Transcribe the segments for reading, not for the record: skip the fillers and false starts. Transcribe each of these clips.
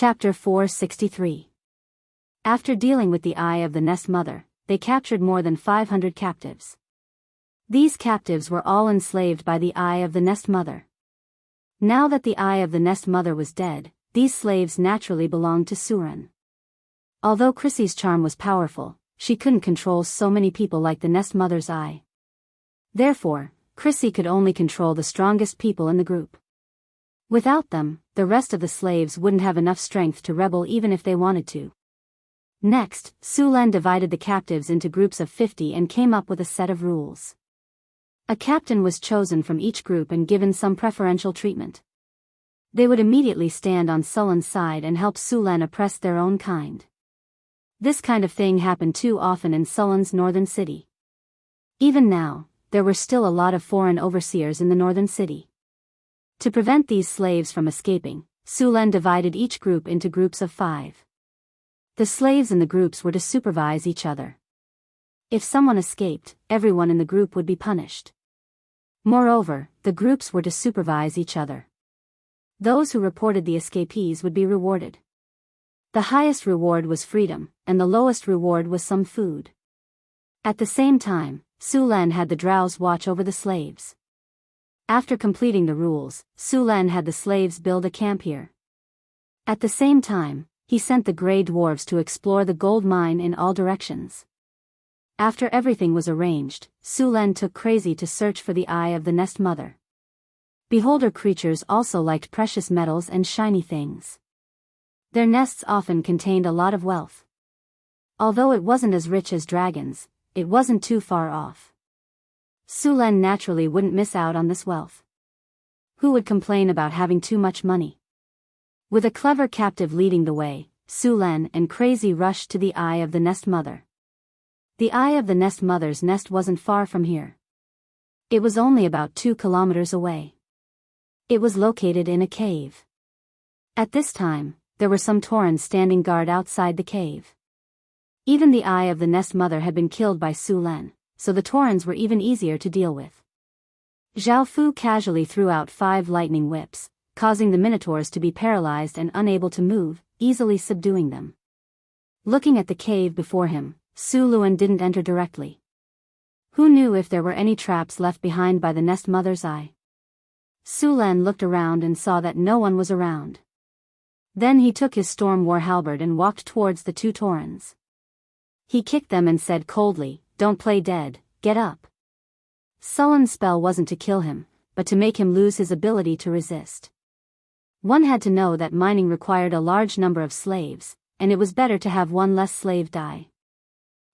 Chapter 463. After dealing with the Eye of the Nest Mother, they captured more than 500 captives. These captives were all enslaved by the Eye of the Nest Mother. Now that the Eye of the Nest Mother was dead, these slaves naturally belonged to Suren. Although Chrissy's charm was powerful, she couldn't control so many people like the Nest Mother's Eye. Therefore, Chrissy could only control the strongest people in the group. Without them, the rest of the slaves wouldn't have enough strength to rebel even if they wanted to. Next, Sulen divided the captives into groups of 50 and came up with a set of rules. A captain was chosen from each group and given some preferential treatment. They would immediately stand on Sulen's side and help Sulen oppress their own kind. This kind of thing happened too often in Sulen's northern city. Even now, there were still a lot of foreign overseers in the northern city. To prevent these slaves from escaping, Sulen divided each group into groups of 5. The slaves in the groups were to supervise each other. If someone escaped, everyone in the group would be punished. Moreover, the groups were to supervise each other. Those who reported the escapees would be rewarded. The highest reward was freedom, and the lowest reward was some food. At the same time, Sulen had the drows watch over the slaves. After completing the rules, Sulen had the slaves build a camp here. At the same time, he sent the Grey Dwarves to explore the gold mine in all directions. After everything was arranged, Sulen took Crazy to search for the Eye of the Nest Mother. Beholder creatures also liked precious metals and shiny things. Their nests often contained a lot of wealth. Although it wasn't as rich as dragons, it wasn't too far off. Sulen naturally wouldn't miss out on this wealth. Who would complain about having too much money? With a clever captive leading the way, Sulen and Crazy rushed to the Eye of the Nest Mother. The Eye of the Nest Mother's nest wasn't far from here. It was only about 2 kilometers away. It was located in a cave. At this time, there were some Taurens standing guard outside the cave. Even the Eye of the Nest Mother had been killed by Sulen, so the Taurens were even easier to deal with. Zhao Fu casually threw out 5 lightning whips, causing the Minotaurs to be paralyzed and unable to move, easily subduing them. Looking at the cave before him, Su Luan didn't enter directly. Who knew if there were any traps left behind by the Nest Mother's Eye? Su Len looked around and saw that no one was around. Then he took his storm war halberd and walked towards the 2 Taurens. He kicked them and said coldly, "Don't play dead, get up." Sulen's spell wasn't to kill him, but to make him lose his ability to resist. One had to know that mining required a large number of slaves, and it was better to have one less slave die.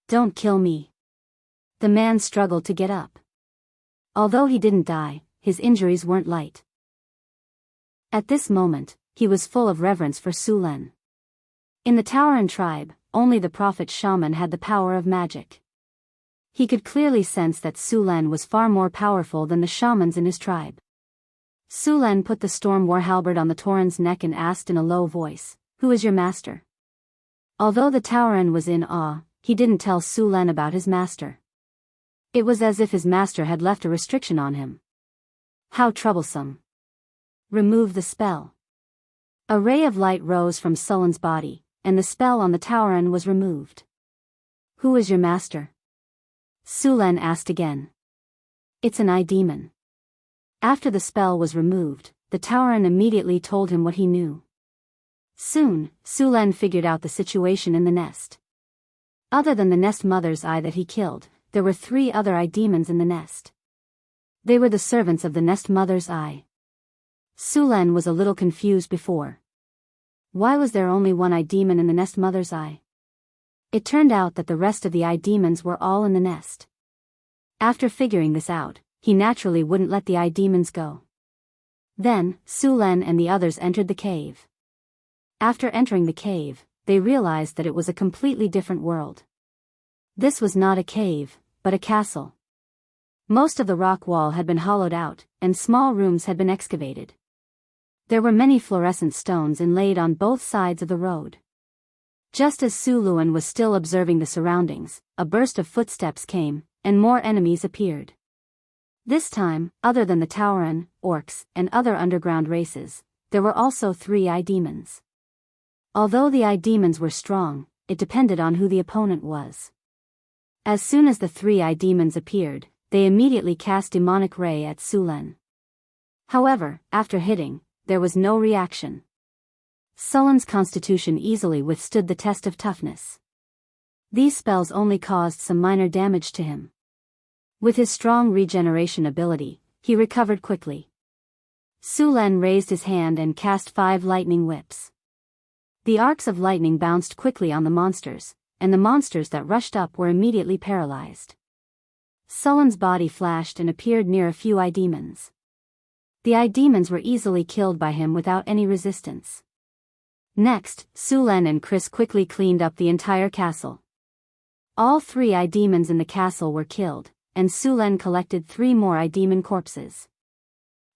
"Don't kill me." The man struggled to get up. Although he didn't die, his injuries weren't light. At this moment, he was full of reverence for Sulen. In the Taoran tribe, only the prophet shaman had the power of magic. He could clearly sense that Sulen was far more powerful than the shamans in his tribe. Sulen put the storm war halberd on the Tauren's neck and asked in a low voice, "Who is your master?" Although the Tauren was in awe, he didn't tell Sulen about his master. It was as if his master had left a restriction on him. How troublesome. Remove the spell. A ray of light rose from Sulen's body, and the spell on the Tauren was removed. "Who is your master?" Sulen asked again. "It's an eye demon." After the spell was removed, the Tauren immediately told him what he knew. Soon, Sulen figured out the situation in the nest. Other than the Nest Mother's Eye that he killed, there were 3 other eye demons in the nest. They were the servants of the Nest Mother's Eye. Sulen was a little confused before. Why was there only one eye demon in the Nest Mother's Eye? It turned out that the rest of the eye demons were all in the nest. After figuring this out, he naturally wouldn't let the eye demons go. Then, Sulen and the others entered the cave. After entering the cave, they realized that it was a completely different world. This was not a cave, but a castle. Most of the rock wall had been hollowed out, and small rooms had been excavated. There were many fluorescent stones inlaid on both sides of the road. Just as Su Luan was still observing the surroundings, a burst of footsteps came, and more enemies appeared. This time, other than the Tauren, orcs, and other underground races, there were also 3 eye demons. Although the eye demons were strong, it depended on who the opponent was. As soon as the 3 eye demons appeared, they immediately cast demonic ray at Su Len. However, after hitting, there was no reaction. Su Len's constitution easily withstood the test of toughness. These spells only caused some minor damage to him. With his strong regeneration ability, he recovered quickly. Su Len raised his hand and cast 5 lightning whips. The arcs of lightning bounced quickly on the monsters, and the monsters that rushed up were immediately paralyzed. Su Len's body flashed and appeared near a few eye demons. The eye demons were easily killed by him without any resistance. Next, Su Len and Chris quickly cleaned up the entire castle. All 3 eye demons in the castle were killed, and Su Len collected 3 more eye demon corpses.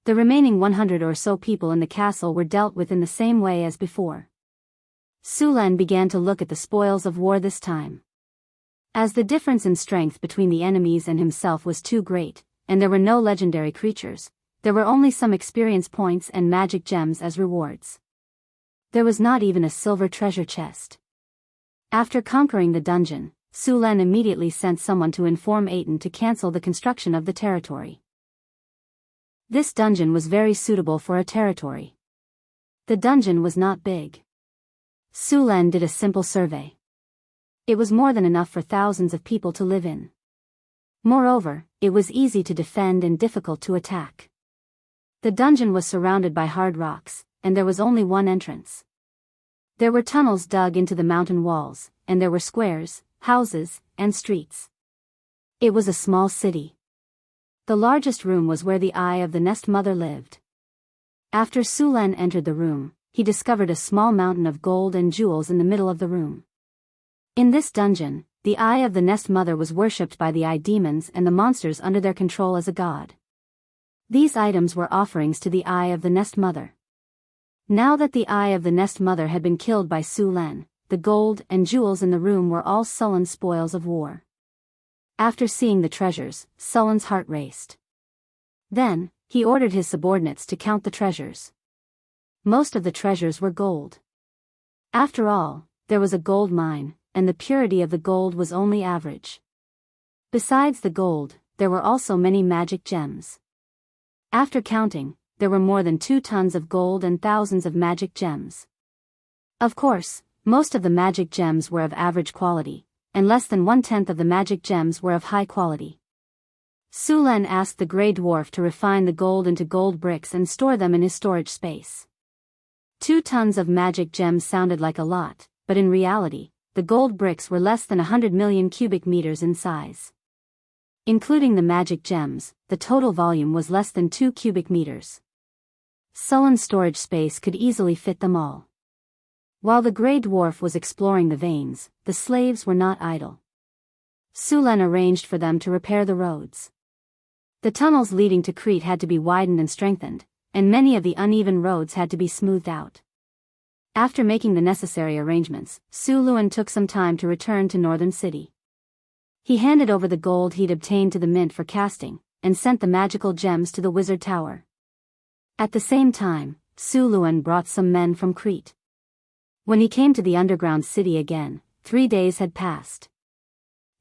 The remaining 100 or so people in the castle were dealt with in the same way as before. Su Len began to look at the spoils of war this time. As the difference in strength between the enemies and himself was too great, and there were no legendary creatures, there were only some experience points and magic gems as rewards. There was not even a silver treasure chest. After conquering the dungeon, Su Len immediately sent someone to inform Aten to cancel the construction of the territory. This dungeon was very suitable for a territory. The dungeon was not big. Su Len did a simple survey. It was more than enough for thousands of people to live in. Moreover, it was easy to defend and difficult to attack. The dungeon was surrounded by hard rocks, and there was only one entrance. There were tunnels dug into the mountain walls, and there were squares, houses, and streets. It was a small city. The largest room was where the Eye of the Nest Mother lived. After Su Len entered the room, he discovered a small mountain of gold and jewels in the middle of the room. In this dungeon, the Eye of the Nest Mother was worshipped by the eye demons and the monsters under their control as a god. These items were offerings to the Eye of the Nest Mother. Now that the Eye of the Nest Mother had been killed by Su Len, the gold and jewels in the room were all Su Len's spoils of war. After seeing the treasures, Su Len's heart raced. Then, he ordered his subordinates to count the treasures. Most of the treasures were gold. After all, there was a gold mine, and the purity of the gold was only average. Besides the gold, there were also many magic gems. After counting, there were more than 2 tons of gold and thousands of magic gems. Of course, most of the magic gems were of average quality, and less than 1/10 of the magic gems were of high quality. Su Len asked the Grey Dwarf to refine the gold into gold bricks and store them in his storage space. 2 tons of magic gems sounded like a lot, but in reality, the gold bricks were less than 100 million cubic meters in size. Including the magic gems, the total volume was less than 2 cubic meters. Su Len's storage space could easily fit them all. While the Grey Dwarf was exploring the veins, the slaves were not idle. Su Len arranged for them to repair the roads. The tunnels leading to Crete had to be widened and strengthened, and many of the uneven roads had to be smoothed out. After making the necessary arrangements, Su Len took some time to return to Northern City. He handed over the gold he'd obtained to the mint for casting, and sent the magical gems to the Wizard Tower. At the same time, Su Len brought some men from Crete. When he came to the underground city again, 3 days had passed.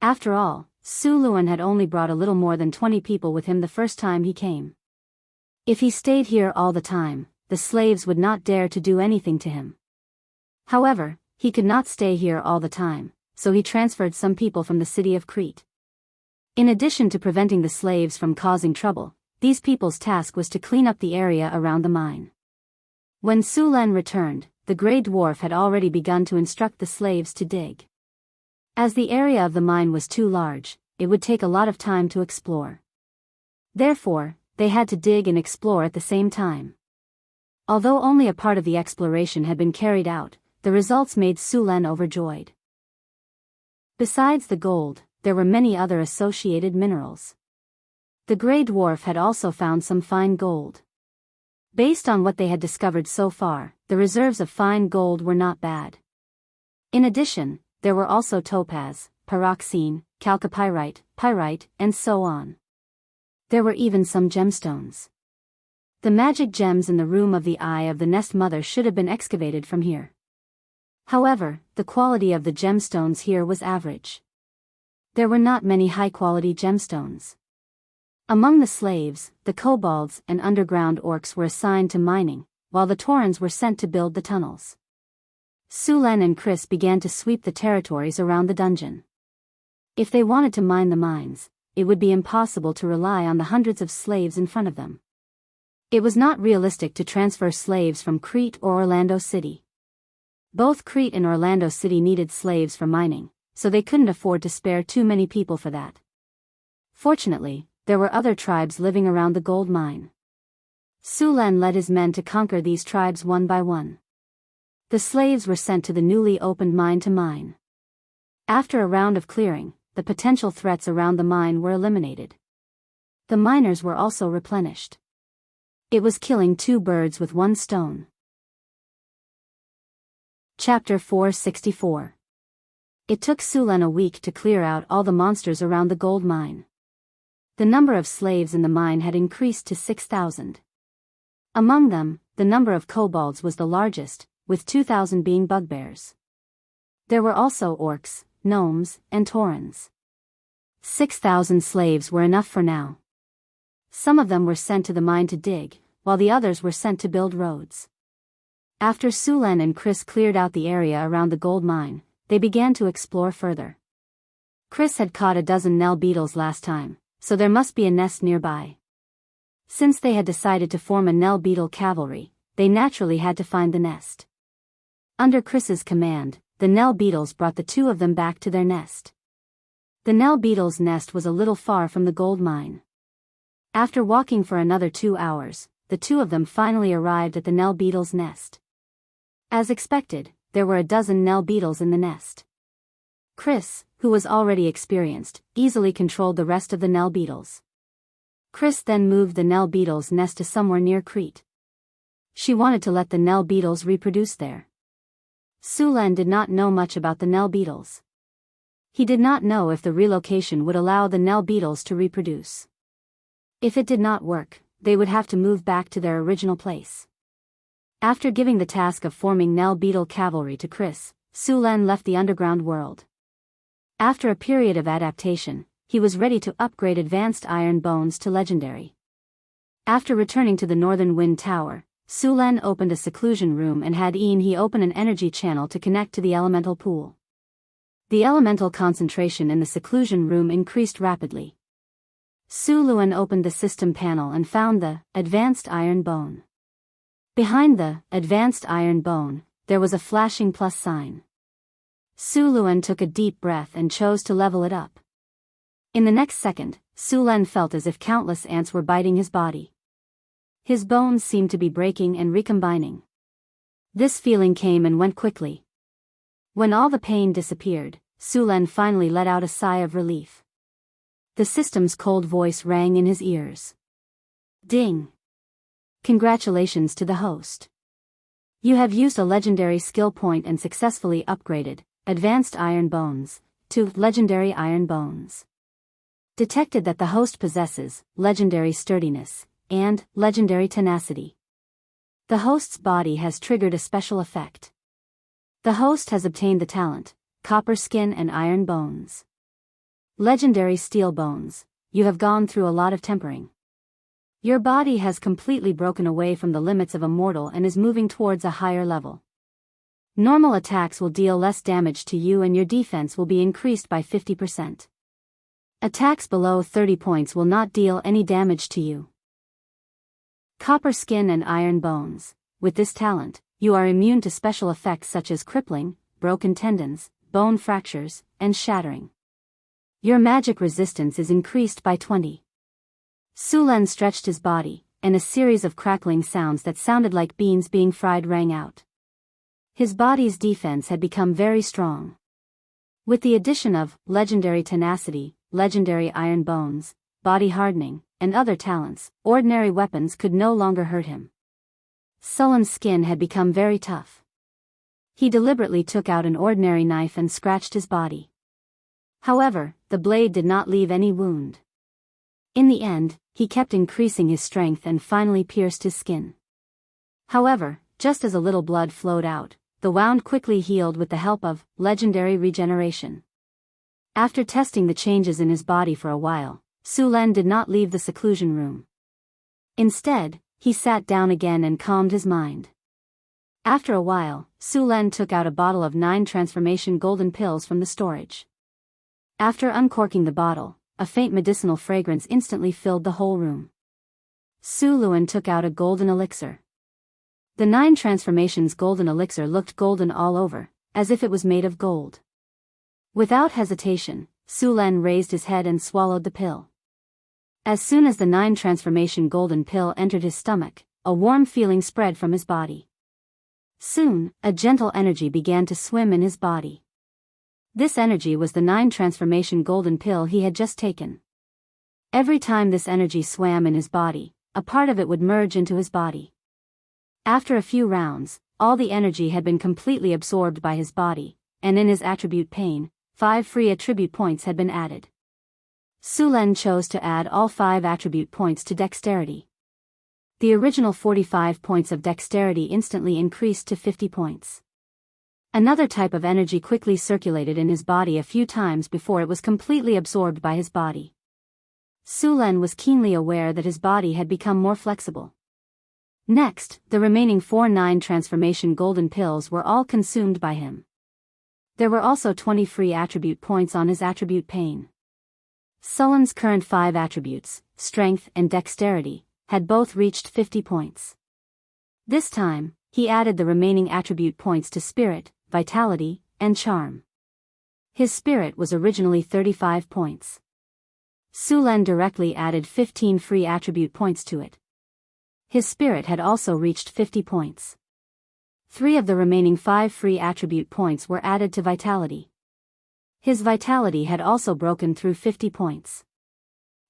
After all, Su Len had only brought a little more than 20 people with him the first time he came. If he stayed here all the time, the slaves would not dare to do anything to him. However, he could not stay here all the time, so he transferred some people from the city of Crete. In addition to preventing the slaves from causing trouble, these people's task was to clean up the area around the mine. When Su Len returned, the Grey Dwarf had already begun to instruct the slaves to dig. As the area of the mine was too large, it would take a lot of time to explore. Therefore, they had to dig and explore at the same time. Although only a part of the exploration had been carried out, the results made Su Len overjoyed. Besides the gold, there were many other associated minerals. The Grey Dwarf had also found some fine gold. Based on what they had discovered so far, the reserves of fine gold were not bad. In addition, there were also topaz, pyroxene, chalcopyrite, pyrite, and so on. There were even some gemstones. The magic gems in the room of the Eye of the Nest Mother should have been excavated from here. However, the quality of the gemstones here was average. There were not many high-quality gemstones. Among the slaves, the kobolds and underground orcs were assigned to mining, while the taurens were sent to build the tunnels. Sulen and Chris began to sweep the territories around the dungeon. If they wanted to mine the mines, it would be impossible to rely on the hundreds of slaves in front of them. It was not realistic to transfer slaves from Crete or Orlando City. Both Crete and Orlando City needed slaves for mining, so they couldn't afford to spare too many people for that. Fortunately, there were other tribes living around the gold mine. Sulen led his men to conquer these tribes one by one. The slaves were sent to the newly opened mine to mine. After a round of clearing, the potential threats around the mine were eliminated. The miners were also replenished. It was killing two birds with one stone. Chapter 464. It took Sulen a week to clear out all the monsters around the gold mine. The number of slaves in the mine had increased to 6,000. Among them, the number of kobolds was the largest, with 2,000 being bugbears. There were also orcs, gnomes, and taurens. 6,000 slaves were enough for now. Some of them were sent to the mine to dig, while the others were sent to build roads. After Sulen and Chris cleared out the area around the gold mine, they began to explore further. Chris had caught a dozen Nell beetles last time, so there must be a nest nearby. Since they had decided to form a Nell beetle cavalry, they naturally had to find the nest. Under Chris's command, the Nell beetles brought the two of them back to their nest. The Nell beetle's nest was a little far from the gold mine. After walking for another 2 hours, the two of them finally arrived at the Nell beetle's nest. As expected, there were a dozen Nell beetles in the nest. Chris, who was already experienced, easily controlled the rest of the Nell beetles. Chris then moved the Nell beetle's nest to somewhere near Crete. She wanted to let the Nell beetles reproduce there. Sulen did not know much about the Nell beetles. He did not know if the relocation would allow the Nell beetles to reproduce. If it did not work, they would have to move back to their original place. After giving the task of forming Nell beetle cavalry to Chris, Sulen left the underground world. After a period of adaptation, he was ready to upgrade advanced iron bones to legendary. After returning to the Northern Wind Tower, Sulen opened a seclusion room and had He open an energy channel to connect to the elemental pool. The elemental concentration in the seclusion room increased rapidly. Sulen opened the system panel and found the advanced iron bone. Behind the advanced iron bone, there was a flashing plus sign. Sulen took a deep breath and chose to level it up. In the next second, Sulen felt as if countless ants were biting his body. His bones seemed to be breaking and recombining. This feeling came and went quickly. When all the pain disappeared, Sulen finally let out a sigh of relief. The system's cold voice rang in his ears. Ding! Congratulations to the host. You have used a legendary skill point and successfully upgraded Advanced Iron Bones to Legendary Iron Bones. Detected that the host possesses Legendary Sturdiness and Legendary Tenacity. The host's body has triggered a special effect. The host has obtained the talent, Copper Skin and Iron Bones. Legendary Steel Bones, you have gone through a lot of tempering. Your body has completely broken away from the limits of a mortal and is moving towards a higher level. Normal attacks will deal less damage to you and your defense will be increased by 50%. Attacks below 30 points will not deal any damage to you. Copper Skin and Iron Bones. With this talent, you are immune to special effects such as crippling, broken tendons, bone fractures, and shattering. Your magic resistance is increased by 20. Sulen stretched his body, and a series of crackling sounds that sounded like beans being fried rang out. His body's defense had become very strong. With the addition of Legendary Tenacity, Legendary Iron Bones, Body Hardening, and other talents, ordinary weapons could no longer hurt him. Sulen's skin had become very tough. He deliberately took out an ordinary knife and scratched his body. However, the blade did not leave any wound. In the end, he kept increasing his strength and finally pierced his skin. However, just as a little blood flowed out, the wound quickly healed with the help of legendary regeneration. After testing the changes in his body for a while, Su Len did not leave the seclusion room. Instead, he sat down again and calmed his mind. After a while, Su Len took out a bottle of 9 transformation golden pills from the storage. After uncorking the bottle, a faint medicinal fragrance instantly filled the whole room. Su Luen took out a golden elixir. The 9 transformations golden elixir looked golden all over, as if it was made of gold. Without hesitation, Su Len raised his head and swallowed the pill. As soon as the 9 transformation golden pill entered his stomach, a warm feeling spread from his body. Soon, a gentle energy began to swim in his body. This energy was the 9 transformation golden pill he had just taken. Every time this energy swam in his body, a part of it would merge into his body. After a few rounds, all the energy had been completely absorbed by his body, and in his attribute pain, 5 free attribute points had been added. Su Len chose to add all 5 attribute points to dexterity. The original 45 points of dexterity instantly increased to 50 points. Another type of energy quickly circulated in his body a few times before it was completely absorbed by his body. Su Len was keenly aware that his body had become more flexible. Next, the remaining 4 9 transformation golden pills were all consumed by him. There were also 20 free attribute points on his attribute pain. Su Len's current 5 attributes, strength and dexterity, had both reached 50 points. This time, he added the remaining attribute points to spirit, vitality, and charm. His spirit was originally 35 points. Su Len directly added 15 free attribute points to it. His spirit had also reached 50 points. 3 of the remaining 5 free attribute points were added to vitality. His vitality had also broken through 50 points.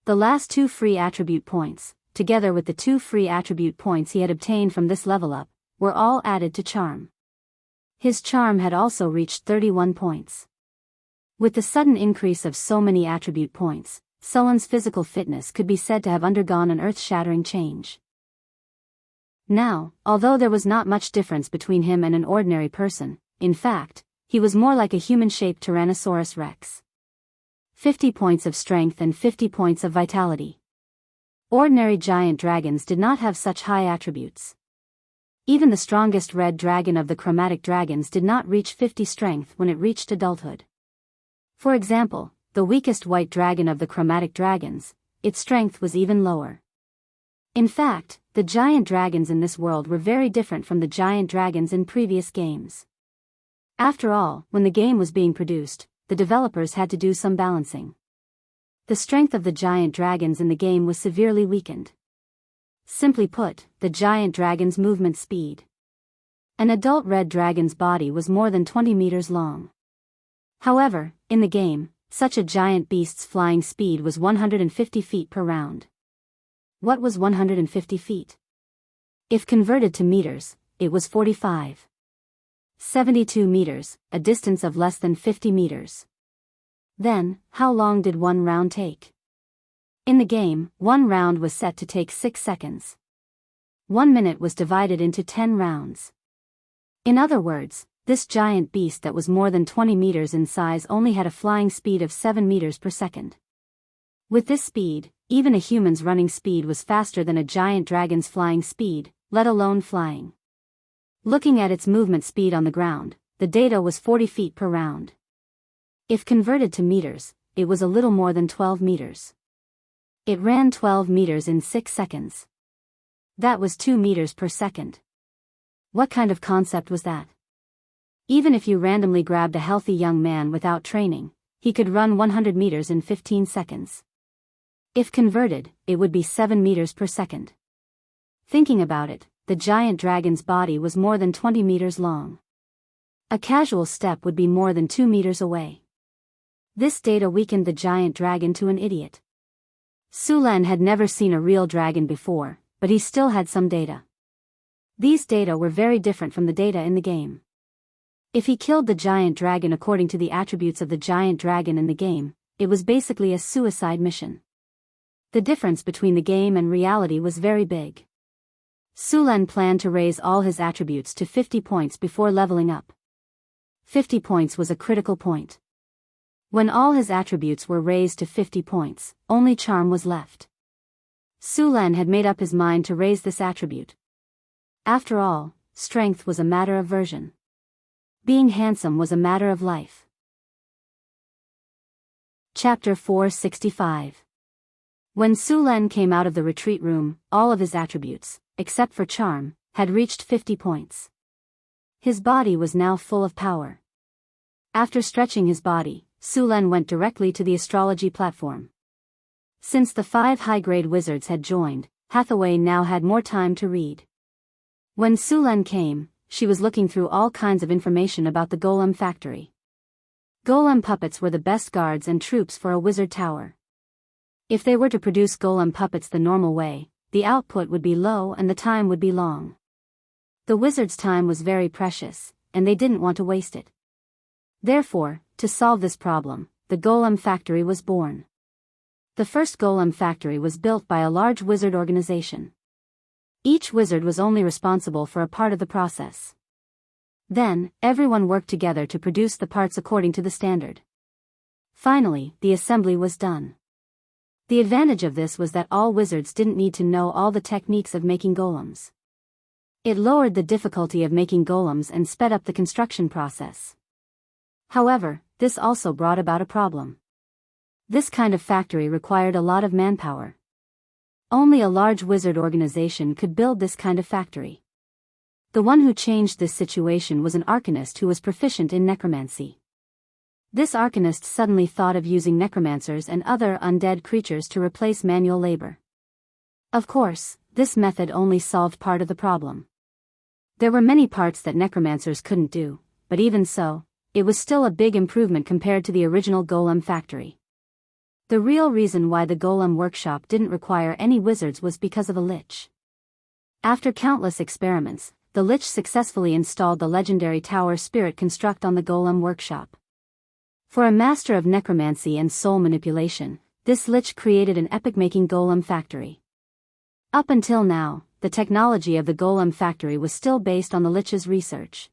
The last 2 free attribute points, together with the 2 free attribute points he had obtained from this level up, were all added to charm. His charm had also reached 31 points. With the sudden increase of so many attribute points, Su Len's physical fitness could be said to have undergone an earth-shattering change. Now, although there was not much difference between him and an ordinary person, in fact, he was more like a human-shaped Tyrannosaurus Rex. 50 points of strength and 50 points of vitality. Ordinary giant dragons did not have such high attributes. Even the strongest red dragon of the chromatic dragons did not reach 50 strength when it reached adulthood. For example, the weakest white dragon of the chromatic dragons, its strength was even lower. In fact, the giant dragons in this world were very different from the giant dragons in previous games. After all, when the game was being produced, the developers had to do some balancing. The strength of the giant dragons in the game was severely weakened. Simply put, the giant dragon's movement speed. An adult red dragon's body was more than 20 meters long. However, in the game, such a giant beast's flying speed was 150 feet per round. What was 150 feet? If converted to meters, it was 72 meters, a distance of less than 50 meters. Then, how long did one round take? In the game, one round was set to take 6 seconds. 1 minute was divided into 10 rounds. In other words, this giant beast that was more than 20 meters in size only had a flying speed of 7 meters per second. With this speed, even a human's running speed was faster than a giant dragon's flying speed, let alone flying. Looking at its movement speed on the ground, the data was 40 feet per round. If converted to meters, it was a little more than 12 meters. It ran 12 meters in 6 seconds. That was 2 meters per second. What kind of concept was that? Even if you randomly grabbed a healthy young man without training, he could run 100 meters in 15 seconds. If converted, it would be 7 meters per second. Thinking about it, the giant dragon's body was more than 20 meters long. A casual step would be more than 2 meters away. This data weakened the giant dragon to an idiot. Su Len had never seen a real dragon before, but he still had some data. These data were very different from the data in the game. If he killed the giant dragon according to the attributes of the giant dragon in the game, it was basically a suicide mission. The difference between the game and reality was very big. Su Len planned to raise all his attributes to 50 points before leveling up. 50 points was a critical point. When all his attributes were raised to 50 points, only charm was left. Su Len had made up his mind to raise this attribute. After all, strength was a matter of version. Being handsome was a matter of life. Chapter 465. When Su Len came out of the retreat room, all of his attributes, except for charm, had reached 50 points. His body was now full of power. After stretching his body, Su Len went directly to the astrology platform. Since the 5 high-grade wizards had joined, Hathaway now had more time to read. When Su Len came, she was looking through all kinds of information about the golem factory. Golem puppets were the best guards and troops for a wizard tower. If they were to produce golem puppets the normal way, the output would be low and the time would be long. The wizards' time was very precious, and they didn't want to waste it. Therefore, to solve this problem, the golem factory was born. The first golem factory was built by a large wizard organization. Each wizard was only responsible for a part of the process. Then, everyone worked together to produce the parts according to the standard. Finally, the assembly was done. The advantage of this was that all wizards didn't need to know all the techniques of making golems. It lowered the difficulty of making golems and sped up the construction process. However, this also brought about a problem. This kind of factory required a lot of manpower. Only a large wizard organization could build this kind of factory. The one who changed this situation was an arcanist who was proficient in necromancy. This arcanist suddenly thought of using necromancers and other undead creatures to replace manual labor. Of course, this method only solved part of the problem. There were many parts that necromancers couldn't do, but even so, it was still a big improvement compared to the original golem factory. The real reason why the golem workshop didn't require any wizards was because of a lich. After countless experiments, the lich successfully installed the legendary tower spirit construct on the golem workshop. For a master of necromancy and soul manipulation, this lich created an epic-making golem factory. Up until now, the technology of the golem factory was still based on the lich's research.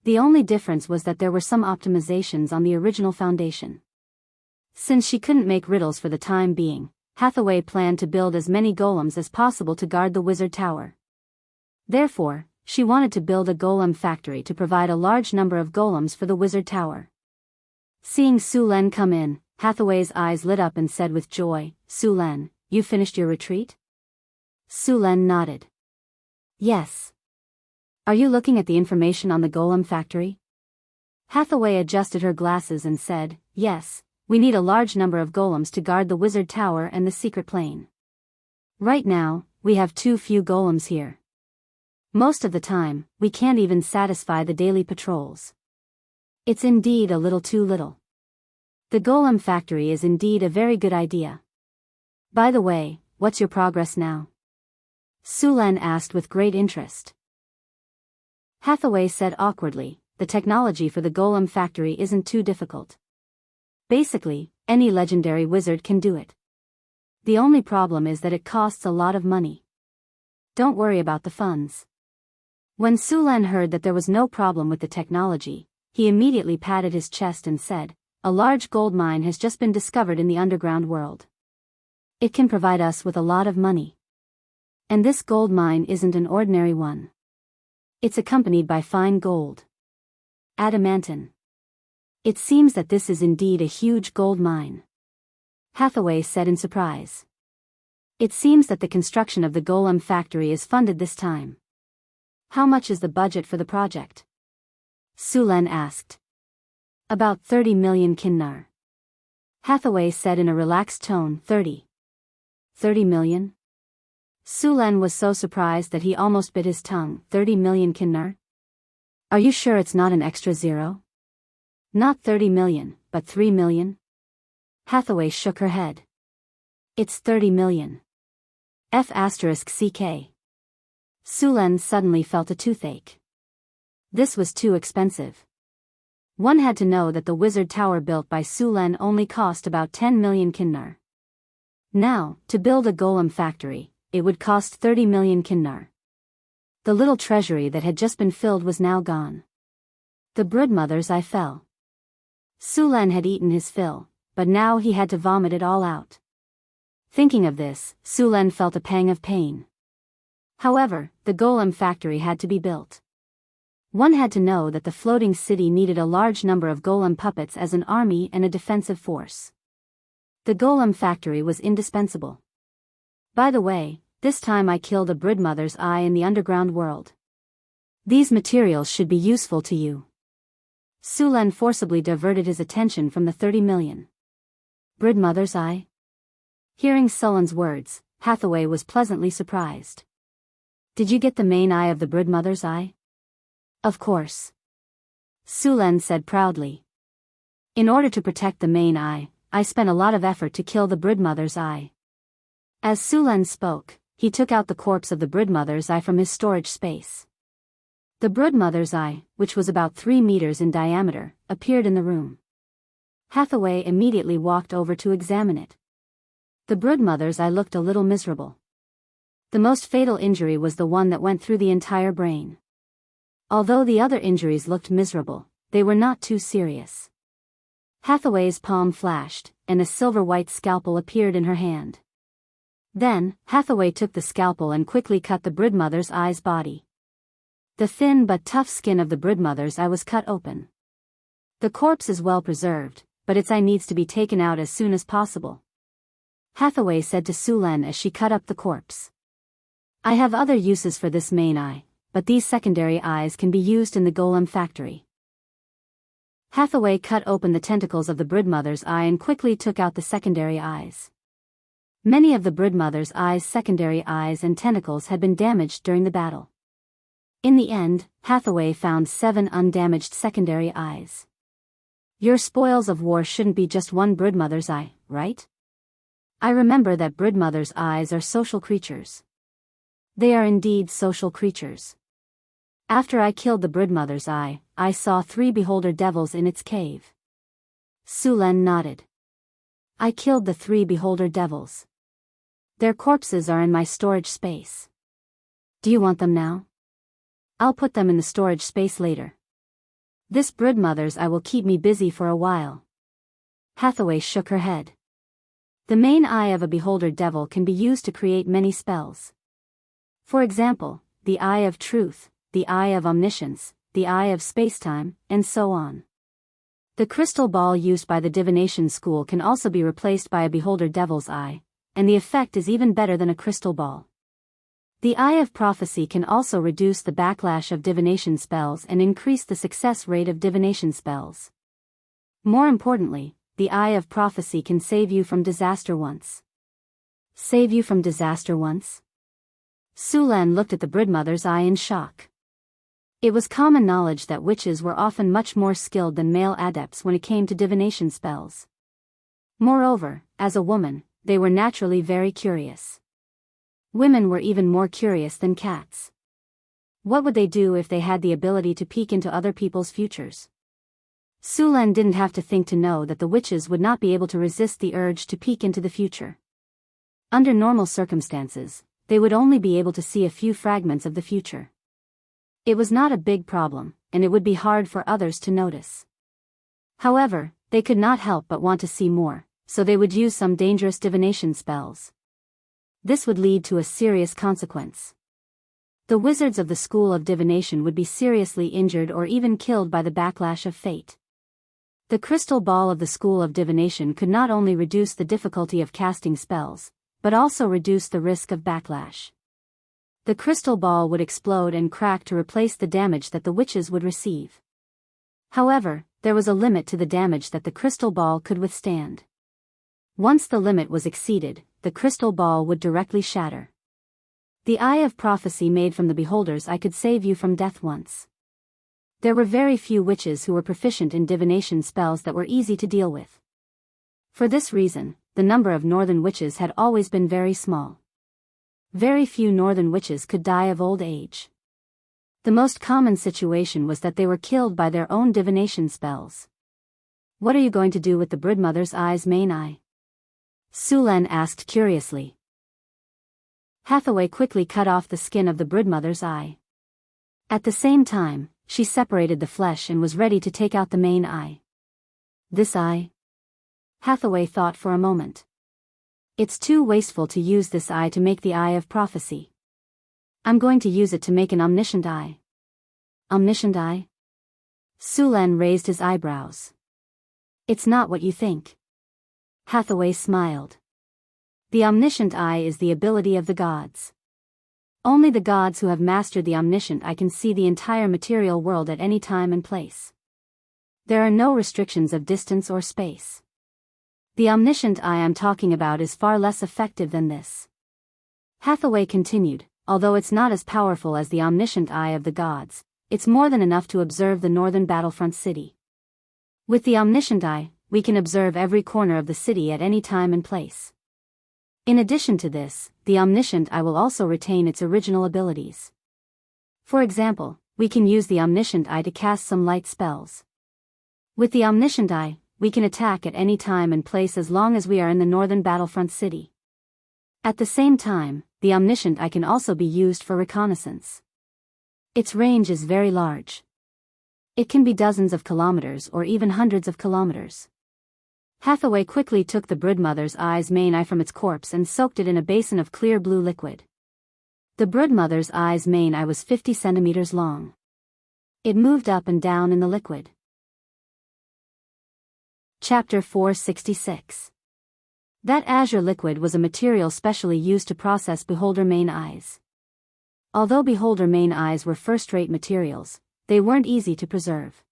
The only difference was that there were some optimizations on the original foundation. Since she couldn't make riddles for the time being, Hathaway planned to build as many golems as possible to guard the wizard tower. Therefore, she wanted to build a golem factory to provide a large number of golems for the wizard tower. Seeing Su Len come in, Hathaway's eyes lit up and said with joy, "Su Len, you finished your retreat?" Su Len nodded. "Yes. Are you looking at the information on the golem factory?" Hathaway adjusted her glasses and said, "Yes, we need a large number of golems to guard the wizard tower and the secret plane. Right now, we have too few golems here. Most of the time, we can't even satisfy the daily patrols. It's indeed a little too little. The golem factory is indeed a very good idea. By the way, what's your progress now?" Su Len asked with great interest. Hathaway said awkwardly, "The technology for the golem factory isn't too difficult. Basically, any legendary wizard can do it. The only problem is that it costs a lot of money. Don't worry about the funds." When Su Len heard that there was no problem with the technology, he immediately patted his chest and said, "A large gold mine has just been discovered in the underground world. It can provide us with a lot of money. And this gold mine isn't an ordinary one. It's accompanied by fine gold. Adamantine. It seems that this is indeed a huge gold mine." Hathaway said in surprise. "It seems that the construction of the golem factory is funded this time. How much is the budget for the project?" Su Len asked. "About 30 million kinnar." Hathaway said in a relaxed tone, 30 million? Su Len was so surprised that he almost bit his tongue. 30 million kinnar? Are you sure it's not an extra zero? Not 30 million, but 3 million? Hathaway shook her head. It's 30 million. F***CK. Su Len suddenly felt a toothache. This was too expensive. One had to know that the wizard tower built by Su Len only cost about 10 million kinnar. Now, to build a golem factory, it would cost 30 million kinnar. The little treasury that had just been filled was now gone. The broodmother's eye fell. Su Len had eaten his fill, but now he had to vomit it all out. Thinking of this, Su Len felt a pang of pain. However, the golem factory had to be built. One had to know that the floating city needed a large number of golem puppets as an army and a defensive force. The golem factory was indispensable. By the way, this time I killed a broodmother's eye in the underground world. These materials should be useful to you. Su Len forcibly diverted his attention from the 30 million. Broodmother's eye? Hearing Sullen's words, Hathaway was pleasantly surprised. Did you get the main eye of the broodmother's eye? Of course. Su Len said proudly. In order to protect the main eye, I spent a lot of effort to kill the broodmother's eye. As Su Len spoke, he took out the corpse of the broodmother's eye from his storage space. The broodmother's eye, which was about 3 meters in diameter, appeared in the room. Hathaway immediately walked over to examine it. The broodmother's eye looked a little miserable. The most fatal injury was the one that went through the entire brain. Although the other injuries looked miserable, they were not too serious. Hathaway's palm flashed, and a silver-white scalpel appeared in her hand. Then, Hathaway took the scalpel and quickly cut the broodmother's eye's body. The thin but tough skin of the broodmother's eye was cut open. The corpse is well preserved, but its eye needs to be taken out as soon as possible. Hathaway said to Su Len as she cut up the corpse. I have other uses for this main eye, but these secondary eyes can be used in the golem factory. Hathaway cut open the tentacles of the broodmother's eye and quickly took out the secondary eyes. Many of the broodmother's eye's secondary eyes and tentacles had been damaged during the battle. In the end, Hathaway found 7 undamaged secondary eyes. Your spoils of war shouldn't be just one broodmother's eye, right? I remember that broodmother's eyes are social creatures. They are indeed social creatures. After I killed the broodmother's eye, I saw 3 beholder devils in its cave. Su Len nodded. I killed the 3 beholder devils. Their corpses are in my storage space. Do you want them now? I'll put them in the storage space later. This broodmother's eye will keep me busy for a while. Hathaway shook her head. The main eye of a beholder devil can be used to create many spells. For example, the Eye of Truth, the Eye of Omniscience, the Eye of Spacetime, and so on. The crystal ball used by the divination school can also be replaced by a beholder devil's eye, and the effect is even better than a crystal ball. The Eye of Prophecy can also reduce the backlash of divination spells and increase the success rate of divination spells. More importantly, the Eye of Prophecy can save you from disaster once. Save you from disaster once? Su Len looked at the broodmother's eye in shock. It was common knowledge that witches were often much more skilled than male adepts when it came to divination spells. Moreover, as a woman, they were naturally very curious. Women were even more curious than cats. What would they do if they had the ability to peek into other people's futures? Su Len didn't have to think to know that the witches would not be able to resist the urge to peek into the future. Under normal circumstances, they would only be able to see a few fragments of the future. It was not a big problem, and it would be hard for others to notice. However, they could not help but want to see more, so they would use some dangerous divination spells. This would lead to a serious consequence. The wizards of the School of Divination would be seriously injured or even killed by the backlash of fate. The crystal ball of the School of Divination could not only reduce the difficulty of casting spells, but also reduce the risk of backlash. The crystal ball would explode and crack to replace the damage that the witches would receive. However, there was a limit to the damage that the crystal ball could withstand. Once the limit was exceeded, the crystal ball would directly shatter. The Eye of Prophecy made from the beholder's eye could save you from death once. There were very few witches who were proficient in divination spells that were easy to deal with. For this reason, the number of northern witches had always been very small. Very few northern witches could die of old age. The most common situation was that they were killed by their own divination spells. What are you going to do with the broodmother's eye's main eye? Su Len asked curiously. Hathaway quickly cut off the skin of the broodmother's eye. At the same time, she separated the flesh and was ready to take out the main eye. This eye? Hathaway thought for a moment. It's too wasteful to use this eye to make the eye of prophecy. I'm going to use it to make an omniscient eye. Omniscient eye? Sulen raised his eyebrows. It's not what you think. Hathaway smiled. The omniscient eye is the ability of the gods. Only the gods who have mastered the omniscient eye can see the entire material world at any time and place. There are no restrictions of distance or space. The omniscient eye I'm talking about is far less effective than this. Hathaway continued, although it's not as powerful as the omniscient eye of the gods, it's more than enough to observe the northern battlefront city. With the omniscient eye, we can observe every corner of the city at any time and place. In addition to this, the omniscient eye will also retain its original abilities. For example, we can use the omniscient eye to cast some light spells. With the omniscient eye, we can attack at any time and place as long as we are in the northern battlefront city. At the same time, the omniscient eye can also be used for reconnaissance. Its range is very large. It can be dozens of kilometers or even hundreds of kilometers. Hathaway quickly took the broodmother's eye's main eye from its corpse and soaked it in a basin of clear blue liquid. The broodmother's eye's main eye was 50 centimeters long. It moved up and down in the liquid. Chapter 466. That azure liquid was a material specially used to process beholder main eyes. Although beholder main eyes were first-rate materials, they weren't easy to preserve.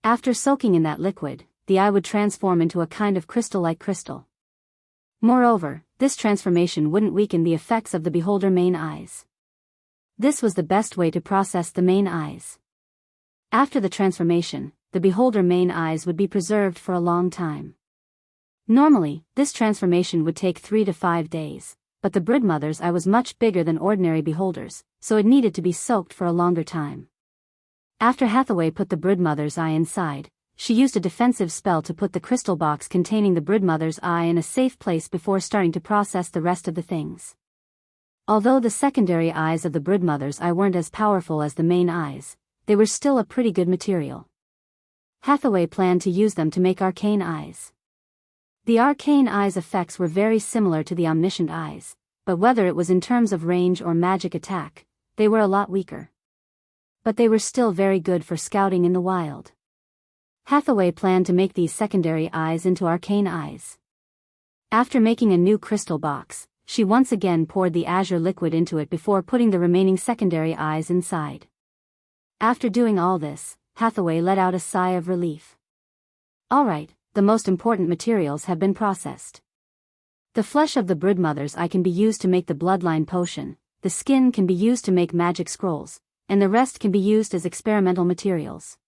After soaking in that liquid, the eye would transform into a kind of crystal-like crystal. Moreover, this transformation wouldn't weaken the effects of the beholder main eyes. This was the best way to process the main eyes. After the transformation, the beholder main eyes would be preserved for a long time. Normally, this transformation would take 3 to 5 days, but the broodmother's eye was much bigger than ordinary beholders, so it needed to be soaked for a longer time. After Hathaway put the broodmother's eye inside, she used a defensive spell to put the crystal box containing the broodmother's eye in a safe place before starting to process the rest of the things. Although the secondary eyes of the broodmother's eye weren't as powerful as the main eyes, they were still a pretty good material. Hathaway planned to use them to make arcane eyes. The arcane eyes' effects were very similar to the omniscient eyes, but whether it was in terms of range or magic attack, they were a lot weaker. But they were still very good for scouting in the wild. Hathaway planned to make these secondary eyes into arcane eyes. After making a new crystal box, she once again poured the azure liquid into it before putting the remaining secondary eyes inside. After doing all this, Hathaway let out a sigh of relief. Alright, the most important materials have been processed. The flesh of the broodmother's eye can be used to make the bloodline potion, the skin can be used to make magic scrolls, and the rest can be used as experimental materials.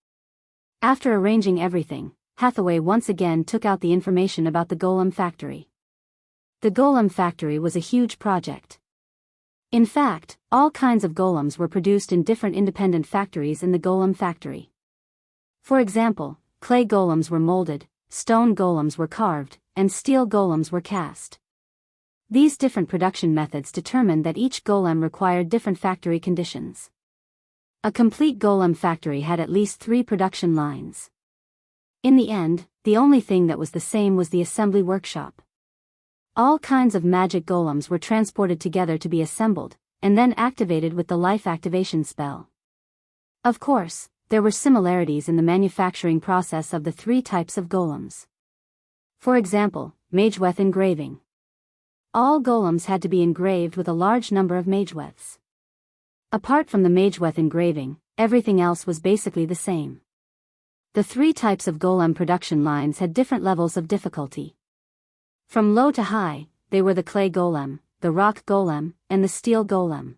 After arranging everything, Hathaway once again took out the information about the golem factory. The golem factory was a huge project. In fact, all kinds of golems were produced in different independent factories in the golem factory. For example, clay golems were molded, stone golems were carved, and steel golems were cast. These different production methods determined that each golem required different factory conditions. A complete golem factory had at least 3 production lines. In the end, the only thing that was the same was the assembly workshop. All kinds of magic golems were transported together to be assembled, and then activated with the life activation spell. Of course, there were similarities in the manufacturing process of the 3 types of golems. For example, mageweth engraving. All golems had to be engraved with a large number of mageweths. Apart from the mageweth engraving, everything else was basically the same. The 3 types of golem production lines had different levels of difficulty. From low to high, they were the clay golem, the rock golem, and the steel golem.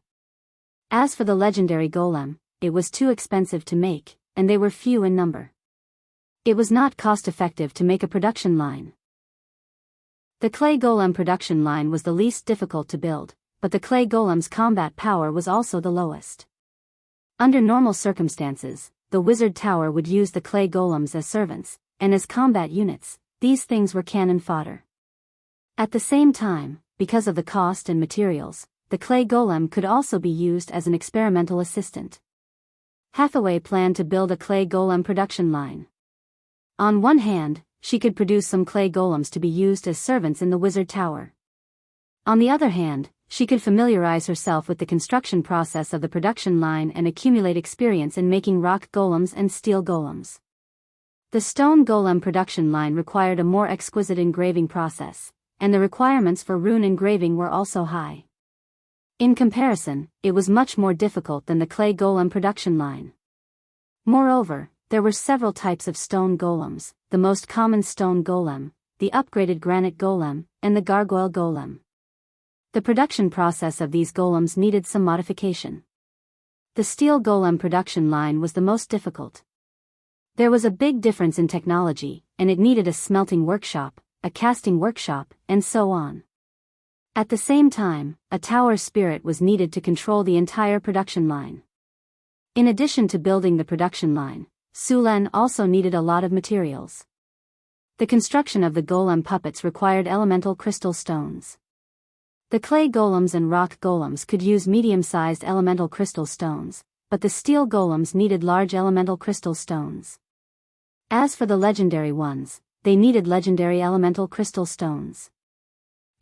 As for the legendary golem, it was too expensive to make, and they were few in number. It was not cost-effective to make a production line. The clay golem production line was the least difficult to build, but the clay golem's combat power was also the lowest. Under normal circumstances, the wizard tower would use the clay golems as servants, and as combat units, these things were cannon fodder. At the same time, because of the cost and materials, the clay golem could also be used as an experimental assistant. Hathaway planned to build a clay golem production line. On one hand, she could produce some clay golems to be used as servants in the wizard tower. On the other hand, she could familiarize herself with the construction process of the production line and accumulate experience in making rock golems and steel golems. The stone golem production line required a more exquisite engraving process, and the requirements for rune engraving were also high. In comparison, it was much more difficult than the clay golem production line. Moreover, there were several types of stone golems, the most common stone golem, the upgraded granite golem, and the gargoyle golem. The production process of these golems needed some modification. The steel golem production line was the most difficult. There was a big difference in technology, and it needed a smelting workshop, a casting workshop, and so on. At the same time, a tower spirit was needed to control the entire production line. In addition to building the production line, Sulen also needed a lot of materials. The construction of the golem puppets required elemental crystal stones. The clay golems and rock golems could use medium-sized elemental crystal stones, but the steel golems needed large elemental crystal stones. As for the legendary ones, they needed legendary elemental crystal stones.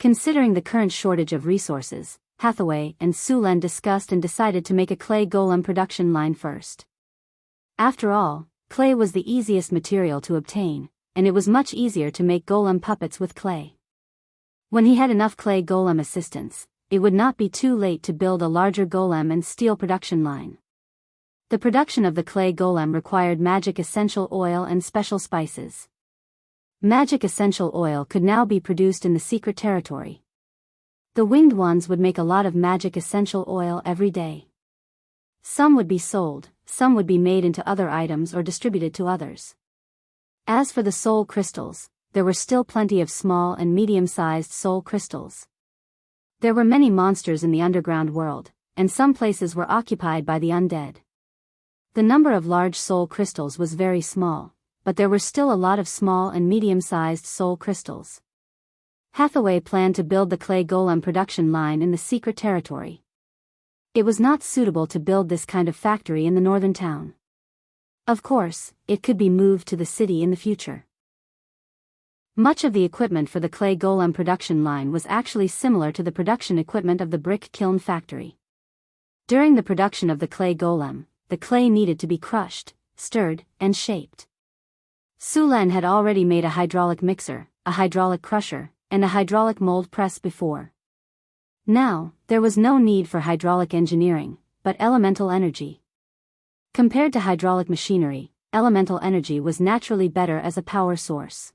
Considering the current shortage of resources, Hathaway and Sulen discussed and decided to make a clay golem production line first. After all, clay was the easiest material to obtain, and it was much easier to make golem puppets with clay. When he had enough clay golem assistants, it would not be too late to build a larger golem and steel production line. The production of the clay golem required magic essential oil and special spices. Magic essential oil could now be produced in the secret territory. The winged ones would make a lot of magic essential oil every day. Some would be sold, some would be made into other items or distributed to others. As for the soul crystals, there were still plenty of small and medium-sized soul crystals. There were many monsters in the underground world, and some places were occupied by the undead. The number of large soul crystals was very small, but there were still a lot of small and medium-sized soul crystals. Hathaway planned to build the clay golem production line in the secret territory. It was not suitable to build this kind of factory in the northern town. Of course, it could be moved to the city in the future. Much of the equipment for the clay golem production line was actually similar to the production equipment of the brick kiln factory. During the production of the clay golem, the clay needed to be crushed, stirred, and shaped. Sulen had already made a hydraulic mixer, a hydraulic crusher, and a hydraulic mold press before. Now, there was no need for hydraulic engineering, but elemental energy. Compared to hydraulic machinery, elemental energy was naturally better as a power source.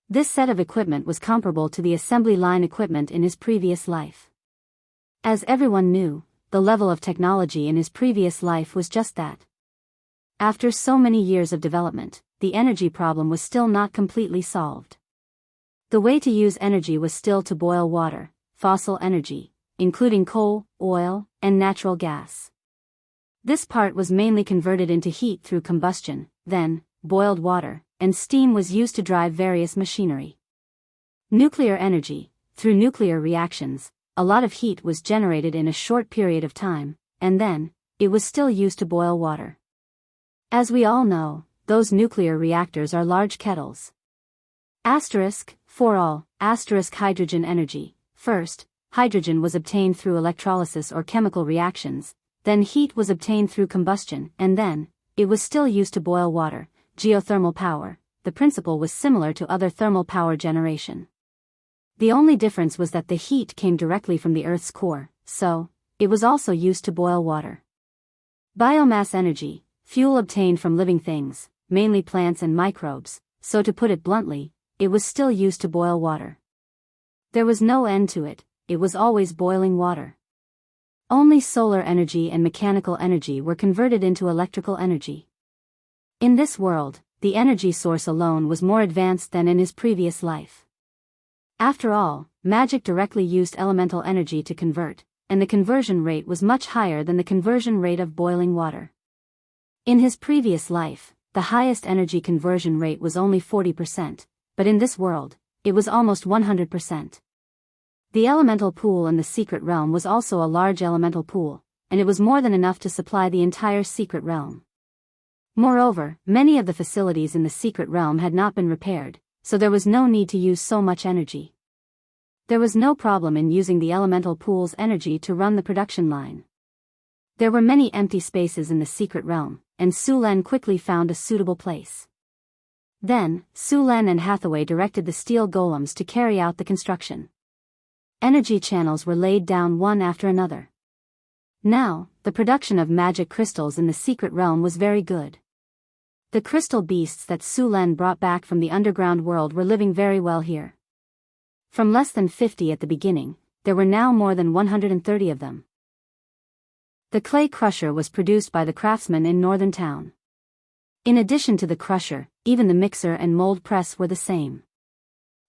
This set of equipment was comparable to the assembly line equipment in his previous life. As everyone knew, the level of technology in his previous life was just that. After so many years of development, the energy problem was still not completely solved. The way to use energy was still to boil water, fossil energy, including coal, oil, and natural gas. This part was mainly converted into heat through combustion, then, boiled water, and steam was used to drive various machinery. Nuclear energy, through nuclear reactions, a lot of heat was generated in a short period of time, and then, it was still used to boil water. As we all know, those nuclear reactors are large kettles. For all, hydrogen energy. First, hydrogen was obtained through electrolysis or chemical reactions, then heat was obtained through combustion, and then, it was still used to boil water. Geothermal power, the principle was similar to other thermal power generation. The only difference was that the heat came directly from the Earth's core, so, it was also used to boil water. Biomass energy, fuel obtained from living things, mainly plants and microbes, so to put it bluntly, it was still used to boil water. There was no end to it, it was always boiling water. Only solar energy and mechanical energy were converted into electrical energy. In this world, the energy source alone was more advanced than in his previous life. After all, magic directly used elemental energy to convert, and the conversion rate was much higher than the conversion rate of boiling water. In his previous life, the highest energy conversion rate was only 40%, but in this world, it was almost 100%. The elemental pool in the secret realm was also a large elemental pool, and it was more than enough to supply the entire secret realm. Moreover, many of the facilities in the secret realm had not been repaired, so there was no need to use so much energy. There was no problem in using the elemental pool's energy to run the production line. There were many empty spaces in the secret realm, and Su Len quickly found a suitable place. Then, Su Len and Hathaway directed the steel golems to carry out the construction. Energy channels were laid down one after another. Now, the production of magic crystals in the secret realm was very good. The crystal beasts that Su Len brought back from the underground world were living very well here. From less than 50 at the beginning, there were now more than 130 of them. The clay crusher was produced by the craftsmen in Northern Town. In addition to the crusher, even the mixer and mold press were the same.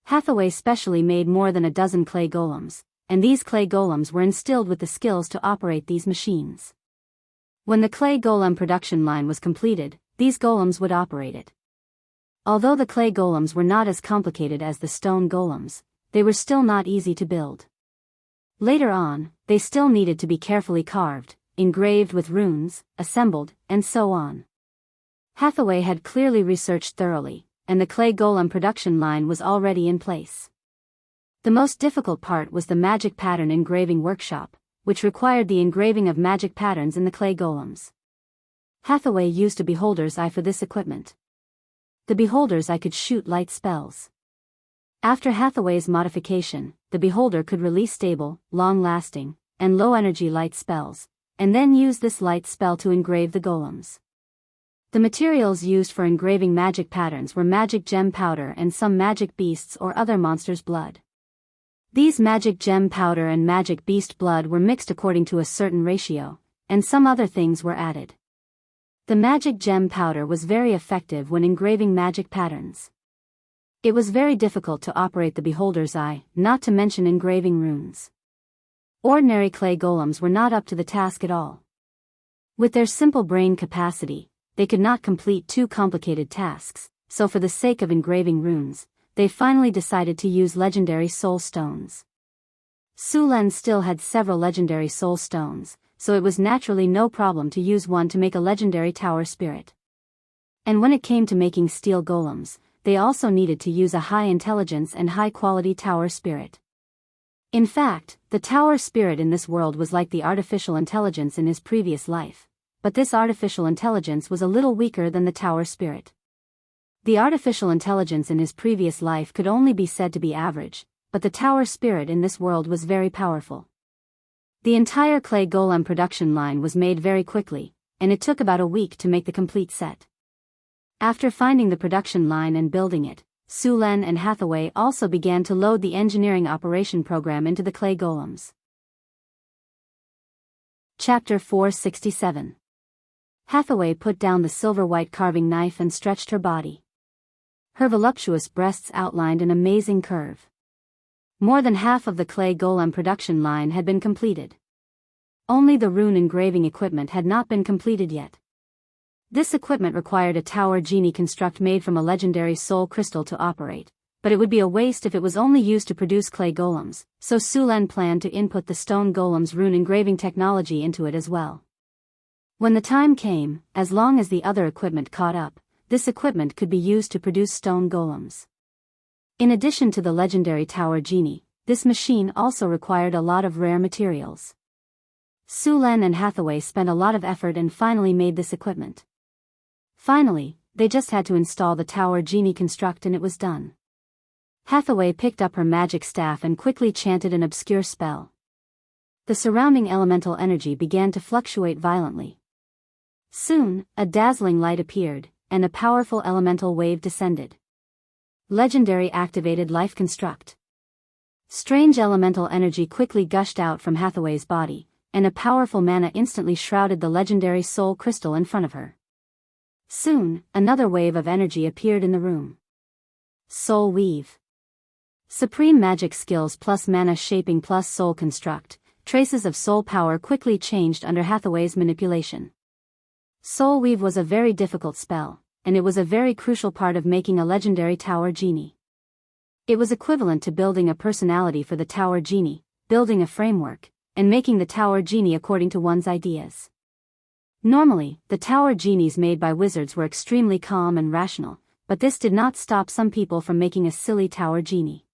Hathaway specially made more than a dozen clay golems, and these clay golems were instilled with the skills to operate these machines. When the clay golem production line was completed, these golems would operate it. Although the clay golems were not as complicated as the stone golems, they were still not easy to build. Later on, they still needed to be carefully carved, engraved with runes, assembled, and so on. Hathaway had clearly researched thoroughly, and the clay golem production line was already in place. The most difficult part was the magic pattern engraving workshop, which required the engraving of magic patterns in the clay golems. Hathaway used a beholder's eye for this equipment. The beholder's eye could shoot light spells. After Hathaway's modification, the beholder could release stable, long-lasting, and low-energy light spells, and then use this light spell to engrave the golems. The materials used for engraving magic patterns were magic gem powder and some magic beasts or other monsters' blood. These magic gem powder and magic beast blood were mixed according to a certain ratio, and some other things were added. The magic gem powder was very effective when engraving magic patterns. It was very difficult to operate the beholder's eye, not to mention engraving runes. Ordinary clay golems were not up to the task at all. With their simple brain capacity, they could not complete too complicated tasks, so for the sake of engraving runes, they finally decided to use legendary soul stones. Su Len still had several legendary soul stones, so it was naturally no problem to use one to make a legendary tower spirit. And when it came to making steel golems, they also needed to use a high intelligence and high quality tower spirit. In fact, the tower spirit in this world was like the artificial intelligence in his previous life, but this artificial intelligence was a little weaker than the tower spirit. The artificial intelligence in his previous life could only be said to be average, but the tower spirit in this world was very powerful. The entire clay golem production line was made very quickly, and it took about a week to make the complete set. After finding the production line and building it, Su Len and Hathaway also began to load the engineering operation program into the clay golems. Chapter 467. Hathaway put down the silver-white carving knife and stretched her body. Her voluptuous breasts outlined an amazing curve. More than half of the clay golem production line had been completed. Only the rune engraving equipment had not been completed yet. This equipment required a tower genie construct made from a legendary soul crystal to operate, but it would be a waste if it was only used to produce clay golems, so Su Len planned to input the stone golem's rune engraving technology into it as well. When the time came, as long as the other equipment caught up, this equipment could be used to produce stone golems. In addition to the legendary tower genie, this machine also required a lot of rare materials. Su Len and Hathaway spent a lot of effort and finally made this equipment. Finally, they just had to install the tower genie construct and it was done. Hathaway picked up her magic staff and quickly chanted an obscure spell. The surrounding elemental energy began to fluctuate violently. Soon, a dazzling light appeared, and a powerful elemental wave descended. Legendary activated life construct. Strange elemental energy quickly gushed out from Hathaway's body, and a powerful mana instantly shrouded the legendary soul crystal in front of her. Soon, another wave of energy appeared in the room. Soul Weave. Supreme magic skills plus mana shaping plus soul construct. Traces of soul power quickly changed under Hathaway's manipulation. Soul Weave was a very difficult spell, and it was a very crucial part of making a legendary tower genie. It was equivalent to building a personality for the tower genie, building a framework, and making the tower genie according to one's ideas. Normally, the tower genies made by wizards were extremely calm and rational, but this did not stop some people from making a silly tower genie.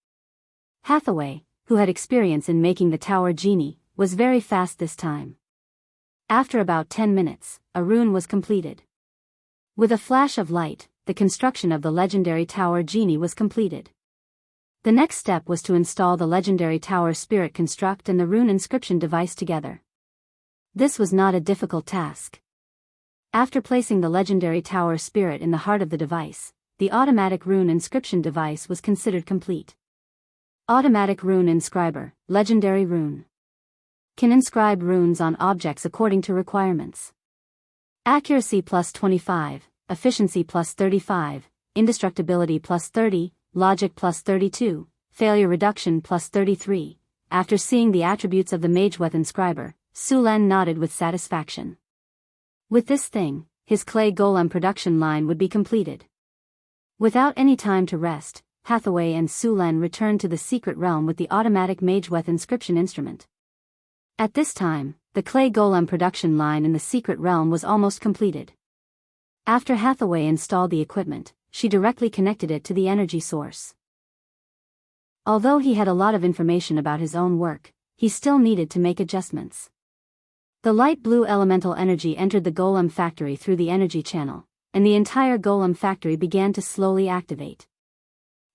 Hathaway, who had experience in making the tower genie, was very fast this time. After about 10 minutes, a rune was completed. With a flash of light, the construction of the legendary tower genie was completed. The next step was to install the legendary tower spirit construct and the rune inscription device together. This was not a difficult task. After placing the legendary tower spirit in the heart of the device, the automatic rune inscription device was considered complete. Automatic rune inscriber, legendary rune. Can inscribe runes on objects according to requirements. Accuracy plus 25, efficiency plus 35, indestructibility plus 30, logic plus 32, failure reduction plus 33. After seeing the attributes of the Mageweth inscriber, Sulen nodded with satisfaction. With this thing, his clay golem production line would be completed. Without any time to rest, Hathaway and Sulen returned to the secret realm with the automatic Mageweth inscription instrument. At this time, the clay golem production line in the secret realm was almost completed. After Hathaway installed the equipment, she directly connected it to the energy source. Although he had a lot of information about his own work, he still needed to make adjustments. The light blue elemental energy entered the golem factory through the energy channel, and the entire golem factory began to slowly activate.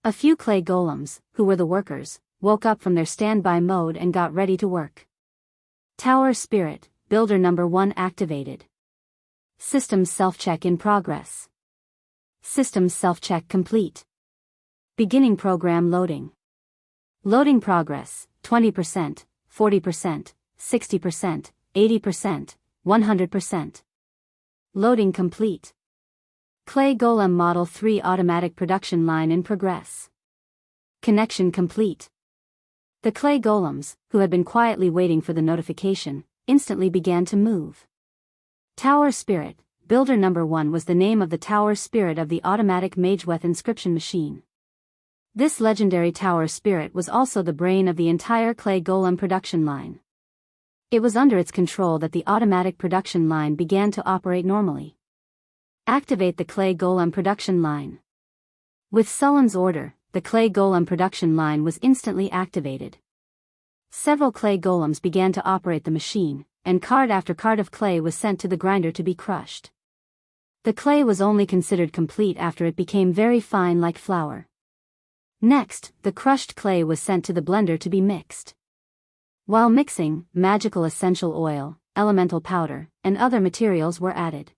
A few clay golems, who were the workers, woke up from their standby mode and got ready to work. Tower Spirit, Builder Number 1 activated. Systems self-check in progress. Systems self-check complete. Beginning program loading. Loading progress, 20%, 40%, 60%, 80%, 100%. Loading complete. Clay Golem Model 3 automatic production line in progress. Connection complete. The clay golems, who had been quietly waiting for the notification, instantly began to move. Tower Spirit, Builder Number 1 was the name of the tower spirit of the automatic Mageweth inscription machine. This legendary tower spirit was also the brain of the entire clay golem production line. It was under its control that the automatic production line began to operate normally. Activate the clay golem production line. With Sullen's order, the clay golem production line was instantly activated. Several clay golems began to operate the machine, and card after card of clay was sent to the grinder to be crushed. The clay was only considered complete after it became very fine like flour. Next, the crushed clay was sent to the blender to be mixed. While mixing, magical essential oil, elemental powder, and other materials were added.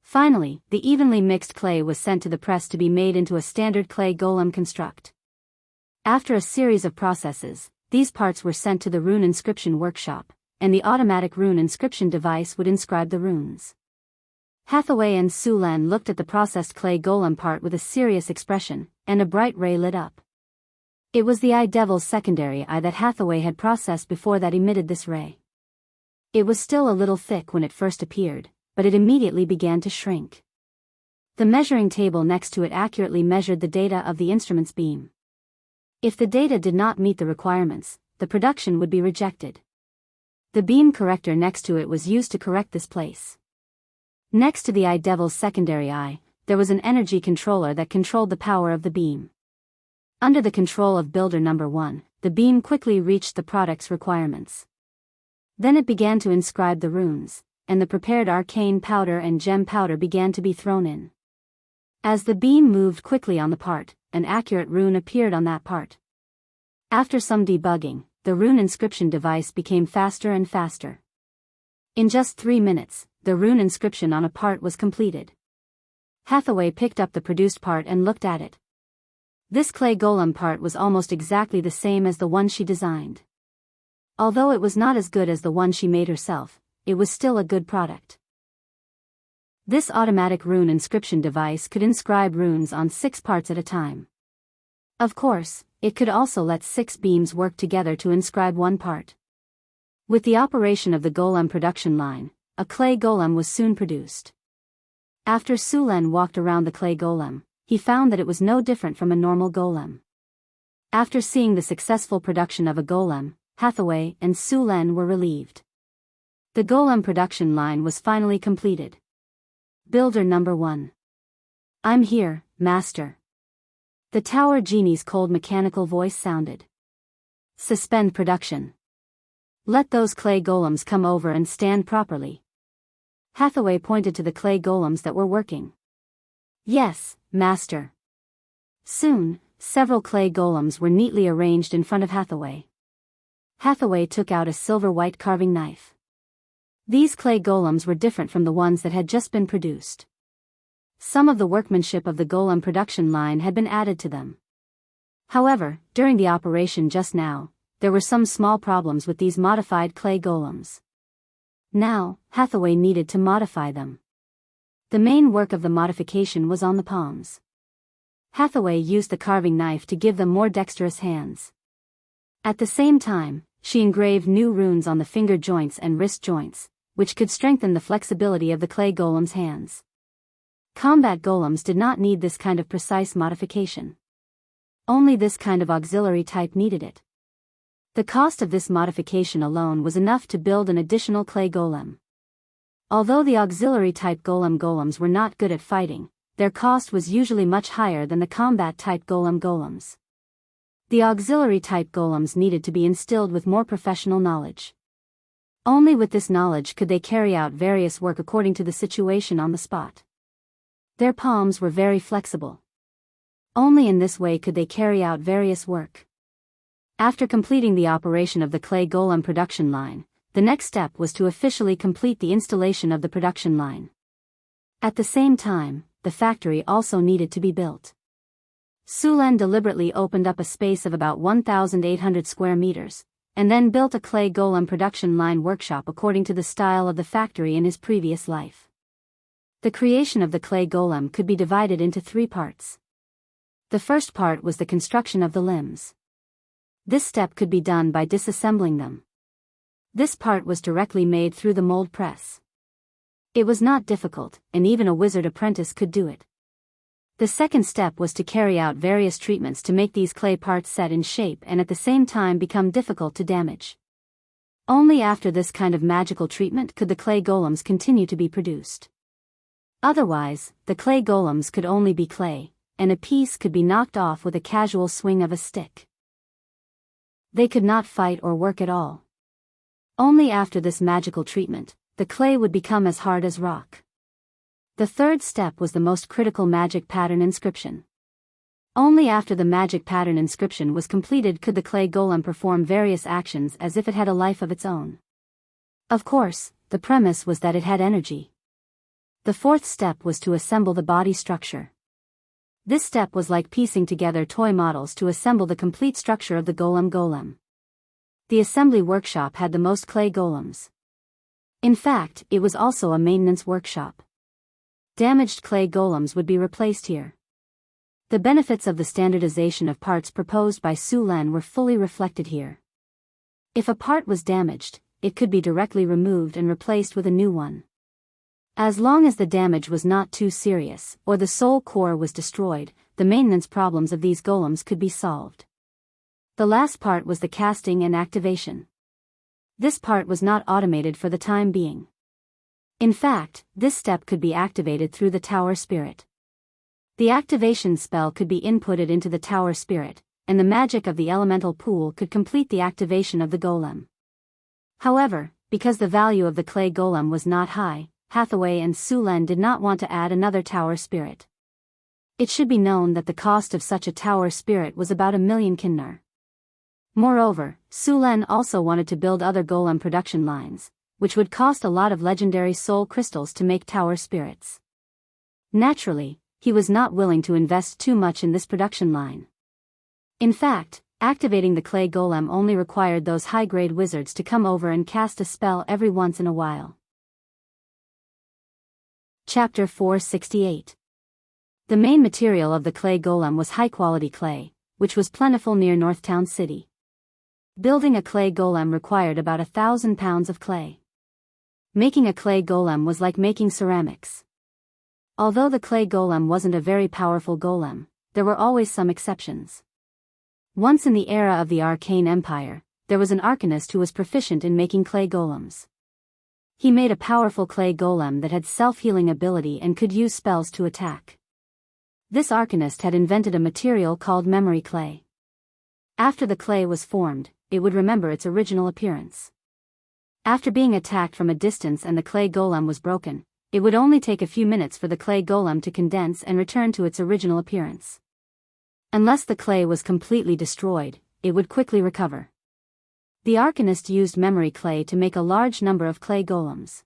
Finally, the evenly mixed clay was sent to the press to be made into a standard clay golem construct. After a series of processes, these parts were sent to the rune inscription workshop, and the automatic rune inscription device would inscribe the runes. Hathaway and Sulen looked at the processed clay golem part with a serious expression, and a bright ray lit up. It was the Eye Devil's secondary eye that Hathaway had processed before that emitted this ray. It was still a little thick when it first appeared, but it immediately began to shrink. The measuring table next to it accurately measured the data of the instrument's beam. If the data did not meet the requirements, the production would be rejected. The beam corrector next to it was used to correct this place. Next to the Eye Devil's secondary eye, there was an energy controller that controlled the power of the beam. Under the control of Builder Number 1, the beam quickly reached the product's requirements. Then it began to inscribe the runes, and the prepared arcane powder and gem powder began to be thrown in. As the beam moved quickly on the part, an accurate rune appeared on that part. After some debugging, the rune inscription device became faster and faster. In just 3 minutes, the rune inscription on a part was completed. Hathaway picked up the produced part and looked at it. This clay golem part was almost exactly the same as the one she designed. Although it was not as good as the one she made herself, it was still a good product. This automatic rune inscription device could inscribe runes on 6 parts at a time. Of course, it could also let 6 beams work together to inscribe one part. With the operation of the golem production line, a clay golem was soon produced. After Sulen walked around the clay golem, he found that it was no different from a normal golem. After seeing the successful production of a golem, Hathaway and Su Len were relieved. The golem production line was finally completed. Builder number 1. I'm here, master. The tower genie's cold mechanical voice sounded. Suspend production. Let those clay golems come over and stand properly. Hathaway pointed to the clay golems that were working. Yes, master. Soon, several clay golems were neatly arranged in front of Hathaway. Hathaway took out a silver-white carving knife. These clay golems were different from the ones that had just been produced. Some of the workmanship of the golem production line had been added to them. However, during the operation just now, there were some small problems with these modified clay golems. Now, Hathaway needed to modify them. The main work of the modification was on the palms. Hathaway used the carving knife to give them more dexterous hands. At the same time, she engraved new runes on the finger joints and wrist joints, which could strengthen the flexibility of the clay golem's hands. Combat golems did not need this kind of precise modification. Only this kind of auxiliary type needed it. The cost of this modification alone was enough to build an additional clay golem. Although the auxiliary type golems were not good at fighting, their cost was usually much higher than the combat type golems. The auxiliary type golems needed to be instilled with more professional knowledge. Only with this knowledge could they carry out various work according to the situation on the spot. Their palms were very flexible. Only in this way could they carry out various work. After completing the operation of the clay golem production line, the next step was to officially complete the installation of the production line. At the same time, the factory also needed to be built. Su Len deliberately opened up a space of about 1,800 square meters, and then built a clay golem production line workshop according to the style of the factory in his previous life. The creation of the clay golem could be divided into 3 parts. The first part was the construction of the limbs. This step could be done by disassembling them. This part was directly made through the mold press. It was not difficult, and even a wizard apprentice could do it. The second step was to carry out various treatments to make these clay parts set in shape and at the same time become difficult to damage. Only after this kind of magical treatment could the clay golems continue to be produced. Otherwise, the clay golems could only be clay, and a piece could be knocked off with a casual swing of a stick. They could not fight or work at all. Only after this magical treatment, the clay would become as hard as rock. The third step was the most critical magic pattern inscription. Only after the magic pattern inscription was completed could the clay golem perform various actions as if it had a life of its own. Of course, the premise was that it had energy. The fourth step was to assemble the body structure. This step was like piecing together toy models to assemble the complete structure of the golem. The assembly workshop had the most clay golems. In fact, it was also a maintenance workshop. Damaged clay golems would be replaced here. The benefits of the standardization of parts proposed by Su Len were fully reflected here. If a part was damaged, it could be directly removed and replaced with a new one. As long as the damage was not too serious, or the soul core was destroyed, the maintenance problems of these golems could be solved. The last part was the casting and activation. This part was not automated for the time being. In fact, this step could be activated through the tower spirit. The activation spell could be inputted into the tower spirit, and the magic of the elemental pool could complete the activation of the golem. However, because the value of the clay golem was not high, Hathaway and Su Len did not want to add another tower spirit. It should be known that the cost of such a tower spirit was about 1,000,000 kinnar. Moreover, Su Len also wanted to build other golem production lines, which would cost a lot of legendary soul crystals to make tower spirits. Naturally, he was not willing to invest too much in this production line. In fact, activating the clay golem only required those high-grade wizards to come over and cast a spell every once in a while. Chapter 468. The main material of the clay golem was high-quality clay, which was plentiful near Northtown City. Building a clay golem required about 1,000 pounds of clay. Making a clay golem was like making ceramics. Although the clay golem wasn't a very powerful golem, there were always some exceptions. Once in the era of the Arcane Empire, there was an arcanist who was proficient in making clay golems. He made a powerful clay golem that had self-healing ability and could use spells to attack. This arcanist had invented a material called memory clay. After the clay was formed, it would remember its original appearance. After being attacked from a distance and the clay golem was broken, it would only take a few minutes for the clay golem to condense and return to its original appearance. Unless the clay was completely destroyed, it would quickly recover. The arcanist used memory clay to make a large number of clay golems.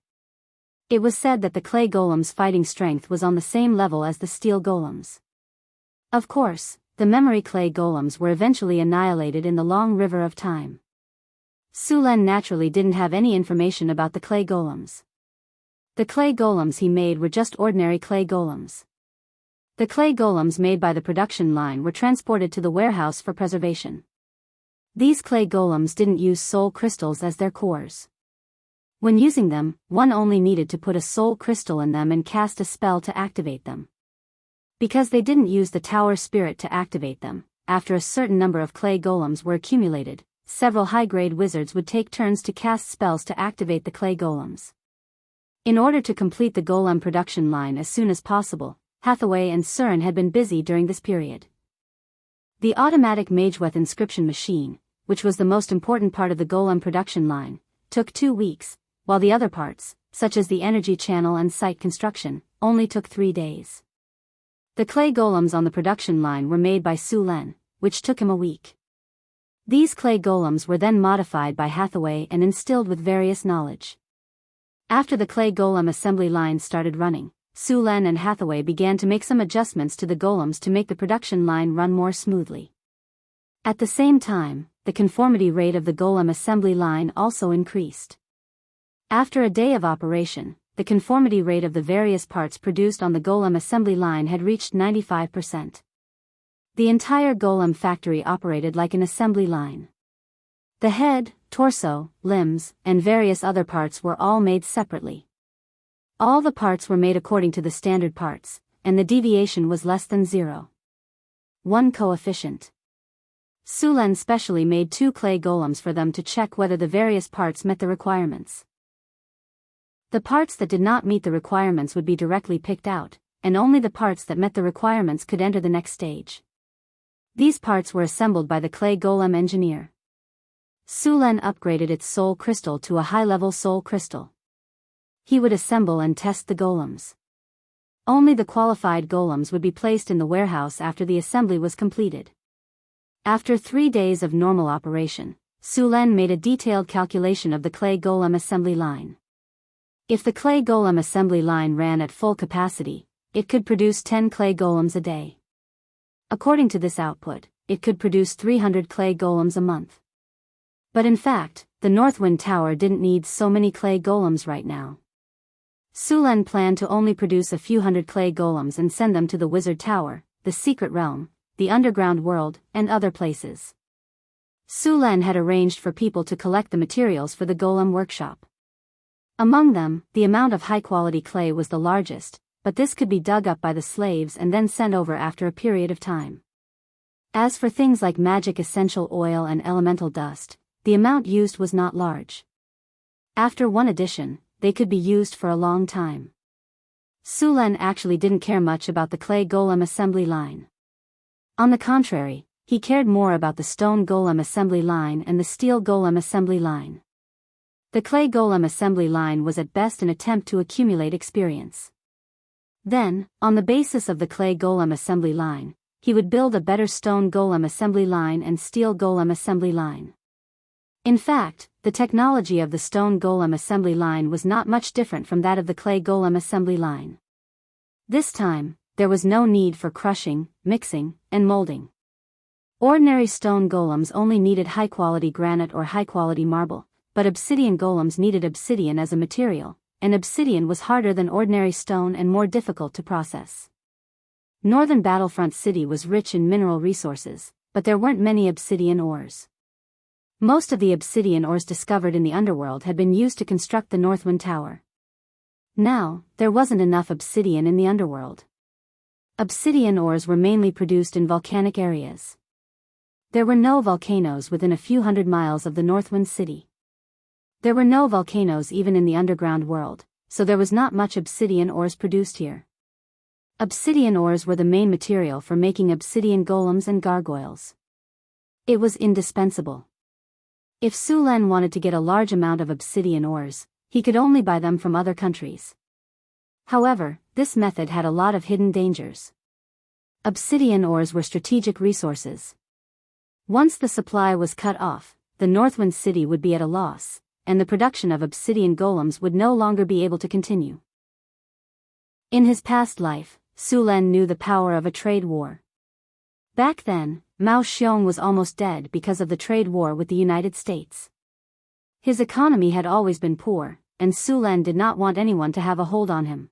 It was said that the clay golem's fighting strength was on the same level as the steel golems. Of course, the memory clay golems were eventually annihilated in the long river of time. Su Lin naturally didn't have any information about the clay golems. The clay golems he made were just ordinary clay golems. The clay golems made by the production line were transported to the warehouse for preservation. These clay golems didn't use soul crystals as their cores. When using them, one only needed to put a soul crystal in them and cast a spell to activate them. Because they didn't use the tower spirit to activate them, after a certain number of clay golems were accumulated, several high-grade wizards would take turns to cast spells to activate the clay golems. In order to complete the golem production line as soon as possible, Hathaway and Surin had been busy during this period. The automatic Mageweth inscription machine, which was the most important part of the golem production line, took 2 weeks, while the other parts, such as the energy channel and site construction, only took 3 days. The clay golems on the production line were made by Su Lin, which took him a week. These clay golems were then modified by Hathaway and instilled with various knowledge. After the clay golem assembly line started running, Su Lin and Hathaway began to make some adjustments to the golems to make the production line run more smoothly. At the same time, the conformity rate of the golem assembly line also increased. After a day of operation, the conformity rate of the various parts produced on the golem assembly line had reached 95%. The entire golem factory operated like an assembly line. The head, torso, limbs, and various other parts were all made separately. All the parts were made according to the standard parts, and the deviation was less than 0.1 coefficient. Su Lin specially made 2 clay golems for them to check whether the various parts met the requirements. The parts that did not meet the requirements would be directly picked out, and only the parts that met the requirements could enter the next stage. These parts were assembled by the clay golem engineer. Su Lin upgraded its soul crystal to a high-level soul crystal. He would assemble and test the golems. Only the qualified golems would be placed in the warehouse after the assembly was completed. After 3 days of normal operation, Su Lin made a detailed calculation of the clay golem assembly line. If the clay golem assembly line ran at full capacity, it could produce 10 clay golems a day. According to this output, it could produce 300 clay golems a month. But in fact, the Northwind Tower didn't need so many clay golems right now. Su Lin planned to only produce a few hundred clay golems and send them to the Wizard Tower, the Secret Realm, the Underground World, and other places. Su Lin had arranged for people to collect the materials for the golem workshop. Among them, the amount of high-quality clay was the largest, but this could be dug up by the slaves and then sent over after a period of time. As for things like magic essential oil and elemental dust, the amount used was not large. After one addition, they could be used for a long time. Su Lin actually didn't care much about the clay golem assembly line. On the contrary, he cared more about the stone golem assembly line and the steel golem assembly line. The clay golem assembly line was at best an attempt to accumulate experience. Then, on the basis of the clay golem assembly line, he would build a better stone golem assembly line and steel golem assembly line. In fact, the technology of the stone golem assembly line was not much different from that of the clay golem assembly line. This time, there was no need for crushing, mixing, and molding. Ordinary stone golems only needed high-quality granite or high-quality marble, but obsidian golems needed obsidian as a material, and obsidian was harder than ordinary stone and more difficult to process. Northern Battlefront City was rich in mineral resources, but there weren't many obsidian ores. Most of the obsidian ores discovered in the underworld had been used to construct the Northwind Tower. Now, there wasn't enough obsidian in the underworld. Obsidian ores were mainly produced in volcanic areas. There were no volcanoes within a few hundred miles of the Northwind City. There were no volcanoes even in the underground world, so there was not much obsidian ores produced here. Obsidian ores were the main material for making obsidian golems and gargoyles. It was indispensable. If Su Len wanted to get a large amount of obsidian ores, he could only buy them from other countries. However, this method had a lot of hidden dangers. Obsidian ores were strategic resources. Once the supply was cut off, the Northwind City would be at a loss, and the production of obsidian golems would no longer be able to continue. In his past life, Su Len knew the power of a trade war. Back then, Mao Xiong was almost dead because of the trade war with the United States. His economy had always been poor, and Su Len did not want anyone to have a hold on him.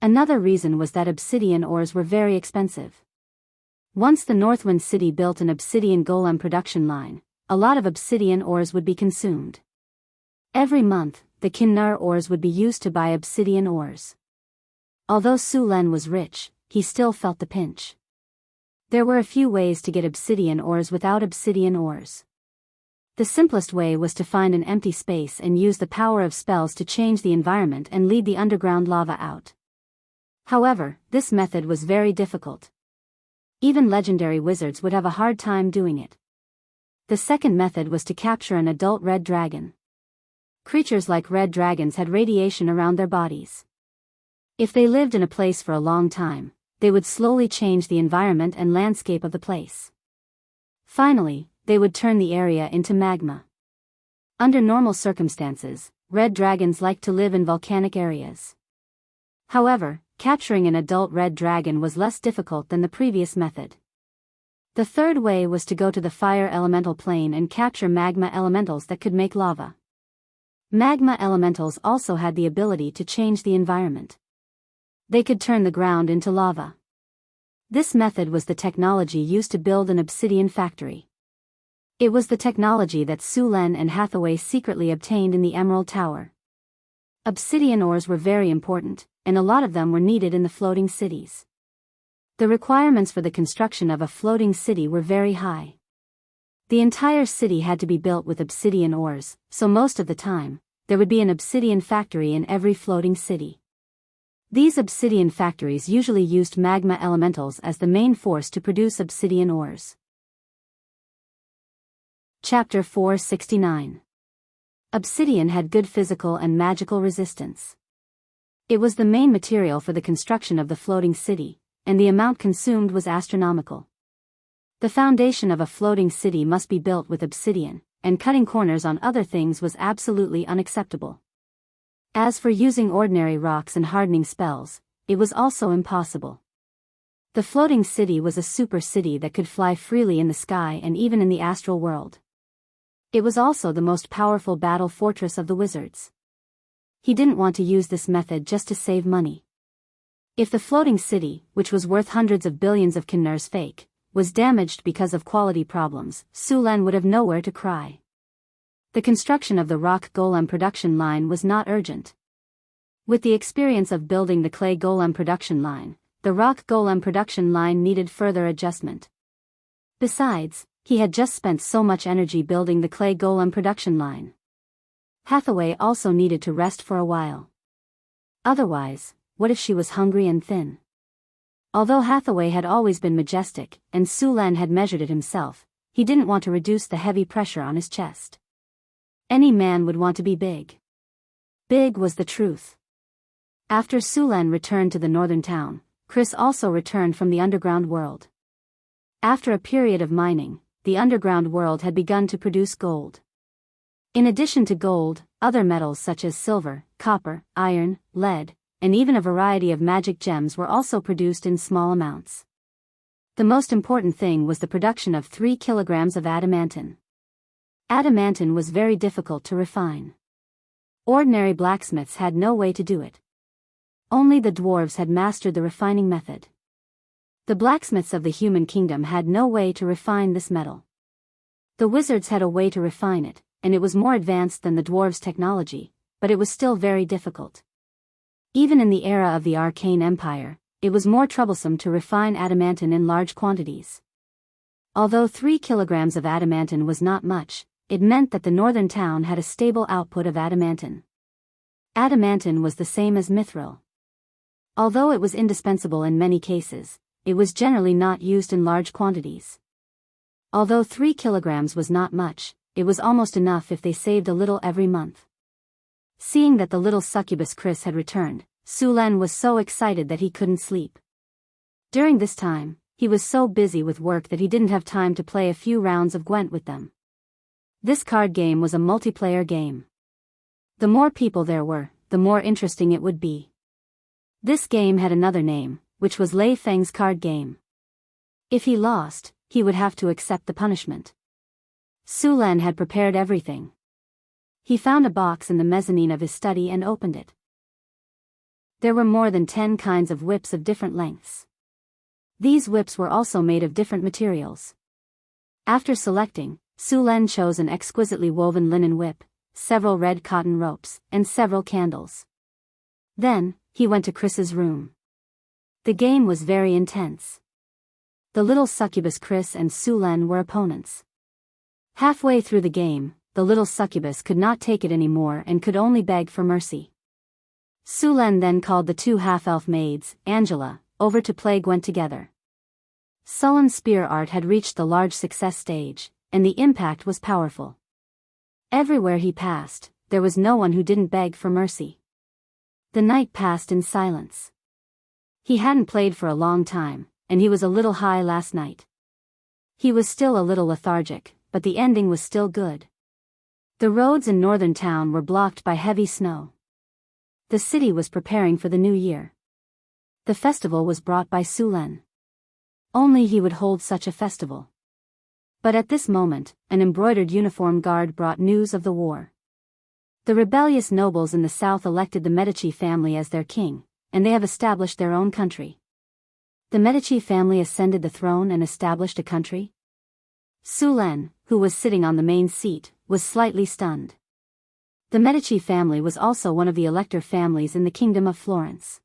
Another reason was that obsidian ores were very expensive. Once the Northwind City built an obsidian golem production line, a lot of obsidian ores would be consumed. Every month, the Kinnar ores would be used to buy obsidian ores. Although Su Len was rich, he still felt the pinch. There were a few ways to get obsidian ores without obsidian ores. The simplest way was to find an empty space and use the power of spells to change the environment and lead the underground lava out. However, this method was very difficult. Even legendary wizards would have a hard time doing it. The second method was to capture an adult red dragon. Creatures like red dragons had radiation around their bodies. If they lived in a place for a long time, they would slowly change the environment and landscape of the place. Finally, they would turn the area into magma. Under normal circumstances, red dragons like to live in volcanic areas. However, capturing an adult red dragon was less difficult than the previous method. The third way was to go to the fire elemental plane and capture magma elementals that could make lava. Magma elementals also had the ability to change the environment. They could turn the ground into lava. This method was the technology used to build an obsidian factory. It was the technology that Su Len and Hathaway secretly obtained in the Emerald Tower. Obsidian ores were very important, and a lot of them were needed in the floating cities. The requirements for the construction of a floating city were very high. The entire city had to be built with obsidian ores, so most of the time, there would be an obsidian factory in every floating city. These obsidian factories usually used magma elementals as the main force to produce obsidian ores. Chapter 469. Obsidian had good physical and magical resistance. It was the main material for the construction of the floating city, and the amount consumed was astronomical. The foundation of a floating city must be built with obsidian, and cutting corners on other things was absolutely unacceptable. As for using ordinary rocks and hardening spells, it was also impossible. The floating city was a super city that could fly freely in the sky and even in the astral world. It was also the most powerful battle fortress of the wizards. He didn't want to use this method just to save money. If the floating city, which was worth hundreds of billions of Kinnars fake, was damaged because of quality problems, Su Len would have nowhere to cry. The construction of the rock golem production line was not urgent. With the experience of building the clay golem production line, the rock golem production line needed further adjustment. Besides, he had just spent so much energy building the clay golem production line. Hathaway also needed to rest for a while. Otherwise, what if she was hungry and thin? Although Hathaway had always been majestic, and Su Len had measured it himself, he didn't want to reduce the heavy pressure on his chest. Any man would want to be big. Big was the truth. After Su Len returned to the northern town, Chris also returned from the underground world. After a period of mining, the underground world had begun to produce gold. In addition to gold, other metals such as silver, copper, iron, lead, and even a variety of magic gems were also produced in small amounts. The most important thing was the production of 3 kilograms of adamantine. Adamantine was very difficult to refine. Ordinary blacksmiths had no way to do it. Only the dwarves had mastered the refining method. The blacksmiths of the human kingdom had no way to refine this metal. The wizards had a way to refine it, and it was more advanced than the dwarves' technology, but it was still very difficult. Even in the era of the Arcane Empire, it was more troublesome to refine adamantine in large quantities. Although 3 kilograms of adamantine was not much, it meant that the northern town had a stable output of adamantine. Adamantine was the same as mithril. Although it was indispensable in many cases, it was generally not used in large quantities. Although 3 kilograms was not much, it was almost enough if they saved a little every month. Seeing that the little succubus Chris had returned, Sulen was so excited that he couldn't sleep. During this time, he was so busy with work that he didn't have time to play a few rounds of Gwent with them. This card game was a multiplayer game. The more people there were, the more interesting it would be. This game had another name, which was Lei Feng's card game. If he lost, he would have to accept the punishment. Sulen had prepared everything. He found a box in the mezzanine of his study and opened it. There were more than 10 kinds of whips of different lengths. These whips were also made of different materials. After selecting, Sulen chose an exquisitely woven linen whip, several red cotton ropes, and several candles. Then, he went to Chris's room. The game was very intense. The little succubus Chris and Sulen were opponents. Halfway through the game, the little succubus could not take it anymore and could only beg for mercy. Sulen then called the 2 half-elf maids, Angela, over to play Gwent together. Sullen's spear art had reached the large success stage, and the impact was powerful. Everywhere he passed, there was no one who didn't beg for mercy. The night passed in silence. He hadn't played for a long time, and he was a little high last night. He was still a little lethargic, but the ending was still good. The roads in northern town were blocked by heavy snow. The city was preparing for the new year. The festival was brought by Sulen. Only he would hold such a festival. But at this moment, an embroidered uniform guard brought news of the war. The rebellious nobles in the south elected the Medici family as their king, and they have established their own country. The Medici family ascended the throne and established a country? Sulen, who was sitting on the main seat, was slightly stunned. The Medici family was also one of the elector families in the Kingdom of Florence.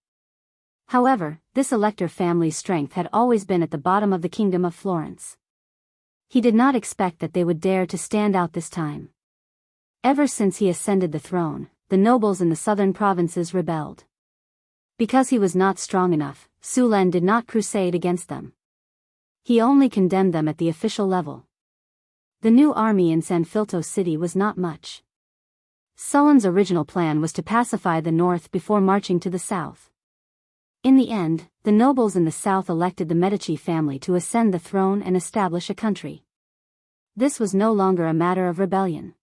However, this elector family's strength had always been at the bottom of the Kingdom of Florence. He did not expect that they would dare to stand out this time. Ever since he ascended the throne, the nobles in the southern provinces rebelled. Because he was not strong enough, Sulen did not crusade against them. He only condemned them at the official level. The new army in Sanfilto City was not much. Sullen's original plan was to pacify the north before marching to the south. In the end, the nobles in the south elected the Medici family to ascend the throne and establish a country. This was no longer a matter of rebellion.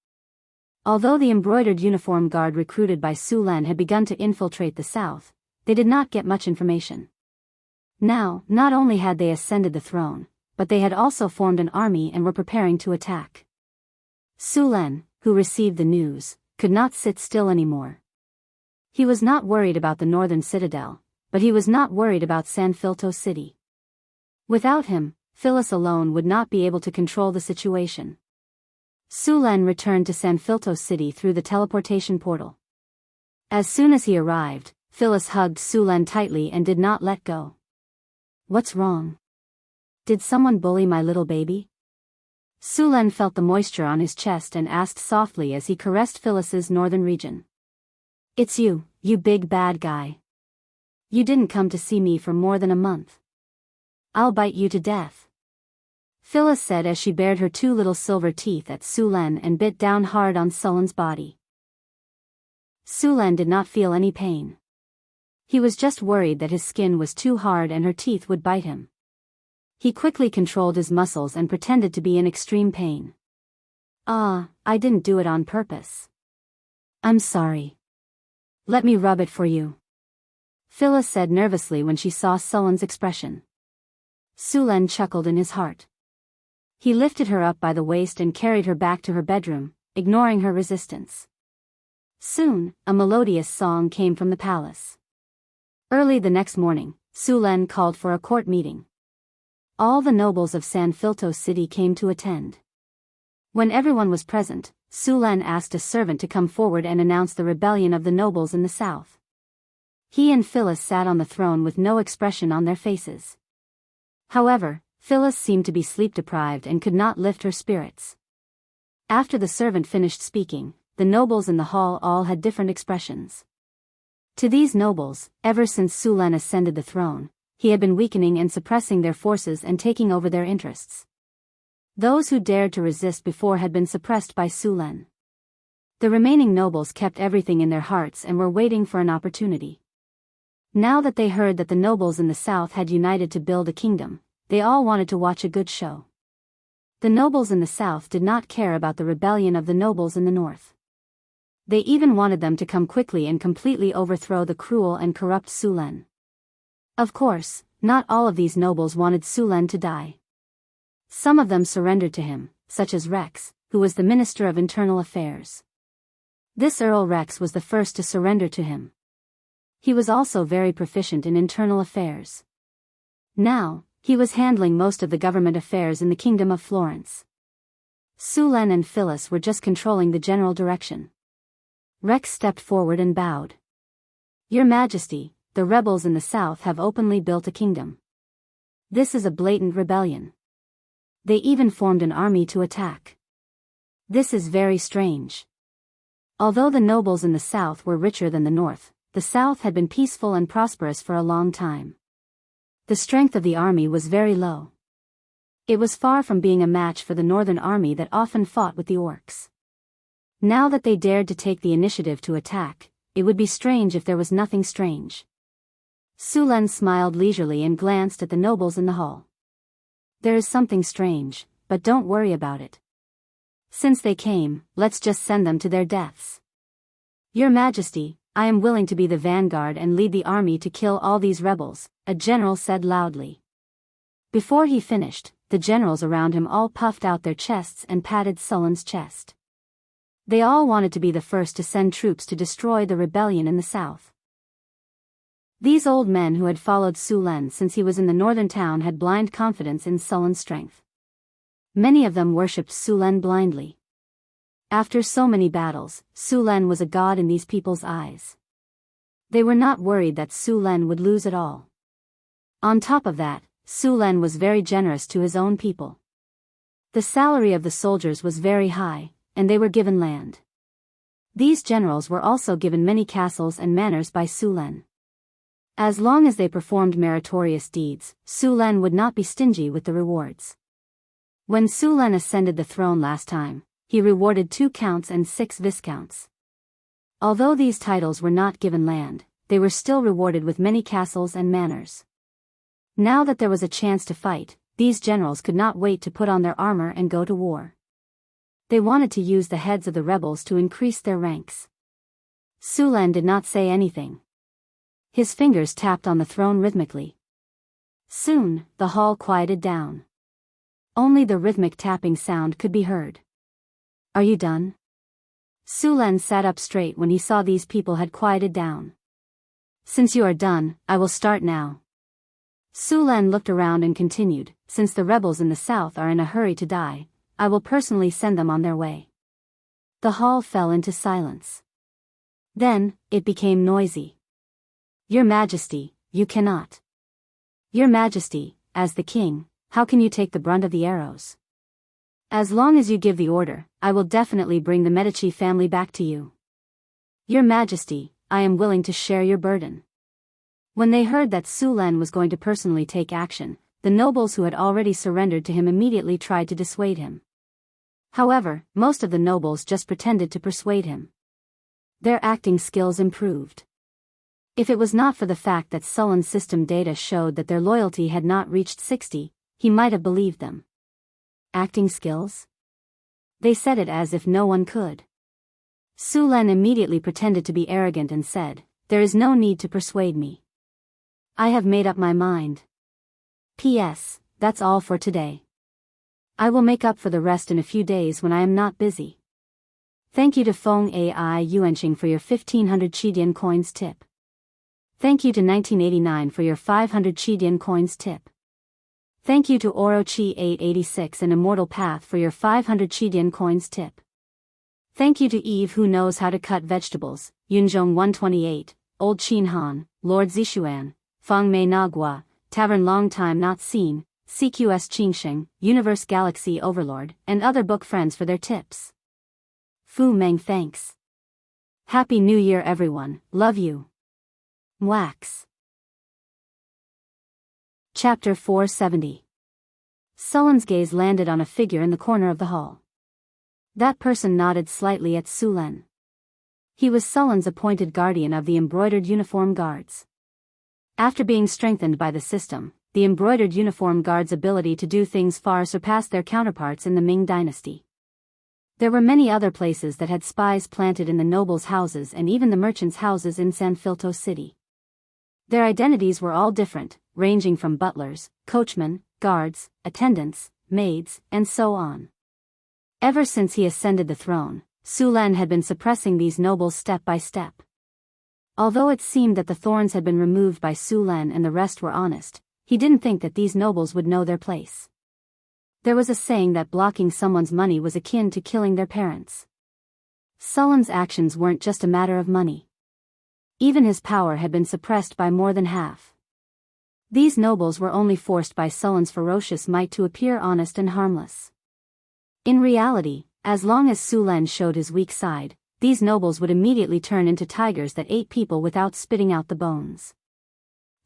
Although the embroidered uniform guard recruited by Sulen had begun to infiltrate the south, they did not get much information. Now, not only had they ascended the throne, but they had also formed an army and were preparing to attack. Sulen, who received the news, could not sit still anymore. He was not worried about the northern citadel, but he was not worried about Sanfilto City. Without him, Phyllis alone would not be able to control the situation. Sulen returned to Sanfilto City through the teleportation portal. As soon as he arrived, Phyllis hugged Sulen tightly and did not let go. "What's wrong? Did someone bully my little baby?" Sulen felt the moisture on his chest and asked softly as he caressed Phyllis's northern region. "It's you, you big bad guy. You didn't come to see me for more than a month. I'll bite you to death," Phyllis said as she bared her 2 little silver teeth at Sulen and bit down hard on Sullen's body. Sulen did not feel any pain. He was just worried that his skin was too hard and her teeth would bite him. He quickly controlled his muscles and pretended to be in extreme pain. I didn't do it on purpose. I'm sorry. Let me rub it for you," Phyllis said nervously when she saw Sullen's expression. Sulen chuckled in his heart. He lifted her up by the waist and carried her back to her bedroom, ignoring her resistance. Soon, a melodious song came from the palace. Early the next morning, Sulen called for a court meeting. All the nobles of Sanfilto City came to attend. When everyone was present, Sulen asked a servant to come forward and announce the rebellion of the nobles in the south. He and Phyllis sat on the throne with no expression on their faces. However, Phyllis seemed to be sleep-deprived and could not lift her spirits. After the servant finished speaking, the nobles in the hall all had different expressions. To these nobles, ever since Sulen ascended the throne, he had been weakening and suppressing their forces and taking over their interests. Those who dared to resist before had been suppressed by Sulen. The remaining nobles kept everything in their hearts and were waiting for an opportunity. Now that they heard that the nobles in the south had united to build a kingdom, they all wanted to watch a good show. The nobles in the south did not care about the rebellion of the nobles in the north. They even wanted them to come quickly and completely overthrow the cruel and corrupt Sulen. Of course, not all of these nobles wanted Sulen to die. Some of them surrendered to him, such as Rex, who was the Minister of Internal Affairs. This Earl Rex was the first to surrender to him. He was also very proficient in internal affairs. Now, he was handling most of the government affairs in the Kingdom of Florence. Sulen and Phyllis were just controlling the general direction. Rex stepped forward and bowed. Your Majesty, the rebels in the south have openly built a kingdom. This is a blatant rebellion. They even formed an army to attack. This is very strange. Although the nobles in the south were richer than the north, the south had been peaceful and prosperous for a long time. The strength of the army was very low. It was far from being a match for the northern army that often fought with the orcs. Now that they dared to take the initiative to attack, it would be strange if there was nothing strange. Sulen smiled leisurely and glanced at the nobles in the hall. There is something strange, but don't worry about it. Since they came, let's just send them to their deaths. Your Majesty, I am willing to be the vanguard and lead the army to kill all these rebels, a general said loudly. Before he finished, the generals around him all puffed out their chests and patted Sulen's chest. They all wanted to be the first to send troops to destroy the rebellion in the south. These old men who had followed Sulen since he was in the northern town had blind confidence in Sulen's strength. Many of them worshipped Sulen blindly. After so many battles, Sulen was a god in these people's eyes. They were not worried that Sulen would lose at all. On top of that, Sulen was very generous to his own people. The salary of the soldiers was very high, and they were given land. These generals were also given many castles and manors by Sulen. As long as they performed meritorious deeds, Sulen would not be stingy with the rewards. When Sulen ascended the throne last time, he rewarded 2 counts and 6 viscounts. Although these titles were not given land, they were still rewarded with many castles and manors. Now that there was a chance to fight, these generals could not wait to put on their armor and go to war. They wanted to use the heads of the rebels to increase their ranks. Sulen did not say anything. His fingers tapped on the throne rhythmically. Soon, the hall quieted down. Only the rhythmic tapping sound could be heard. Are you done? Sulen sat up straight when he saw these people had quieted down. Since you are done, I will start now. Sulen looked around and continued, since the rebels in the south are in a hurry to die, I will personally send them on their way. The hall fell into silence. Then, it became noisy. Your Majesty, you cannot. Your Majesty, as the king, how can you take the brunt of the arrows? As long as you give the order, I will definitely bring the Medici family back to you. Your Majesty, I am willing to share your burden. When they heard that Sulen was going to personally take action, the nobles who had already surrendered to him immediately tried to dissuade him. However, most of the nobles just pretended to persuade him. Their acting skills improved. If it was not for the fact that Sulen's system data showed that their loyalty had not reached 60, he might have believed them. Acting skills? They said it as if no one could. Sulen immediately pretended to be arrogant and said, there is no need to persuade me. I have made up my mind. P.S. That's all for today. I will make up for the rest in a few days when I am not busy. Thank you to Feng Ai Yuanqing for your 1500 Qidian coins tip. Thank you to 1989 for your 500 Qidian coins tip. Thank you to Orochi 886 and Immortal Path for your 500 Qidian coins tip. Thank you to Eve who knows how to cut vegetables, Yunzhong 128, Old Qin Han, Lord Zishuan, Feng Mei Nagua, Tavern Long Time Not Seen, CQS Qingsheng, Universe Galaxy Overlord, and other book friends for their tips. Fu Meng thanks. Happy New Year everyone, love you. Wax. Chapter 470. Sullen's gaze landed on a figure in the corner of the hall. That person nodded slightly at Su Len. He was Sullen's appointed guardian of the embroidered uniform guards. After being strengthened by the system, the embroidered uniform guards' ability to do things far surpassed their counterparts in the Ming dynasty. There were many other places that had spies planted in the nobles' houses and even the merchants' houses in San Filto City. Their identities were all different, ranging from butlers, coachmen, guards, attendants, maids, and so on. Ever since he ascended the throne, Su Len had been suppressing these nobles step by step. Although it seemed that the thorns had been removed by Su Len and the rest were honest, he didn't think that these nobles would know their place. There was a saying that blocking someone's money was akin to killing their parents. Sullen's actions weren't just a matter of money. Even his power had been suppressed by more than half. These nobles were only forced by Sullen's ferocious might to appear honest and harmless. In reality, as long as Su Len showed his weak side, these nobles would immediately turn into tigers that ate people without spitting out the bones.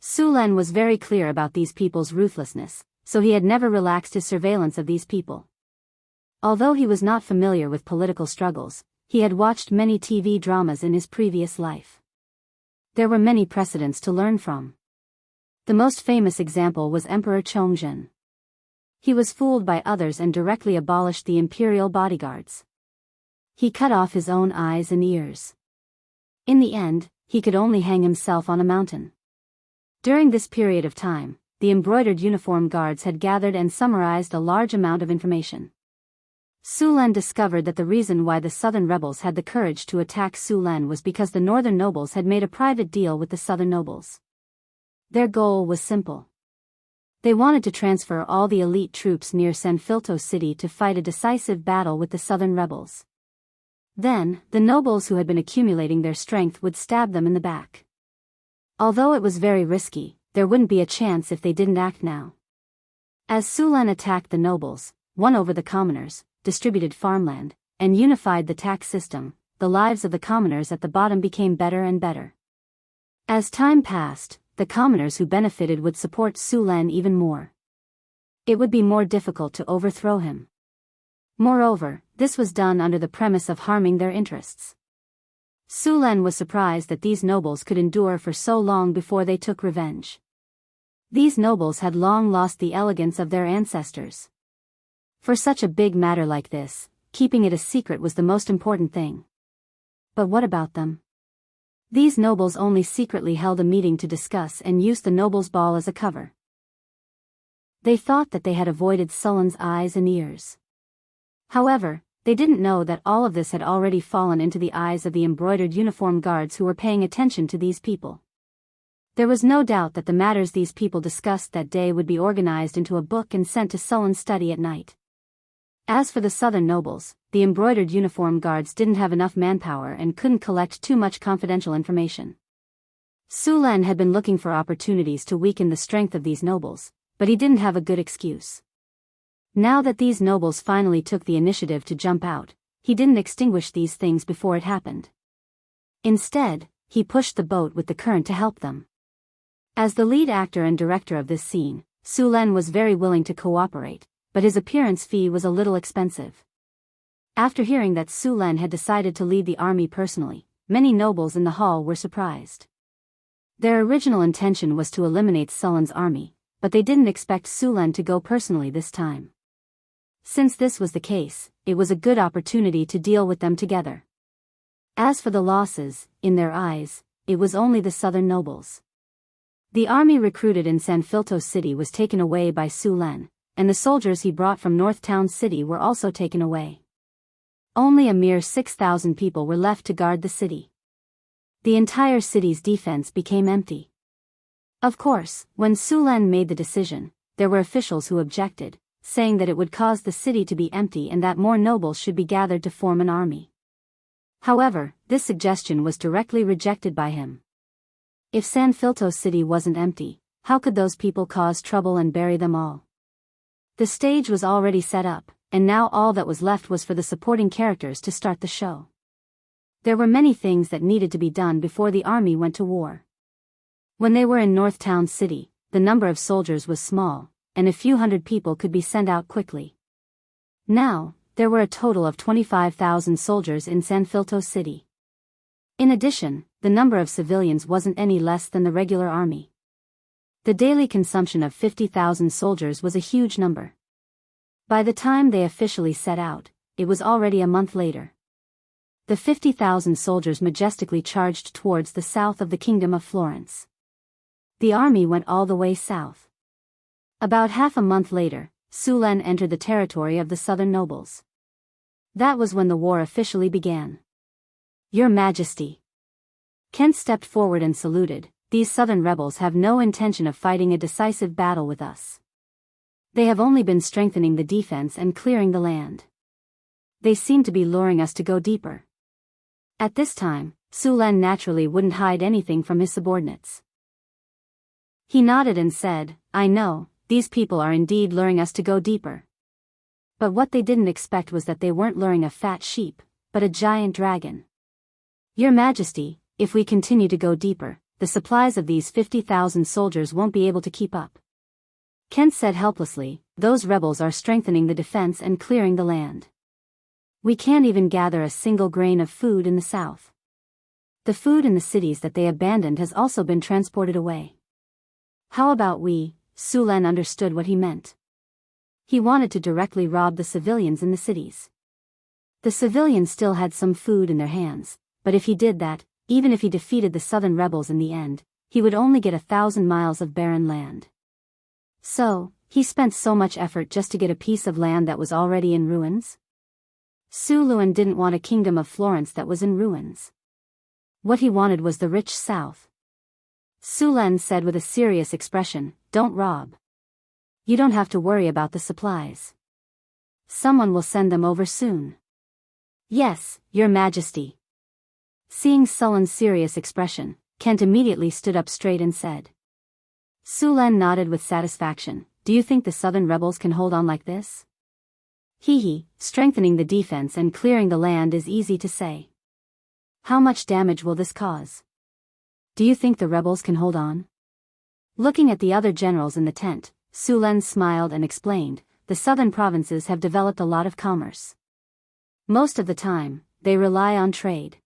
Su Len was very clear about these people's ruthlessness, so he had never relaxed his surveillance of these people. Although he was not familiar with political struggles, he had watched many TV dramas in his previous life. There were many precedents to learn from. The most famous example was Emperor Chongzhen. He was fooled by others and directly abolished the imperial bodyguards. He cut off his own eyes and ears. In the end, he could only hang himself on a mountain. During this period of time, the embroidered uniform guards had gathered and summarized a large amount of information. Su Len discovered that the reason why the southern rebels had the courage to attack Su Len was because the northern nobles had made a private deal with the southern nobles. Their goal was simple. They wanted to transfer all the elite troops near San Filto City to fight a decisive battle with the southern rebels. Then, the nobles who had been accumulating their strength would stab them in the back. Although it was very risky, there wouldn't be a chance if they didn't act now. As Su Len attacked the nobles, won over the commoners, distributed farmland, and unified the tax system, the lives of the commoners at the bottom became better and better. As time passed, the commoners who benefited would support Su Len even more. It would be more difficult to overthrow him. Moreover, this was done under the premise of harming their interests. Su Len was surprised that these nobles could endure for so long before they took revenge. These nobles had long lost the elegance of their ancestors. For such a big matter like this, keeping it a secret was the most important thing. But what about them? These nobles only secretly held a meeting to discuss and used the nobles' ball as a cover. They thought that they had avoided Sullen's eyes and ears. However, they didn't know that all of this had already fallen into the eyes of the embroidered uniform guards who were paying attention to these people. There was no doubt that the matters these people discussed that day would be organized into a book and sent to Sullen's study at night. As for the southern nobles, the embroidered uniform guards didn't have enough manpower and couldn't collect too much confidential information. Su Len had been looking for opportunities to weaken the strength of these nobles, but he didn't have a good excuse. Now that these nobles finally took the initiative to jump out, he didn't extinguish these things before it happened. Instead, he pushed the boat with the current to help them. As the lead actor and director of this scene, Su Len was very willing to cooperate, but his appearance fee was a little expensive. After hearing that Su Len had decided to lead the army personally, many nobles in the hall were surprised. Their original intention was to eliminate Sullen's army, but they didn't expect Su Len to go personally this time. Since this was the case, it was a good opportunity to deal with them together. As for the losses, in their eyes, it was only the southern nobles. The army recruited in San Filto City was taken away by Su Len, and the soldiers he brought from North Town City were also taken away. Only a mere 6,000 people were left to guard the city. The entire city's defense became empty. Of course, when Su Len made the decision, there were officials who objected, saying that it would cause the city to be empty and that more nobles should be gathered to form an army. However, this suggestion was directly rejected by him. If San Filto City wasn't empty, how could those people cause trouble and bury them all? The stage was already set up, and now all that was left was for the supporting characters to start the show. There were many things that needed to be done before the army went to war. When they were in North Town City, the number of soldiers was small, and a few hundred people could be sent out quickly. Now, there were a total of 25,000 soldiers in San Filto City. In addition, the number of civilians wasn't any less than the regular army. The daily consumption of 50,000 soldiers was a huge number. By the time they officially set out, it was already a month later. The 50,000 soldiers majestically charged towards the south of the Kingdom of Florence. The army went all the way south. About half a month later, Sulen entered the territory of the southern nobles. That was when the war officially began. Your Majesty. Kent stepped forward and saluted. These southern rebels have no intention of fighting a decisive battle with us. They have only been strengthening the defense and clearing the land. They seem to be luring us to go deeper. At this time, Sulen naturally wouldn't hide anything from his subordinates. He nodded and said, I know, these people are indeed luring us to go deeper. But what they didn't expect was that they weren't luring a fat sheep, but a giant dragon. Your Majesty, if we continue to go deeper, the supplies of these 50,000 soldiers won't be able to keep up. Kent said helplessly, those rebels are strengthening the defense and clearing the land. We can't even gather a single grain of food in the south. The food in the cities that they abandoned has also been transported away. How about we? Sulen understood what he meant. He wanted to directly rob the civilians in the cities. The civilians still had some food in their hands, but if he did that, even if he defeated the southern rebels in the end, he would only get 1,000 miles of barren land. So, he spent so much effort just to get a piece of land that was already in ruins? Sulen didn't want a kingdom of Florence that was in ruins. What he wanted was the rich south. Sulen said with a serious expression, don't rob. You don't have to worry about the supplies. Someone will send them over soon. Yes, Your Majesty. Seeing Sulen's serious expression, Kent immediately stood up straight and said. Sulen nodded with satisfaction. Do you think the southern rebels can hold on like this? Strengthening the defense and clearing the land is easy to say. How much damage will this cause? Do you think the rebels can hold on? Looking at the other generals in the tent, Sulen smiled and explained, the southern provinces have developed a lot of commerce. Most of the time, they rely on trade.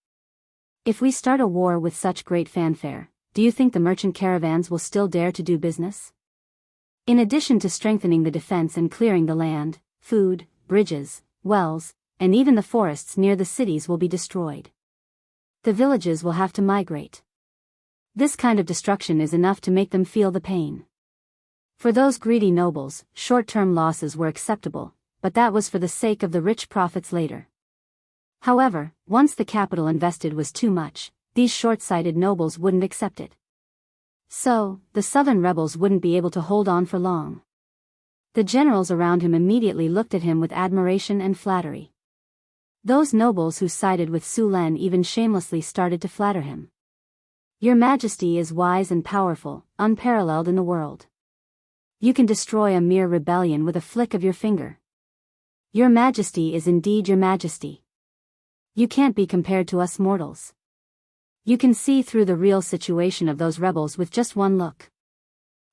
If we start a war with such great fanfare, do you think the merchant caravans will still dare to do business? In addition to strengthening the defense and clearing the land, food, bridges, wells, and even the forests near the cities will be destroyed. The villages will have to migrate. This kind of destruction is enough to make them feel the pain. For those greedy nobles, short-term losses were acceptable, but that was for the sake of the rich profits later. However, once the capital invested was too much, these short-sighted nobles wouldn't accept it. So, the southern rebels wouldn't be able to hold on for long. The generals around him immediately looked at him with admiration and flattery. Those nobles who sided with Sulen even shamelessly started to flatter him. Your Majesty is wise and powerful, unparalleled in the world. You can destroy a mere rebellion with a flick of your finger. Your Majesty is indeed Your Majesty. You can't be compared to us mortals. You can see through the real situation of those rebels with just one look.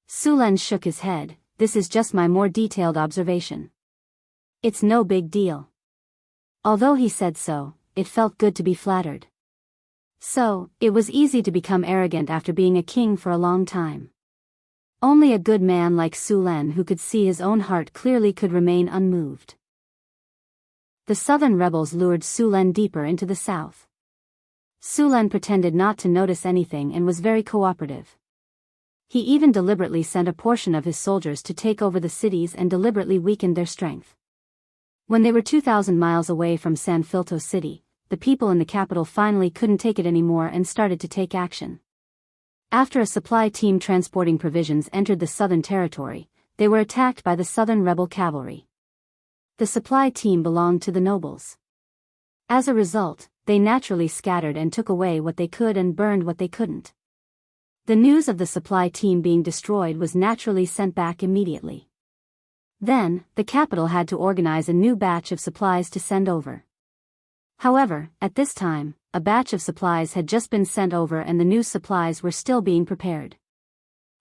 Sulen shook his head. This is just my more detailed observation. It's no big deal. Although he said so, it felt good to be flattered. So, it was easy to become arrogant after being a king for a long time. Only a good man like Sulen who could see his own heart clearly could remain unmoved. The southern rebels lured Sulen deeper into the south. Sulen pretended not to notice anything and was very cooperative. He even deliberately sent a portion of his soldiers to take over the cities and deliberately weakened their strength. When they were 2,000 miles away from San Filto City, the people in the capital finally couldn't take it anymore and started to take action. After a supply team transporting provisions entered the southern territory, they were attacked by the southern rebel cavalry. The supply team belonged to the nobles. As a result, they naturally scattered and took away what they could and burned what they couldn't. The news of the supply team being destroyed was naturally sent back immediately. Then, the capital had to organize a new batch of supplies to send over. However, at this time, a batch of supplies had just been sent over and the new supplies were still being prepared.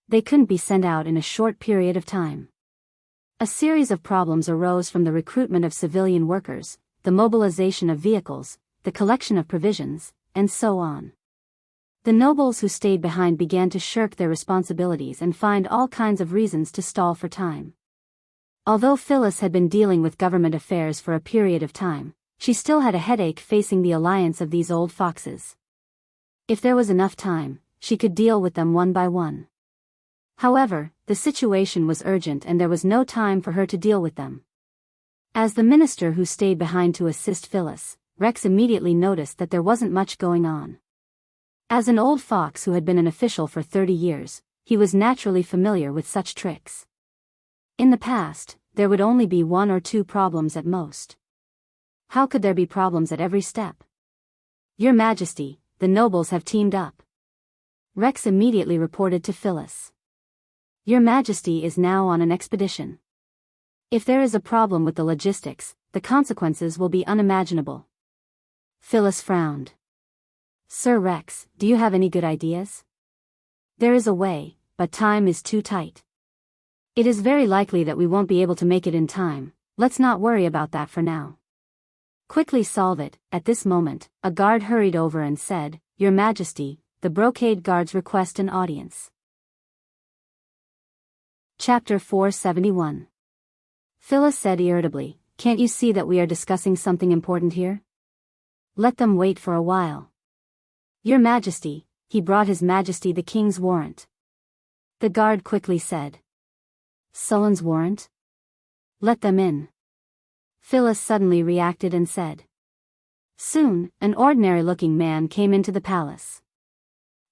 They couldn't be sent out in a short period of time. A series of problems arose from the recruitment of civilian workers, the mobilization of vehicles, the collection of provisions, and so on. The nobles who stayed behind began to shirk their responsibilities and find all kinds of reasons to stall for time. Although Phyllis had been dealing with government affairs for a period of time, she still had a headache facing the alliance of these old foxes. If there was enough time, she could deal with them one by one. However, the situation was urgent and there was no time for her to deal with them. As the minister who stayed behind to assist Phyllis, Rex immediately noticed that there wasn't much going on. As an old fox who had been an official for 30 years, he was naturally familiar with such tricks. In the past, there would only be one or two problems at most. How could there be problems at every step? Your Majesty, the nobles have teamed up. Rex immediately reported to Phyllis. Your Majesty is now on an expedition. If there is a problem with the logistics, the consequences will be unimaginable. Phyllis frowned. Sir Rex, do you have any good ideas? There is a way, but time is too tight. It is very likely that we won't be able to make it in time. Let's not worry about that for now. Quickly solve it. At this moment, a guard hurried over and said, Your Majesty, the brocade guards request an audience. Chapter 471. Phyllis said irritably, Can't you see that we are discussing something important here? Let them wait for a while. Your Majesty, he brought His Majesty the King's warrant. The guard quickly said. Sullen's warrant? Let them in. Phyllis suddenly reacted and said. Soon, an ordinary-looking man came into the palace.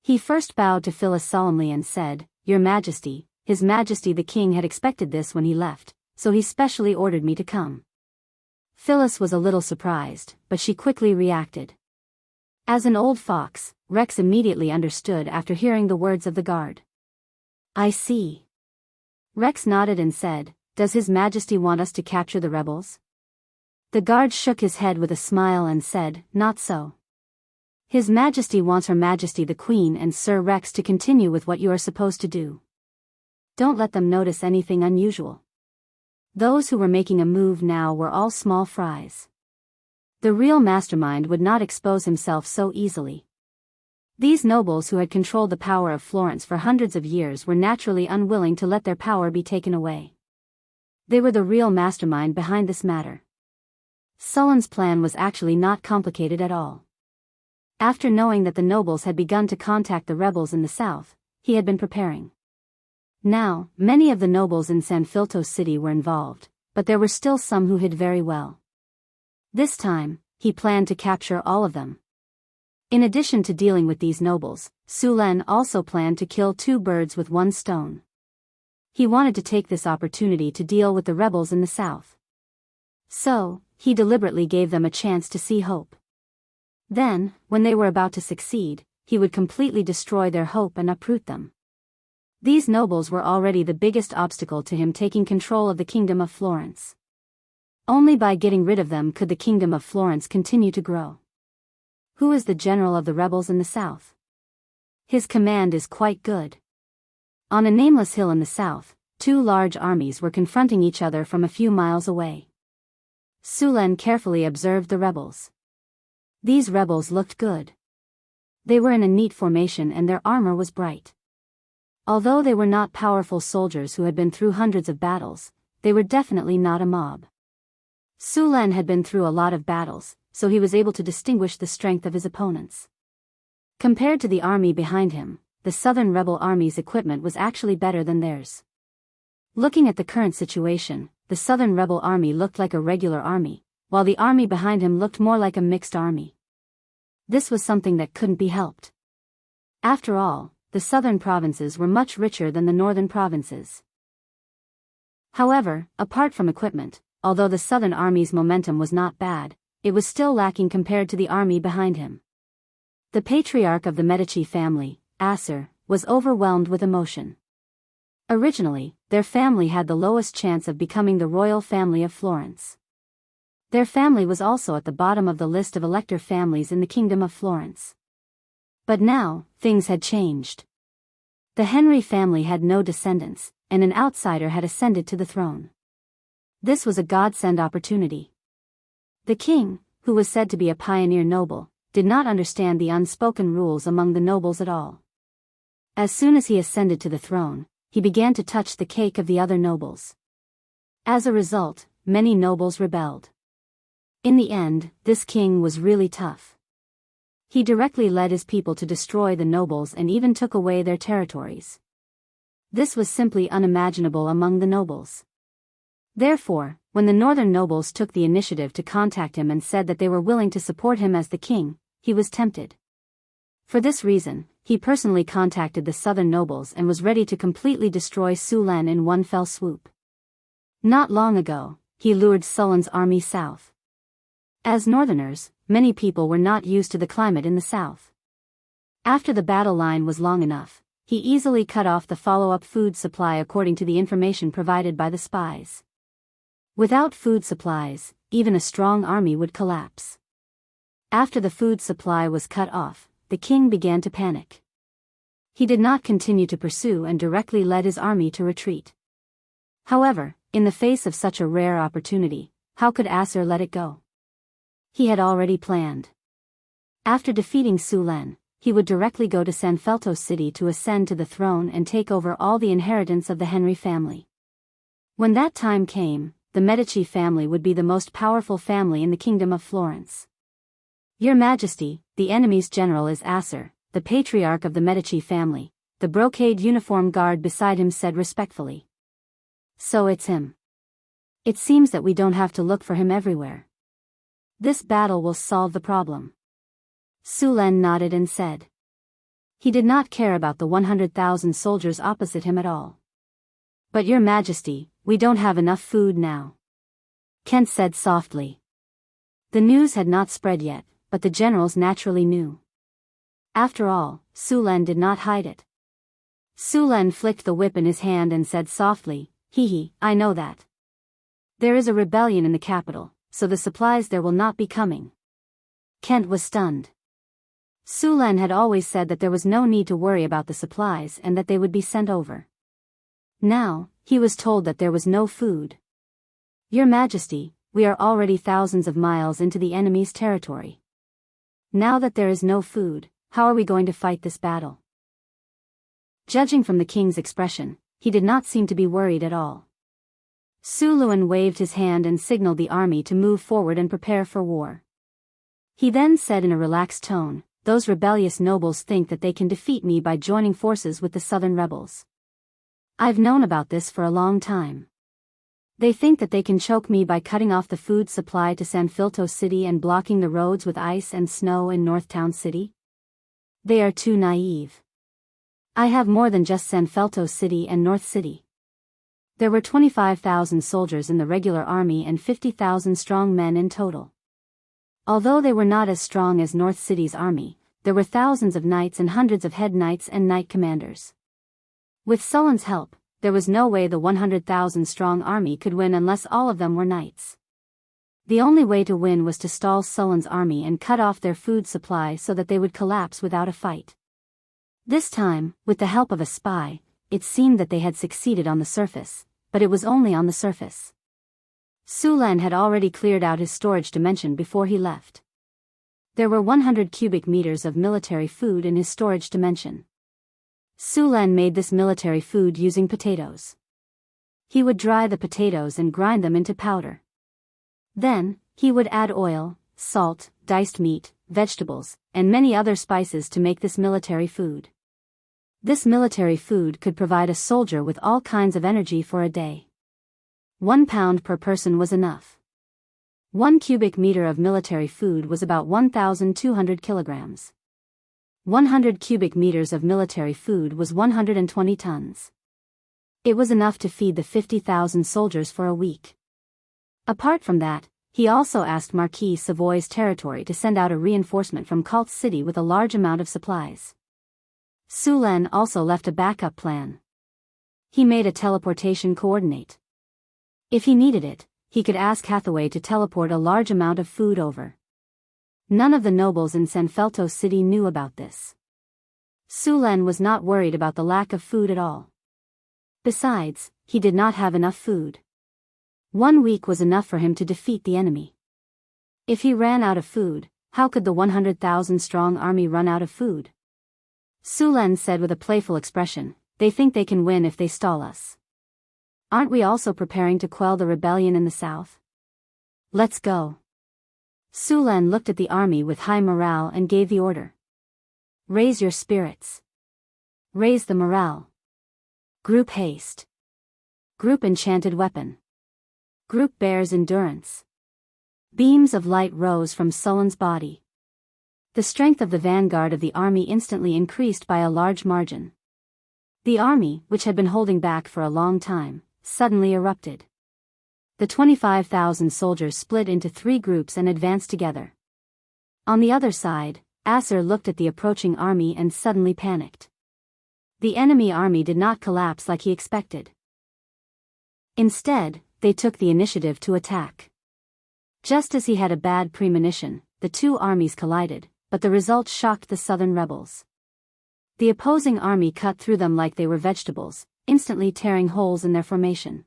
He first bowed to Phyllis solemnly and said, Your Majesty, His Majesty the King had expected this when he left, so he specially ordered me to come. Phyllis was a little surprised, but she quickly reacted. As an old fox, Rex immediately understood after hearing the words of the guard. I see. Rex nodded and said, Does His Majesty want us to capture the rebels? The guard shook his head with a smile and said, Not so. His Majesty wants Her Majesty the Queen and Sir Rex to continue with what you are supposed to do. Don't let them notice anything unusual. Those who were making a move now were all small fries. The real mastermind would not expose himself so easily. These nobles who had controlled the power of Florence for hundreds of years were naturally unwilling to let their power be taken away. They were the real mastermind behind this matter. Sullen's plan was actually not complicated at all. After knowing that the nobles had begun to contact the rebels in the south, he had been preparing. Now, many of the nobles in San Filto City were involved, but there were still some who hid very well. This time, he planned to capture all of them. In addition to dealing with these nobles, Su Len also planned to kill two birds with one stone. He wanted to take this opportunity to deal with the rebels in the south. So, he deliberately gave them a chance to see hope. Then, when they were about to succeed, he would completely destroy their hope and uproot them. These nobles were already the biggest obstacle to him taking control of the Kingdom of Florence. Only by getting rid of them could the Kingdom of Florence continue to grow. Who is the general of the rebels in the south? His command is quite good. On a nameless hill in the south, two large armies were confronting each other from a few miles away. Su Len carefully observed the rebels. These rebels looked good. They were in a neat formation and their armor was bright. Although they were not powerful soldiers who had been through hundreds of battles, they were definitely not a mob. Su Len had been through a lot of battles, so he was able to distinguish the strength of his opponents. Compared to the army behind him, the southern rebel army's equipment was actually better than theirs. Looking at the current situation, the southern rebel army looked like a regular army, while the army behind him looked more like a mixed army. This was something that couldn't be helped. After all, the southern provinces were much richer than the northern provinces. However, apart from equipment, although the southern army's momentum was not bad, it was still lacking compared to the army behind him. The patriarch of the Medici family, Asser, was overwhelmed with emotion. Originally, their family had the lowest chance of becoming the royal family of Florence. Their family was also at the bottom of the list of elector families in the Kingdom of Florence. But now, things had changed. The Henry family had no descendants, and an outsider had ascended to the throne. This was a godsend opportunity. The king, who was said to be a pioneer noble, did not understand the unspoken rules among the nobles at all. As soon as he ascended to the throne, he began to touch the cake of the other nobles. As a result, many nobles rebelled. In the end, this king was really tough. He directly led his people to destroy the nobles and even took away their territories. This was simply unimaginable among the nobles. Therefore, when the northern nobles took the initiative to contact him and said that they were willing to support him as the king, he was tempted. For this reason, he personally contacted the southern nobles and was ready to completely destroy Sulan in one fell swoop. Not long ago, he lured Sulan's army south. As northerners, many people were not used to the climate in the south. After the battle line was long enough, he easily cut off the follow-up food supply according to the information provided by the spies. Without food supplies, even a strong army would collapse. After the food supply was cut off, the king began to panic. He did not continue to pursue and directly led his army to retreat. However, in the face of such a rare opportunity, how could Asser let it go? He had already planned. After defeating Sulan, he would directly go to Sanfelto city to ascend to the throne and take over all the inheritance of the Henry family. When that time came, the Medici family would be the most powerful family in the Kingdom of Florence. Your Majesty, the enemy's general is Asser, the patriarch of the Medici family, the brocade uniform guard beside him said respectfully. So it's him. It seems that we don't have to look for him everywhere. This battle will solve the problem. Sulan nodded and said. He did not care about the 100,000 soldiers opposite him at all. But Your Majesty, we don't have enough food now. Kent said softly. The news had not spread yet, but the generals naturally knew. After all, Sulan did not hide it. Sulan flicked the whip in his hand and said softly, I know that. There is a rebellion in the capital, so the supplies there will not be coming. Kent was stunned. Sulan had always said that there was no need to worry about the supplies and that they would be sent over. Now, he was told that there was no food. Your Majesty, we are already thousands of miles into the enemy's territory. Now that there is no food, how are we going to fight this battle? Judging from the king's expression, he did not seem to be worried at all. Suluan waved his hand and signaled the army to move forward and prepare for war. He then said in a relaxed tone, those rebellious nobles think that they can defeat me by joining forces with the southern rebels. I've known about this for a long time. They think that they can choke me by cutting off the food supply to Sanfelto City and blocking the roads with ice and snow in Northtown City. They are too naive. I have more than just Sanfelto City and North City. There were 25,000 soldiers in the regular army and 50,000 strong men in total. Although they were not as strong as North City's army, there were thousands of knights and hundreds of head knights and knight commanders. With Sulan's help, there was no way the 100,000 strong army could win unless all of them were knights. The only way to win was to stall Sulan's army and cut off their food supply so that they would collapse without a fight. This time, with the help of a spy, it seemed that they had succeeded on the surface, but it was only on the surface. Sulan had already cleared out his storage dimension before he left. There were 100 cubic meters of military food in his storage dimension. Sulan made this military food using potatoes. He would dry the potatoes and grind them into powder. Then, he would add oil, salt, diced meat, vegetables, and many other spices to make this military food. This military food could provide a soldier with all kinds of energy for a day. 1 pound per person was enough. 1 cubic meter of military food was about 1,200 kilograms. 100 cubic meters of military food was 120 tons. It was enough to feed the 50,000 soldiers for a week. Apart from that, he also asked Marquis Savoy's territory to send out a reinforcement from Cult City with a large amount of supplies. Sulan also left a backup plan. He made a teleportation coordinate. If he needed it, he could ask Hathaway to teleport a large amount of food over. None of the nobles in Sanfelto City knew about this. Su Len was not worried about the lack of food at all. Besides, he did not have enough food. 1 week was enough for him to defeat the enemy. If he ran out of food, how could the 100,000-strong army run out of food? Su Len said with a playful expression, "They think they can win if they stall us. Aren't we also preparing to quell the rebellion in the south? Let's go." Su Len looked at the army with high morale and gave the order. Raise your spirits. Raise the morale. Group haste. Group enchanted weapon. Group bears endurance. Beams of light rose from Sulan's body. The strength of the vanguard of the army instantly increased by a large margin. The army, which had been holding back for a long time, suddenly erupted. The 25,000 soldiers split into 3 groups and advanced together. On the other side, Acer looked at the approaching army and suddenly panicked. The enemy army did not collapse like he expected. Instead, they took the initiative to attack. Just as he had a bad premonition, the 2 armies collided, but the result shocked the southern rebels. The opposing army cut through them like they were vegetables, instantly tearing holes in their formation.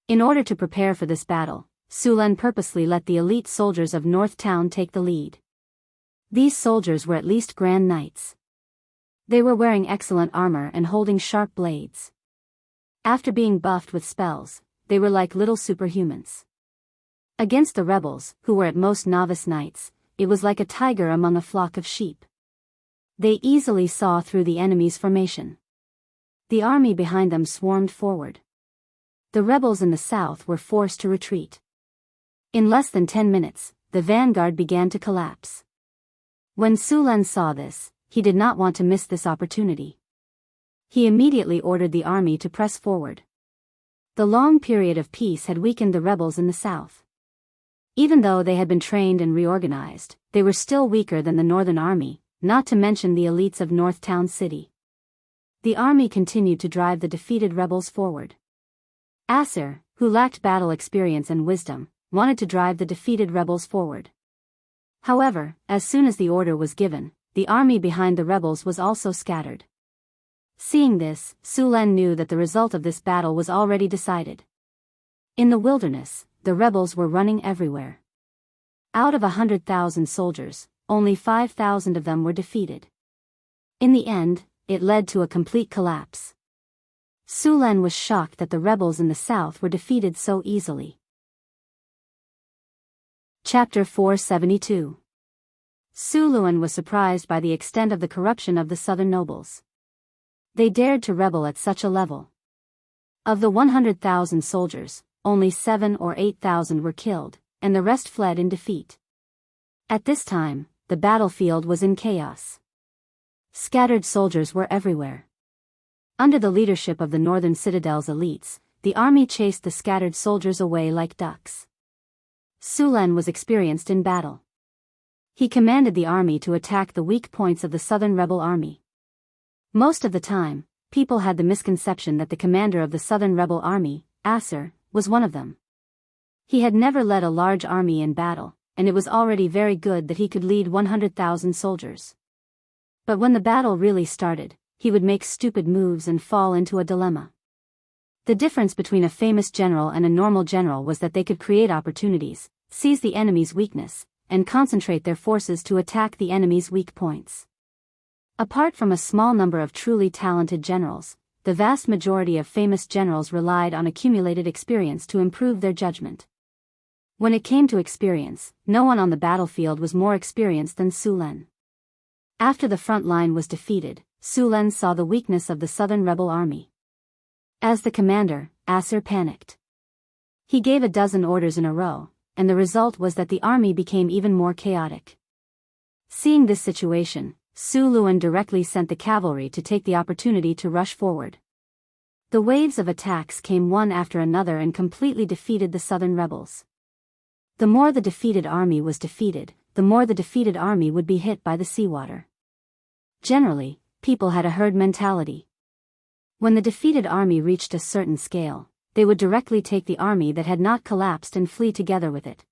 In order to prepare for this battle, Su Len purposely let the elite soldiers of North Town take the lead. These soldiers were at least Grand Knights. They were wearing excellent armor and holding sharp blades. After being buffed with spells, they were like little superhumans. Against the rebels, who were at most novice knights, it was like a tiger among a flock of sheep. They easily saw through the enemy's formation. The army behind them swarmed forward. The rebels in the south were forced to retreat. In less than 10 minutes, the vanguard began to collapse. When Su Len saw this, he did not want to miss this opportunity. He immediately ordered the army to press forward. The long period of peace had weakened the rebels in the south. Even though they had been trained and reorganized, they were still weaker than the northern army, not to mention the elites of North Town City. The army continued to drive the defeated rebels forward. Acer, who lacked battle experience and wisdom, wanted to drive the defeated rebels forward. However, as soon as the order was given, the army behind the rebels was also scattered. Seeing this, Su Len knew that the result of this battle was already decided. In the wilderness, the rebels were running everywhere. Out of 100,000 soldiers, only 5,000 of them were defeated. In the end, it led to a complete collapse. Su Len was shocked that the rebels in the south were defeated so easily. Chapter 472. Su Luen was surprised by the extent of the corruption of the southern nobles. They dared to rebel at such a level. Of the 100,000 soldiers, only 7 or 8,000 were killed, and the rest fled in defeat. At this time, the battlefield was in chaos. Scattered soldiers were everywhere. Under the leadership of the northern citadel's elites, the army chased the scattered soldiers away like ducks. Su Len was experienced in battle. He commanded the army to attack the weak points of the southern rebel army. Most of the time, people had the misconception that the commander of the southern rebel army, Acer, was one of them. He had never led a large army in battle, and it was already very good that he could lead 100,000 soldiers. But when the battle really started, he would make stupid moves and fall into a dilemma. The difference between a famous general and a normal general was that they could create opportunities, seize the enemy's weakness, and concentrate their forces to attack the enemy's weak points. Apart from a small number of truly talented generals, the vast majority of famous generals relied on accumulated experience to improve their judgment. When it came to experience, no one on the battlefield was more experienced than Su Len. After the front line was defeated, Su Len saw the weakness of the southern rebel army. As the commander, Acer panicked. He gave a dozen orders in a row, and the result was that the army became even more chaotic. Seeing this situation, Su Luen directly sent the cavalry to take the opportunity to rush forward. The waves of attacks came one after another and completely defeated the southern rebels. The more the defeated army was defeated, the more the defeated army would be hit by the seawater. Generally, people had a herd mentality. When the defeated army reached a certain scale, they would directly take the army that had not collapsed and flee together with it.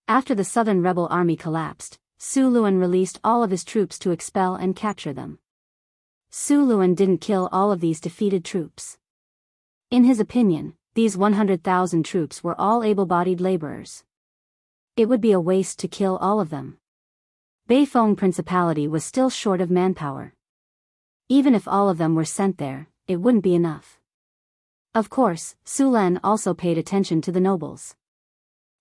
After the southern rebel army collapsed, Su Luan released all of his troops to expel and capture them. Su Luan didn't kill all of these defeated troops. In his opinion, these 100,000 troops were all able-bodied laborers. It would be a waste to kill all of them. Beifeng Principality was still short of manpower. Even if all of them were sent there, it wouldn't be enough. Of course, Su Len also paid attention to the nobles.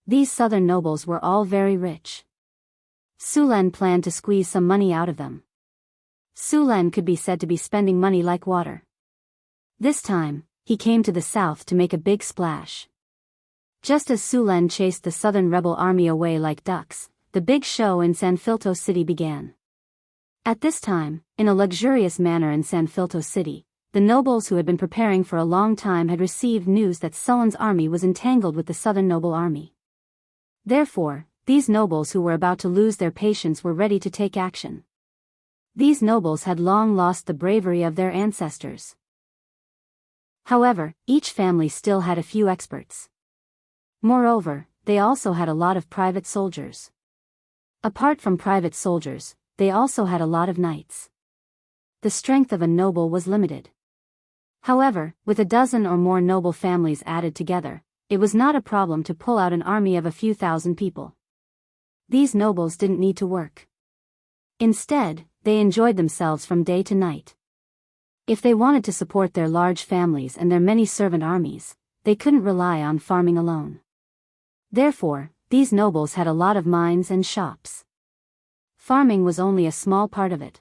These southern nobles were all very rich. Su Len planned to squeeze some money out of them. Su Len could be said to be spending money like water. This time, he came to the south to make a big splash. Just as Su Len chased the southern rebel army away like ducks, the big show in Sanfilto City began. At this time, in a luxurious manner in Sanfilto City, the nobles who had been preparing for a long time had received news that Sulan's army was entangled with the southern noble army. Therefore, these nobles who were about to lose their patience were ready to take action. These nobles had long lost the bravery of their ancestors. However, each family still had a few experts. Moreover, they also had a lot of private soldiers. Apart from private soldiers, they also had a lot of knights. The strength of a noble was limited. However, with a dozen or more noble families added together, it was not a problem to pull out an army of a few thousand people. These nobles didn't need to work. Instead, they enjoyed themselves from day to night. If they wanted to support their large families and their many servant armies, they couldn't rely on farming alone. Therefore, these nobles had a lot of mines and shops. Farming was only a small part of it.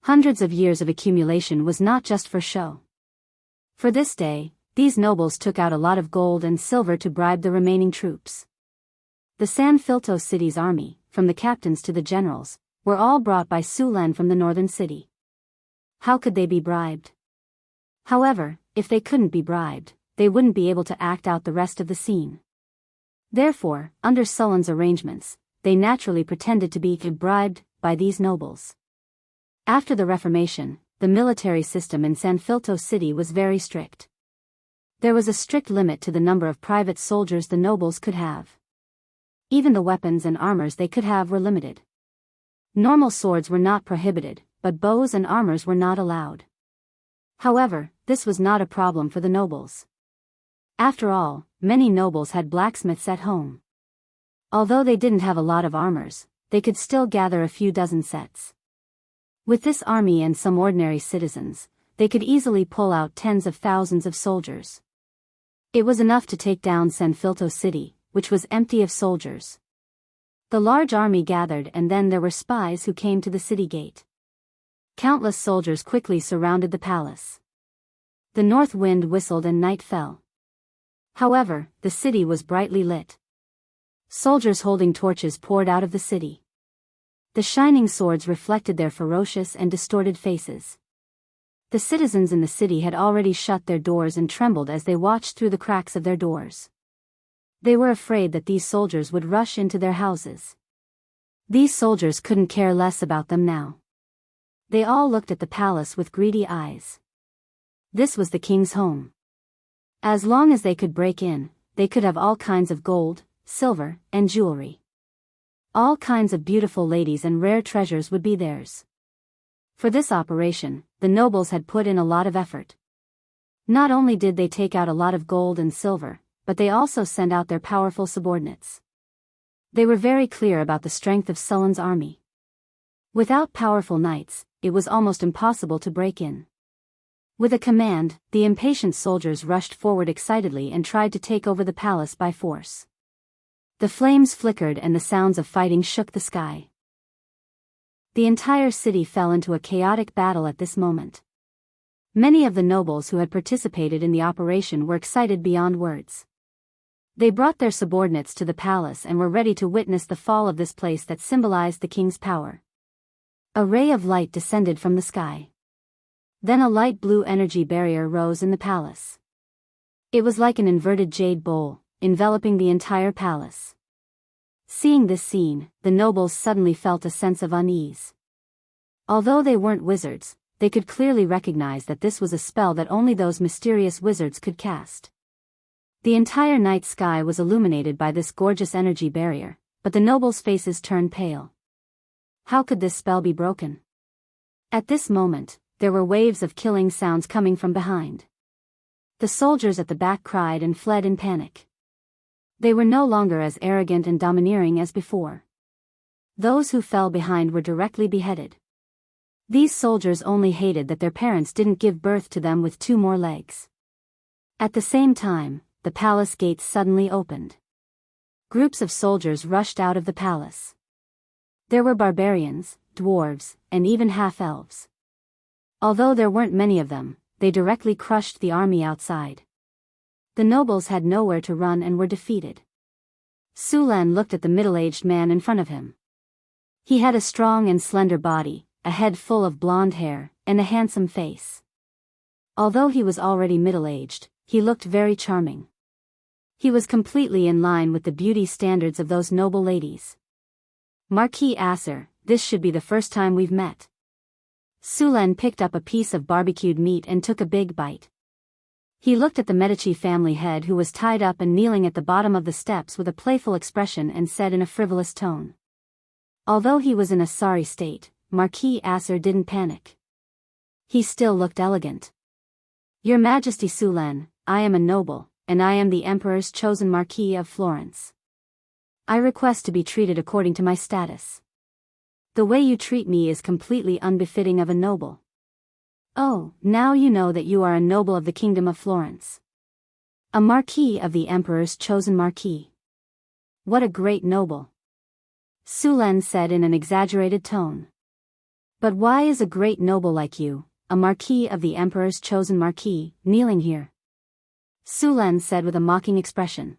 Hundreds of years of accumulation was not just for show. For this day, these nobles took out a lot of gold and silver to bribe the remaining troops. The Sanfilto City's army, from the captains to the generals, were all brought by Su Len from the northern city. How could they be bribed? However, if they couldn't be bribed, they wouldn't be able to act out the rest of the scene. Therefore, under Sulan's arrangements, they naturally pretended to be bribed by these nobles. After the Reformation, the military system in Sanfilto City was very strict. There was a strict limit to the number of private soldiers the nobles could have. Even the weapons and armors they could have were limited. Normal swords were not prohibited, but bows and armors were not allowed. However, this was not a problem for the nobles. After all, many nobles had blacksmiths at home. Although they didn't have a lot of armors, they could still gather a few dozen sets. With this army and some ordinary citizens, they could easily pull out tens of thousands of soldiers. It was enough to take down Sanfilto City, which was empty of soldiers. The large army gathered, and then there were spies who came to the city gate. Countless soldiers quickly surrounded the palace. The north wind whistled and night fell. However, the city was brightly lit. Soldiers holding torches poured out of the city. The shining swords reflected their ferocious and distorted faces. The citizens in the city had already shut their doors and trembled as they watched through the cracks of their doors. They were afraid that these soldiers would rush into their houses. These soldiers couldn't care less about them now. They all looked at the palace with greedy eyes. This was the king's home. As long as they could break in, they could have all kinds of gold, silver, and jewelry. All kinds of beautiful ladies and rare treasures would be theirs. For this operation, the nobles had put in a lot of effort. Not only did they take out a lot of gold and silver, but they also sent out their powerful subordinates. They were very clear about the strength of Sulan's army. Without powerful knights, it was almost impossible to break in. With a command, the impatient soldiers rushed forward excitedly and tried to take over the palace by force. The flames flickered and the sounds of fighting shook the sky. The entire city fell into a chaotic battle at this moment. Many of the nobles who had participated in the operation were excited beyond words. They brought their subordinates to the palace and were ready to witness the fall of this place that symbolized the king's power. A ray of light descended from the sky. Then a light blue energy barrier rose in the palace. It was like an inverted jade bowl, enveloping the entire palace. Seeing this scene, the nobles suddenly felt a sense of unease. Although they weren't wizards, they could clearly recognize that this was a spell that only those mysterious wizards could cast. The entire night sky was illuminated by this gorgeous energy barrier, but the nobles' faces turned pale. How could this spell be broken? At this moment, there were waves of killing sounds coming from behind. The soldiers at the back cried and fled in panic. They were no longer as arrogant and domineering as before. Those who fell behind were directly beheaded. These soldiers only hated that their parents didn't give birth to them with 2 more legs. At the same time, the palace gates suddenly opened. Groups of soldiers rushed out of the palace. There were barbarians, dwarves, and even half-elves. Although there weren't many of them, they directly crushed the army outside. The nobles had nowhere to run and were defeated. Sulan looked at the middle-aged man in front of him. He had a strong and slender body, a head full of blonde hair, and a handsome face. Although he was already middle-aged, he looked very charming. He was completely in line with the beauty standards of those noble ladies. Marquis Acer, this should be the first time we've met. Sulan picked up a piece of barbecued meat and took a big bite. He looked at the Medici family head who was tied up and kneeling at the bottom of the steps with a playful expression and said in a frivolous tone. Although he was in a sorry state, Marquis Acer didn't panic. He still looked elegant. Your Majesty Sulan, I am a noble, and I am the Emperor's chosen Marquis of Florence. I request to be treated according to my status. The way you treat me is completely unbefitting of a noble. Oh, now you know that you are a noble of the Kingdom of Florence. A Marquis of the Emperor's chosen Marquis. What a great noble. Sulan said in an exaggerated tone. But why is a great noble like you, a Marquis of the Emperor's chosen Marquis, kneeling here? Sulan said with a mocking expression.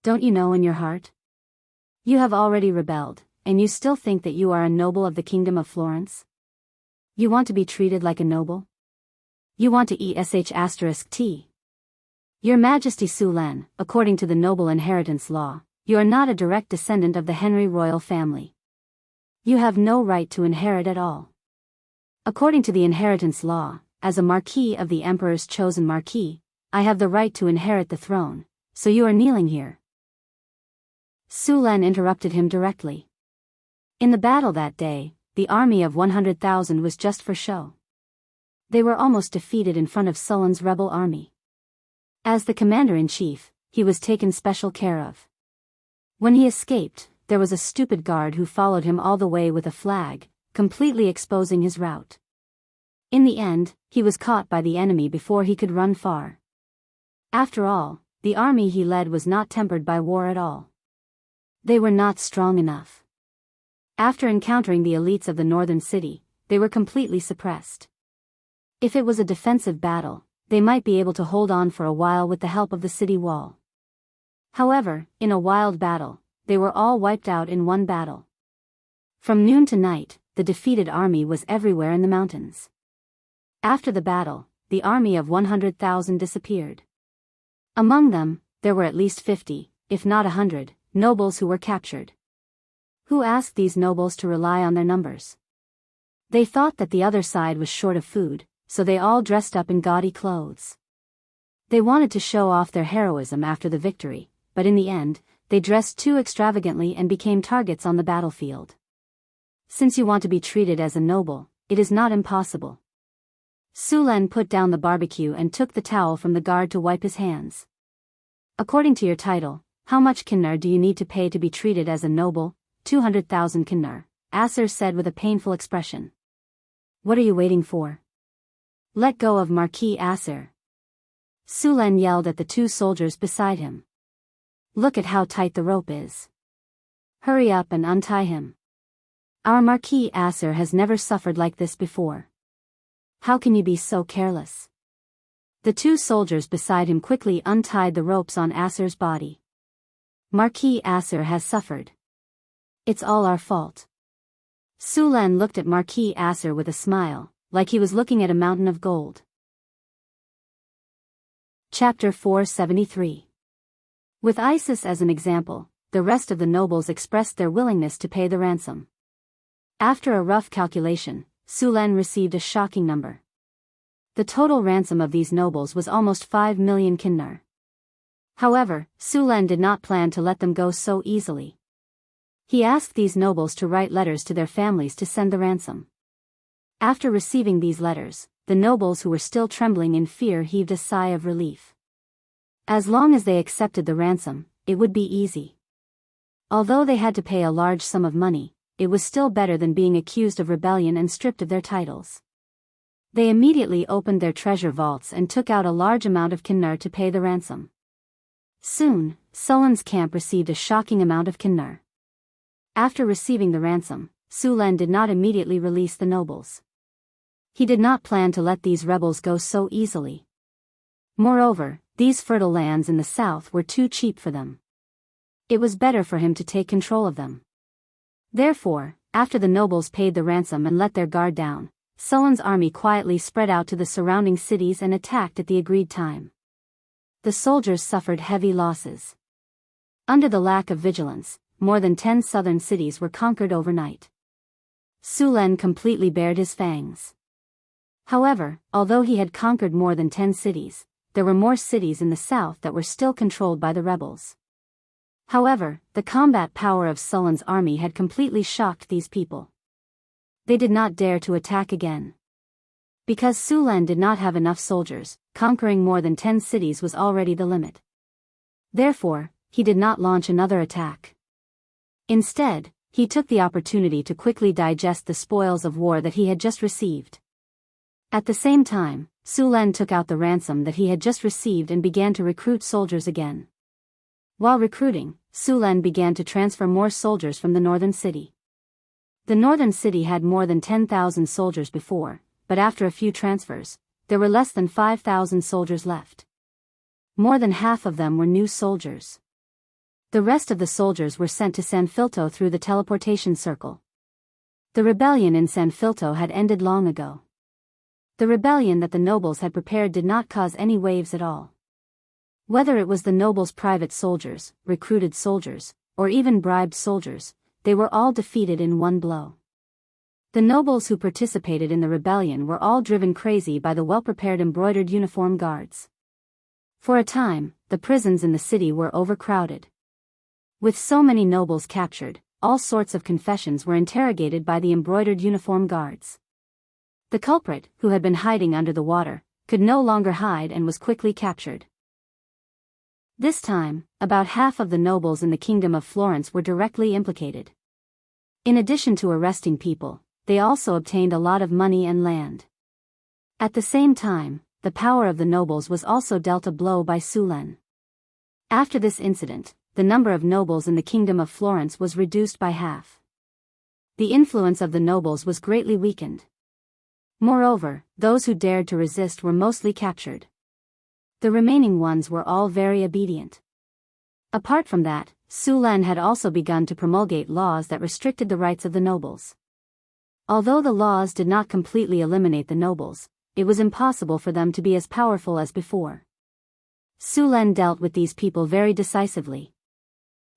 Don't you know in your heart? You have already rebelled, and you still think that you are a noble of the Kingdom of Florence? You want to be treated like a noble? You want to eat **T. Your Majesty Sulan, according to the noble inheritance law, you are not a direct descendant of the Henry royal family. You have no right to inherit at all. According to the inheritance law, as a Marquis of the Emperor's chosen Marquis, I have the right to inherit the throne, so you are kneeling here. Sulan interrupted him directly. In the battle that day, the army of 100,000 was just for show. They were almost defeated in front of Sulan's rebel army. As the commander-in-chief, he was taken special care of. When he escaped, there was a stupid guard who followed him all the way with a flag, completely exposing his route. In the end, he was caught by the enemy before he could run far. After all, the army he led was not tempered by war at all. They were not strong enough. After encountering the elites of the northern city, they were completely suppressed. If it was a defensive battle, they might be able to hold on for a while with the help of the city wall. However, in a wild battle, they were all wiped out in one battle. From noon to night, the defeated army was everywhere in the mountains. After the battle, the army of 100,000 disappeared. Among them, there were at least 50, if not 100, nobles who were captured. Who asked these nobles to rely on their numbers? They thought that the other side was short of food, so they all dressed up in gaudy clothes. They wanted to show off their heroism after the victory, but in the end, they dressed too extravagantly and became targets on the battlefield. Since you want to be treated as a noble, it is not impossible. Sulan put down the barbecue and took the towel from the guard to wipe his hands. According to your title, how much kinnar do you need to pay to be treated as a noble? 200,000 kinnar, Acer said with a painful expression. What are you waiting for? Let go of Marquis Acer. Sulan yelled at the 2 soldiers beside him. Look at how tight the rope is. Hurry up and untie him. Our Marquis Acer has never suffered like this before. How can you be so careless? The 2 soldiers beside him quickly untied the ropes on Acer's body. Marquis Acer has suffered. It's all our fault. Sulan looked at Marquis Acer with a smile, like he was looking at a mountain of gold. Chapter 473. With Isis as an example, the rest of the nobles expressed their willingness to pay the ransom. After a rough calculation, Su Len received a shocking number. The total ransom of these nobles was almost 5 million kinnar. However, Su Len did not plan to let them go so easily. He asked these nobles to write letters to their families to send the ransom. After receiving these letters, the nobles who were still trembling in fear heaved a sigh of relief. As long as they accepted the ransom, it would be easy. Although they had to pay a large sum of money, it was still better than being accused of rebellion and stripped of their titles. They immediately opened their treasure vaults and took out a large amount of kinnar to pay the ransom. Soon, Sulen's camp received a shocking amount of kinnar. After receiving the ransom, Su Len did not immediately release the nobles. He did not plan to let these rebels go so easily. Moreover, these fertile lands in the south were too cheap for them. It was better for him to take control of them. Therefore, after the nobles paid the ransom and let their guard down, Sulen's army quietly spread out to the surrounding cities and attacked at the agreed time. The soldiers suffered heavy losses. Under the lack of vigilance, more than 10 southern cities were conquered overnight. Su Len completely bared his fangs. However, although he had conquered more than 10 cities, there were more cities in the south that were still controlled by the rebels. However, the combat power of Sulen's army had completely shocked these people. They did not dare to attack again. Because Su Len did not have enough soldiers, conquering more than 10 cities was already the limit. Therefore, he did not launch another attack. Instead, he took the opportunity to quickly digest the spoils of war that he had just received. At the same time, Su Len took out the ransom that he had just received and began to recruit soldiers again. While recruiting, Su Len began to transfer more soldiers from the northern city. The northern city had more than 10,000 soldiers before, but after a few transfers, there were less than 5,000 soldiers left. More than half of them were new soldiers. The rest of the soldiers were sent to San Filto through the teleportation circle. The rebellion in San Filto had ended long ago. The rebellion that the nobles had prepared did not cause any waves at all. Whether it was the nobles' private soldiers, recruited soldiers, or even bribed soldiers, they were all defeated in one blow. The nobles who participated in the rebellion were all driven crazy by the well-prepared embroidered uniform guards. For a time, the prisons in the city were overcrowded. With so many nobles captured, all sorts of confessions were interrogated by the embroidered uniform guards. The culprit, who had been hiding under the water, could no longer hide and was quickly captured. This time, about half of the nobles in the Kingdom of Florence were directly implicated. In addition to arresting people, they also obtained a lot of money and land. At the same time, the power of the nobles was also dealt a blow by Su Len. After this incident, the number of nobles in the Kingdom of Florence was reduced by half. The influence of the nobles was greatly weakened. Moreover, those who dared to resist were mostly captured. The remaining ones were all very obedient. Apart from that, Su Len had also begun to promulgate laws that restricted the rights of the nobles. Although the laws did not completely eliminate the nobles, it was impossible for them to be as powerful as before. Su Len dealt with these people very decisively.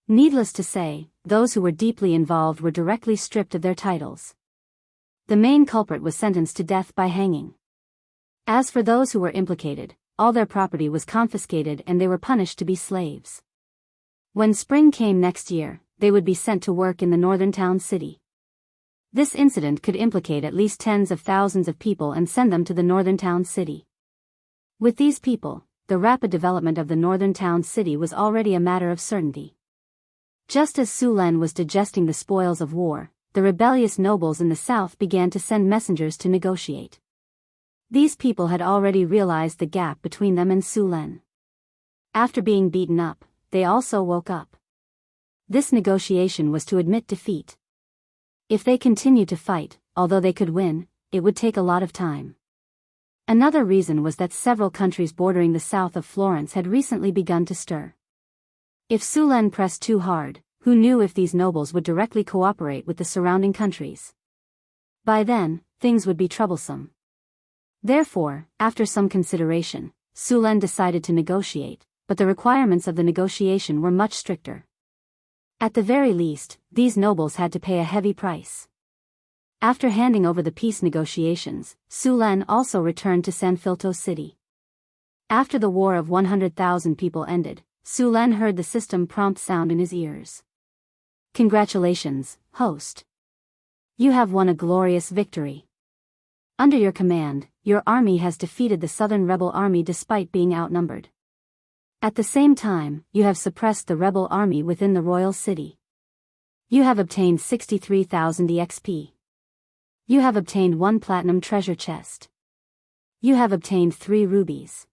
Needless to say, those who were deeply involved were directly stripped of their titles. The main culprit was sentenced to death by hanging. As for those who were implicated, all their property was confiscated and they were punished to be slaves. When spring came next year, they would be sent to work in the northern town city. This incident could implicate at least tens of thousands of people and send them to the northern town city. With these people, the rapid development of the northern town city was already a matter of certainty. Just as Su Len was digesting the spoils of war, the rebellious nobles in the south began to send messengers to negotiate. These people had already realized the gap between them and Su Len. After being beaten up, they also woke up. This negotiation was to admit defeat. If they continued to fight, although they could win, it would take a lot of time. Another reason was that several countries bordering the south of Florence had recently begun to stir. If Su Len pressed too hard, who knew if these nobles would directly cooperate with the surrounding countries? By then, things would be troublesome. Therefore, after some consideration, Su Len decided to negotiate, but the requirements of the negotiation were much stricter. At the very least, these nobles had to pay a heavy price. After handing over the peace negotiations, Su Len also returned to Sanfilto City. After the war of 100,000 people ended, Su Len heard the system prompt sound in his ears. Congratulations, host. You have won a glorious victory. Under your command, your army has defeated the southern rebel army despite being outnumbered. At the same time, you have suppressed the rebel army within the royal city. You have obtained 63,000 EXP. You have obtained 1 platinum treasure chest. You have obtained 3 rubies.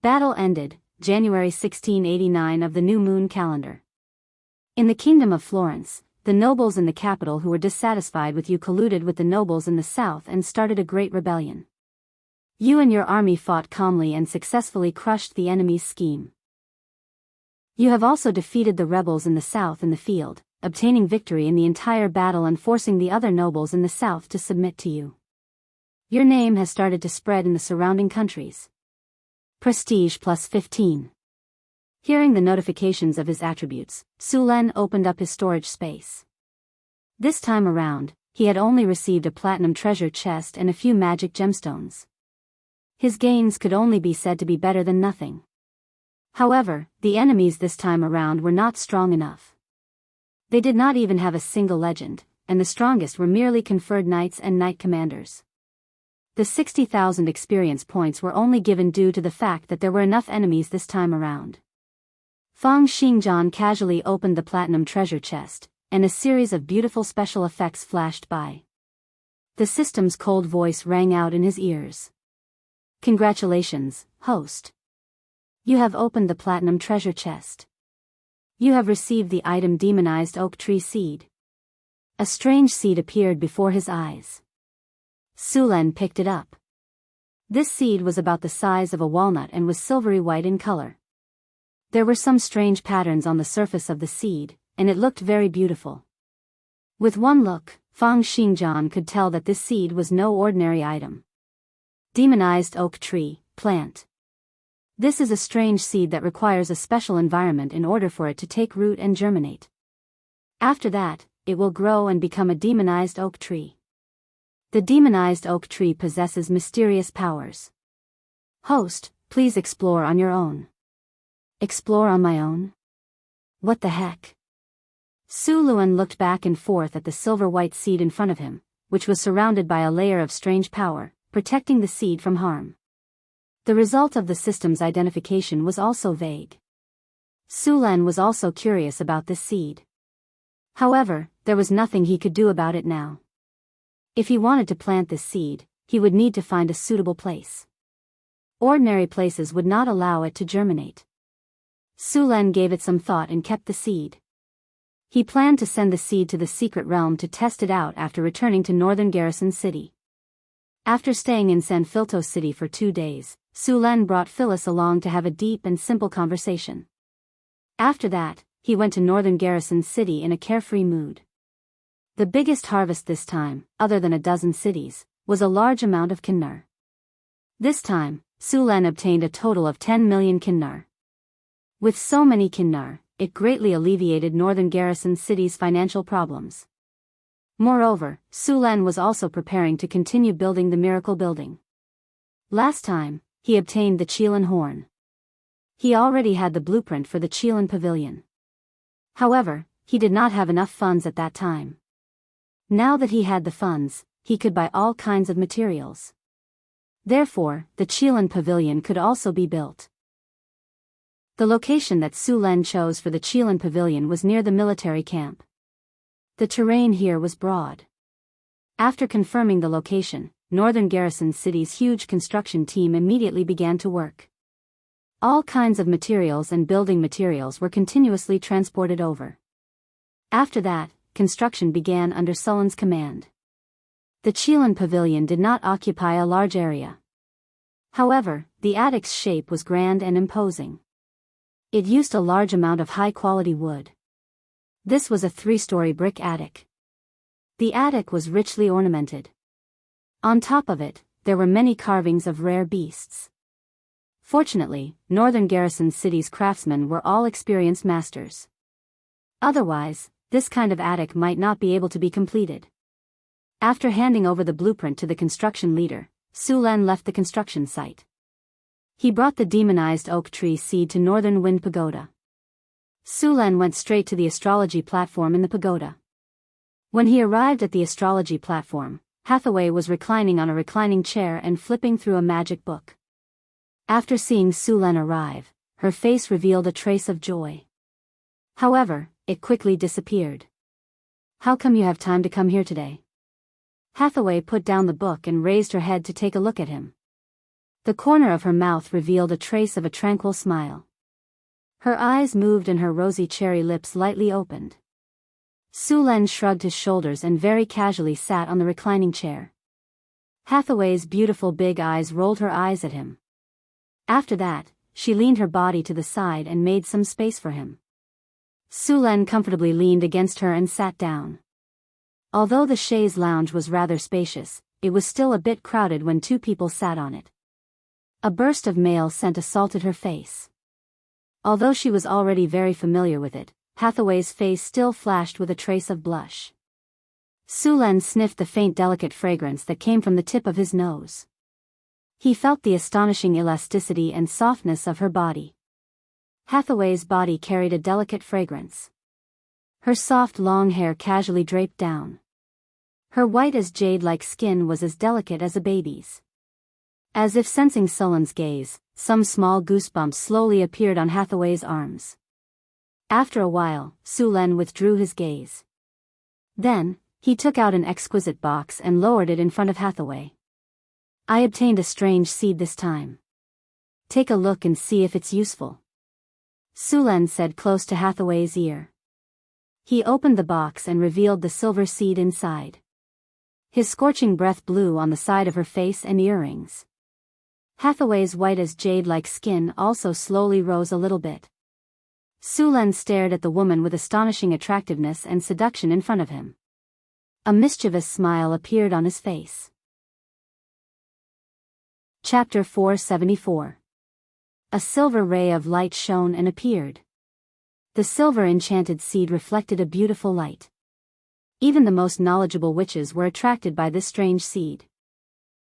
Battle ended, January 1689 of the new moon calendar. In the kingdom of Florence, the nobles in the capital who were dissatisfied with you colluded with the nobles in the south and started a great rebellion. You and your army fought calmly and successfully crushed the enemy's scheme. You have also defeated the rebels in the south in the field, obtaining victory in the entire battle and forcing the other nobles in the south to submit to you. Your name has started to spread in the surrounding countries. Prestige plus 15. Hearing the notifications of his attributes, Su Len opened up his storage space. This time around, he had only received a platinum treasure chest and a few magic gemstones. His gains could only be said to be better than nothing. However, the enemies this time around were not strong enough. They did not even have a single legend, and the strongest were merely conferred knights and knight commanders. The 60,000 experience points were only given due to the fact that there were enough enemies this time around. Fang Xingjian casually opened the platinum treasure chest, and a series of beautiful special effects flashed by. The system's cold voice rang out in his ears. Congratulations, host. You have opened the platinum treasure chest. You have received the item Demonized Oak Tree Seed. A strange seed appeared before his eyes. Su Len picked it up. This seed was about the size of a walnut and was silvery white in color. There were some strange patterns on the surface of the seed, and it looked very beautiful. With one look, Fang Xingjian could tell that this seed was no ordinary item. Demonized Oak Tree, Plant. This is a strange seed that requires a special environment in order for it to take root and germinate. After that, it will grow and become a demonized oak tree. The demonized oak tree possesses mysterious powers. Host, please explore on your own. Explore on my own? What the heck? Su Luan looked back and forth at the silver white seed in front of him, which was surrounded by a layer of strange power, protecting the seed from harm. The result of the system's identification was also vague. Su Len was also curious about this seed. However, there was nothing he could do about it now. If he wanted to plant this seed, he would need to find a suitable place. Ordinary places would not allow it to germinate. Su Len gave it some thought and kept the seed. He planned to send the seed to the secret realm to test it out after returning to northern Garrison City. After staying in Sanfilto City for 2 days, Su Len brought Phyllis along to have a deep and simple conversation. After that, he went to northern Garrison City in a carefree mood. The biggest harvest this time, other than a dozen cities, was a large amount of kinnar. This time, Su Len obtained a total of 10 million kinnar. With so many kinnar, it greatly alleviated northern Garrison City's financial problems. Moreover, Su Len was also preparing to continue building the miracle building. Last time, he obtained the Qilin horn. He already had the blueprint for the Qilin pavilion. However, he did not have enough funds at that time. Now that he had the funds, he could buy all kinds of materials. Therefore, the Qilin pavilion could also be built. The location that Su Len chose for the Qilin pavilion was near the military camp. The terrain here was broad. After confirming the location, Northern Garrison City's huge construction team immediately began to work. All kinds of materials and building materials were continuously transported over. After that, construction began under Sullen's command. The Qilin pavilion did not occupy a large area. However, the attic's shape was grand and imposing. It used a large amount of high-quality wood. This was a 3-story brick attic. The attic was richly ornamented. On top of it, there were many carvings of rare beasts. Fortunately, Northern Garrison City's craftsmen were all experienced masters. Otherwise, this kind of attic might not be able to be completed. After handing over the blueprint to the construction leader, Su Len left the construction site. He brought the demonized oak tree seed to Northern Wind Pagoda. Su Len went straight to the astrology platform in the pagoda. When he arrived at the astrology platform, Hathaway was reclining on a reclining chair and flipping through a magic book. After seeing Su Len arrive, her face revealed a trace of joy. However, it quickly disappeared. "How come you have time to come here today?" Hathaway put down the book and raised her head to take a look at him. The corner of her mouth revealed a trace of a tranquil smile. Her eyes moved and her rosy cherry lips lightly opened. Su Len shrugged his shoulders and very casually sat on the reclining chair. Hathaway's beautiful big eyes rolled her eyes at him. After that, she leaned her body to the side and made some space for him. Su Len comfortably leaned against her and sat down. Although the chaise lounge was rather spacious, it was still a bit crowded when two people sat on it. A burst of male scent assaulted her face. Although she was already very familiar with it, Hathaway's face still flashed with a trace of blush. Su Len sniffed the faint delicate fragrance that came from the tip of his nose. He felt the astonishing elasticity and softness of her body. Hathaway's body carried a delicate fragrance. Her soft long hair casually draped down. Her white as jade-like skin was as delicate as a baby's. As if sensing Su Len's gaze, some small goosebumps slowly appeared on Hathaway's arms. After a while, Su Len withdrew his gaze. Then, he took out an exquisite box and lowered it in front of Hathaway. "I obtained a strange seed this time. Take a look and see if it's useful," Su Len said close to Hathaway's ear. He opened the box and revealed the silver seed inside. His scorching breath blew on the side of her face and earrings. Hathaway's white as jade-like skin also slowly rose a little bit. Su Len stared at the woman with astonishing attractiveness and seduction in front of him. A mischievous smile appeared on his face. Chapter 474. A silver ray of light shone and appeared. The silver enchanted seed reflected a beautiful light. Even the most knowledgeable witches were attracted by this strange seed.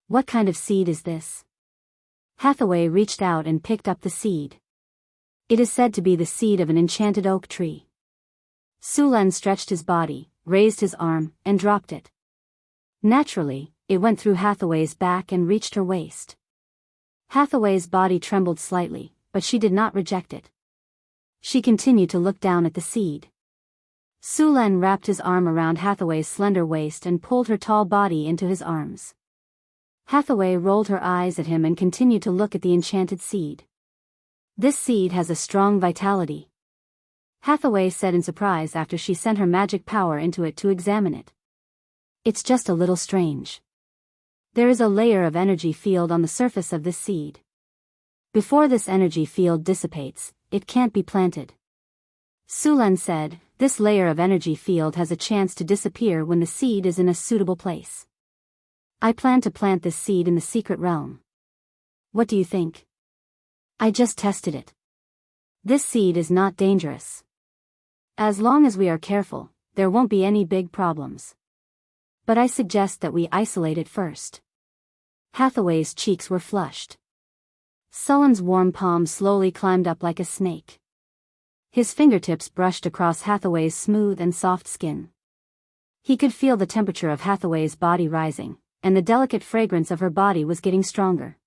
"What kind of seed is this?" Hathaway reached out and picked up the seed. "It is said to be the seed of an enchanted oak tree." Su Len stretched his body, raised his arm, and dropped it. Naturally, it went through Hathaway's back and reached her waist. Hathaway's body trembled slightly, but she did not reject it. She continued to look down at the seed. Su Len wrapped his arm around Hathaway's slender waist and pulled her tall body into his arms. Hathaway rolled her eyes at him and continued to look at the enchanted seed. "This seed has a strong vitality," Hathaway said in surprise after she sent her magic power into it to examine it. "It's just a little strange. There is a layer of energy field on the surface of this seed. Before this energy field dissipates, it can't be planted." Su Len said, "This layer of energy field has a chance to disappear when the seed is in a suitable place. I plan to plant this seed in the secret realm. What do you think?" "I just tested it. This seed is not dangerous. As long as we are careful, there won't be any big problems. But I suggest that we isolate it first." Hathaway's cheeks were flushed. Su Len's warm palm slowly climbed up like a snake. His fingertips brushed across Hathaway's smooth and soft skin. He could feel the temperature of Hathaway's body rising, and the delicate fragrance of her body was getting stronger.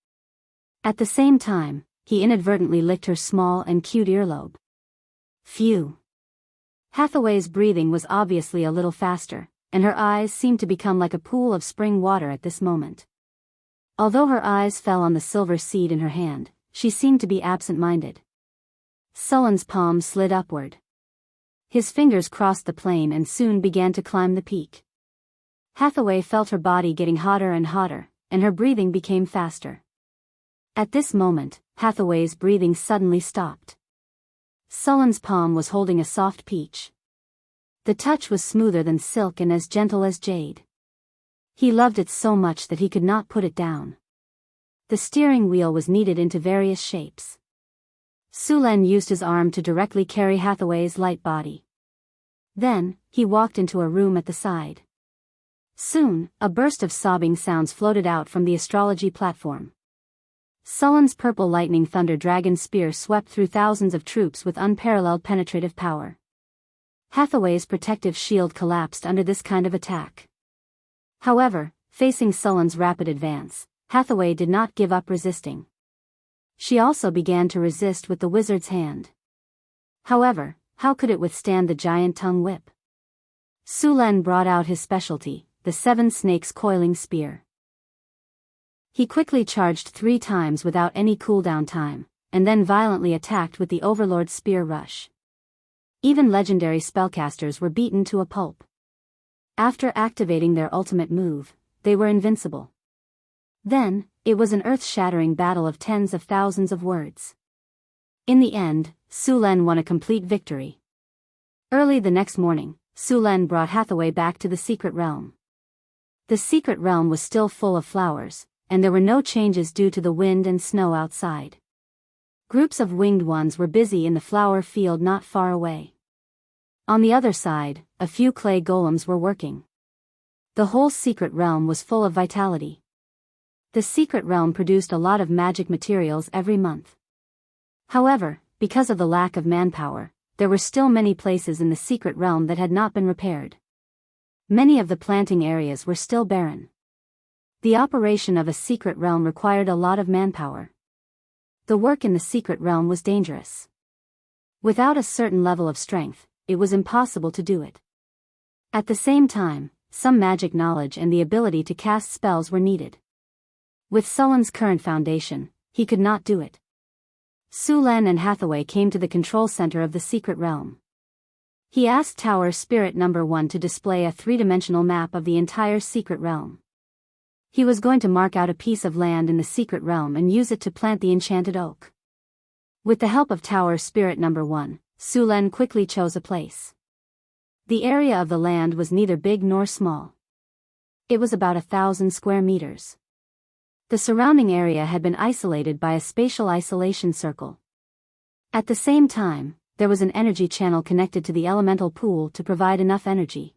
At the same time, he inadvertently licked her small and cute earlobe. Phew. Hathaway's breathing was obviously a little faster, and her eyes seemed to become like a pool of spring water at this moment. Although her eyes fell on the silver seed in her hand, she seemed to be absent-minded. Su Len's palm slid upward. His fingers crossed the plane and soon began to climb the peak. Hathaway felt her body getting hotter and hotter, and her breathing became faster. At this moment, Hathaway's breathing suddenly stopped. Su Len's palm was holding a soft peach. The touch was smoother than silk and as gentle as jade. He loved it so much that he could not put it down. The steering wheel was kneaded into various shapes. Su Len used his arm to directly carry Hathaway's light body. Then, he walked into a room at the side. Soon, a burst of sobbing sounds floated out from the astrology platform. Sullen's purple lightning thunder dragon spear swept through thousands of troops with unparalleled penetrative power. Hathaway's protective shield collapsed under this kind of attack. However, facing Sullen's rapid advance, Hathaway did not give up resisting. She also began to resist with the wizard's hand. However, how could it withstand the giant tongue whip? Su Len brought out his specialty, the seven snakes coiling spear. He quickly charged 3 times without any cooldown time, and then violently attacked with the Overlord's spear rush. Even legendary spellcasters were beaten to a pulp. After activating their ultimate move, they were invincible. Then, it was an earth-shattering battle of tens of thousands of words. In the end, Su Len won a complete victory. Early the next morning, Su Len brought Hathaway back to the secret realm. The secret realm was still full of flowers, and there were no changes due to the wind and snow outside. Groups of winged ones were busy in the flower field not far away. On the other side, a few clay golems were working. The whole secret realm was full of vitality. The secret realm produced a lot of magic materials every month. However, because of the lack of manpower, there were still many places in the secret realm that had not been repaired. Many of the planting areas were still barren. The operation of a secret realm required a lot of manpower. The work in the secret realm was dangerous. Without a certain level of strength, it was impossible to do it. At the same time, some magic knowledge and the ability to cast spells were needed. With Sullen's current foundation, he could not do it. Su Len and Hathaway came to the control center of the secret realm. He asked Tower Spirit Number 1 to display a 3-dimensional map of the entire secret realm. He was going to mark out a piece of land in the secret realm and use it to plant the enchanted oak. With the help of Tower Spirit Number 1, Su Len quickly chose a place. The area of the land was neither big nor small. It was about 1,000 square meters. The surrounding area had been isolated by a spatial isolation circle. At the same time, there was an energy channel connected to the elemental pool to provide enough energy.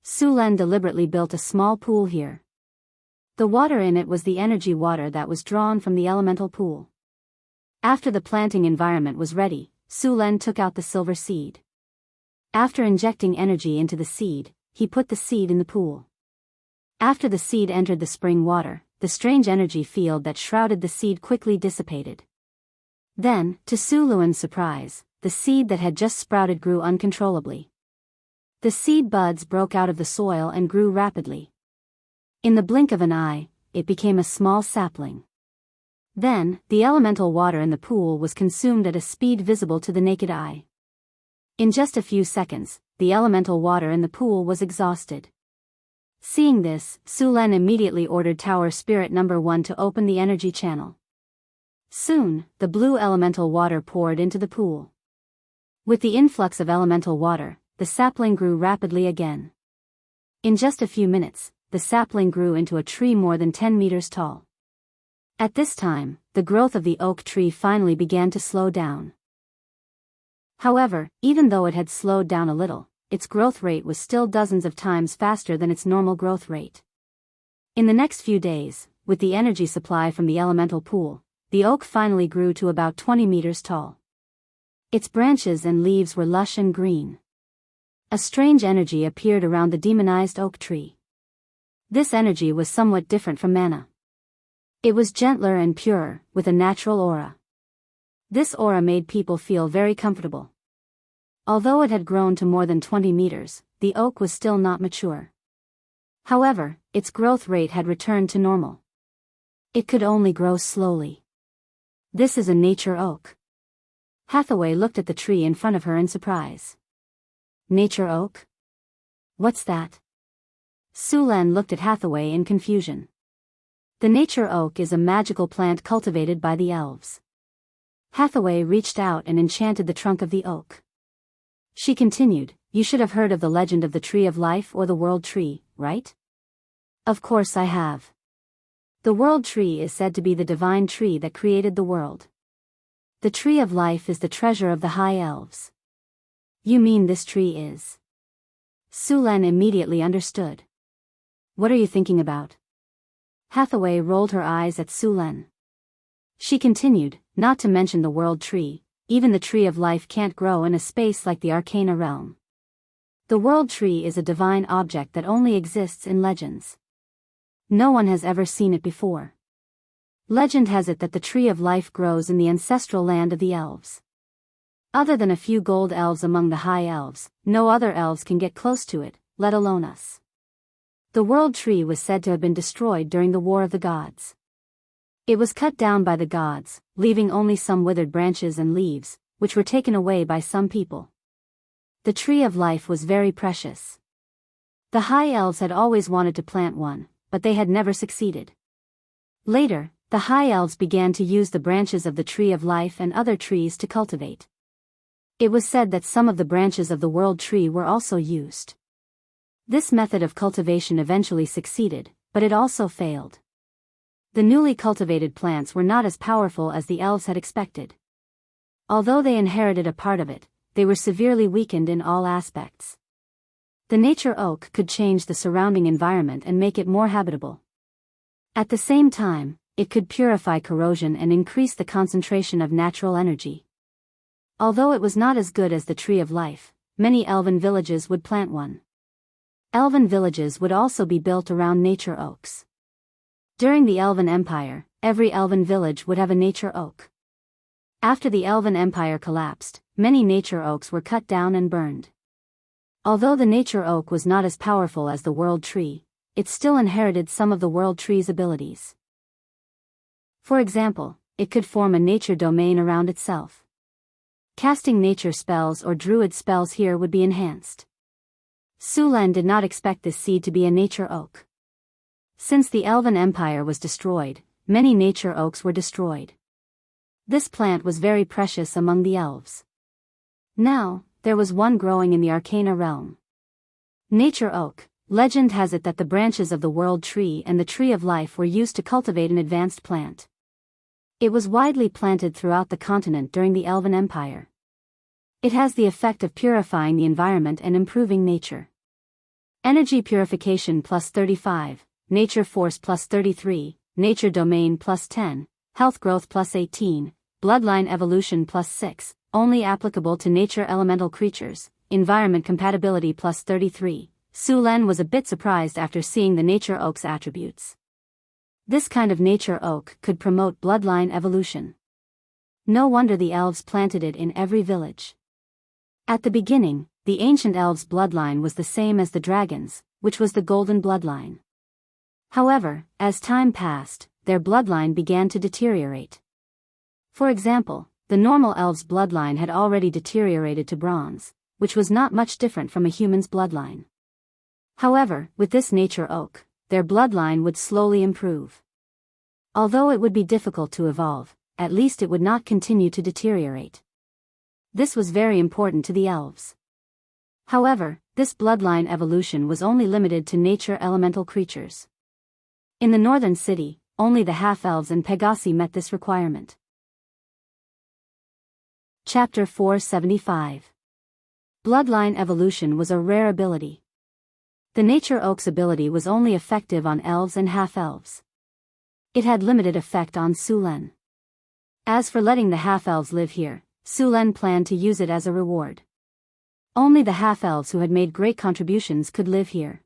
Su Len deliberately built a small pool here. The water in it was the energy water that was drawn from the elemental pool. After the planting environment was ready, Su Len took out the silver seed. After injecting energy into the seed, he put the seed in the pool. After the seed entered the spring water, the strange energy field that shrouded the seed quickly dissipated. Then, to Su Luan's surprise, the seed that had just sprouted grew uncontrollably. The seed buds broke out of the soil and grew rapidly. In the blink of an eye, it became a small sapling. Then, the elemental water in the pool was consumed at a speed visible to the naked eye. In just a few seconds, the elemental water in the pool was exhausted. Seeing this, Su Len immediately ordered Tower Spirit Number 1 to open the energy channel. Soon, the blue elemental water poured into the pool. With the influx of elemental water, the sapling grew rapidly again. In just a few minutes, the sapling grew into a tree more than 10 meters tall. At this time, the growth of the oak tree finally began to slow down. However, even though it had slowed down a little, its growth rate was still dozens of times faster than its normal growth rate. In the next few days, with the energy supply from the elemental pool, the oak finally grew to about 20 meters tall. Its branches and leaves were lush and green. A strange energy appeared around the demonized oak tree. This energy was somewhat different from mana. It was gentler and purer, with a natural aura. This aura made people feel very comfortable. Although it had grown to more than 20 meters, the oak was still not mature. However, its growth rate had returned to normal. It could only grow slowly. This is a nature oak. Hathaway looked at the tree in front of her in surprise. Nature oak? What's that? Su Len looked at Hathaway in confusion. The nature oak is a magical plant cultivated by the elves. Hathaway reached out and enchanted the trunk of the oak. She continued, "You should have heard of the legend of the Tree of Life or the World Tree, right?" "Of course I have. The World Tree is said to be the divine tree that created the world. The Tree of Life is the treasure of the High Elves." "You mean this tree is?" Su Len immediately understood. What are you thinking about? Hathaway rolled her eyes at Su Len. She continued, not to mention the world tree, even the tree of life can't grow in a space like the Arcana realm. The world tree is a divine object that only exists in legends. No one has ever seen it before. Legend has it that the tree of life grows in the ancestral land of the elves. Other than a few gold elves among the high elves, no other elves can get close to it, let alone us. The world tree was said to have been destroyed during the War of the Gods. It was cut down by the gods, leaving only some withered branches and leaves, which were taken away by some people. The tree of life was very precious. The high elves had always wanted to plant one, but they had never succeeded. Later, the high elves began to use the branches of the tree of life and other trees to cultivate. It was said that some of the branches of the world tree were also used. This method of cultivation eventually succeeded, but it also failed. The newly cultivated plants were not as powerful as the elves had expected. Although they inherited a part of it, they were severely weakened in all aspects. The nature oak could change the surrounding environment and make it more habitable. At the same time, it could purify corrosion and increase the concentration of natural energy. Although it was not as good as the tree of life, many elven villages would plant one. Elven villages would also be built around nature oaks. During the Elven Empire, every elven village would have a nature oak. After the Elven Empire collapsed, many nature oaks were cut down and burned. Although the nature oak was not as powerful as the world tree, it still inherited some of the world tree's abilities. For example, it could form a nature domain around itself. Casting nature spells or druid spells here would be enhanced. Su Len did not expect this seed to be a nature oak. Since the Elven Empire was destroyed, many nature oaks were destroyed. This plant was very precious among the elves. Now, there was one growing in the Arcana realm. Nature oak. Legend has it that the branches of the world tree and the tree of life were used to cultivate an advanced plant. It was widely planted throughout the continent during the Elven Empire. It has the effect of purifying the environment and improving nature. Energy purification plus 35, nature force plus 33, nature domain plus 10, health growth plus 18, bloodline evolution plus 6, only applicable to nature elemental creatures, environment compatibility plus 33. Su Len was a bit surprised after seeing the nature oak's attributes. This kind of nature oak could promote bloodline evolution. No wonder the elves planted it in every village. At the beginning, the ancient elves' bloodline was the same as the dragons, which was the golden bloodline. However, as time passed, their bloodline began to deteriorate. For example, the normal elves' bloodline had already deteriorated to bronze, which was not much different from a human's bloodline. However, with this nature oak, their bloodline would slowly improve. Although it would be difficult to evolve, at least it would not continue to deteriorate. This was very important to the elves. However, this bloodline evolution was only limited to nature elemental creatures. In the northern city, only the half-elves and Pegasi met this requirement. Chapter 475. Bloodline evolution was a rare ability. The nature oak's ability was only effective on elves and half-elves. It had limited effect on Su Len. As for letting the half-elves live here, Su Len planned to use it as a reward. Only the half-elves who had made great contributions could live here.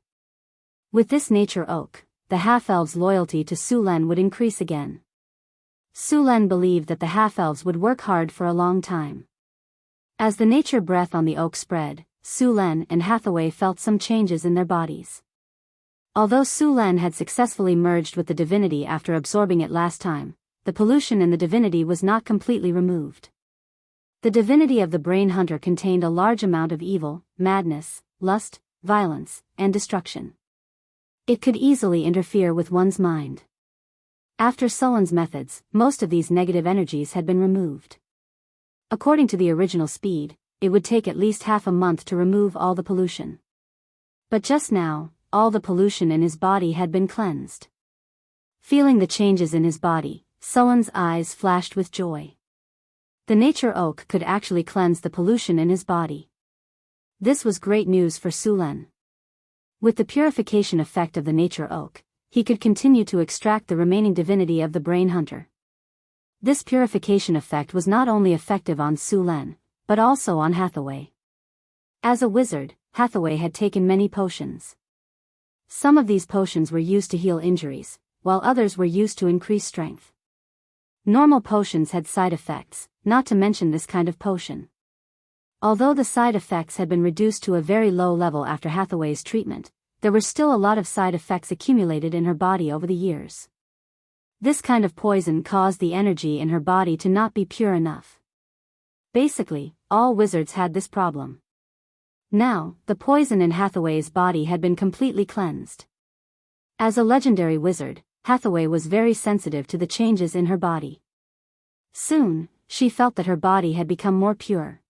With this nature oak, the half-elves' loyalty to Su Len would increase again. Su Len believed that the half-elves would work hard for a long time. As the nature breath on the oak spread, Su Len and Hathaway felt some changes in their bodies. Although Su Len had successfully merged with the divinity after absorbing it last time, the pollution in the divinity was not completely removed. The divinity of the brain hunter contained a large amount of evil, madness, lust, violence, and destruction. It could easily interfere with one's mind. After Sullen's methods, most of these negative energies had been removed. According to the original speed, it would take at least half a month to remove all the pollution. But just now, all the pollution in his body had been cleansed. Feeling the changes in his body, Sullen's eyes flashed with joy. The nature oak could actually cleanse the pollution in his body. This was great news for Su Len. With the purification effect of the nature oak, he could continue to extract the remaining divinity of the brain hunter. This purification effect was not only effective on Su Len, but also on Hathaway. As a wizard, Hathaway had taken many potions. Some of these potions were used to heal injuries, while others were used to increase strength. Normal potions had side effects, not to mention this kind of potion. Although the side effects had been reduced to a very low level after Hathaway's treatment, there were still a lot of side effects accumulated in her body over the years. This kind of poison caused the energy in her body to not be pure enough. Basically, all wizards had this problem. Now, the poison in Hathaway's body had been completely cleansed. As a legendary wizard, Hathaway was very sensitive to the changes in her body. Soon, she felt that her body had become more pure.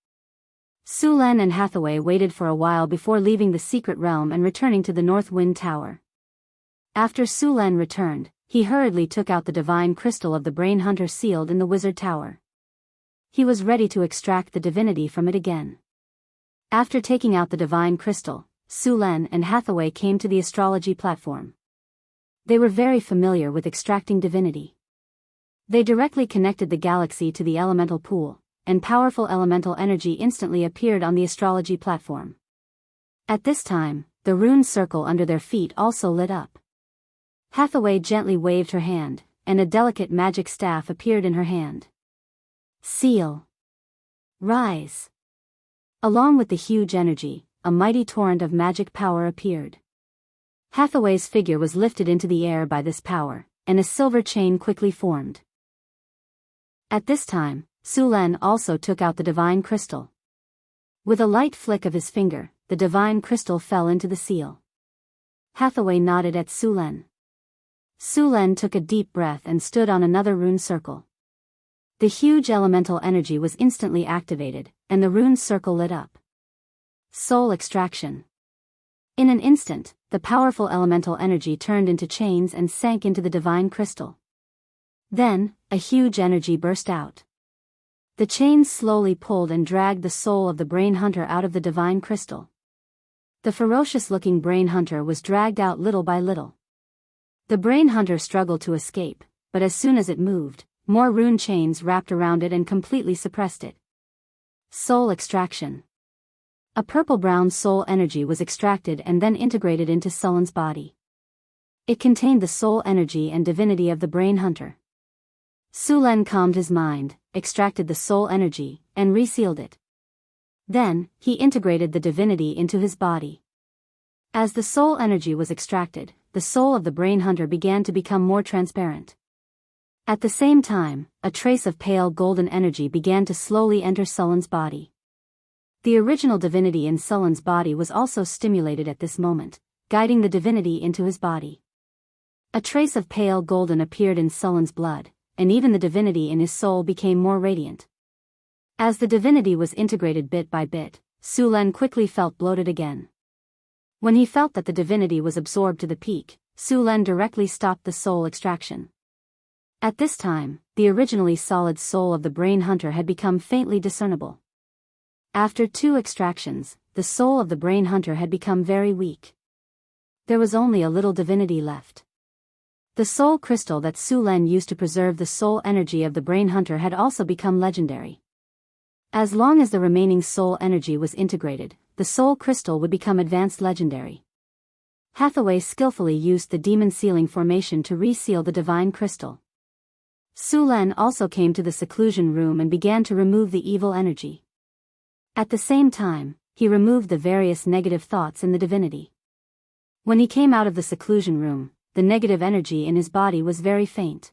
Su Len and Hathaway waited for a while before leaving the secret realm and returning to the North Wind Tower. After Su Len returned, he hurriedly took out the divine crystal of the brain hunter sealed in the wizard tower. He was ready to extract the divinity from it again. After taking out the divine crystal, Su Len and Hathaway came to the astrology platform. They were very familiar with extracting divinity. They directly connected the galaxy to the elemental pool, and powerful elemental energy instantly appeared on the astrology platform. At this time, the rune circle under their feet also lit up. Hathaway gently waved her hand, and a delicate magic staff appeared in her hand. Seal. Rise. Along with the huge energy, a mighty torrent of magic power appeared. Hathaway's figure was lifted into the air by this power, and a silver chain quickly formed. At this time, Su Len also took out the divine crystal. With a light flick of his finger, the divine crystal fell into the seal. Hathaway nodded at Su Len. Su Len took a deep breath and stood on another rune circle. The huge elemental energy was instantly activated, and the rune circle lit up. Soul extraction. In an instant, the powerful elemental energy turned into chains and sank into the divine crystal. Then, a huge energy burst out. The chains slowly pulled and dragged the soul of the brain hunter out of the divine crystal. The ferocious-looking brain hunter was dragged out little by little. The brain hunter struggled to escape, but as soon as it moved, more rune chains wrapped around it and completely suppressed it. Soul extraction. A purple-brown soul energy was extracted and then integrated into Sullen's body. It contained the soul energy and divinity of the brain hunter. Su Len calmed his mind, extracted the soul energy, and resealed it. Then, he integrated the divinity into his body. As the soul energy was extracted, the soul of the brain hunter began to become more transparent. At the same time, a trace of pale golden energy began to slowly enter Sullen's body. The original divinity in Sullen's body was also stimulated at this moment, guiding the divinity into his body. A trace of pale golden appeared in Sullen's blood, and even the divinity in his soul became more radiant. As the divinity was integrated bit by bit, Su Len quickly felt bloated again. When he felt that the divinity was absorbed to the peak, Su Len directly stopped the soul extraction. At this time, the originally solid soul of the brain hunter had become faintly discernible. After 2 extractions, the soul of the brain hunter had become very weak. There was only a little divinity left. The soul crystal that Su Len used to preserve the soul energy of the brain hunter had also become legendary. As long as the remaining soul energy was integrated, the soul crystal would become advanced legendary. Hathaway skillfully used the demon sealing formation to reseal the divine crystal. Su Len also came to the seclusion room and began to remove the evil energy. At the same time, he removed the various negative thoughts in the divinity. When he came out of the seclusion room, the negative energy in his body was very faint.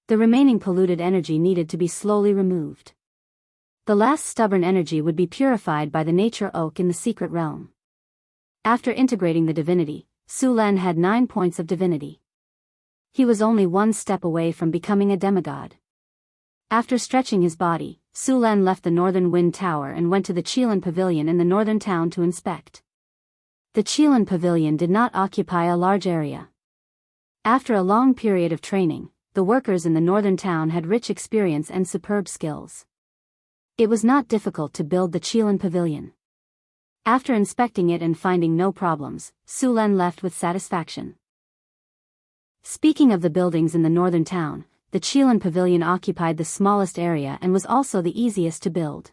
The remaining polluted energy needed to be slowly removed. The last stubborn energy would be purified by the nature oak in the secret realm. After integrating the divinity, Su Len had 9 points of divinity. He was only 1 step away from becoming a demigod. After stretching his body, Su Len left the Northern Wind Tower and went to the Qilin Pavilion in the northern town to inspect. The Qilin Pavilion did not occupy a large area. After a long period of training, the workers in the northern town had rich experience and superb skills. It was not difficult to build the Qilin Pavilion. After inspecting it and finding no problems, Su Len left with satisfaction. Speaking of the buildings in the northern town, the Qilan Pavilion occupied the smallest area and was also the easiest to build.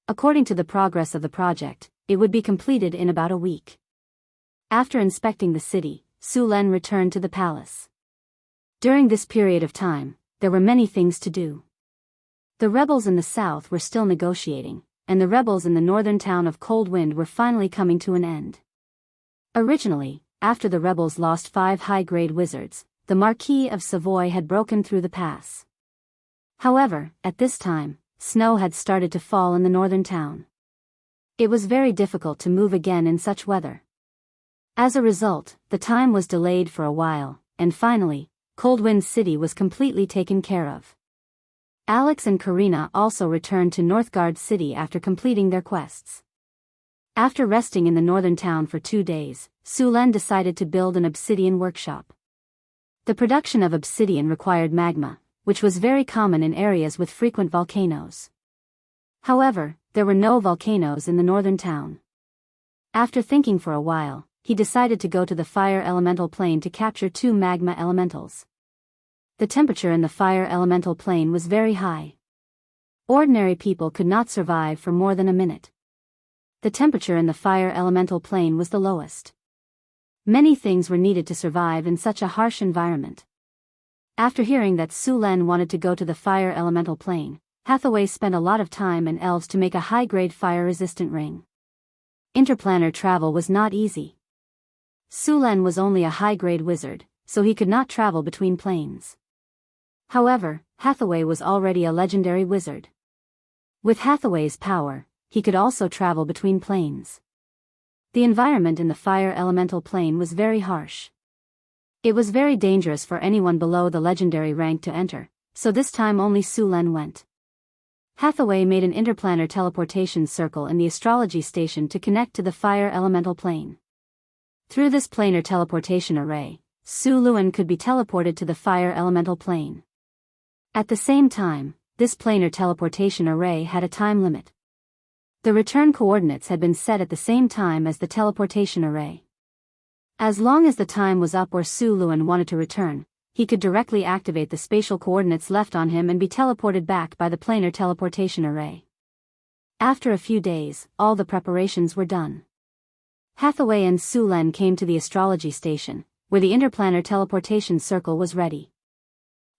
According to the progress of the project, it would be completed in about a week. After inspecting the city, Su Len returned to the palace. During this period of time, there were many things to do. The rebels in the south were still negotiating, and the rebels in the northern town of Cold Wind were finally coming to an end. Originally, after the rebels lost 5 high-grade wizards, the Marquis of Savoy had broken through the pass. However, at this time, snow had started to fall in the northern town. It was very difficult to move again in such weather. As a result, the time was delayed for a while, and finally, Coldwind City was completely taken care of. Alex and Karina also returned to Northgard City after completing their quests. After resting in the northern town for 2 days, Su Len decided to build an obsidian workshop. The production of obsidian required magma, which was very common in areas with frequent volcanoes. However, there were no volcanoes in the northern town. After thinking for a while, he decided to go to the fire elemental plane to capture 2 magma elementals. The temperature in the fire elemental plane was very high. Ordinary people could not survive for more than a minute. The temperature in the fire elemental plane was the lowest. Many things were needed to survive in such a harsh environment. After hearing that Su Len wanted to go to the fire elemental plane, Hathaway spent a lot of time and elves to make a high-grade fire-resistant ring. Interplanar travel was not easy. Su Len was only a high-grade wizard, so he could not travel between planes. However, Hathaway was already a legendary wizard. With Hathaway's power, he could also travel between planes. The environment in the fire elemental plane was very harsh. It was very dangerous for anyone below the legendary rank to enter, so this time only Su Len went. Hathaway made an interplanar teleportation circle in the astrology station to connect to the fire elemental plane. Through this planar teleportation array, Su Luen could be teleported to the fire elemental plane. At the same time, this planar teleportation array had a time limit. The return coordinates had been set at the same time as the teleportation array. As long as the time was up or Su Luen wanted to return, he could directly activate the spatial coordinates left on him and be teleported back by the planar teleportation array. After a few days, all the preparations were done. Hathaway and Su Len came to the astrology station, where the interplanar teleportation circle was ready.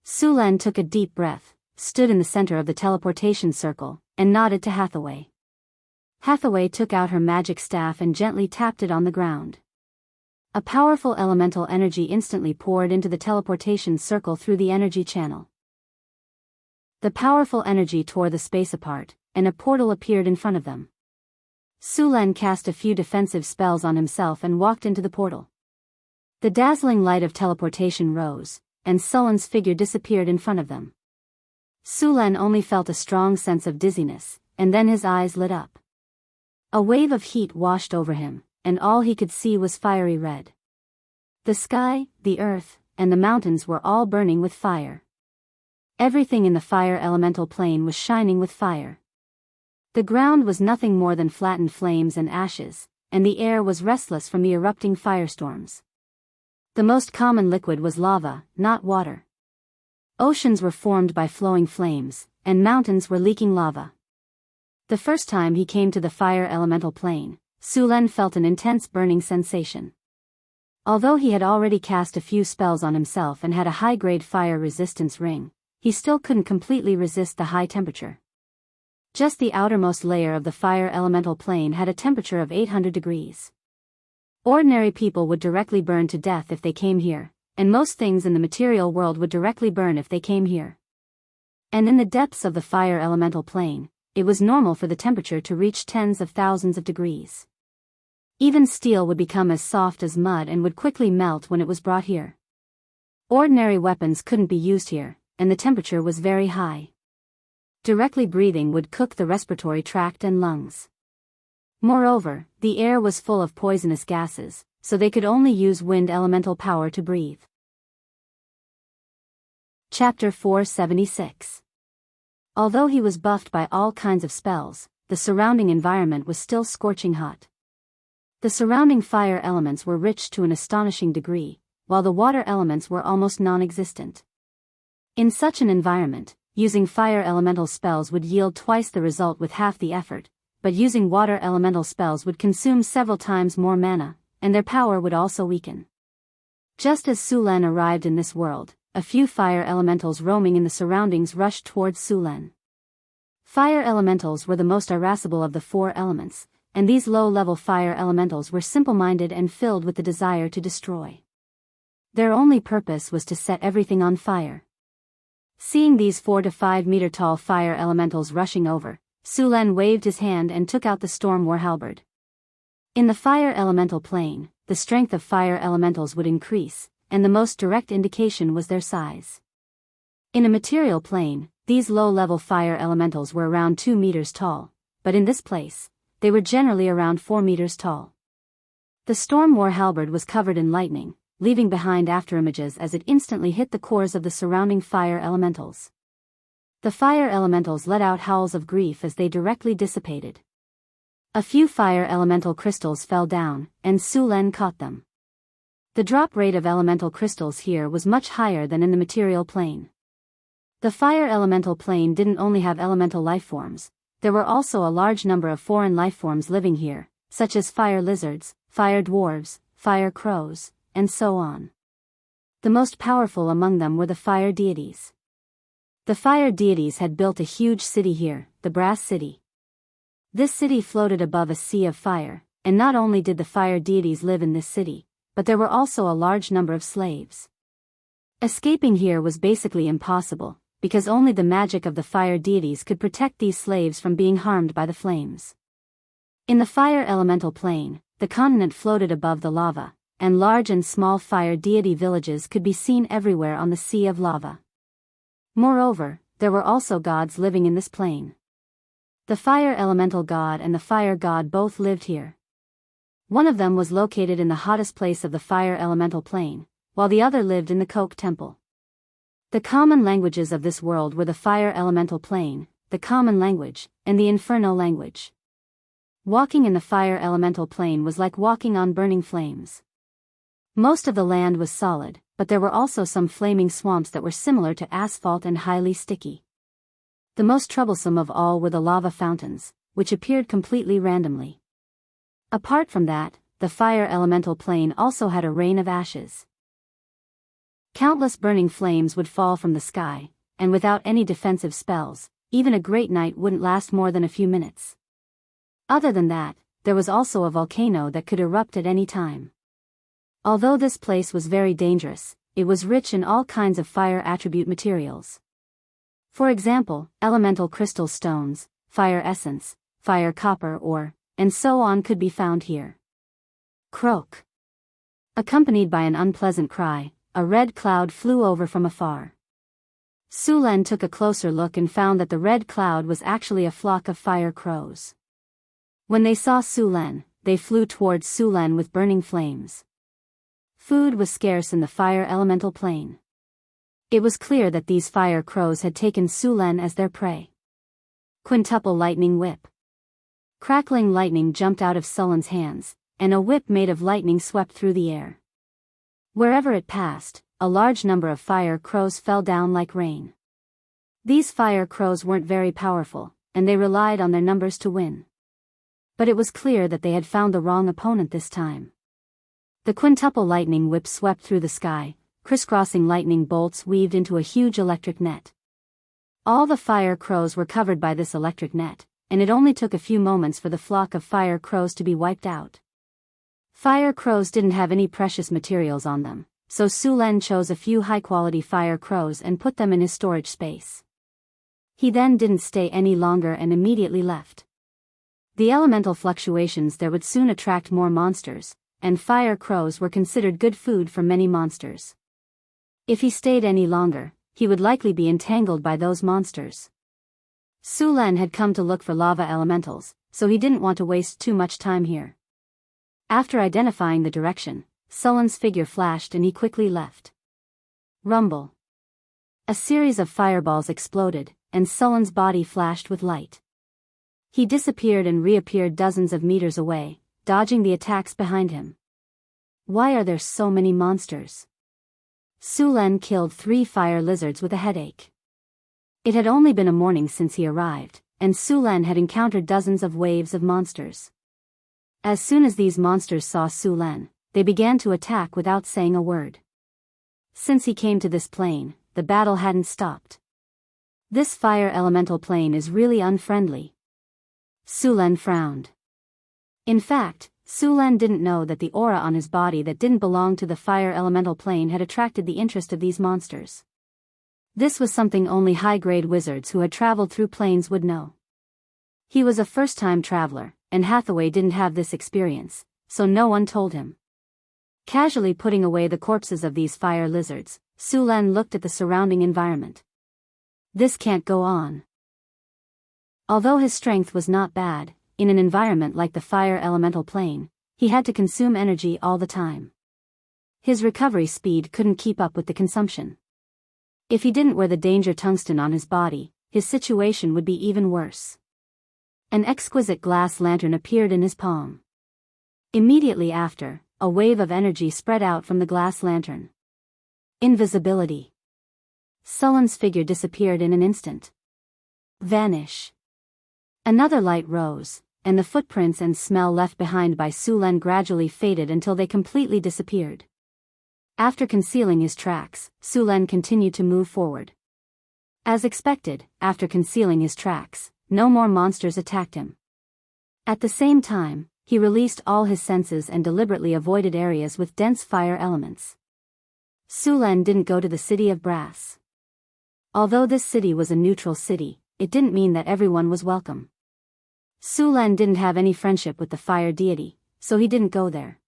Su Len took a deep breath, stood in the center of the teleportation circle, and nodded to Hathaway. Hathaway took out her magic staff and gently tapped it on the ground. A powerful elemental energy instantly poured into the teleportation circle through the energy channel. The powerful energy tore the space apart, and a portal appeared in front of them. Su Len cast a few defensive spells on himself and walked into the portal. The dazzling light of teleportation rose, and Sullen's figure disappeared in front of them. Su Len only felt a strong sense of dizziness, and then his eyes lit up. A wave of heat washed over him, and all he could see was fiery red. The sky, the earth, and the mountains were all burning with fire. Everything in the fire elemental plane was shining with fire. The ground was nothing more than flattened flames and ashes, and the air was restless from the erupting firestorms. The most common liquid was lava, not water. Oceans were formed by flowing flames, and mountains were leaking lava. The first time he came to the fire elemental plane, Su Len felt an intense burning sensation. Although he had already cast a few spells on himself and had a high-grade fire resistance ring, he still couldn't completely resist the high temperature. Just the outermost layer of the fire elemental plane had a temperature of 800 degrees. Ordinary people would directly burn to death if they came here, and most things in the material world would directly burn if they came here. And in the depths of the fire elemental plane, it was normal for the temperature to reach tens of thousands of degrees. Even steel would become as soft as mud and would quickly melt when it was brought here. Ordinary weapons couldn't be used here, and the temperature was very high. Directly breathing would cook the respiratory tract and lungs. Moreover, the air was full of poisonous gases, so they could only use wind elemental power to breathe. Chapter 476. Although he was buffed by all kinds of spells, the surrounding environment was still scorching hot. The surrounding fire elements were rich to an astonishing degree, while the water elements were almost non-existent. In such an environment, using fire elemental spells would yield twice the result with half the effort, but using water elemental spells would consume several times more mana, and their power would also weaken. Just as Sulen arrived in this world, a few fire elementals roaming in the surroundings rushed towards Sulen. Fire elementals were the most irascible of the four elements, and these low-level fire elementals were simple-minded and filled with the desire to destroy. Their only purpose was to set everything on fire. Seeing these 4 to 5 meter tall fire elementals rushing over, Sulen waved his hand and took out the storm war halberd. In the fire elemental plane, the strength of fire elementals would increase, and the most direct indication was their size. In a material plane, these low-level fire elementals were around 2 meters tall, but in this place, they were generally around 4 meters tall. The storm war halberd was covered in lightning, leaving behind afterimages as it instantly hit the cores of the surrounding fire elementals. The fire elementals let out howls of grief as they directly dissipated. A few fire elemental crystals fell down, and Sulen caught them. The drop rate of elemental crystals here was much higher than in the material plane. The fire elemental plane didn't only have elemental lifeforms, there were also a large number of foreign lifeforms living here, such as fire lizards, fire dwarves, fire crows, and so on. The most powerful among them were the fire deities. The fire deities had built a huge city here, the Brass City. This city floated above a sea of fire, and not only did the fire deities live in this city, but there were also a large number of slaves. Escaping here was basically impossible, because only the magic of the fire deities could protect these slaves from being harmed by the flames. In the fire elemental plane, the continent floated above the lava, and large and small fire deity villages could be seen everywhere on the sea of lava. Moreover, there were also gods living in this plane. The fire elemental god and the fire god both lived here. One of them was located in the hottest place of the fire elemental plane, while the other lived in the Coke Temple. The common languages of this world were the fire elemental plane, the common language, and the inferno language. Walking in the fire elemental plane was like walking on burning flames. Most of the land was solid, but there were also some flaming swamps that were similar to asphalt and highly sticky. The most troublesome of all were the lava fountains, which appeared completely randomly. Apart from that, the fire elemental plane also had a rain of ashes. Countless burning flames would fall from the sky, and without any defensive spells, even a great night wouldn't last more than a few minutes. Other than that, there was also a volcano that could erupt at any time. Although this place was very dangerous, it was rich in all kinds of fire attribute materials. For example, elemental crystal stones, fire essence, fire copper ore, and so on could be found here. Croak. Accompanied by an unpleasant cry, a red cloud flew over from afar. Sulen took a closer look and found that the red cloud was actually a flock of fire crows. When they saw Sulen, they flew towards Sulen with burning flames. Food was scarce in the fire elemental plane. It was clear that these fire crows had taken Sulen as their prey. Quintuple lightning whip. Crackling lightning jumped out of Sulen's hands, and a whip made of lightning swept through the air. Wherever it passed, a large number of fire crows fell down like rain. These fire crows weren't very powerful, and they relied on their numbers to win. But it was clear that they had found the wrong opponent this time. The quintuple lightning whip swept through the sky, crisscrossing lightning bolts weaved into a huge electric net. All the fire crows were covered by this electric net, and it only took a few moments for the flock of fire crows to be wiped out. Fire crows didn't have any precious materials on them, so Sulen chose a few high-quality fire crows and put them in his storage space. He then didn't stay any longer and immediately left. The elemental fluctuations there would soon attract more monsters, and fire crows were considered good food for many monsters. If he stayed any longer, he would likely be entangled by those monsters. Sulen had come to look for lava elementals, so he didn't want to waste too much time here. After identifying the direction, Sulen's figure flashed and he quickly left. Rumble. A series of fireballs exploded, and Sulen's body flashed with light. He disappeared and reappeared dozens of meters away, dodging the attacks behind him. Why are there so many monsters? Su Len killed 3 fire lizards with a headache. It had only been a morning since he arrived, and Su Len had encountered dozens of waves of monsters. As soon as these monsters saw Su Len, they began to attack without saying a word. Since he came to this plane, the battle hadn't stopped. This fire elemental plane is really unfriendly. Su Len frowned. In fact, Su Len didn't know that the aura on his body that didn't belong to the fire elemental plane had attracted the interest of these monsters. This was something only high-grade wizards who had traveled through planes would know. He was a first-time traveler, and Hathaway didn't have this experience, so no one told him. Casually putting away the corpses of these fire lizards, Su Len looked at the surrounding environment. This can't go on. Although his strength was not bad, in an environment like the fire elemental plane, he had to consume energy all the time. His recovery speed couldn't keep up with the consumption. If he didn't wear the danger tungsten on his body, his situation would be even worse. An exquisite glass lantern appeared in his palm. Immediately after, a wave of energy spread out from the glass lantern. Invisibility. Sullen's figure disappeared in an instant. Vanish. Another light rose, and the footprints and smell left behind by Su Len gradually faded until they completely disappeared. After concealing his tracks, Su Len continued to move forward. As expected, after concealing his tracks, no more monsters attacked him. At the same time, he released all his senses and deliberately avoided areas with dense fire elements. Su Len didn't go to the city of brass. Although this city was a neutral city, it didn't mean that everyone was welcome. Su Len didn't have any friendship with the fire deity, so he didn't go there.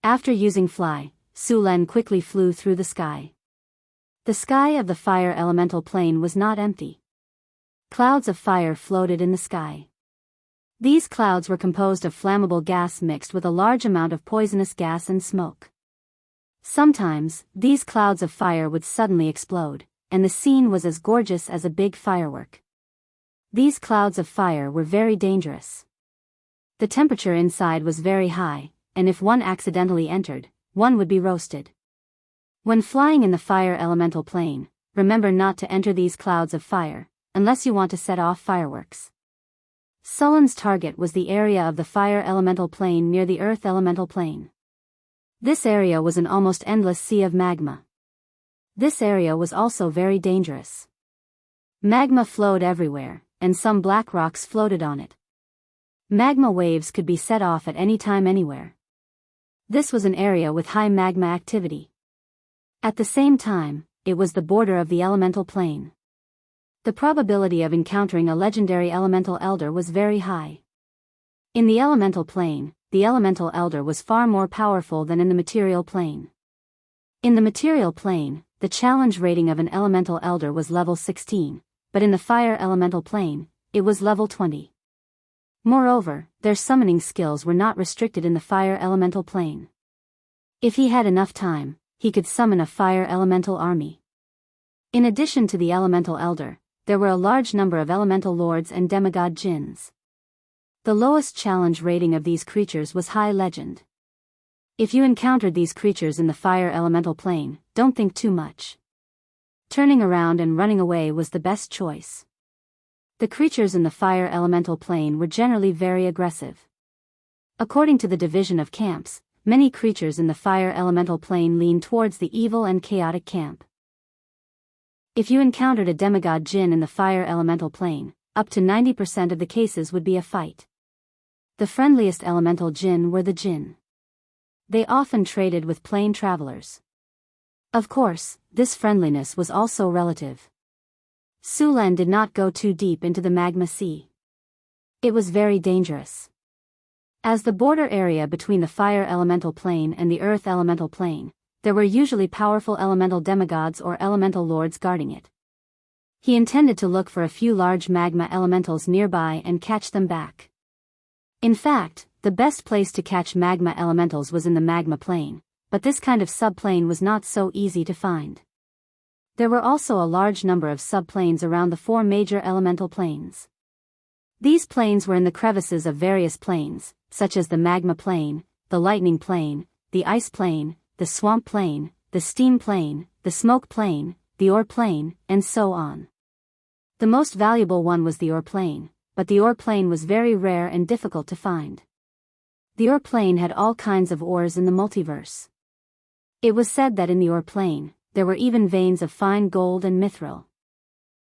After using fly, Su Len quickly flew through the sky. The sky of the fire elemental plane was not empty. Clouds of fire floated in the sky. These clouds were composed of flammable gas mixed with a large amount of poisonous gas and smoke. Sometimes, these clouds of fire would suddenly explode, and the scene was as gorgeous as a big firework. These clouds of fire were very dangerous. The temperature inside was very high, and if one accidentally entered, one would be roasted. When flying in the fire elemental plane, remember not to enter these clouds of fire, unless you want to set off fireworks. Sullen's target was the area of the fire elemental plane near the earth elemental plane. This area was an almost endless sea of magma. This area was also very dangerous. Magma flowed everywhere, and some black rocks floated on it. Magma waves could be set off at any time anywhere. This was an area with high magma activity. At the same time, it was the border of the elemental plane. The probability of encountering a legendary elemental elder was very high. In the elemental plane, the elemental elder was far more powerful than in the material plane. In the material plane, the challenge rating of an elemental elder was level 16, but in the fire elemental plane, it was level 20. Moreover, their summoning skills were not restricted in the fire elemental plane. If he had enough time, he could summon a fire elemental army. In addition to the elemental elder, there were a large number of elemental lords and demigod jinns. The lowest challenge rating of these creatures was high legend. If you encountered these creatures in the fire elemental plane, don't think too much. Turning around and running away was the best choice. The creatures in the fire elemental plane were generally very aggressive. According to the division of camps, many creatures in the fire elemental plane lean towards the evil and chaotic camp. If you encountered a demigod jinn in the fire elemental plane, up to 90% of the cases would be a fight. The friendliest elemental jinn were the jinn. They often traded with plane travelers. Of course, this friendliness was also relative. Su Len did not go too deep into the magma sea. It was very dangerous. As the border area between the fire elemental plane and the earth elemental plane, there were usually powerful elemental demigods or elemental lords guarding it. He intended to look for a few large magma elementals nearby and catch them back. In fact, the best place to catch magma elementals was in the magma plane, but this kind of subplane was not so easy to find. There were also a large number of subplanes around the 4 major elemental planes. These planes were in the crevices of various planes, such as the magma plane, the lightning plane, the ice plane, the swamp plane, the steam plane, the smoke plane, the ore plane, and so on. The most valuable one was the ore plane, but the ore plane was very rare and difficult to find. The ore plane had all kinds of ores in the multiverse. It was said that in the ore plane, there were even veins of fine gold and mithril.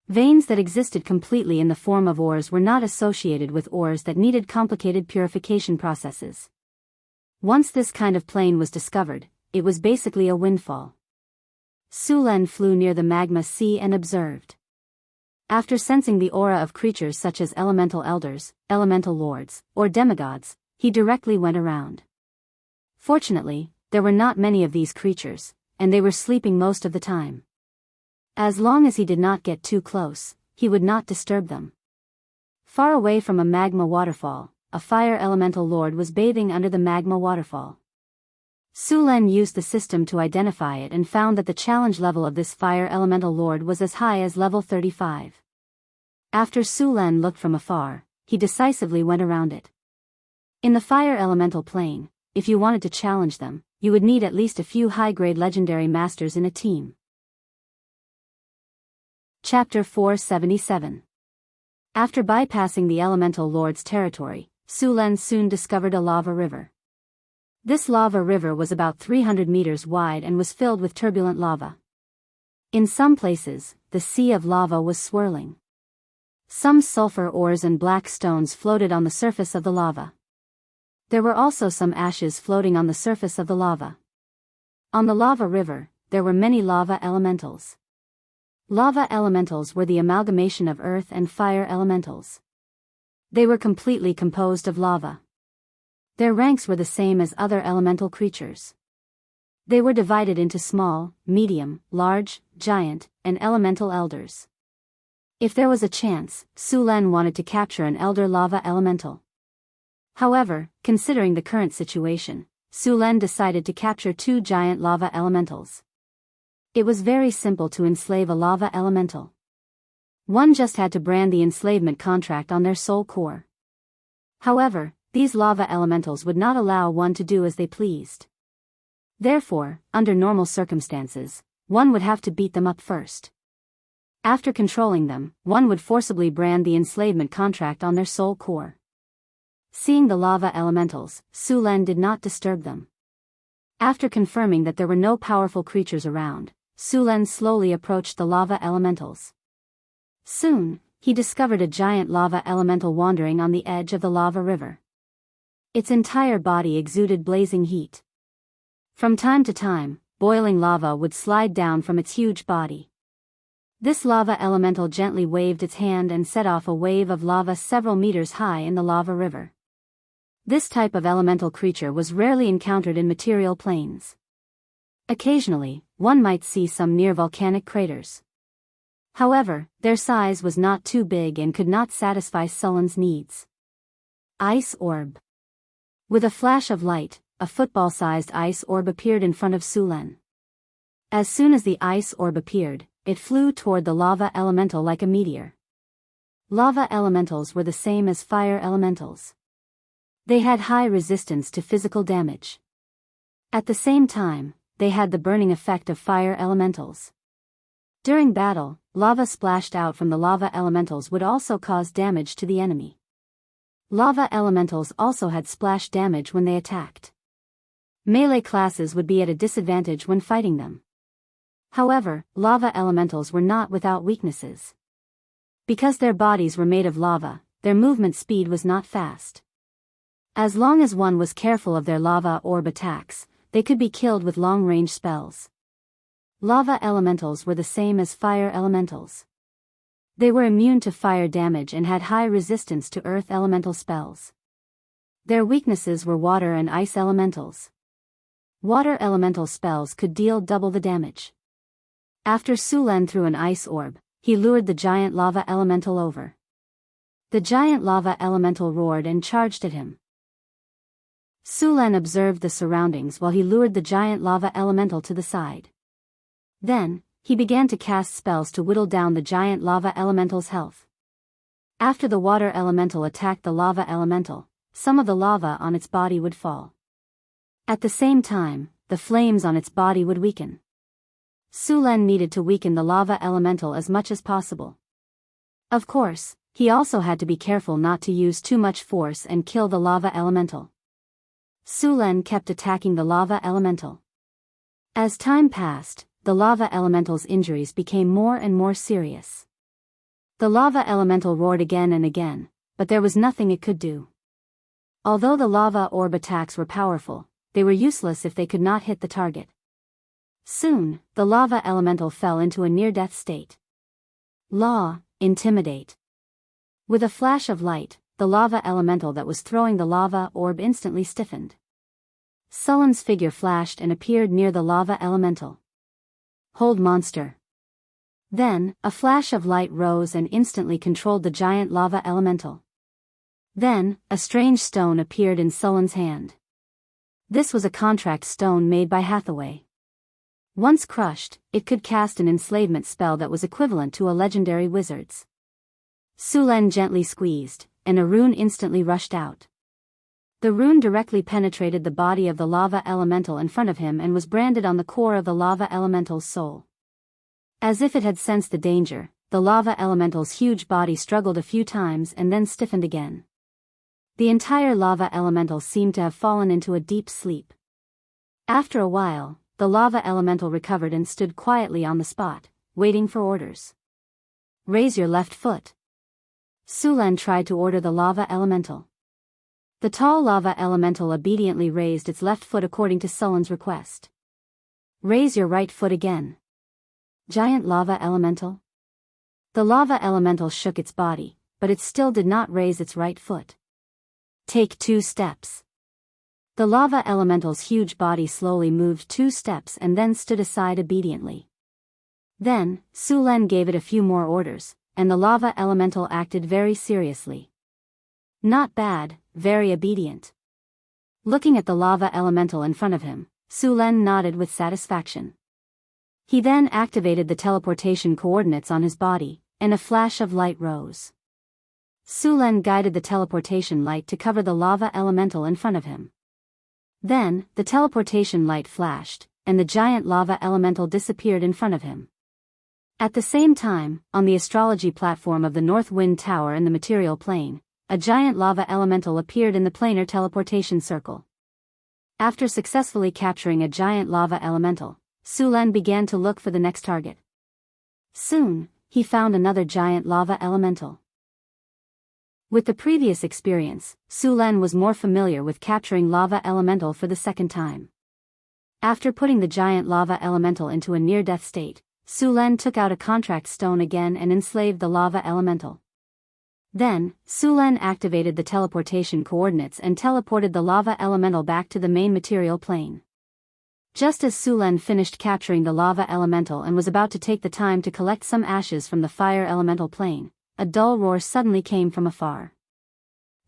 Veins that existed completely in the form of ores were not associated with ores that needed complicated purification processes. Once this kind of plane was discovered, it was basically a windfall. Su Len flew near the magma sea and observed. After sensing the aura of creatures such as elemental elders, elemental lords, or demigods, he directly went around. Fortunately, there were not many of these creatures, and they were sleeping most of the time. As long as he did not get too close, he would not disturb them. Far away from a magma waterfall, a fire elemental lord was bathing under the magma waterfall. Su Len used the system to identify it and found that the challenge level of this fire elemental lord was as high as level 35. After Su Len looked from afar, he decisively went around it. In the fire elemental plane, if you wanted to challenge them, you would need at least a few high-grade legendary masters in a team. Chapter 477. After bypassing the elemental lord's territory, Su Len soon discovered a lava river. This lava river was about 300 meters wide and was filled with turbulent lava. In some places, the sea of lava was swirling. Some sulfur ores and black stones floated on the surface of the lava. There were also some ashes floating on the surface of the lava. On the lava river, there were many lava elementals. Lava elementals were the amalgamation of earth and fire elementals. They were completely composed of lava. Their ranks were the same as other elemental creatures. They were divided into small, medium, large, giant, and elemental elders. If there was a chance, Su Len wanted to capture an elder lava elemental. However, considering the current situation, Su Len decided to capture 2 giant lava elementals. It was very simple to enslave a lava elemental. One just had to brand the enslavement contract on their soul core. However, these lava elementals would not allow one to do as they pleased. Therefore, under normal circumstances, one would have to beat them up first. After controlling them, one would forcibly brand the enslavement contract on their soul core. Seeing the lava elementals, Su Len did not disturb them. After confirming that there were no powerful creatures around, Su Len slowly approached the lava elementals. Soon, he discovered a giant lava elemental wandering on the edge of the lava river. Its entire body exuded blazing heat. From time to time, boiling lava would slide down from its huge body. This lava elemental gently waved its hand and set off a wave of lava several meters high in the lava river. This type of elemental creature was rarely encountered in material planes. Occasionally, one might see some near volcanic craters. However, their size was not too big and could not satisfy Su Len's needs. Ice Orb. With a flash of light, a football-sized ice orb appeared in front of Su Len. As soon as the ice orb appeared, it flew toward the lava elemental like a meteor. Lava elementals were the same as fire elementals. They had high resistance to physical damage. At the same time, they had the burning effect of fire elementals. During battle, lava splashed out from the lava elementals would also cause damage to the enemy. Lava elementals also had splash damage when they attacked. Melee classes would be at a disadvantage when fighting them. However, lava elementals were not without weaknesses. Because their bodies were made of lava, their movement speed was not fast. As long as one was careful of their lava orb attacks, they could be killed with long-range spells. Lava elementals were the same as fire elementals. They were immune to fire damage and had high resistance to earth elemental spells. Their weaknesses were water and ice elementals. Water elemental spells could deal double the damage. After Su Len threw an ice orb, he lured the giant lava elemental over. The giant lava elemental roared and charged at him. Su Len observed the surroundings while he lured the giant lava elemental to the side. Then, he began to cast spells to whittle down the giant lava elemental's health. After the water elemental attacked the lava elemental, some of the lava on its body would fall. At the same time, the flames on its body would weaken. Su Len needed to weaken the lava elemental as much as possible. Of course, he also had to be careful not to use too much force and kill the lava elemental. Su Len kept attacking the lava elemental. As time passed, the lava elemental's injuries became more and more serious. The lava elemental roared again and again, but there was nothing it could do. Although the lava orb attacks were powerful, they were useless if they could not hit the target. Soon, the lava elemental fell into a near-death state. Law, intimidate. With a flash of light, the lava elemental that was throwing the lava orb instantly stiffened. Sullen's figure flashed and appeared near the lava elemental. Hold monster. Then, a flash of light rose and instantly controlled the giant lava elemental. Then, a strange stone appeared in Sullen's hand. This was a contract stone made by Hathaway. Once crushed, it could cast an enslavement spell that was equivalent to a legendary wizard's. Su Len gently squeezed, and a rune instantly rushed out. The rune directly penetrated the body of the lava elemental in front of him and was branded on the core of the lava elemental's soul. As if it had sensed the danger, the lava elemental's huge body struggled a few times and then stiffened again. The entire lava elemental seemed to have fallen into a deep sleep. After a while, the lava elemental recovered and stood quietly on the spot, waiting for orders. Raise your left foot. Su Len tried to order the lava elemental. The tall lava elemental obediently raised its left foot according to Sullen's request. Raise your right foot again. Giant lava elemental? The lava elemental shook its body, but it still did not raise its right foot. Take 2 steps. The lava elemental's huge body slowly moved 2 steps and then stood aside obediently. Then, Su Len gave it a few more orders, and the lava elemental acted very seriously. Not bad, very obedient. Looking at the lava elemental in front of him, Su Len nodded with satisfaction. He then activated the teleportation coordinates on his body, and a flash of light rose. Su Len guided the teleportation light to cover the lava elemental in front of him. Then, the teleportation light flashed, and the giant lava elemental disappeared in front of him. At the same time, on the astrology platform of the North Wind Tower in the material plane, a giant lava elemental appeared in the planar teleportation circle. After successfully capturing a giant lava elemental, Su Len began to look for the next target. Soon, he found another giant lava elemental. With the previous experience, Su Len was more familiar with capturing lava elemental for the second time. After putting the giant lava elemental into a near-death state, Su Len took out a contract stone again and enslaved the lava elemental. Then, Su Len activated the teleportation coordinates and teleported the lava elemental back to the main material plane. Just as Su Len finished capturing the lava elemental and was about to take the time to collect some ashes from the fire elemental plane, a dull roar suddenly came from afar.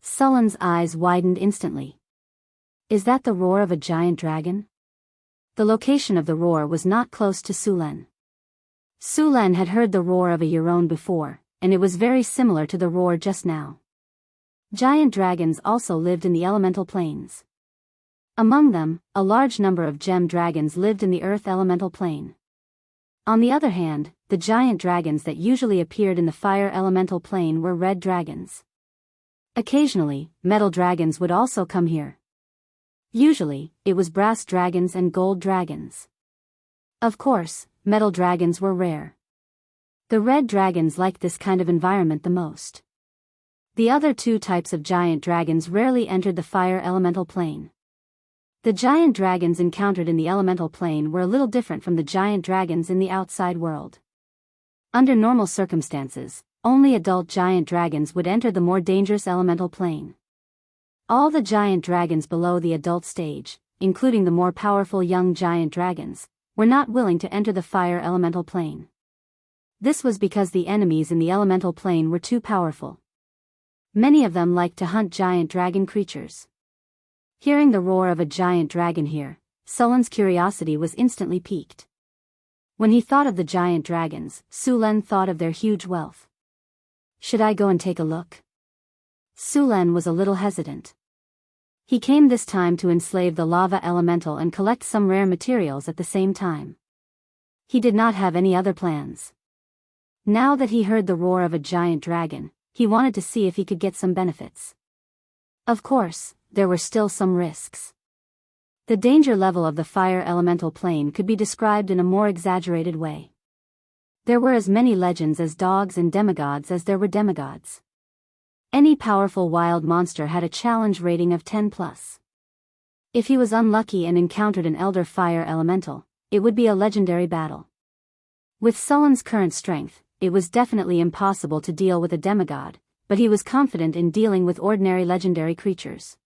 Sullen's eyes widened instantly. Is that the roar of a giant dragon? The location of the roar was not close to Su Len. Su Len had heard the roar of a Euron before, and it was very similar to the roar just now. Giant dragons also lived in the elemental planes. Among them, a large number of gem dragons lived in the earth elemental plane. On the other hand, the giant dragons that usually appeared in the fire elemental plane were red dragons. Occasionally, metal dragons would also come here. Usually, it was brass dragons and gold dragons. Of course, metal dragons were rare. The red dragons liked this kind of environment the most. The other 2 types of giant dragons rarely entered the fire elemental plane. The giant dragons encountered in the elemental plane were a little different from the giant dragons in the outside world. Under normal circumstances, only adult giant dragons would enter the more dangerous elemental plane. All the giant dragons below the adult stage, including the more powerful young giant dragons, were not willing to enter the fire elemental plane. This was because the enemies in the elemental plane were too powerful. Many of them liked to hunt giant dragon creatures. Hearing the roar of a giant dragon here, Sullen's curiosity was instantly piqued. When he thought of the giant dragons, Su Len thought of their huge wealth. Should I go and take a look? Su Len was a little hesitant. He came this time to enslave the lava elemental and collect some rare materials at the same time. He did not have any other plans. Now that he heard the roar of a giant dragon, he wanted to see if he could get some benefits. Of course, there were still some risks. The danger level of the fire elemental plane could be described in a more exaggerated way. There were as many legends as dogs and demigods as there were demigods. Any powerful wild monster had a challenge rating of 10+. If he was unlucky and encountered an elder fire elemental, it would be a legendary battle. With Sullen's current strength, it was definitely impossible to deal with a demigod, but he was confident in dealing with ordinary legendary creatures.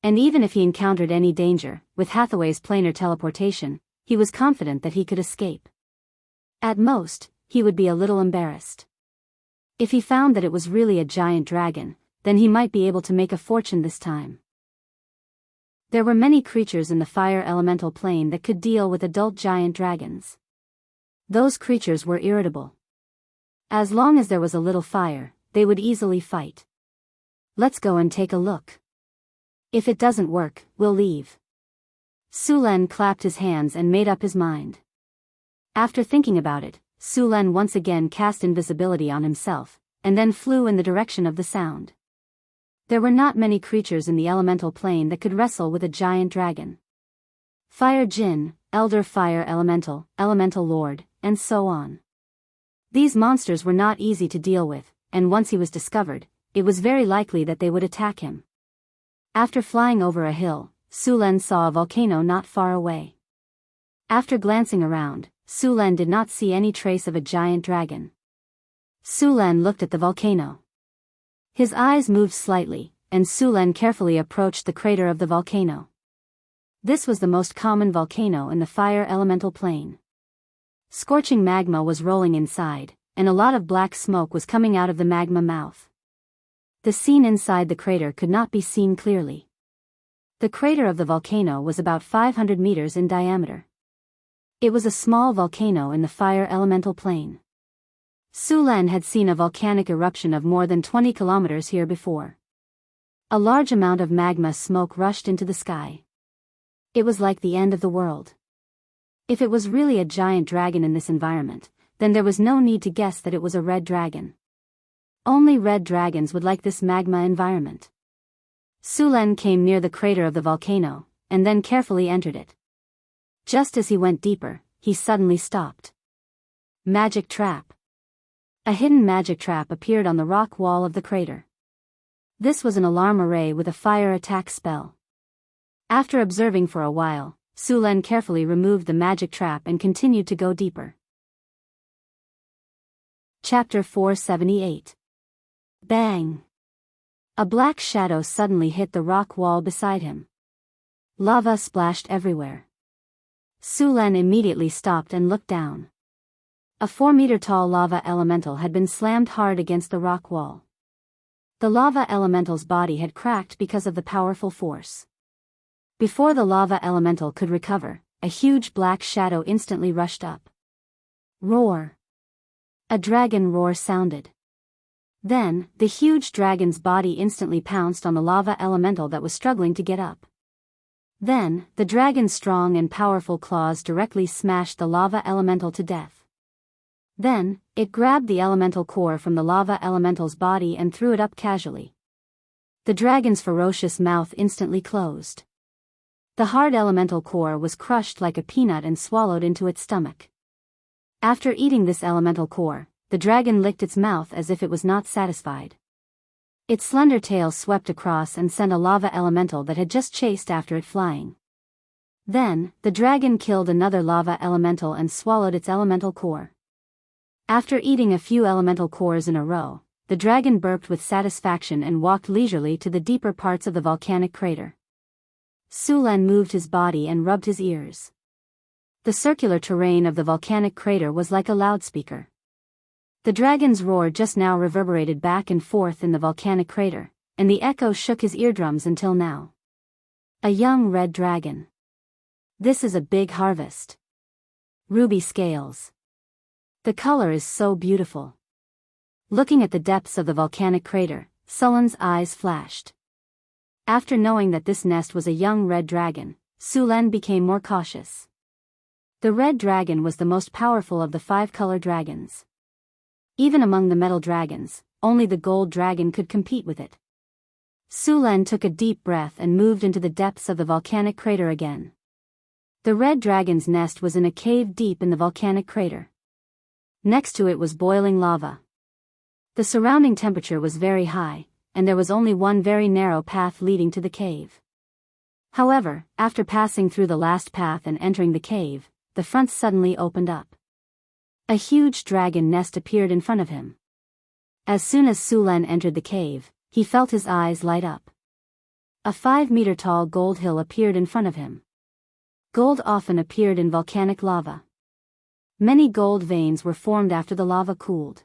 And even if he encountered any danger, with Hathaway's planar teleportation, he was confident that he could escape. At most, he would be a little embarrassed. If he found that it was really a giant dragon, then he might be able to make a fortune this time. There were many creatures in the fire elemental plane that could deal with adult giant dragons. Those creatures were irritable. As long as there was a little fire, they would easily fight. Let's go and take a look. If it doesn't work, we'll leave. Su Len clapped his hands and made up his mind. After thinking about it, Su Len once again cast invisibility on himself, and then flew in the direction of the sound. There were not many creatures in the elemental plane that could wrestle with a giant dragon. Fire Jin, Elder Fire Elemental, Elemental Lord, and so on. These monsters were not easy to deal with, and once he was discovered, it was very likely that they would attack him. After flying over a hill, Su Len saw a volcano not far away. After glancing around, Su Len did not see any trace of a giant dragon. Su Len looked at the volcano. His eyes moved slightly, and Su Len carefully approached the crater of the volcano. This was the most common volcano in the fire elemental plane. Scorching magma was rolling inside, and a lot of black smoke was coming out of the magma mouth. The scene inside the crater could not be seen clearly. The crater of the volcano was about 500 meters in diameter. It was a small volcano in the fire elemental plane. Su Len had seen a volcanic eruption of more than 20 kilometers here before. A large amount of magma smoke rushed into the sky. It was like the end of the world. If it was really a giant dragon in this environment, then there was no need to guess that it was a red dragon. Only red dragons would like this magma environment. Su Len came near the crater of the volcano, and then carefully entered it. Just as he went deeper, he suddenly stopped. Magic trap. A hidden magic trap appeared on the rock wall of the crater. This was an alarm array with a fire attack spell. After observing for a while, Su Len carefully removed the magic trap and continued to go deeper. Chapter 478. Bang! A black shadow suddenly hit the rock wall beside him. Lava splashed everywhere. Su Len immediately stopped and looked down. A 4-meter-tall lava elemental had been slammed hard against the rock wall. The lava elemental's body had cracked because of the powerful force. Before the lava elemental could recover, a huge black shadow instantly rushed up. Roar! A dragon roar sounded. Then, the huge dragon's body instantly pounced on the lava elemental that was struggling to get up. Then, the dragon's strong and powerful claws directly smashed the lava elemental to death. Then, it grabbed the elemental core from the lava elemental's body and threw it up casually. The dragon's ferocious mouth instantly closed. The hard elemental core was crushed like a peanut and swallowed into its stomach. After eating this elemental core, the dragon licked its mouth as if it was not satisfied. Its slender tail swept across and sent a lava elemental that had just chased after it flying. Then, the dragon killed another lava elemental and swallowed its elemental core. After eating a few elemental cores in a row, the dragon burped with satisfaction and walked leisurely to the deeper parts of the volcanic crater. Su Len moved his body and rubbed his ears. The circular terrain of the volcanic crater was like a loudspeaker. The dragon's roar just now reverberated back and forth in the volcanic crater, and the echo shook his eardrums until now. A young red dragon. This is a big harvest. Ruby scales. The color is so beautiful. Looking at the depths of the volcanic crater, Sulan's eyes flashed. After knowing that this nest was a young red dragon, Sulan became more cautious. The red dragon was the most powerful of the 5-color dragons. Even among the metal dragons, only the gold dragon could compete with it. Sulan took a deep breath and moved into the depths of the volcanic crater again. The red dragon's nest was in a cave deep in the volcanic crater. Next to it was boiling lava. The surrounding temperature was very high, and there was only one very narrow path leading to the cave. However, after passing through the last path and entering the cave, the front suddenly opened up. A huge dragon nest appeared in front of him. As soon as Sulan entered the cave, he felt his eyes light up. A 5-meter-tall gold hill appeared in front of him. Gold often appeared in volcanic lava. Many gold veins were formed after the lava cooled.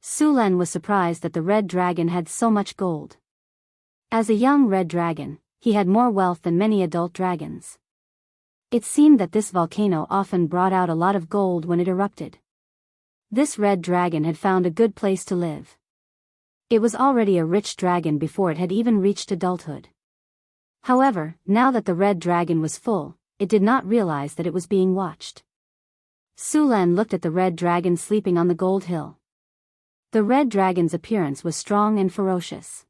Sulan was surprised that the red dragon had so much gold. As a young red dragon, he had more wealth than many adult dragons. It seemed that this volcano often brought out a lot of gold when it erupted. This red dragon had found a good place to live. It was already a rich dragon before it had even reached adulthood. However, now that the red dragon was full, it did not realize that it was being watched. Sulan looked at the red dragon sleeping on the gold hill. The red dragon's appearance was strong and ferocious.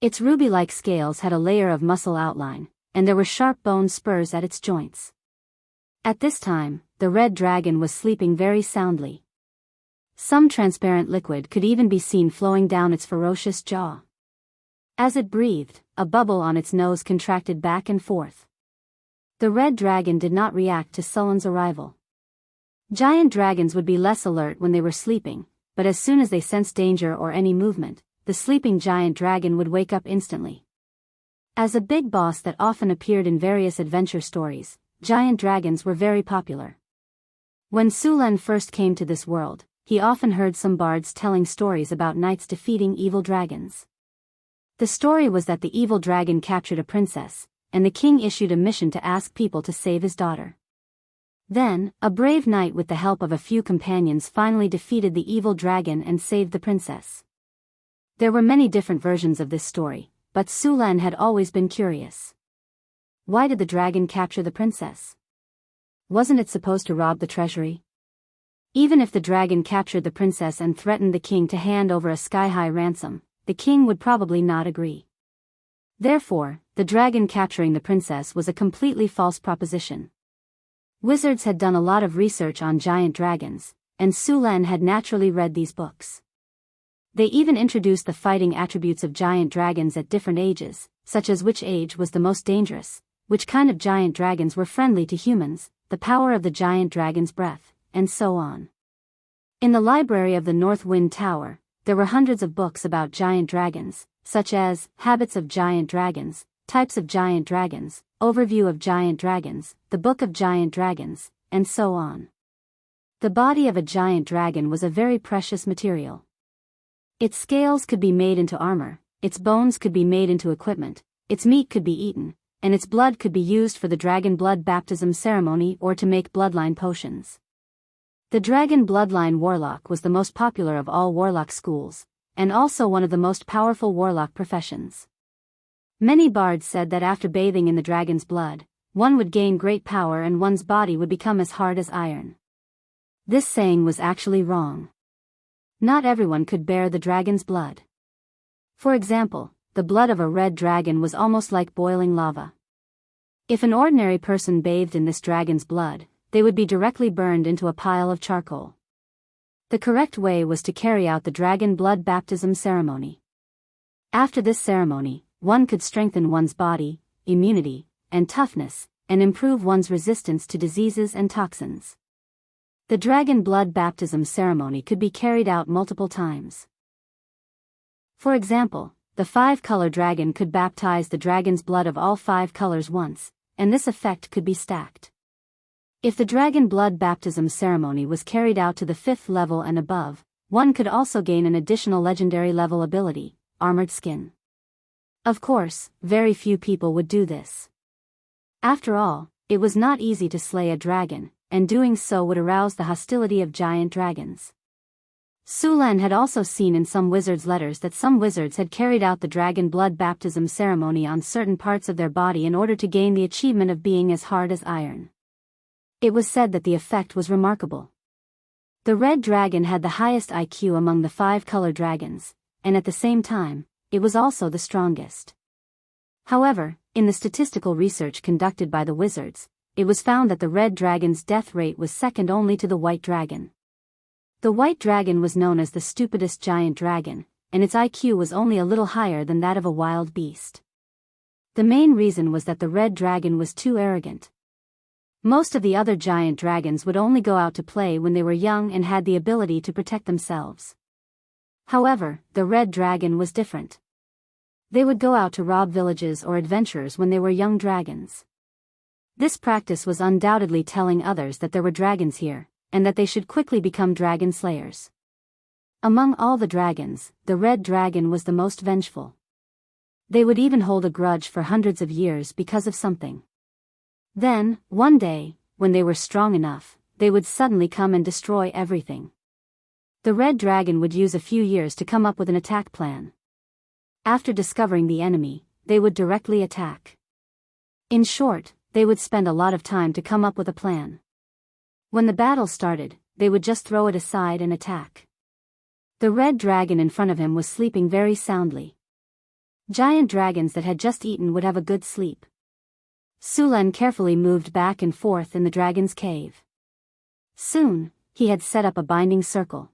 Its ruby-like scales had a layer of muscle outline, and there were sharp bone spurs at its joints. At this time, the red dragon was sleeping very soundly. Some transparent liquid could even be seen flowing down its ferocious jaw. As it breathed, a bubble on its nose contracted back and forth. The red dragon did not react to Sulan's arrival. Giant dragons would be less alert when they were sleeping, but as soon as they sensed danger or any movement, the sleeping giant dragon would wake up instantly. As a big boss that often appeared in various adventure stories, giant dragons were very popular. When Sulan first came to this world, he often heard some bards telling stories about knights defeating evil dragons. The story was that the evil dragon captured a princess, and the king issued a mission to ask people to save his daughter. Then, a brave knight with the help of a few companions finally defeated the evil dragon and saved the princess. There were many different versions of this story, but Sulan had always been curious. Why did the dragon capture the princess? Wasn't it supposed to rob the treasury? Even if the dragon captured the princess and threatened the king to hand over a sky-high ransom, the king would probably not agree. Therefore, the dragon capturing the princess was a completely false proposition. Wizards had done a lot of research on giant dragons, and Sulan had naturally read these books. They even introduced the fighting attributes of giant dragons at different ages, such as which age was the most dangerous, which kind of giant dragons were friendly to humans, the power of the giant dragon's breath, and so on. In the library of the North Wind Tower, there were hundreds of books about giant dragons, such as Habits of Giant Dragons, Types of Giant Dragons, Overview of Giant Dragons, The Book of Giant Dragons, and so on. The body of a giant dragon was a very precious material. Its scales could be made into armor, its bones could be made into equipment, its meat could be eaten, and its blood could be used for the dragon blood baptism ceremony or to make bloodline potions. The dragon bloodline warlock was the most popular of all warlock schools, and also one of the most powerful warlock professions. Many bards said that after bathing in the dragon's blood, one would gain great power and one's body would become as hard as iron. This saying was actually wrong. Not everyone could bear the dragon's blood. For example, the blood of a red dragon was almost like boiling lava. If an ordinary person bathed in this dragon's blood, they would be directly burned into a pile of charcoal. The correct way was to carry out the dragon blood baptism ceremony. After this ceremony, one could strengthen one's body, immunity, and toughness, and improve one's resistance to diseases and toxins. The dragon blood baptism ceremony could be carried out multiple times. For example, the 5-color dragon could baptize the dragon's blood of all 5 colors once, and this effect could be stacked. If the dragon blood baptism ceremony was carried out to the 5th level and above, one could also gain an additional legendary level ability, Armored Skin. Of course, very few people would do this. After all, it was not easy to slay a dragon, and doing so would arouse the hostility of giant dragons. Su Lan had also seen in some wizards' letters that some wizards had carried out the dragon blood baptism ceremony on certain parts of their body in order to gain the achievement of being as hard as iron. It was said that the effect was remarkable. The red dragon had the highest IQ among the 5 color dragons, and at the same time, it was also the strongest. However, in the statistical research conducted by the wizards, it was found that the red dragon's death rate was second only to the white dragon. The white dragon was known as the stupidest giant dragon, and its IQ was only a little higher than that of a wild beast. The main reason was that the red dragon was too arrogant. Most of the other giant dragons would only go out to play when they were young and had the ability to protect themselves. However, the red dragon was different. They would go out to rob villages or adventurers when they were young dragons. This practice was undoubtedly telling others that there were dragons here, and that they should quickly become dragon slayers. Among all the dragons, the red dragon was the most vengeful. They would even hold a grudge for hundreds of years because of something. Then, one day, when they were strong enough, they would suddenly come and destroy everything. The red dragon would use a few years to come up with an attack plan. After discovering the enemy, they would directly attack. In short, they would spend a lot of time to come up with a plan. When the battle started, they would just throw it aside and attack. The red dragon in front of him was sleeping very soundly. Giant dragons that had just eaten would have a good sleep. Su Lan carefully moved back and forth in the dragon's cave. Soon, he had set up a binding circle.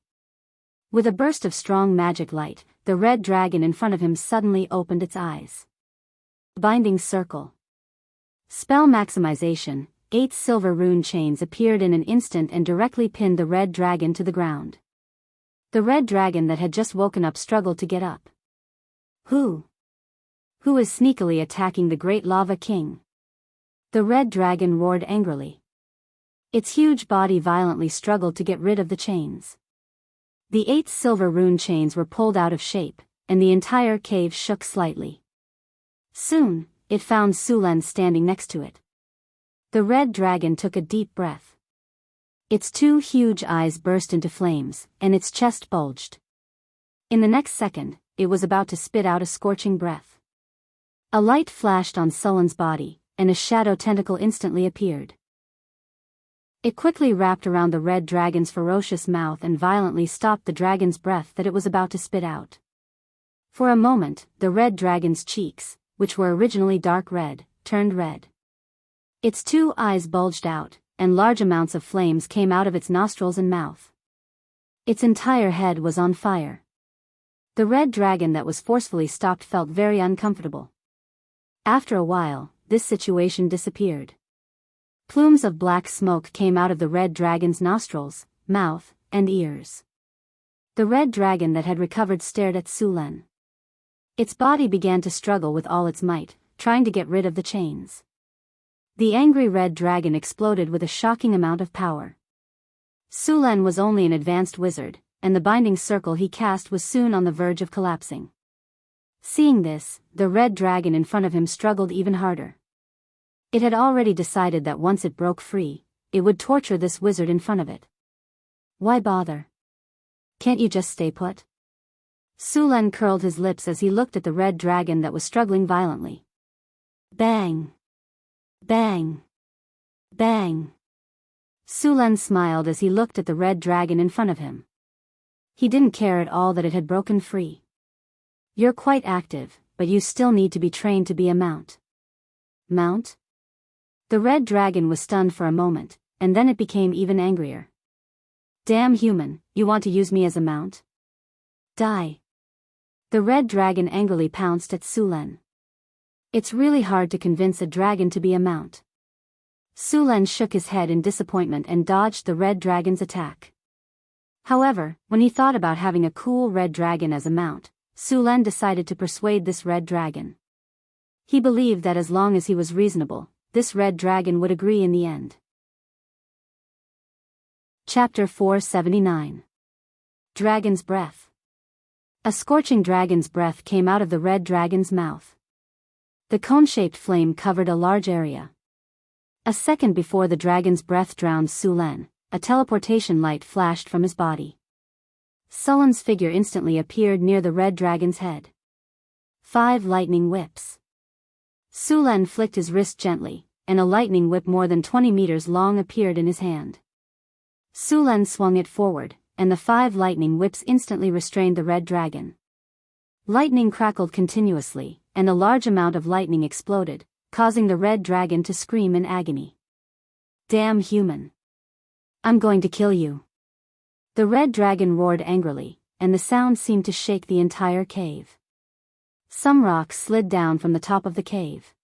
With a burst of strong magic light, the red dragon in front of him suddenly opened its eyes. Binding circle. Spell maximization. 8 silver rune chains appeared in an instant and directly pinned the red dragon to the ground. The red dragon that had just woken up struggled to get up. Who is sneakily attacking the great lava king? The red dragon roared angrily. Its huge body violently struggled to get rid of the chains. The 8 silver rune chains were pulled out of shape, and the entire cave shook slightly. Soon, it found Su Lan standing next to it. The red dragon took a deep breath. Its 2 huge eyes burst into flames, and its chest bulged. In the next second, it was about to spit out a scorching breath. A light flashed on Su Lan's body, and a shadow tentacle instantly appeared. It quickly wrapped around the red dragon's ferocious mouth and violently stopped the dragon's breath that it was about to spit out. For a moment, the red dragon's cheeks, which were originally dark red, turned red. Its 2 eyes bulged out, and large amounts of flames came out of its nostrils and mouth. Its entire head was on fire. The red dragon that was forcefully stopped felt very uncomfortable. After a while, this situation disappeared. Plumes of black smoke came out of the red dragon's nostrils, mouth, and ears. The red dragon that had recovered stared at Su Lan. Its body began to struggle with all its might, trying to get rid of the chains. The angry red dragon exploded with a shocking amount of power. Su Lan was only an advanced wizard, and the binding circle he cast was soon on the verge of collapsing. Seeing this, the red dragon in front of him struggled even harder. It had already decided that once it broke free, it would torture this wizard in front of it. Why bother? Can't you just stay put? Su Lan curled his lips as he looked at the red dragon that was struggling violently. Bang! Bang! Bang! Su Lan smiled as he looked at the red dragon in front of him. He didn't care at all that it had broken free. You're quite active, but you still need to be trained to be a mount. Mount? The red dragon was stunned for a moment, and then it became even angrier. Damn human, you want to use me as a mount? Die! The red dragon angrily pounced at Su Lan. It's really hard to convince a dragon to be a mount. Su Lan shook his head in disappointment and dodged the red dragon's attack. However, when he thought about having a cool red dragon as a mount, Su Lan decided to persuade this red dragon. He believed that as long as he was reasonable, this red dragon would agree in the end. Chapter 479. Dragon's Breath. A scorching dragon's breath came out of the red dragon's mouth. The cone-shaped flame covered a large area. A second before the dragon's breath drowned Su Lan, a teleportation light flashed from his body. Sullen's figure instantly appeared near the red dragon's head. 5 lightning whips. Su Len flicked his wrist gently, and a lightning whip more than 20 meters long appeared in his hand. Su Len swung it forward, and the 5 lightning whips instantly restrained the red dragon. Lightning crackled continuously, and a large amount of lightning exploded, causing the red dragon to scream in agony. Damn human! I'm going to kill you! The red dragon roared angrily, and the sound seemed to shake the entire cave. Some rocks slid down from the top of the cave.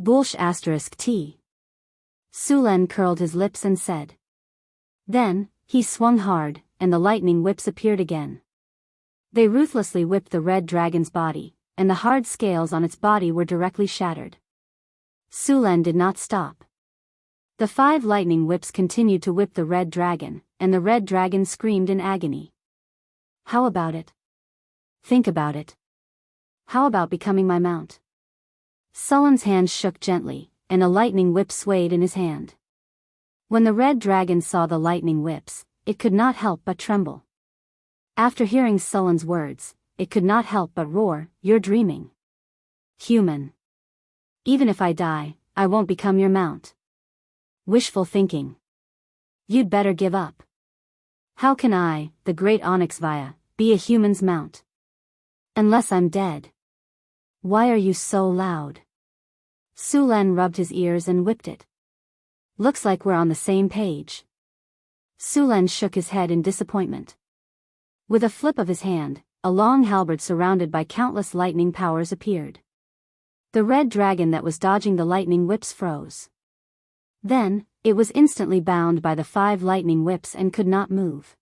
Bullsh *T. Su Len curled his lips and said. Then, he swung hard, and the lightning whips appeared again. They ruthlessly whipped the red dragon's body, and the hard scales on its body were directly shattered. Su Len did not stop. The 5 lightning whips continued to whip the red dragon, and the red dragon screamed in agony. How about it? Think about it. How about becoming my mount? Sullen's hands shook gently, and a lightning whip swayed in his hand. When the red dragon saw the lightning whips, it could not help but tremble. After hearing Sullen's words, it could not help but roar, "You're dreaming. Human. Even if I die, I won't become your mount. Wishful thinking. You'd better give up. How can I, the great Xianxia, be a human's mount? Unless I'm dead. Why are you so loud?" Su Len rubbed his ears and whipped it. Looks like we're on the same page. Su Len shook his head in disappointment. With a flip of his hand, a long halberd surrounded by countless lightning powers appeared. The red dragon that was dodging the lightning whips froze. Then, it was instantly bound by the 5 lightning whips and could not move.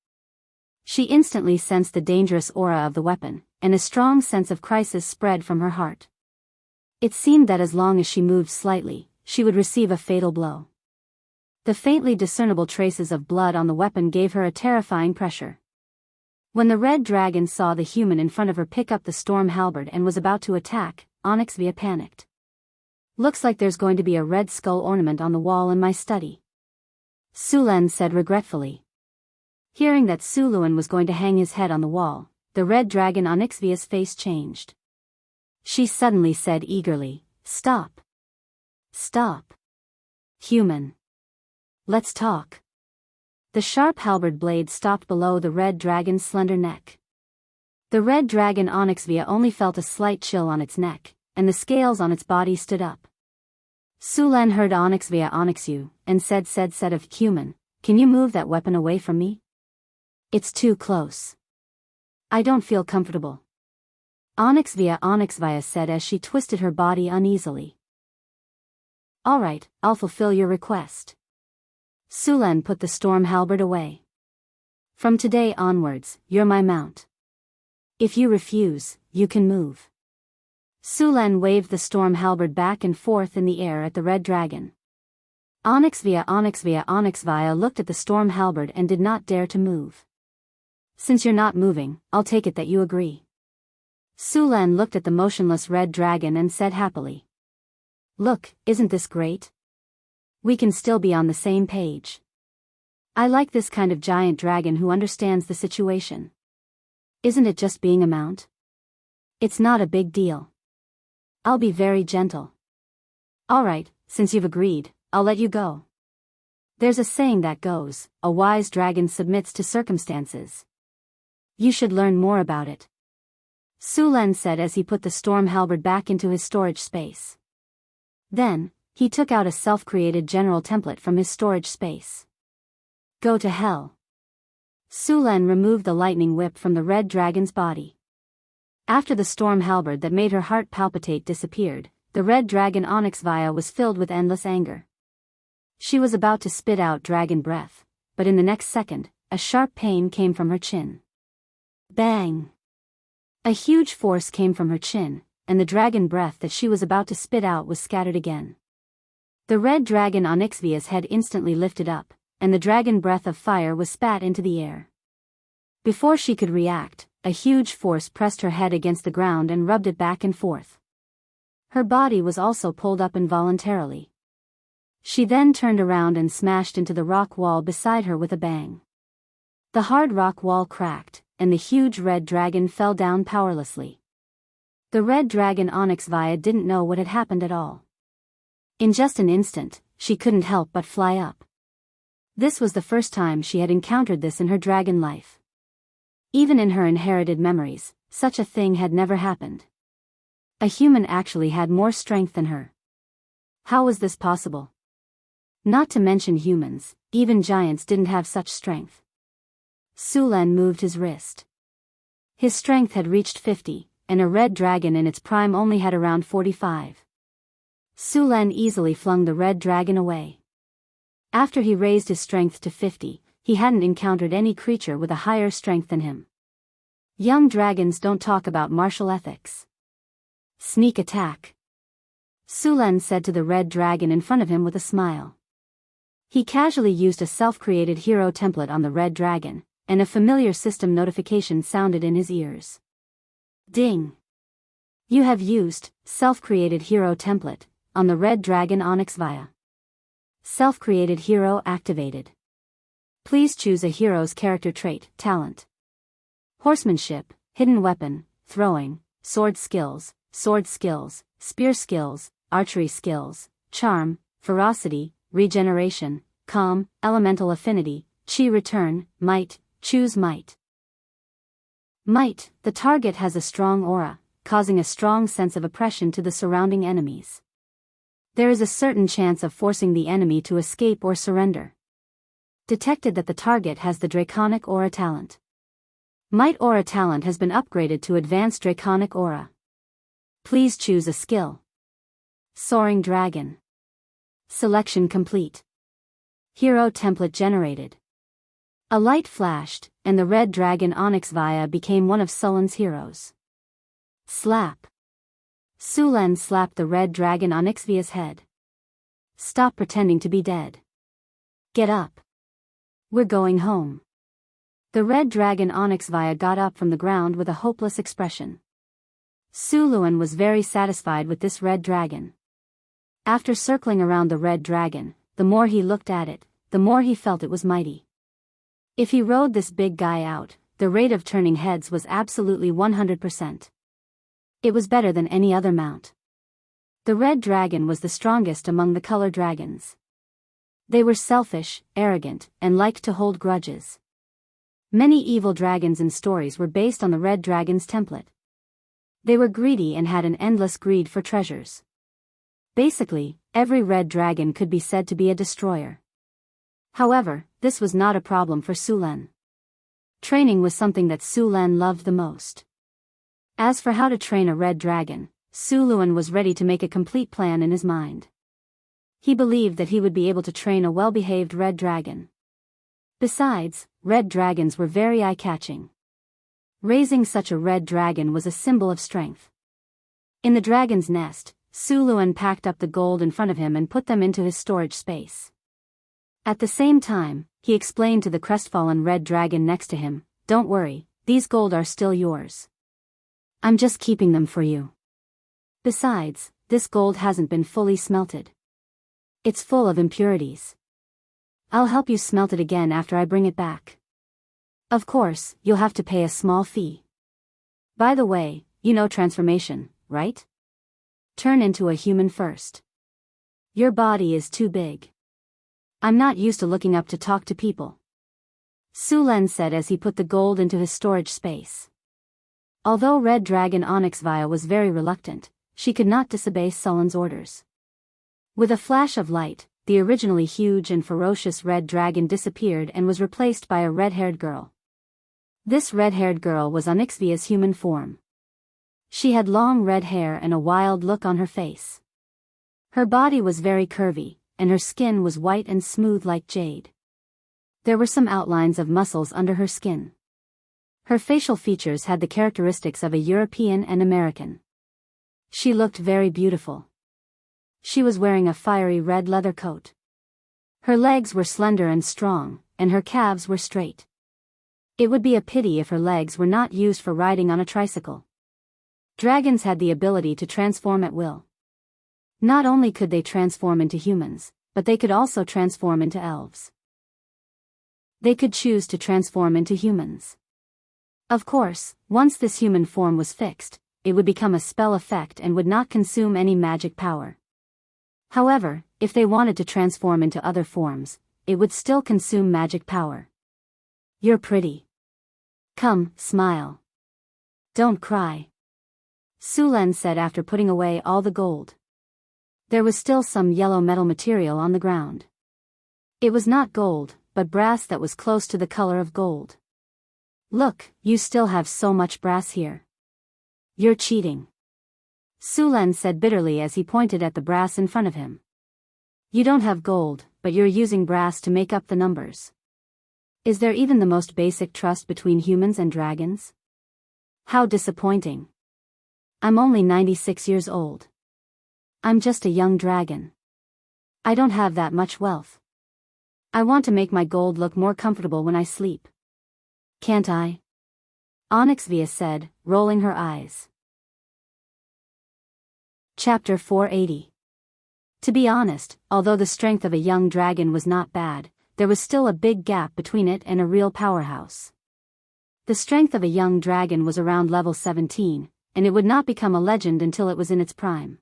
She instantly sensed the dangerous aura of the weapon, and a strong sense of crisis spread from her heart. It seemed that as long as she moved slightly, she would receive a fatal blow. The faintly discernible traces of blood on the weapon gave her a terrifying pressure. When the red dragon saw the human in front of her pick up the storm halberd and was about to attack, Xianxia panicked. Looks like there's going to be a red skull ornament on the wall in my study. Su Len said regretfully. Hearing that Su Luen was going to hang his head on the wall, the red dragon Xianxia's face changed. She suddenly said eagerly, "Stop. Stop. Human. Let's talk." The sharp halberd blade stopped below the red dragon's slender neck. The red dragon Xianxia only felt a slight chill on its neck, and the scales on its body stood up. Su Len heard Xianxia, and said of human, "Can you move that weapon away from me? It's too close. I don't feel comfortable." Xianxia said as she twisted her body uneasily. "All right, I'll fulfill your request." Su Len put the storm halberd away. "From today onwards, you're my mount. If you refuse, you can move." Su Len waved the storm halberd back and forth in the air at the red dragon. Xianxia looked at the storm halberd and did not dare to move. "Since you're not moving, I'll take it that you agree." Su Len looked at the motionless red dragon and said happily. "Look, isn't this great? We can still be on the same page. I like this kind of giant dragon who understands the situation. Isn't it just being a mount? It's not a big deal. I'll be very gentle. All right, since you've agreed, I'll let you go. There's a saying that goes, a wise dragon submits to circumstances. You should learn more about it." Su Len said as he put the storm halberd back into his storage space. Then, he took out a self-created general template from his storage space. "Go to hell." Su Len removed the lightning whip from the red dragon's body. After the storm halberd that made her heart palpitate disappeared, the red dragon Xianxia was filled with endless anger. She was about to spit out dragon breath, but in the next second, a sharp pain came from her chin. Bang! A huge force came from her chin, and the dragon breath that she was about to spit out was scattered again. The red dragon Xianxia's head instantly lifted up, and the dragon breath of fire was spat into the air. Before she could react, a huge force pressed her head against the ground and rubbed it back and forth. Her body was also pulled up involuntarily. She then turned around and smashed into the rock wall beside her with a bang. The hard rock wall cracked, and the huge red dragon fell down powerlessly. The red dragon Onyxvia didn't know what had happened at all. In just an instant, she couldn't help but fly up. This was the first time she had encountered this in her dragon life. Even in her inherited memories, such a thing had never happened. A human actually had more strength than her. How was this possible? Not to mention humans, even giants didn't have such strength. Sulan moved his wrist. His strength had reached 50, and a red dragon in its prime only had around 45. Sulan easily flung the red dragon away. After he raised his strength to 50, he hadn't encountered any creature with a higher strength than him. Young dragons don't talk about martial ethics. Sneak attack. Sulan said to the red dragon in front of him with a smile. He casually used a self-created hero template on the red dragon, and a familiar system notification sounded in his ears. Ding! You have used self-created hero template on the red dragon Onyxvia. Self-created hero activated. Please choose a hero's character trait, talent. Horsemanship, hidden weapon, throwing, sword skills, spear skills, archery skills, charm, ferocity, regeneration, calm, elemental affinity, chi return, might, choose might. Might, the target has a strong aura, causing a strong sense of oppression to the surrounding enemies. There is a certain chance of forcing the enemy to escape or surrender. Detected that the target has the Draconic Aura talent. Might Aura talent has been upgraded to Advanced Draconic Aura. Please choose a skill. Soaring Dragon. Selection complete. Hero template generated. A light flashed, and the red dragon Onyxvia became one of Sulan's heroes. Slap. Sulan slapped the red dragon Onyxvia's head. Stop pretending to be dead. Get up. We're going home. The red dragon Onyxvia got up from the ground with a hopeless expression. Suluan was very satisfied with this red dragon. After circling around the red dragon, the more he looked at it, the more he felt it was mighty. If he rode this big guy out, the rate of turning heads was absolutely 100%. It was better than any other mount. The red dragon was the strongest among the color dragons. They were selfish, arrogant, and liked to hold grudges. Many evil dragons in stories were based on the red dragon's template. They were greedy and had an endless greed for treasures. Basically, every red dragon could be said to be a destroyer. However, this was not a problem for Sulan. Training was something that Sulan loved the most. As for how to train a red dragon, Suluan was ready to make a complete plan in his mind. He believed that he would be able to train a well-behaved red dragon. Besides, red dragons were very eye-catching. Raising such a red dragon was a symbol of strength. In the dragon's nest, Suluan packed up the gold in front of him and put them into his storage space. At the same time, he explained to the crestfallen red dragon next to him, "Don't worry, these gold are still yours. I'm just keeping them for you. Besides, this gold hasn't been fully smelted. It's full of impurities. I'll help you smelt it again after I bring it back. Of course, you'll have to pay a small fee. By the way, you know transformation, right? Turn into a human first. Your body is too big. I'm not used to looking up to talk to people," Sulan said as he put the gold into his storage space. Although Red Dragon Onyxvia was very reluctant, she could not disobey Sulan's orders. With a flash of light, the originally huge and ferocious red dragon disappeared and was replaced by a red-haired girl. This red-haired girl was Onyxvia's human form. She had long red hair and a wild look on her face. Her body was very curvy, and her skin was white and smooth like jade. There were some outlines of muscles under her skin. Her facial features had the characteristics of a European and American. She looked very beautiful. She was wearing a fiery red leather coat. Her legs were slender and strong, and her calves were straight. It would be a pity if her legs were not used for riding on a tricycle. Dragons had the ability to transform at will. Not only could they transform into humans, but they could also transform into elves. They could choose to transform into humans. Of course, once this human form was fixed, it would become a spell effect and would not consume any magic power. However, if they wanted to transform into other forms, it would still consume magic power. You're pretty. Come, smile. Don't cry. Su Len said after putting away all the gold. There was still some yellow metal material on the ground. It was not gold, but brass that was close to the color of gold. Look, you still have so much brass here. You're cheating. Su Len said bitterly as he pointed at the brass in front of him. You don't have gold, but you're using brass to make up the numbers. Is there even the most basic trust between humans and dragons? How disappointing. I'm only 96 years old. I'm just a young dragon. I don't have that much wealth. I want to make my gold look more comfortable when I sleep. Can't I? Onyxvia said, rolling her eyes. Chapter 480. To be honest, although the strength of a young dragon was not bad, there was still a big gap between it and a real powerhouse. The strength of a young dragon was around level 17, and it would not become a legend until it was in its prime.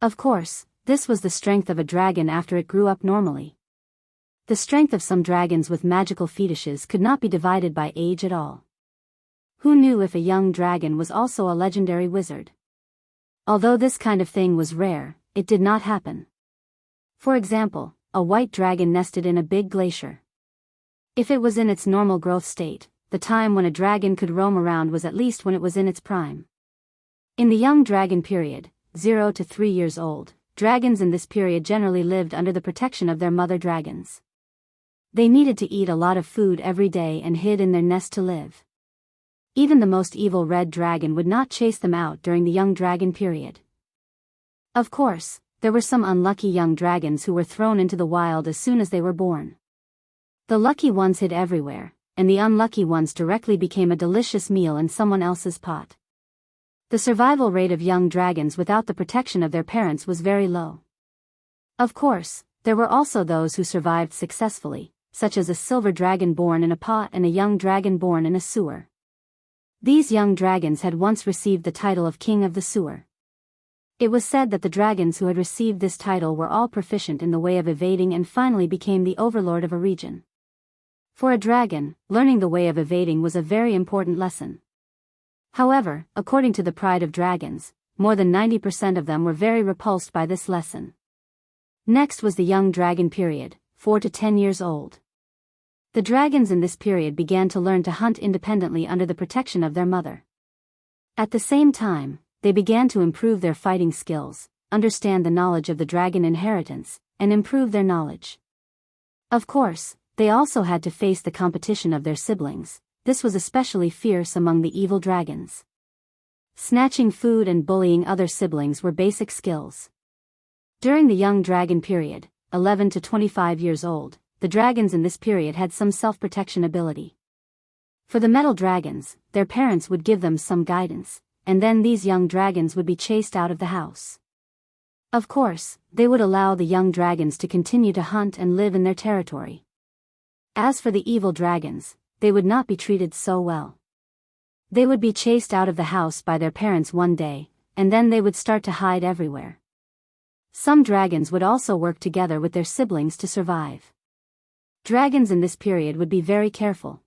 Of course, this was the strength of a dragon after it grew up normally. The strength of some dragons with magical fetishes could not be divided by age at all. Who knew if a young dragon was also a legendary wizard? Although this kind of thing was rare, it did not happen. For example, a white dragon nested in a big glacier. If it was in its normal growth state, the time when a dragon could roam around was at least when it was in its prime. In the young dragon period, 0 to 3 years old, dragons in this period generally lived under the protection of their mother dragons. They needed to eat a lot of food every day and hid in their nest to live. Even the most evil red dragon would not chase them out during the young dragon period. Of course, there were some unlucky young dragons who were thrown into the wild as soon as they were born. The lucky ones hid everywhere, and the unlucky ones directly became a delicious meal in someone else's pot. The survival rate of young dragons without the protection of their parents was very low. Of course, there were also those who survived successfully, such as a silver dragon born in a pot and a young dragon born in a sewer. These young dragons had once received the title of King of the Sewer. It was said that the dragons who had received this title were all proficient in the way of evading and finally became the overlord of a region. For a dragon, learning the way of evading was a very important lesson. However, according to the pride of dragons, more than 90% of them were very repulsed by this lesson. Next was the young dragon period, 4 to 10 years old. The dragons in this period began to learn to hunt independently under the protection of their mother. At the same time, they began to improve their fighting skills, understand the knowledge of the dragon inheritance, and improve their knowledge. Of course, they also had to face the competition of their siblings. This was especially fierce among the evil dragons. Snatching food and bullying other siblings were basic skills. During the young dragon period, 11 to 25 years old, the dragons in this period had some self-protection ability. For the metal dragons, their parents would give them some guidance, and then these young dragons would be chased out of the house. Of course, they would allow the young dragons to continue to hunt and live in their territory. As for the evil dragons, they would not be treated so well. They would be chased out of the house by their parents one day, and then they would start to hide everywhere. Some dragons would also work together with their siblings to survive. Dragons in this period would be very careful.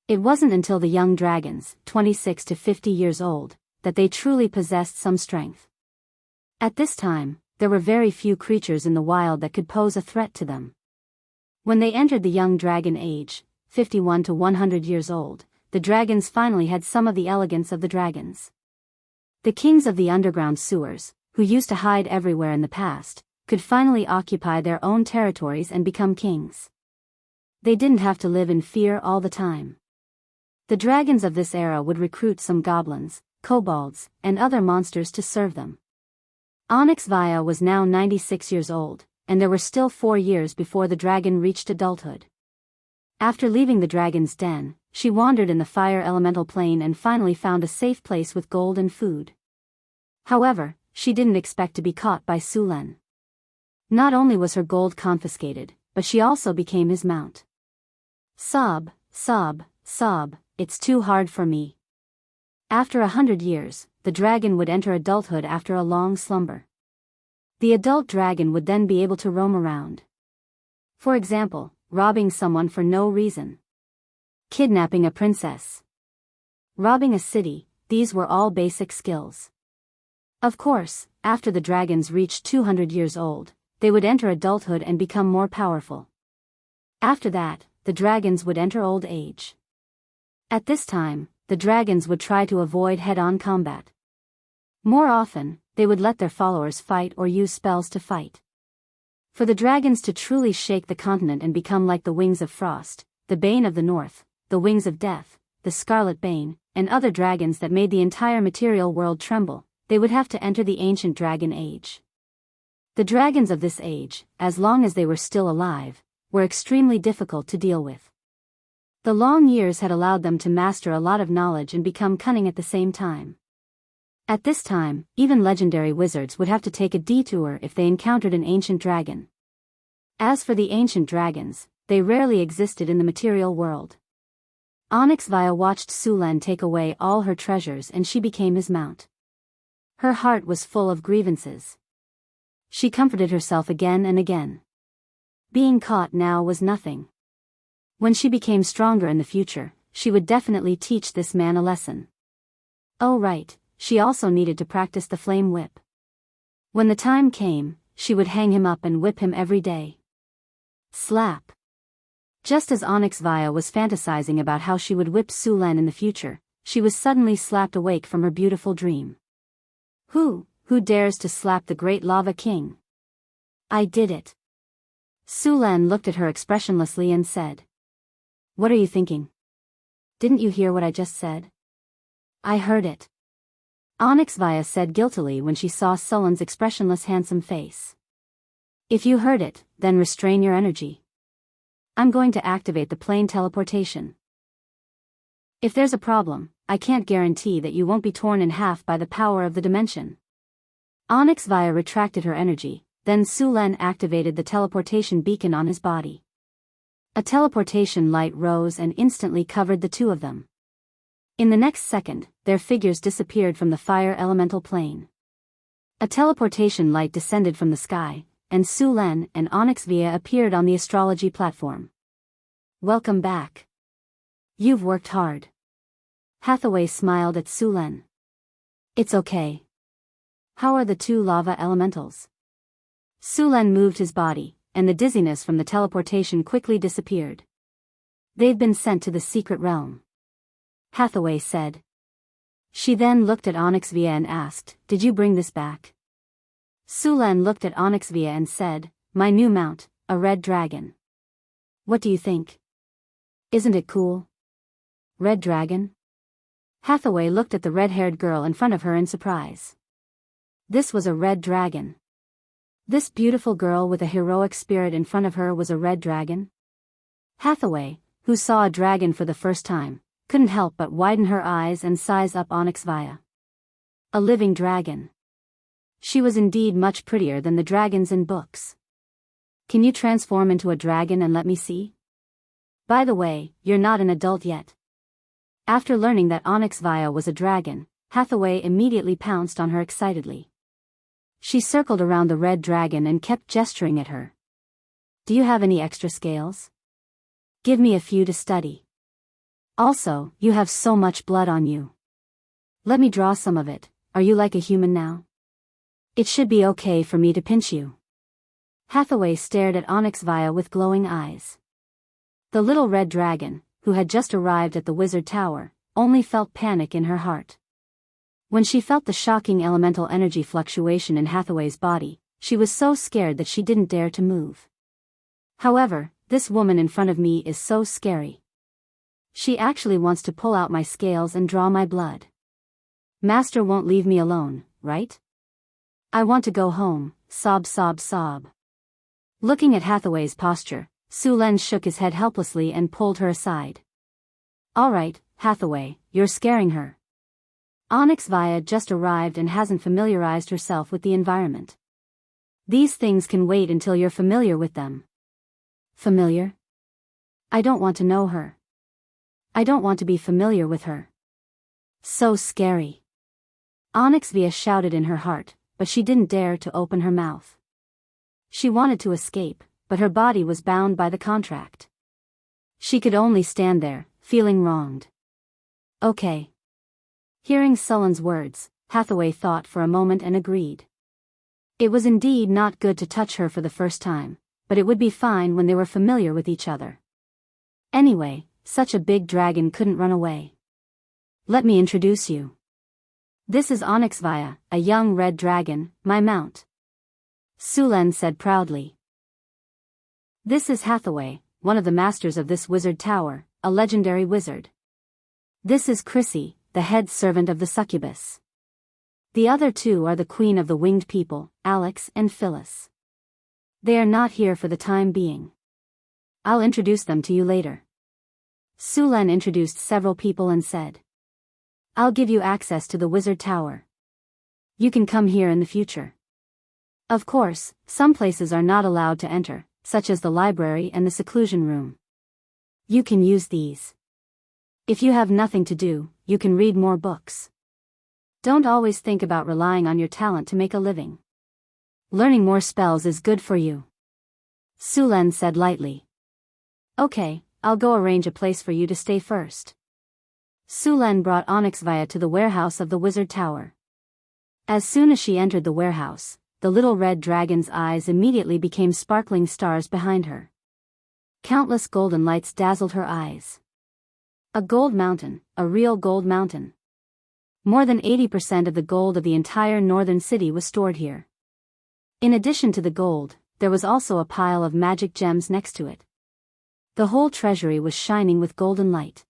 It wasn't until the young dragons, 26 to 50 years old, that they truly possessed some strength. At this time, there were very few creatures in the wild that could pose a threat to them. When they entered the young dragon age, 51 to 100 years old, the dragons finally had some of the elegance of the dragons. The kings of the underground sewers, who used to hide everywhere in the past, could finally occupy their own territories and become kings. They didn't have to live in fear all the time. The dragons of this era would recruit some goblins, kobolds, and other monsters to serve them. Onyxvia was now 96 years old, and there were still 4 years before the dragon reached adulthood. After leaving the dragon's den, she wandered in the fire elemental plane and finally found a safe place with gold and food. However, she didn't expect to be caught by Su Len. Not only was her gold confiscated, but she also became his mount. Sob, sob, sob, it's too hard for me. After 100 years, the dragon would enter adulthood after a long slumber. The adult dragon would then be able to roam around. For example, robbing someone for no reason. Kidnapping a princess. Robbing a city, these were all basic skills. Of course, after the dragons reached 200 years old, they would enter adulthood and become more powerful. After that, the dragons would enter old age. At this time, the dragons would try to avoid head-on combat. More often, they would let their followers fight or use spells to fight. For the dragons to truly shake the continent and become like the Wings of Frost, the Bane of the North, the Wings of Death, the Scarlet Bane, and other dragons that made the entire material world tremble, they would have to enter the ancient dragon age. The dragons of this age, as long as they were still alive, were extremely difficult to deal with. The long years had allowed them to master a lot of knowledge and become cunning at the same time. At this time, even legendary wizards would have to take a detour if they encountered an ancient dragon. As for the ancient dragons, they rarely existed in the material world. Onyx Via watched Sulan take away all her treasures and she became his mount. Her heart was full of grievances. She comforted herself again and again. Being caught now was nothing. When she became stronger in the future, she would definitely teach this man a lesson. Oh right, she also needed to practice the flame whip. When the time came, she would hang him up and whip him every day. Slap. Just as Onyx Via was fantasizing about how she would whip Sulan in the future, she was suddenly slapped awake from her beautiful dream. Who dares to slap the great lava king? I did it. Sulan looked at her expressionlessly and said. What are you thinking? Didn't you hear what I just said? I heard it. Onyx Via said guiltily when she saw Sulan's expressionless handsome face. If you heard it, then restrain your energy. I'm going to activate the plane teleportation. If there's a problem, I can't guarantee that you won't be torn in half by the power of the dimension. Onyx Via retracted her energy, then Sulan activated the teleportation beacon on his body. A teleportation light rose and instantly covered the two of them. In the next second, their figures disappeared from the fire elemental plane. A teleportation light descended from the sky, and Sulan and Onyx Via appeared on the astrology platform. Welcome back. You've worked hard. Hathaway smiled at Sulan. It's okay. How are the two lava elementals? Sulan moved his body, and the dizziness from the teleportation quickly disappeared. They've been sent to the secret realm. Hathaway said. She then looked at Onyx Via and asked, Did you bring this back? Sulan looked at Onyx Via and said, My new mount, a red dragon. What do you think? Isn't it cool? Red dragon? Hathaway looked at the red-haired girl in front of her in surprise. This was a red dragon. This beautiful girl with a heroic spirit in front of her was a red dragon? Hathaway, who saw a dragon for the first time, couldn't help but widen her eyes and size up Onyx Via. A living dragon. She was indeed much prettier than the dragons in books. Can you transform into a dragon and let me see? By the way, you're not an adult yet. After learning that Onyx Via was a dragon, Hathaway immediately pounced on her excitedly. She circled around the red dragon and kept gesturing at her. Do you have any extra scales? Give me a few to study. Also, you have so much blood on you. Let me draw some of it. Are you like a human now? It should be okay for me to pinch you. Hathaway stared at Onyx Via with glowing eyes. The little red dragon, who had just arrived at the wizard tower, only felt panic in her heart. When she felt the shocking elemental energy fluctuation in Hathaway's body, she was so scared that she didn't dare to move. However, this woman in front of me is so scary. She actually wants to pull out my scales and draw my blood. Master won't leave me alone, right? I want to go home, sob sob sob. Looking at Hathaway's posture, Sulan shook his head helplessly and pulled her aside. Alright, Hathaway, you're scaring her. Onyx Via just arrived and hasn't familiarized herself with the environment. These things can wait until you're familiar with them. Familiar? I don't want to know her. I don't want to be familiar with her. So scary. Xianxia shouted in her heart, but she didn't dare to open her mouth. She wanted to escape, but her body was bound by the contract. She could only stand there, feeling wronged. Okay. Hearing Sullen's words, Hathaway thought for a moment and agreed. It was indeed not good to touch her for the first time, but it would be fine when they were familiar with each other. Anyway, such a big dragon couldn't run away. Let me introduce you. This is Xianxia, a young red dragon, my mount. Sulen said proudly. This is Hathaway, one of the masters of this wizard tower, a legendary wizard. This is Chrissy, the head servant of the succubus. The other two are the queen of the winged people, Alex and Phyllis. They are not here for the time being. I'll introduce them to you later. Sulen introduced several people and said, I'll give you access to the wizard tower. You can come here in the future. Of course, some places are not allowed to enter, such as the library and the seclusion room. You can use these. If you have nothing to do, you can read more books. Don't always think about relying on your talent to make a living. Learning more spells is good for you. Sulen said lightly. Okay, I'll go arrange a place for you to stay first. Sulen brought Xianxia to the warehouse of the wizard tower. As soon as she entered the warehouse, the little red dragon's eyes immediately became sparkling stars behind her. Countless golden lights dazzled her eyes. A gold mountain, a real gold mountain. More than 80% of the gold of the entire northern city was stored here. In addition to the gold, there was also a pile of magic gems next to it. The whole treasury was shining with golden light.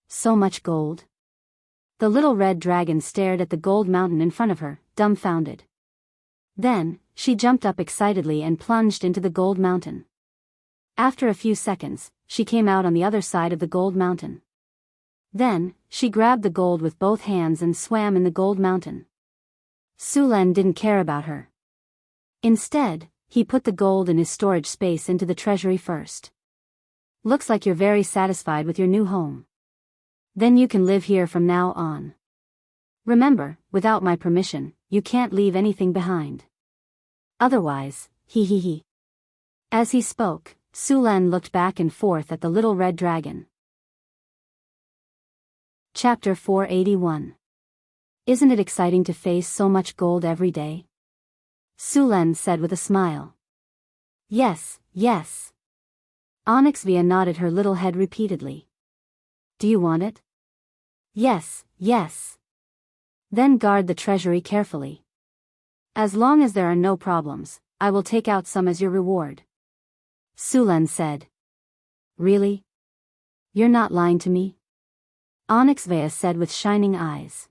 So much gold. The little red dragon stared at the gold mountain in front of her, dumbfounded. Then, she jumped up excitedly and plunged into the gold mountain. After a few seconds, she came out on the other side of the gold mountain. Then, she grabbed the gold with both hands and swam in the gold mountain. Sulen didn't care about her. Instead, he put the gold in his storage space into the treasury first. Looks like you're very satisfied with your new home. Then you can live here from now on. Remember, without my permission, you can't leave anything behind. Otherwise, he. As he spoke, Sulen looked back and forth at the little red dragon. Chapter 481. Isn't it exciting to face so much gold every day? Sulen said with a smile. Yes. Xianxia nodded her little head repeatedly. Do you want it? Yes. Then guard the treasury carefully. As long as there are no problems, I will take out some as your reward. Sulen said. Really? You're not lying to me? Xianxia said with shining eyes.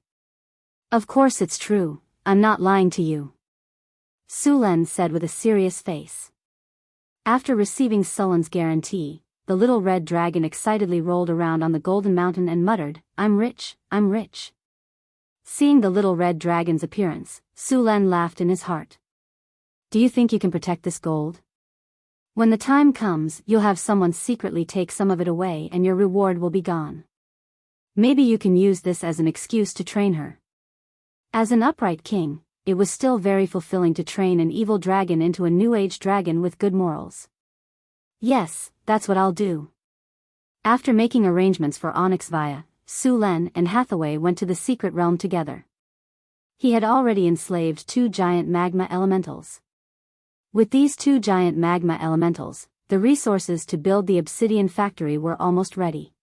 Of course it's true, I'm not lying to you. Sulen said with a serious face. After receiving Sulen's guarantee, the little red dragon excitedly rolled around on the golden mountain and muttered, I'm rich. Seeing the little red dragon's appearance, Sulen laughed in his heart. Do you think you can protect this gold? When the time comes, you'll have someone secretly take some of it away and your reward will be gone. Maybe you can use this as an excuse to train her. As an upright king, it was still very fulfilling to train an evil dragon into a new age dragon with good morals. Yes, that's what I'll do. After making arrangements for Xianxia, Sulen and Hathaway went to the secret realm together. He had already enslaved 2 giant magma elementals. With these 2 giant magma elementals, the resources to build the obsidian factory were almost ready.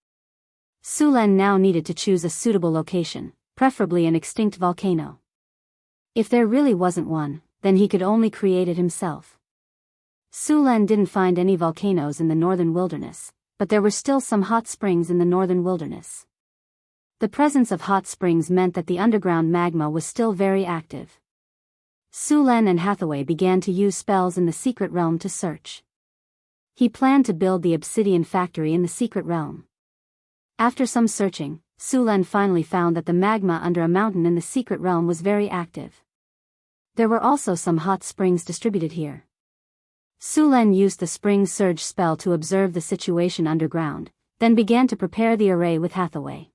Sulen now needed to choose a suitable location, preferably an extinct volcano. If there really wasn't one, then he could only create it himself. Sulen didn't find any volcanoes in the northern wilderness, but there were still some hot springs in the northern wilderness. The presence of hot springs meant that the underground magma was still very active. Sulen and Hathaway began to use spells in the secret realm to search. He planned to build the obsidian factory in the secret realm. After some searching, Sulen finally found that the magma under a mountain in the secret realm was very active. There were also some hot springs distributed here. Su Len used the spring surge spell to observe the situation underground, then began to prepare the array with Hathaway.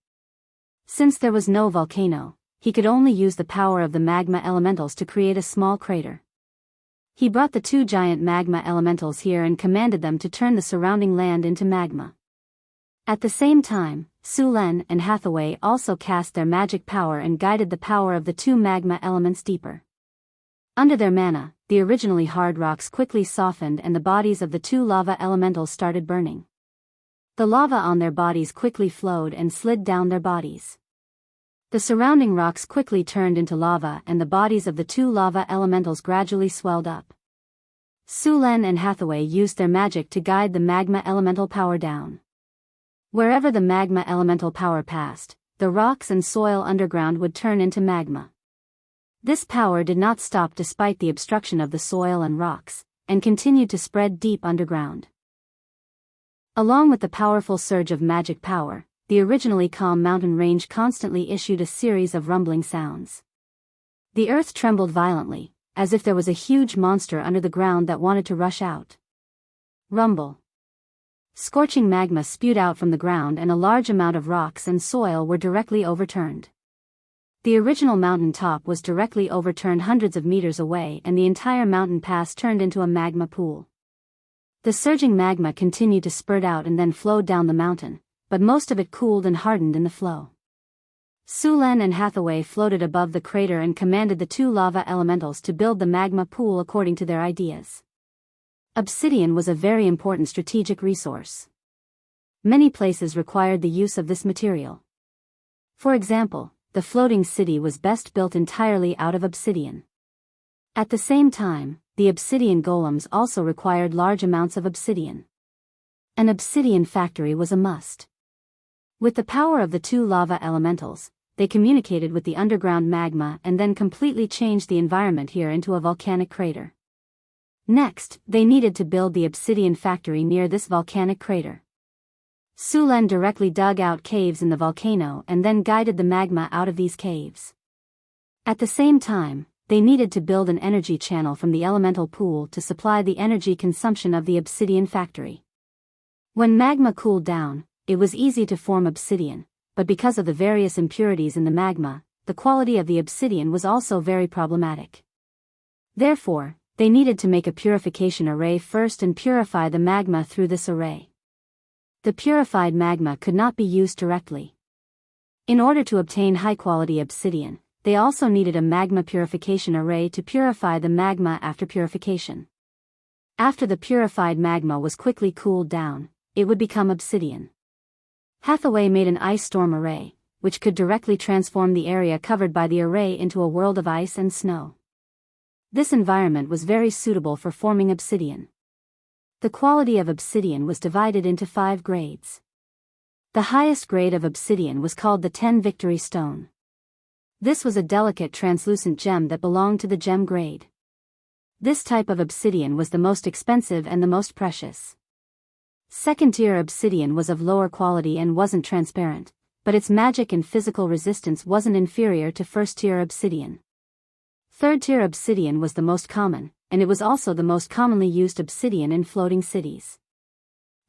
Since there was no volcano, he could only use the power of the magma elementals to create a small crater. He brought the 2 giant magma elementals here and commanded them to turn the surrounding land into magma. At the same time, Su Len and Hathaway also cast their magic power and guided the power of the 2 magma elements deeper. Under their mana, the originally hard rocks quickly softened and the bodies of the 2 lava elementals started burning. The lava on their bodies quickly flowed and slid down their bodies. The surrounding rocks quickly turned into lava and the bodies of the 2 lava elementals gradually swelled up. Su Len and Hathaway used their magic to guide the magma elemental power down. Wherever the magma elemental power passed, the rocks and soil underground would turn into magma. This power did not stop despite the obstruction of the soil and rocks, and continued to spread deep underground. Along with the powerful surge of magic power, the originally calm mountain range constantly issued a series of rumbling sounds. The earth trembled violently, as if there was a huge monster under the ground that wanted to rush out. Rumble. Scorching magma spewed out from the ground and a large amount of rocks and soil were directly overturned. The original mountain top was directly overturned hundreds of meters away and the entire mountain pass turned into a magma pool. The surging magma continued to spurt out and then flowed down the mountain, but most of it cooled and hardened in the flow. Su Len and Hathaway floated above the crater and commanded the 2 lava elementals to build the magma pool according to their ideas. Obsidian was a very important strategic resource. Many places required the use of this material. For example, the floating city was best built entirely out of obsidian. At the same time, the obsidian golems also required large amounts of obsidian. An obsidian factory was a must. With the power of the 2 lava elementals, they communicated with the underground magma and then completely changed the environment here into a volcanic crater. Next, they needed to build the obsidian factory near this volcanic crater. Su Len directly dug out caves in the volcano and then guided the magma out of these caves. At the same time, they needed to build an energy channel from the elemental pool to supply the energy consumption of the obsidian factory. When magma cooled down, it was easy to form obsidian, but because of the various impurities in the magma, the quality of the obsidian was also very problematic. Therefore, they needed to make a purification array first and purify the magma through this array. The purified magma could not be used directly. In order to obtain high-quality obsidian, they also needed a magma purification array to purify the magma after purification. After the purified magma was quickly cooled down, it would become obsidian. Hathaway made an ice storm array, which could directly transform the area covered by the array into a world of ice and snow. This environment was very suitable for forming obsidian. The quality of obsidian was divided into 5 grades. The highest grade of obsidian was called the 10 Victory Stone. This was a delicate translucent gem that belonged to the gem grade. This type of obsidian was the most expensive and the most precious. Second-tier obsidian was of lower quality and wasn't transparent, but its magic and physical resistance wasn't inferior to first-tier obsidian. Third-tier obsidian was the most common, and it was also the most commonly used obsidian in floating cities.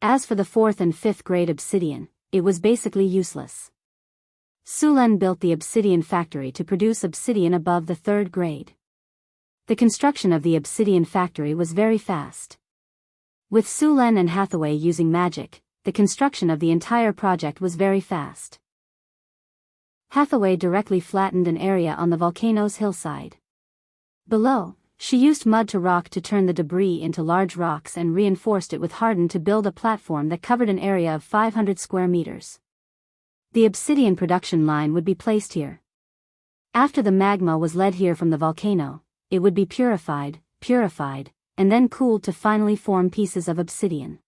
As for the 4th and 5th grade obsidian, it was basically useless. Su Len built the obsidian factory to produce obsidian above the 3rd grade. The construction of the obsidian factory was very fast. With Su Len and Hathaway using magic, the construction of the entire project was very fast. Hathaway directly flattened an area on the volcano's hillside. Below, she used mud to rock to turn the debris into large rocks and reinforced it with harden to build a platform that covered an area of 500 square meters. The obsidian production line would be placed here. After the magma was led here from the volcano, it would be purified, and then cooled to finally form pieces of obsidian.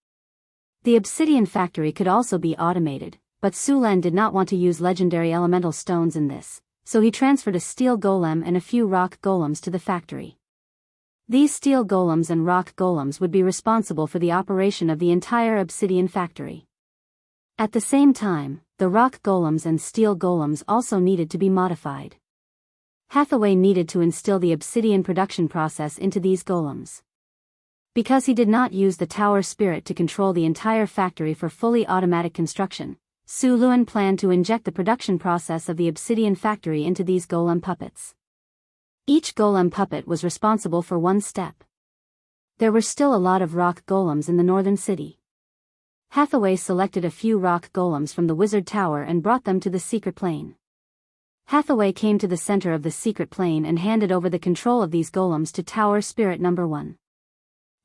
The obsidian factory could also be automated, but Su Len did not want to use legendary elemental stones in this, so he transferred a steel golem and a few rock golems to the factory. These steel golems and rock golems would be responsible for the operation of the entire obsidian factory. At the same time, the rock golems and steel golems also needed to be modified. Hathaway needed to instill the obsidian production process into these golems. Because he did not use the tower spirit to control the entire factory for fully automatic construction, Su Luan planned to inject the production process of the obsidian factory into these golem puppets. Each golem puppet was responsible for one step. There were still a lot of rock golems in the northern city. Hathaway selected a few rock golems from the wizard tower and brought them to the secret plane. Hathaway came to the center of the secret plane and handed over the control of these golems to Tower Spirit Number 1.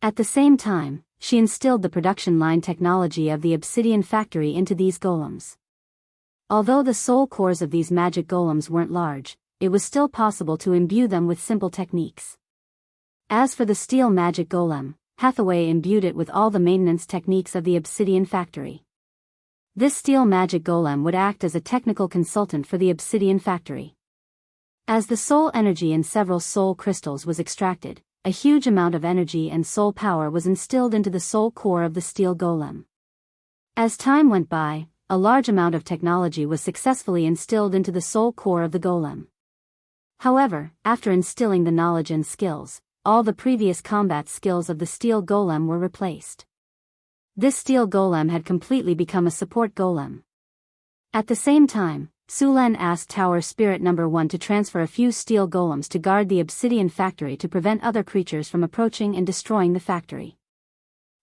At the same time, she instilled the production line technology of the obsidian factory into these golems. Although the soul cores of these magic golems weren't large, it was still possible to imbue them with simple techniques. As for the steel magic golem, Hathaway imbued it with all the maintenance techniques of the obsidian factory. This steel magic golem would act as a technical consultant for the obsidian factory. As the soul energy in several soul crystals was extracted, a huge amount of energy and soul power was instilled into the soul core of the steel golem. As time went by, a large amount of technology was successfully instilled into the soul core of the golem. However, after instilling the knowledge and skills, all the previous combat skills of the steel golem were replaced. This steel golem had completely become a support golem. At the same time, Su Len asked Tower Spirit Number 1 to transfer a few steel golems to guard the obsidian factory to prevent other creatures from approaching and destroying the factory.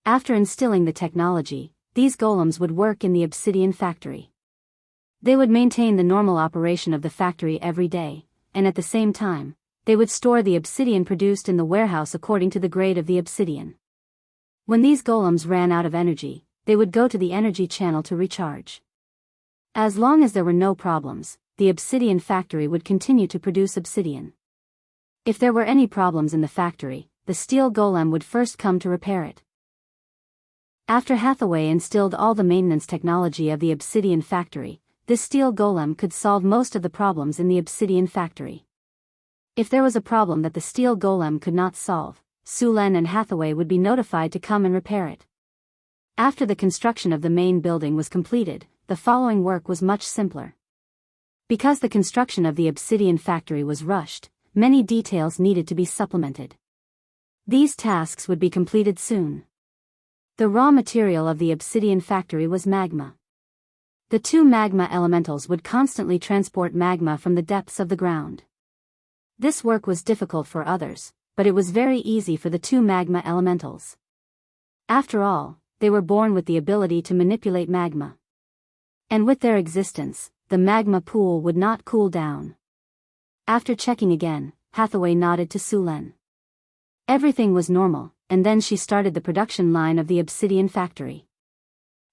After instilling the technology, these golems would work in the obsidian factory. They would maintain the normal operation of the factory every day, and at the same time, they would store the obsidian produced in the warehouse according to the grade of the obsidian. When these golems ran out of energy, they would go to the energy channel to recharge. As long as there were no problems, the obsidian factory would continue to produce obsidian. If there were any problems in the factory, the steel golem would first come to repair it. After Hathaway instilled all the maintenance technology of the obsidian factory, this steel golem could solve most of the problems in the obsidian factory. If there was a problem that the steel golem could not solve, Su Len and Hathaway would be notified to come and repair it. After the construction of the main building was completed, the following work was much simpler. Because the construction of the obsidian factory was rushed, many details needed to be supplemented. These tasks would be completed soon. The raw material of the obsidian factory was magma. The two magma elementals would constantly transport magma from the depths of the ground. This work was difficult for others, but it was very easy for the two magma elementals. After all, they were born with the ability to manipulate magma. And with their existence, the magma pool would not cool down. After checking again, Hathaway nodded to Su Len. Everything was normal, and then she started the production line of the obsidian factory.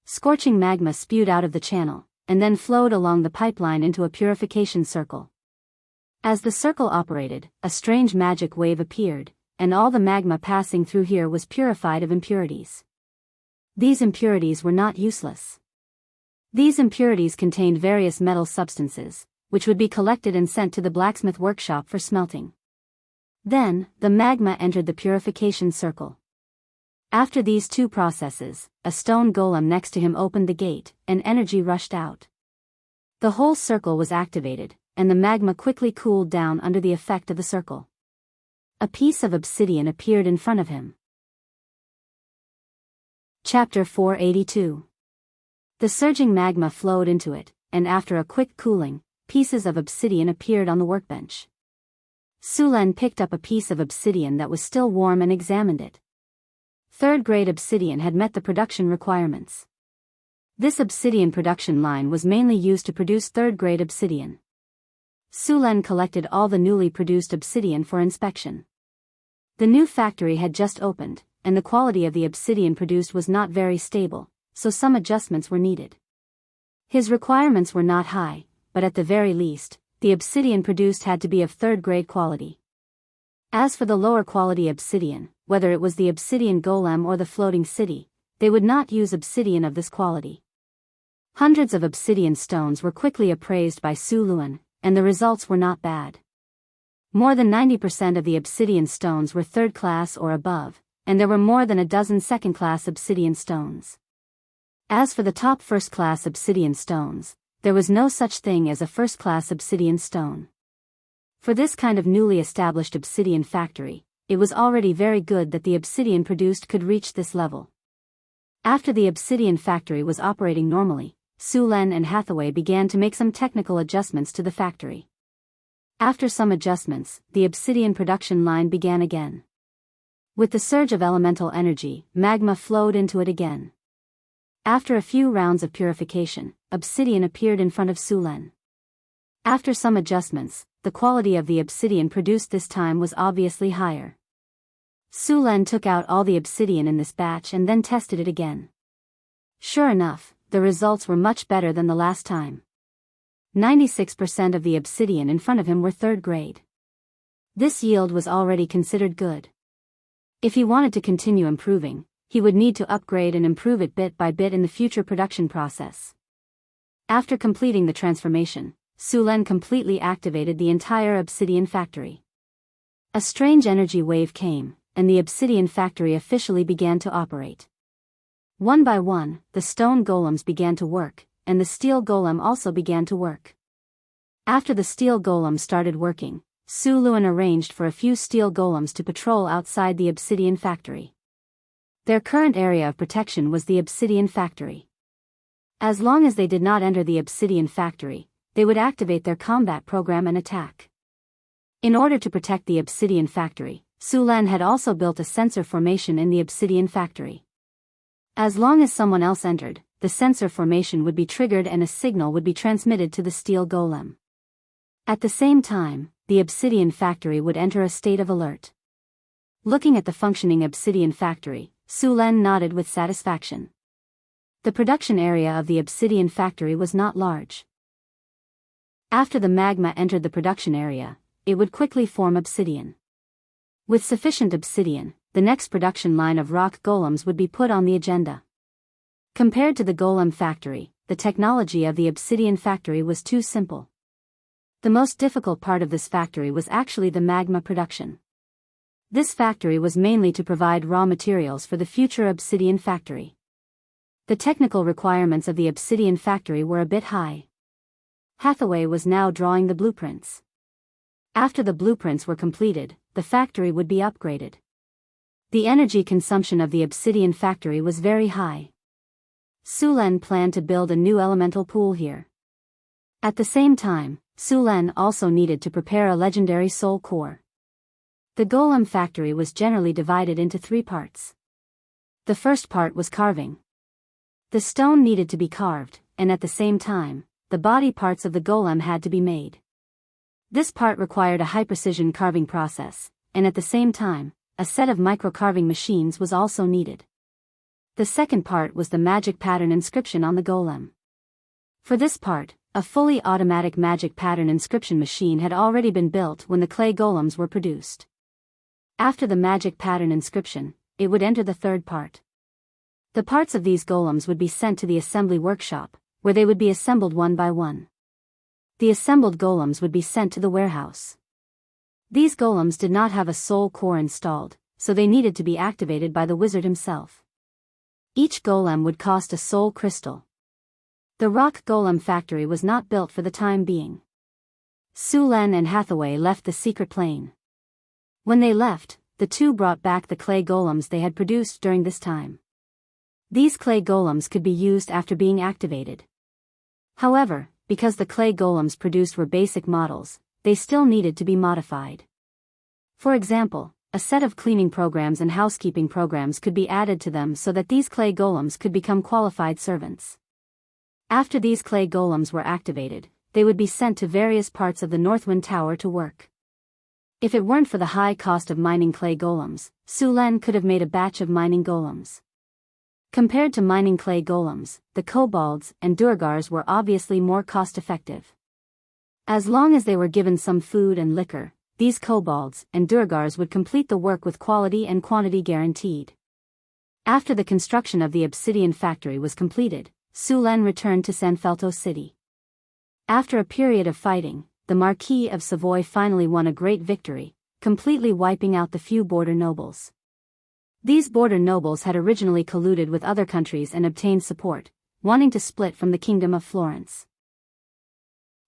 Scorching magma spewed out of the channel, and then flowed along the pipeline into a purification circle. As the circle operated, a strange magic wave appeared, and all the magma passing through here was purified of impurities. These impurities were not useless. These impurities contained various metal substances, which would be collected and sent to the blacksmith workshop for smelting. Then, the magma entered the purification circle. After these two processes, a stone golem next to him opened the gate, and energy rushed out. The whole circle was activated, and the magma quickly cooled down under the effect of the circle. A piece of obsidian appeared in front of him. Chapter 482. The surging magma flowed into it, and after a quick cooling, pieces of obsidian appeared on the workbench. Su Len picked up a piece of obsidian that was still warm and examined it. Third-grade obsidian had met the production requirements. This obsidian production line was mainly used to produce third-grade obsidian. Su Len collected all the newly produced obsidian for inspection. The new factory had just opened, and the quality of the obsidian produced was not very stable, so some adjustments were needed. His requirements were not high, but at the very least, the obsidian produced had to be of third-grade quality. As for the lower quality obsidian, whether it was the obsidian golem or the floating city, they would not use obsidian of this quality. Hundreds of obsidian stones were quickly appraised by Su Luan, and the results were not bad. More than 90% of the obsidian stones were third-class or above, and there were more than a dozen second-class obsidian stones. As for the top first-class obsidian stones, there was no such thing as a first-class obsidian stone. For this kind of newly established obsidian factory, it was already very good that the obsidian produced could reach this level. After the obsidian factory was operating normally, Su Len and Hathaway began to make some technical adjustments to the factory. After some adjustments, the obsidian production line began again. With the surge of elemental energy, magma flowed into it again. After a few rounds of purification, obsidian appeared in front of Su Len. After some adjustments, the quality of the obsidian produced this time was obviously higher. Su Len took out all the obsidian in this batch and then tested it again. Sure enough, the results were much better than the last time. 96% of the obsidian in front of him were third grade. This yield was already considered good. If he wanted to continue improving, he would need to upgrade and improve it bit by bit in the future production process. After completing the transformation, Su Len completely activated the entire obsidian factory. A strange energy wave came, and the obsidian factory officially began to operate. One by one, the stone golems began to work, and the steel golem also began to work. After the steel golem started working, Su Luen arranged for a few steel golems to patrol outside the obsidian factory. Their current area of protection was the obsidian factory. As long as they did not enter the obsidian factory, they would activate their combat program and attack. In order to protect the obsidian factory, Su Len had also built a sensor formation in the obsidian factory. As long as someone else entered, the sensor formation would be triggered and a signal would be transmitted to the steel golem. At the same time, the obsidian factory would enter a state of alert. Looking at the functioning obsidian factory, Su Len nodded with satisfaction. The production area of the obsidian factory was not large. After the magma entered the production area, it would quickly form obsidian. With sufficient obsidian, the next production line of rock golems would be put on the agenda. Compared to the golem factory, the technology of the obsidian factory was too simple. The most difficult part of this factory was actually the magma production. This factory was mainly to provide raw materials for the future obsidian factory. The technical requirements of the obsidian factory were a bit high. Hathaway was now drawing the blueprints. After the blueprints were completed, the factory would be upgraded. The energy consumption of the obsidian factory was very high. Su Len planned to build a new elemental pool here. At the same time, Su Len also needed to prepare a legendary soul core. The golem factory was generally divided into 3 parts. The first part was carving. The stone needed to be carved, and at the same time, the body parts of the golem had to be made. This part required a high-precision carving process, and at the same time, a set of micro-carving machines was also needed. The second part was the magic pattern inscription on the golem. For this part, a fully automatic magic pattern inscription machine had already been built when the clay golems were produced. After the magic pattern inscription, it would enter the third part. The parts of these golems would be sent to the assembly workshop, where they would be assembled one by one. The assembled golems would be sent to the warehouse. These golems did not have a soul core installed, so they needed to be activated by the wizard himself. Each golem would cost a soul crystal. The rock golem factory was not built for the time being. Su Len and Hathaway left the secret plane. When they left, the two brought back the clay golems they had produced during this time. These clay golems could be used after being activated. However, because the clay golems produced were basic models, they still needed to be modified. For example, a set of cleaning programs and housekeeping programs could be added to them so that these clay golems could become qualified servants. After these clay golems were activated, they would be sent to various parts of the Northwind Tower to work. If it weren't for the high cost of mining clay golems, Su Len could have made a batch of mining golems. Compared to mining clay golems, the kobolds and durgars were obviously more cost-effective. As long as they were given some food and liquor, these kobolds and durgars would complete the work with quality and quantity guaranteed. After the construction of the obsidian factory was completed, Su Len returned to Sanfelto City. After a period of fighting, the Marquis of Savoy finally won a great victory, completely wiping out the few border nobles. These border nobles had originally colluded with other countries and obtained support, wanting to split from the Kingdom of Florence.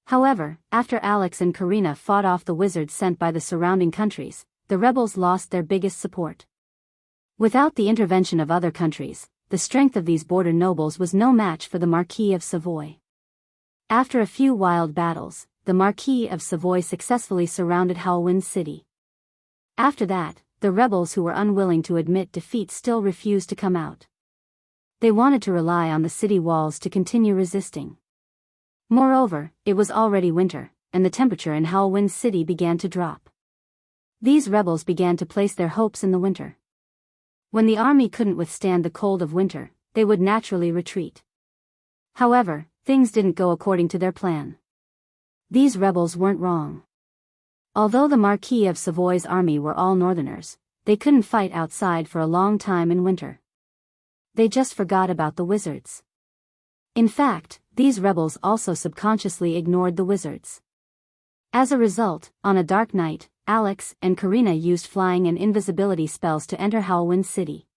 However, after Alex and Karina fought off the wizards sent by the surrounding countries, the rebels lost their biggest support. Without the intervention of other countries, the strength of these border nobles was no match for the Marquis of Savoy. After a few wild battles, the Marquis of Savoy successfully surrounded Halwyn City. After that, the rebels who were unwilling to admit defeat still refused to come out. They wanted to rely on the city walls to continue resisting. Moreover, it was already winter, and the temperature in Halwyn City began to drop. These rebels began to place their hopes in the winter. When the army couldn't withstand the cold of winter, they would naturally retreat. However, things didn't go according to their plan. These rebels weren't wrong. Although the Marquis of Savoy's army were all northerners, they couldn't fight outside for a long time in winter. They just forgot about the wizards. In fact, these rebels also subconsciously ignored the wizards. As a result, on a dark night, Alex and Karina used flying and invisibility spells to enter Halwyn City.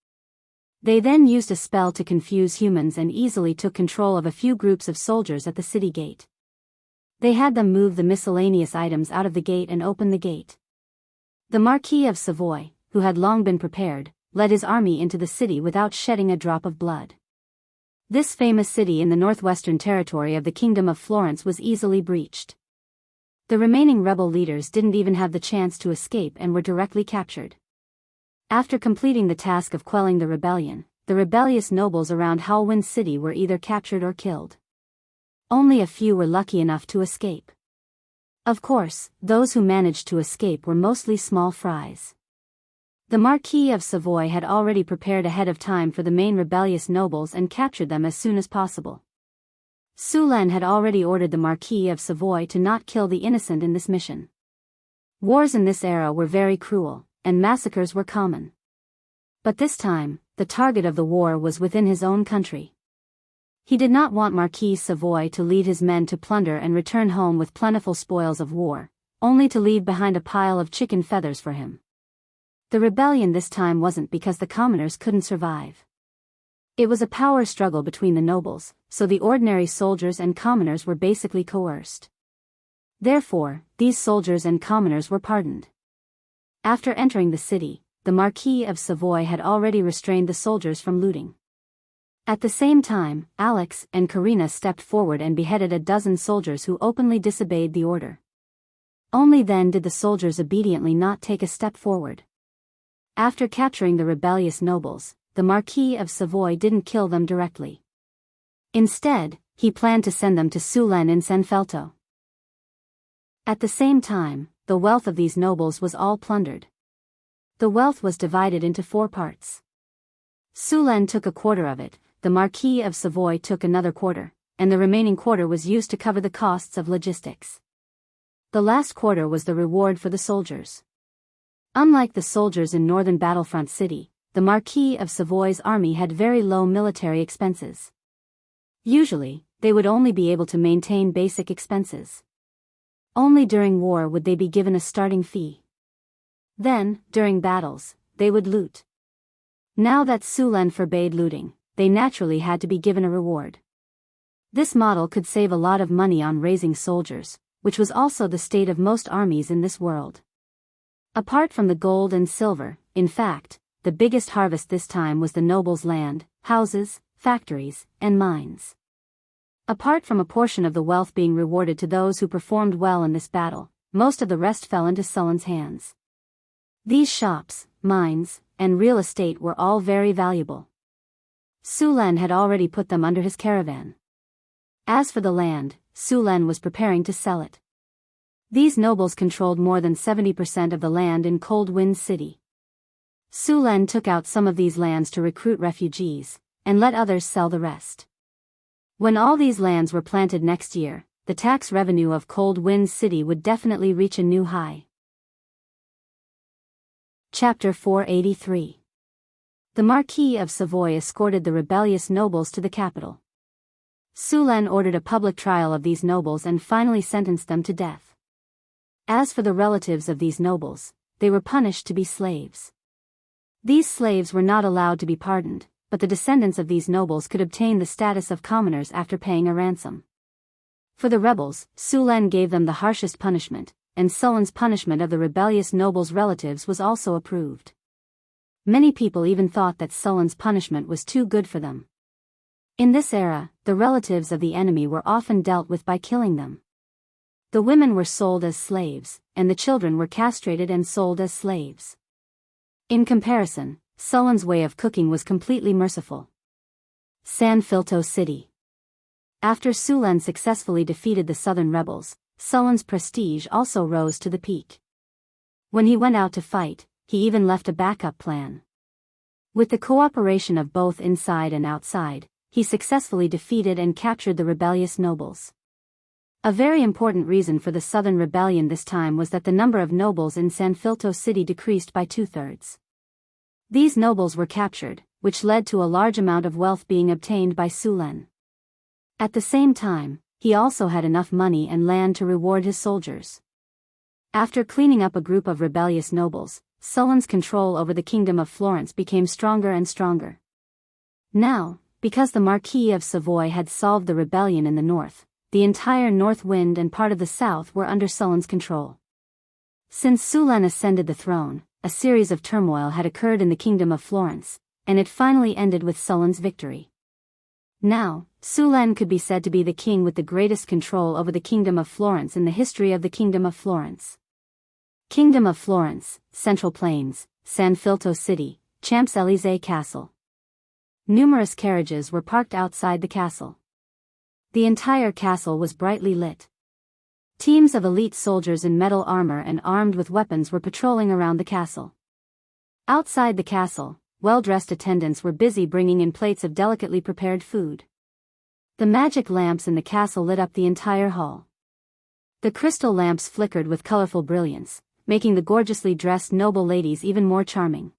They then used a spell to confuse humans and easily took control of a few groups of soldiers at the city gate. They had them move the miscellaneous items out of the gate and open the gate. The Marquis of Savoy, who had long been prepared, led his army into the city without shedding a drop of blood. This famous city in the northwestern territory of the Kingdom of Florence was easily breached. The remaining rebel leaders didn't even have the chance to escape and were directly captured. After completing the task of quelling the rebellion, the rebellious nobles around Halwyn City were either captured or killed. Only a few were lucky enough to escape. Of course, those who managed to escape were mostly small fries. The Marquis of Savoy had already prepared ahead of time for the main rebellious nobles and captured them as soon as possible. Sulan had already ordered the Marquis of Savoy to not kill the innocent in this mission. Wars in this era were very cruel, and massacres were common. But this time, the target of the war was within his own country. He did not want Marquis Savoy to lead his men to plunder and return home with plentiful spoils of war, only to leave behind a pile of chicken feathers for him. The rebellion this time wasn't because the commoners couldn't survive. It was a power struggle between the nobles, so the ordinary soldiers and commoners were basically coerced. Therefore, these soldiers and commoners were pardoned. After entering the city, the Marquis of Savoy had already restrained the soldiers from looting. At the same time, Alex and Karina stepped forward and beheaded a dozen soldiers who openly disobeyed the order. Only then did the soldiers obediently not take a step forward. After capturing the rebellious nobles, the Marquis of Savoy didn't kill them directly. Instead, he planned to send them to Sulen in Senfelto. At the same time, the wealth of these nobles was all plundered. The wealth was divided into 4 parts. Sulen took a quarter of it, the Marquis of Savoy took another quarter, and the remaining quarter was used to cover the costs of logistics. The last quarter was the reward for the soldiers. Unlike the soldiers in northern Battlefront City, the Marquis of Savoy's army had very low military expenses. Usually, they would only be able to maintain basic expenses. Only during war would they be given a starting fee. Then, during battles, they would loot. Now that Sulen forbade looting, they naturally had to be given a reward. This model could save a lot of money on raising soldiers, which was also the state of most armies in this world. Apart from the gold and silver, in fact, the biggest harvest this time was the nobles' land, houses, factories, and mines. Apart from a portion of the wealth being rewarded to those who performed well in this battle, most of the rest fell into Sulen's hands. These shops, mines, and real estate were all very valuable. Sulen had already put them under his caravan. As for the land, Sulen was preparing to sell it. These nobles controlled more than 70% of the land in Cold Wind City. Sulen took out some of these lands to recruit refugees, and let others sell the rest. When all these lands were planted next year, the tax revenue of Cold Wind City would definitely reach a new high. Chapter 483. The Marquis of Savoy escorted the rebellious nobles to the capital. Sulen ordered a public trial of these nobles and finally sentenced them to death. As for the relatives of these nobles, they were punished to be slaves. These slaves were not allowed to be pardoned, but the descendants of these nobles could obtain the status of commoners after paying a ransom. For the rebels, Sulen gave them the harshest punishment, and Sulan's punishment of the rebellious nobles' relatives was also approved. Many people even thought that Sulan's punishment was too good for them. In this era, the relatives of the enemy were often dealt with by killing them. The women were sold as slaves, and the children were castrated and sold as slaves. In comparison, Sulan's way of cooking was completely merciful. San Filto City. After Sulan successfully defeated the southern rebels, Sulan's prestige also rose to the peak. When he went out to fight, he even left a backup plan. With the cooperation of both inside and outside, he successfully defeated and captured the rebellious nobles. A very important reason for the southern rebellion this time was that the number of nobles in San Filto City decreased by 2/3. These nobles were captured, which led to a large amount of wealth being obtained by Sulan. At the same time, he also had enough money and land to reward his soldiers. After cleaning up a group of rebellious nobles, Sulan's control over the kingdom of Florence became stronger and stronger. Now, because the Marquis of Savoy had solved the rebellion in the north, the entire North Wind and part of the south were under Sulan's control. Since Sulan ascended the throne, a series of turmoil had occurred in the kingdom of Florence, and it finally ended with Sulan's victory. Now, Sulan could be said to be the king with the greatest control over the kingdom of Florence in the history of the kingdom of Florence. Kingdom of Florence, Central Plains, San Filto City, Champs-Élysées Castle. Numerous carriages were parked outside the castle. The entire castle was brightly lit. Teams of elite soldiers in metal armor and armed with weapons were patrolling around the castle. Outside the castle, well-dressed attendants were busy bringing in plates of delicately prepared food. The magic lamps in the castle lit up the entire hall. The crystal lamps flickered with colorful brilliance, making the gorgeously dressed noble ladies even more charming.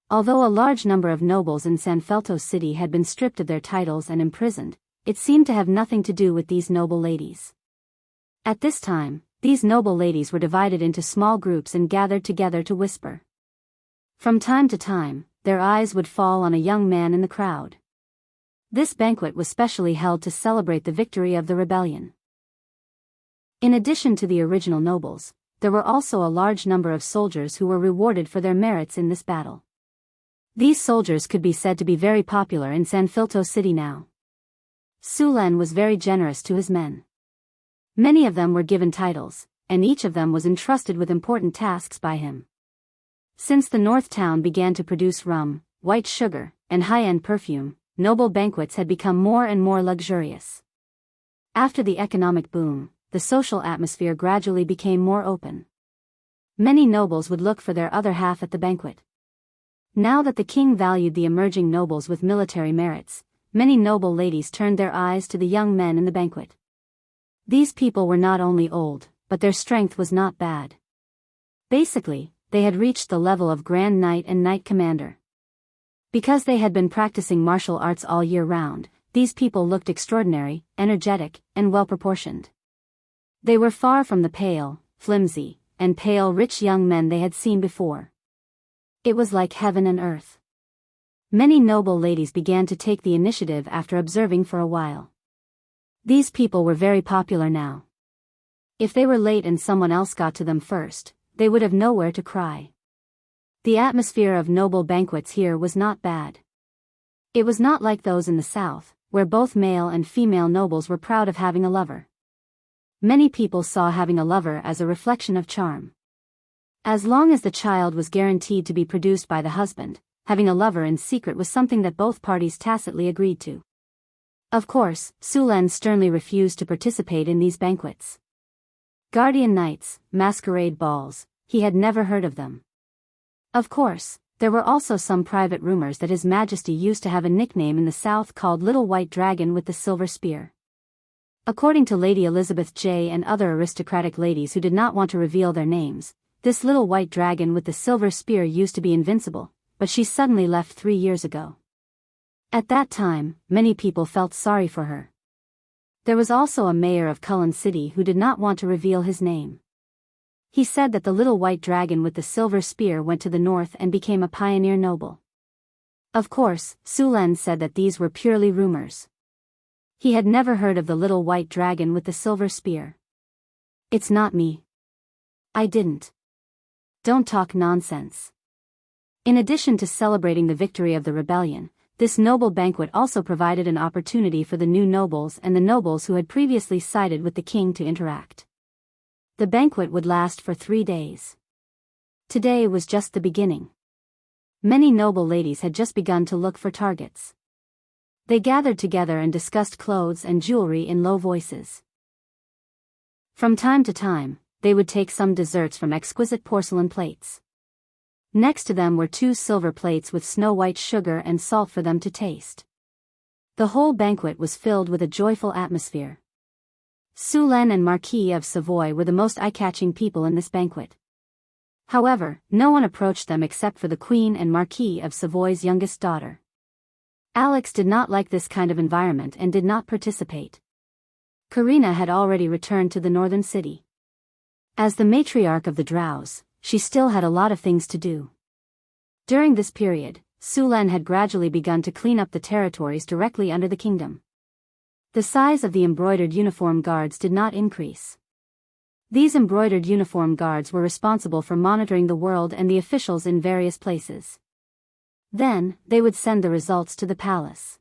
Although a large number of nobles in San Filto City had been stripped of their titles and imprisoned, it seemed to have nothing to do with these noble ladies. At this time, these noble ladies were divided into small groups and gathered together to whisper. From time to time, their eyes would fall on a young man in the crowd. This banquet was specially held to celebrate the victory of the rebellion. In addition to the original nobles, there were also a large number of soldiers who were rewarded for their merits in this battle. These soldiers could be said to be very popular in San Filto City now. Sulan was very generous to his men. Many of them were given titles, and each of them was entrusted with important tasks by him. Since the North Town began to produce rum, white sugar, and high-end perfume, noble banquets had become more and more luxurious. After the economic boom, the social atmosphere gradually became more open. Many nobles would look for their other half at the banquet. Now that the king valued the emerging nobles with military merits, many noble ladies turned their eyes to the young men in the banquet. These people were not only old, but their strength was not bad. Basically, they had reached the level of Grand Knight and Knight Commander. Because they had been practicing martial arts all year round, these people looked extraordinary, energetic, and well-proportioned. They were far from the pale, flimsy, and pale rich young men they had seen before. It was like heaven and earth. Many noble ladies began to take the initiative after observing for a while. These people were very popular now. If they were late and someone else got to them first, they would have nowhere to cry. The atmosphere of noble banquets here was not bad. It was not like those in the south, where both male and female nobles were proud of having a lover. Many people saw having a lover as a reflection of charm. As long as the child was guaranteed to be produced by the husband, having a lover in secret was something that both parties tacitly agreed to. Of course, Sulan sternly refused to participate in these banquets. Guardian nights, masquerade balls, he had never heard of them. Of course, there were also some private rumors that His Majesty used to have a nickname in the South called Little White Dragon with the Silver Spear. According to Lady Elizabeth J. and other aristocratic ladies who did not want to reveal their names, this little white dragon with the silver spear used to be invincible, but she suddenly left 3 years ago. At that time, many people felt sorry for her. There was also a mayor of Cullen City who did not want to reveal his name. He said that the little white dragon with the silver spear went to the north and became a pioneer noble. Of course, Sulan said that these were purely rumors. He had never heard of the little white dragon with the silver spear. "It's not me. I didn't. Don't talk nonsense. In addition to celebrating the victory of the rebellion, this noble banquet also provided an opportunity for the new nobles and the nobles who had previously sided with the king to interact. The banquet would last for 3 days. Today was just the beginning. Many noble ladies had just begun to look for targets. They gathered together and discussed clothes and jewelry in low voices. From time to time, they would take some desserts from exquisite porcelain plates. Next to them were 2 silver plates with snow-white sugar and salt for them to taste. The whole banquet was filled with a joyful atmosphere. Sulen and Marquis of Savoy were the most eye-catching people in this banquet. However, no one approached them except for the Queen and Marquis of Savoy's youngest daughter. Alex did not like this kind of environment and did not participate. Karina had already returned to the northern city. As the matriarch of the Drows, she still had a lot of things to do. During this period, Sulen had gradually begun to clean up the territories directly under the kingdom. The size of the embroidered uniform guards did not increase. These embroidered uniform guards were responsible for monitoring the world and the officials in various places. Then, they would send the results to the palace.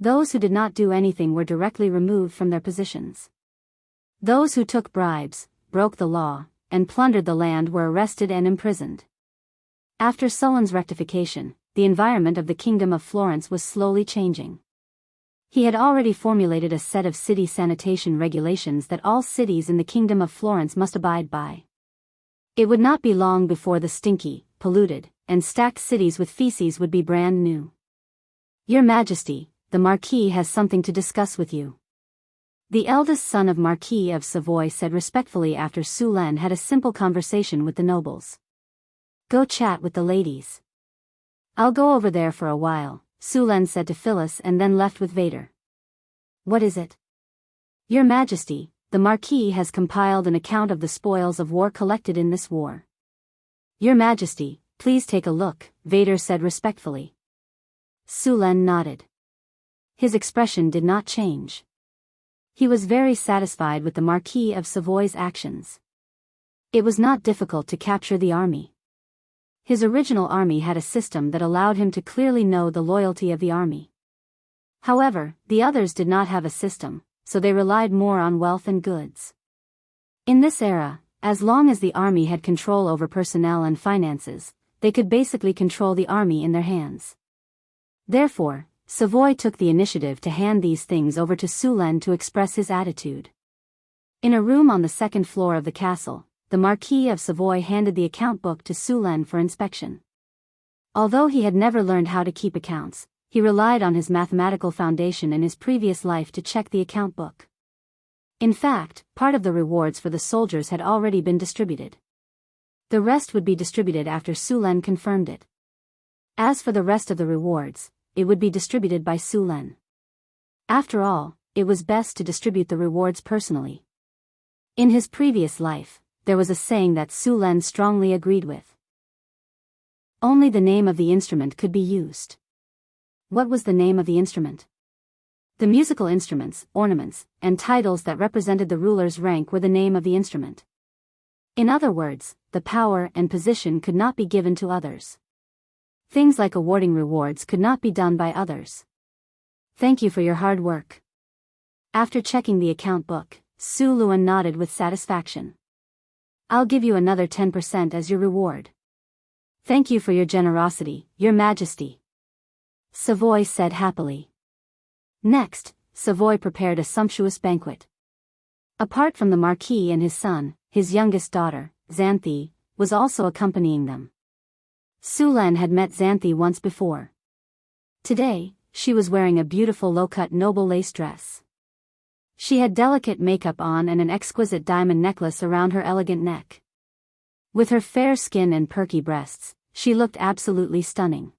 Those who did not do anything were directly removed from their positions. Those who took bribes, broke the law, and plundered the land were arrested and imprisoned. After Sulen's rectification, the environment of the Kingdom of Florence was slowly changing. He had already formulated a set of city sanitation regulations that all cities in the Kingdom of Florence must abide by. It would not be long before the stinky, polluted, and stacked cities with feces would be brand new. Your Majesty, the Marquis has something to discuss with you. The eldest son of Marquis of Savoy said respectfully after Sulen had a simple conversation with the nobles. Go chat with the ladies. I'll go over there for a while, Sulen said to Phyllis and then left with Vader. What is it? Your Majesty, the Marquis has compiled an account of the spoils of war collected in this war. Your Majesty, please take a look, Vader said respectfully. Sulen nodded. His expression did not change. He was very satisfied with the Marquis of Savoy's actions. It was not difficult to capture the army. His original army had a system that allowed him to clearly know the loyalty of the army. However, the others did not have a system, so they relied more on wealth and goods. In this era, as long as the army had control over personnel and finances, they could basically control the army in their hands. Therefore, Savoy took the initiative to hand these things over to Sulen to express his attitude. In a room on the 2nd floor of the castle, the Marquis of Savoy handed the account book to Sulen for inspection. Although he had never learned how to keep accounts, he relied on his mathematical foundation in his previous life to check the account book. In fact, part of the rewards for the soldiers had already been distributed. The rest would be distributed after Sulen confirmed it. As for the rest of the rewards, it would be distributed by Sulen. After all, it was best to distribute the rewards personally. In his previous life, there was a saying that Sulen strongly agreed with. Only the name of the instrument could be used. What was the name of the instrument? The musical instruments, ornaments, and titles that represented the ruler's rank were the name of the instrument. In other words, the power and position could not be given to others. Things like awarding rewards could not be done by others. Thank you for your hard work. After checking the account book, Sulen nodded with satisfaction. I'll give you another 10% as your reward. Thank you for your generosity, Your Majesty. Savoy said happily. Next, Savoy prepared a sumptuous banquet. Apart from the Marquis and his son, his youngest daughter, Xanthi, was also accompanying them. Sulen had met Xanthi once before. Today, she was wearing a beautiful low-cut noble lace dress. She had delicate makeup on and an exquisite diamond necklace around her elegant neck. With her fair skin and perky breasts, she looked absolutely stunning.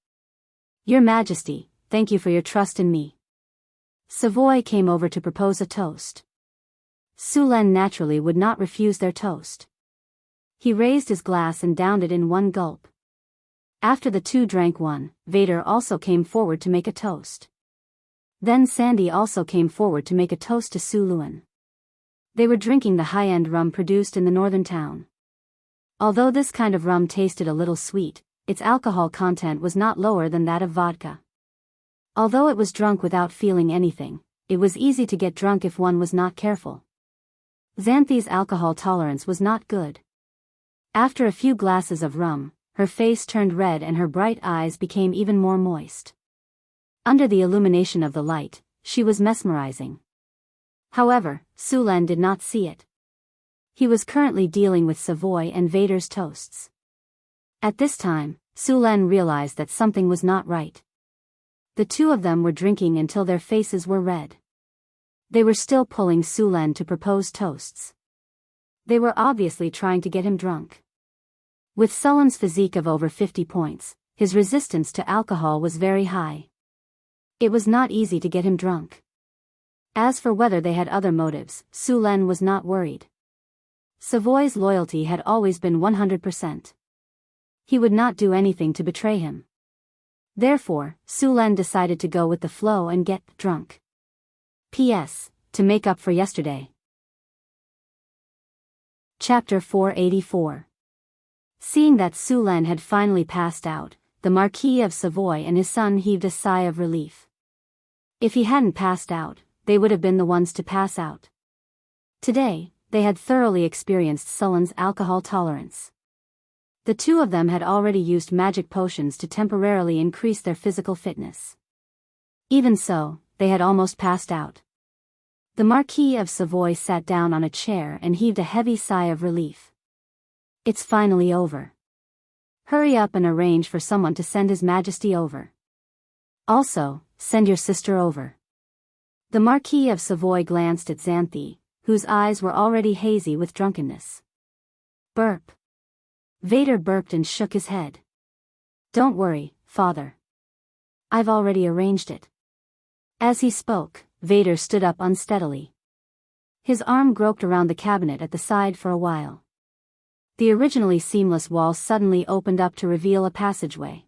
Your Majesty, thank you for your trust in me. Savoy came over to propose a toast. Sulen naturally would not refuse their toast. He raised his glass and downed it in one gulp. After the two drank one, Vader also came forward to make a toast. Then Sandy also came forward to make a toast to Sulen. They were drinking the high-end rum produced in the northern town. Although this kind of rum tasted a little sweet, its alcohol content was not lower than that of vodka. Although it was drunk without feeling anything, it was easy to get drunk if one was not careful. Xanthi's alcohol tolerance was not good. After a few glasses of rum, her face turned red and her bright eyes became even more moist. Under the illumination of the light, she was mesmerizing. However, Sulen did not see it. He was currently dealing with Savoy and Vader's toasts. At this time, Sulen realized that something was not right. The two of them were drinking until their faces were red. They were still pulling Sulen to propose toasts. They were obviously trying to get him drunk. With Sulen's physique of over 50 points, his resistance to alcohol was very high. It was not easy to get him drunk. As for whether they had other motives, Sulen was not worried. Savoy's loyalty had always been 100%. He would not do anything to betray him. Therefore, Sulen decided to go with the flow and get drunk. P.S. To make up for yesterday. Chapter 484. Seeing that Sulen had finally passed out, the Marquis of Savoy and his son heaved a sigh of relief. If he hadn't passed out, they would have been the ones to pass out. Today, they had thoroughly experienced Sulen's alcohol tolerance. The two of them had already used magic potions to temporarily increase their physical fitness. Even so, they had almost passed out. The Marquis of Savoy sat down on a chair and heaved a heavy sigh of relief. It's finally over. Hurry up and arrange for someone to send His Majesty over. Also, send your sister over. The Marquis of Savoy glanced at Xanthi, whose eyes were already hazy with drunkenness. Burp. Vader burped and shook his head. Don't worry, father. I've already arranged it. As he spoke, Vader stood up unsteadily. His arm groped around the cabinet at the side for a while. The originally seamless wall suddenly opened up to reveal a passageway.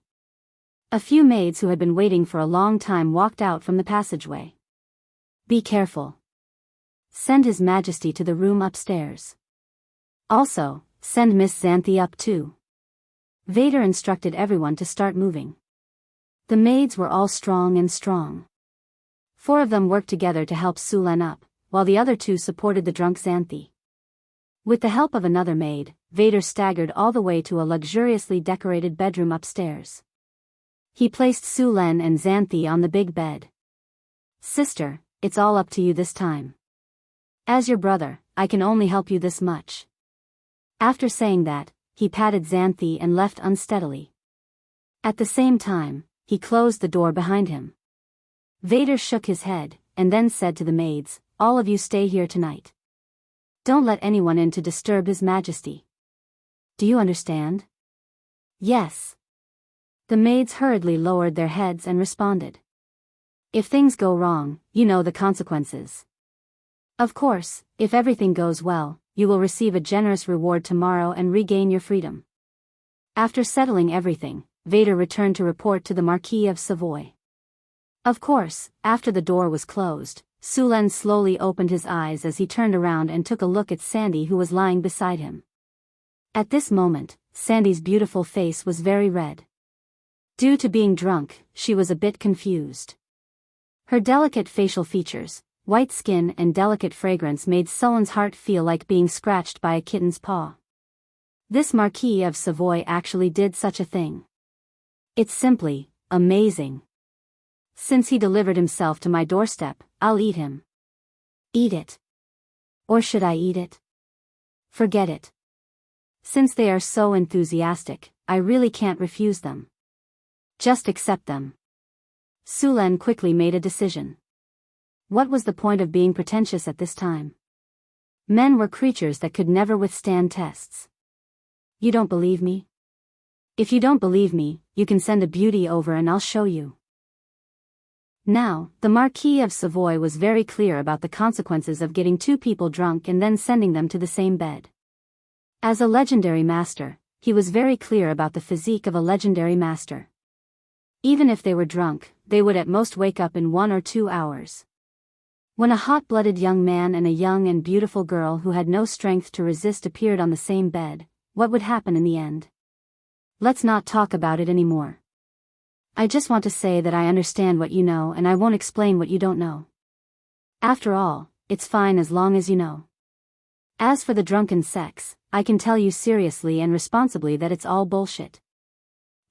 A few maids who had been waiting for a long time walked out from the passageway. Be careful. Send His Majesty to the room upstairs. Also, send Miss Xanthi up too. Vader instructed everyone to start moving. The maids were all strong. 4 of them worked together to help Sulen up, while the other 2 supported the drunk Xanthi. With the help of another maid, Vader staggered all the way to a luxuriously decorated bedroom upstairs. He placed Sulen and Xanthi on the big bed. Sister, it's all up to you this time. As your brother, I can only help you this much. After saying that, he patted Xanthi and left unsteadily. At the same time, he closed the door behind him. Vader shook his head, and then said to the maids, all of you stay here tonight. Don't let anyone in to disturb His Majesty. Do you understand? Yes. The maids hurriedly lowered their heads and responded. If things go wrong, you know the consequences. Of course, if everything goes well, you will receive a generous reward tomorrow and regain your freedom. After settling everything, Vader returned to report to the Marquis of Savoy. Of course, after the door was closed, Sulen slowly opened his eyes as he turned around and took a look at Sandy, who was lying beside him. At this moment, Sandy's beautiful face was very red. Due to being drunk, she was a bit confused. Her delicate facial features, white skin and delicate fragrance made Sulen's heart feel like being scratched by a kitten's paw. This Marquis of Savoy actually did such a thing. It's simply amazing. Since he delivered himself to my doorstep, I'll eat him. Eat it. Or should I eat it? Forget it. Since they are so enthusiastic, I really can't refuse them. Just accept them. Sulen quickly made a decision. What was the point of being pretentious at this time? Men were creatures that could never withstand tests. You don't believe me? If you don't believe me, you can send a beauty over and I'll show you. Now, the Marquis of Savoy was very clear about the consequences of getting 2 people drunk and then sending them to the same bed. As a legendary master, he was very clear about the physique of a legendary master. Even if they were drunk, they would at most wake up in 1 or 2 hours. When a hot-blooded young man and a young and beautiful girl who had no strength to resist appeared on the same bed, what would happen in the end? Let's not talk about it anymore. I just want to say that I understand what you know and I won't explain what you don't know. After all, it's fine as long as you know. As for the drunken sex, I can tell you seriously and responsibly that it's all bullshit.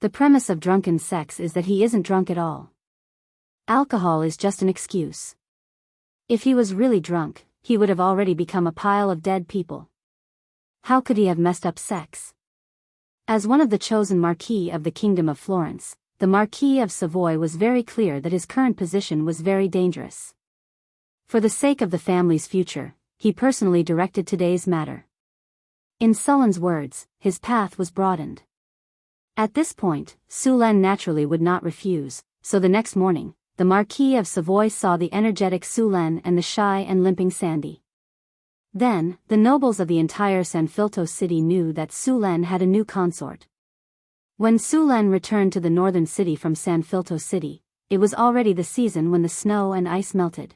The premise of drunken sex is that he isn't drunk at all. Alcohol is just an excuse. If he was really drunk, he would have already become a pile of dead people. How could he have messed up sex? As one of the chosen Marquis of the Kingdom of Florence, the Marquis of Savoy was very clear that his current position was very dangerous. For the sake of the family's future, he personally directed today's matter. In Sullen's words, his path was broadened. At this point, Sulen naturally would not refuse, so the next morning, the Marquis of Savoy saw the energetic Sulen and the shy and limping Sandy. Then, the nobles of the entire Sanfilto city knew that Sulen had a new consort. When Sulen returned to the northern city from Sanfilto city, it was already the season when the snow and ice melted.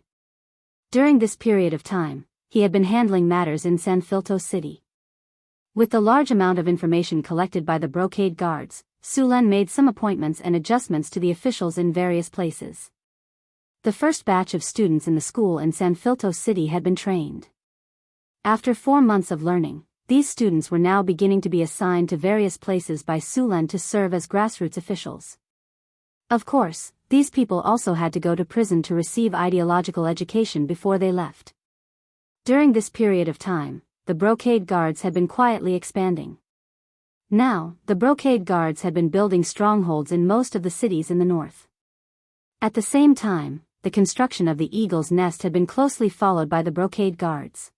During this period of time, he had been handling matters in Sanfilto city. With the large amount of information collected by the brocade guards, Sulen made some appointments and adjustments to the officials in various places. The first batch of students in the school in Sanfilto city had been trained. After 4 months of learning, these students were now beginning to be assigned to various places by Sulen to serve as grassroots officials. Of course, these people also had to go to prison to receive ideological education before they left. During this period of time, the brocade guards had been quietly expanding. Now, the brocade guards had been building strongholds in most of the cities in the north. At the same time, the construction of the Eagle's Nest had been closely followed by the brocade guards.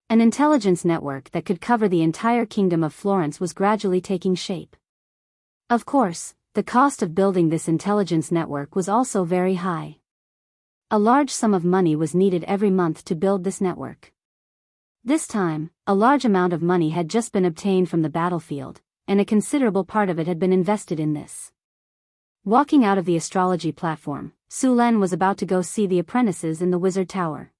An intelligence network that could cover the entire kingdom of Florence was gradually taking shape. Of course, the cost of building this intelligence network was also very high. A large sum of money was needed every month to build this network. This time, a large amount of money had just been obtained from the battlefield, and a considerable part of it had been invested in this. Walking out of the astrology platform, Sulen was about to go see the apprentices in the wizard tower.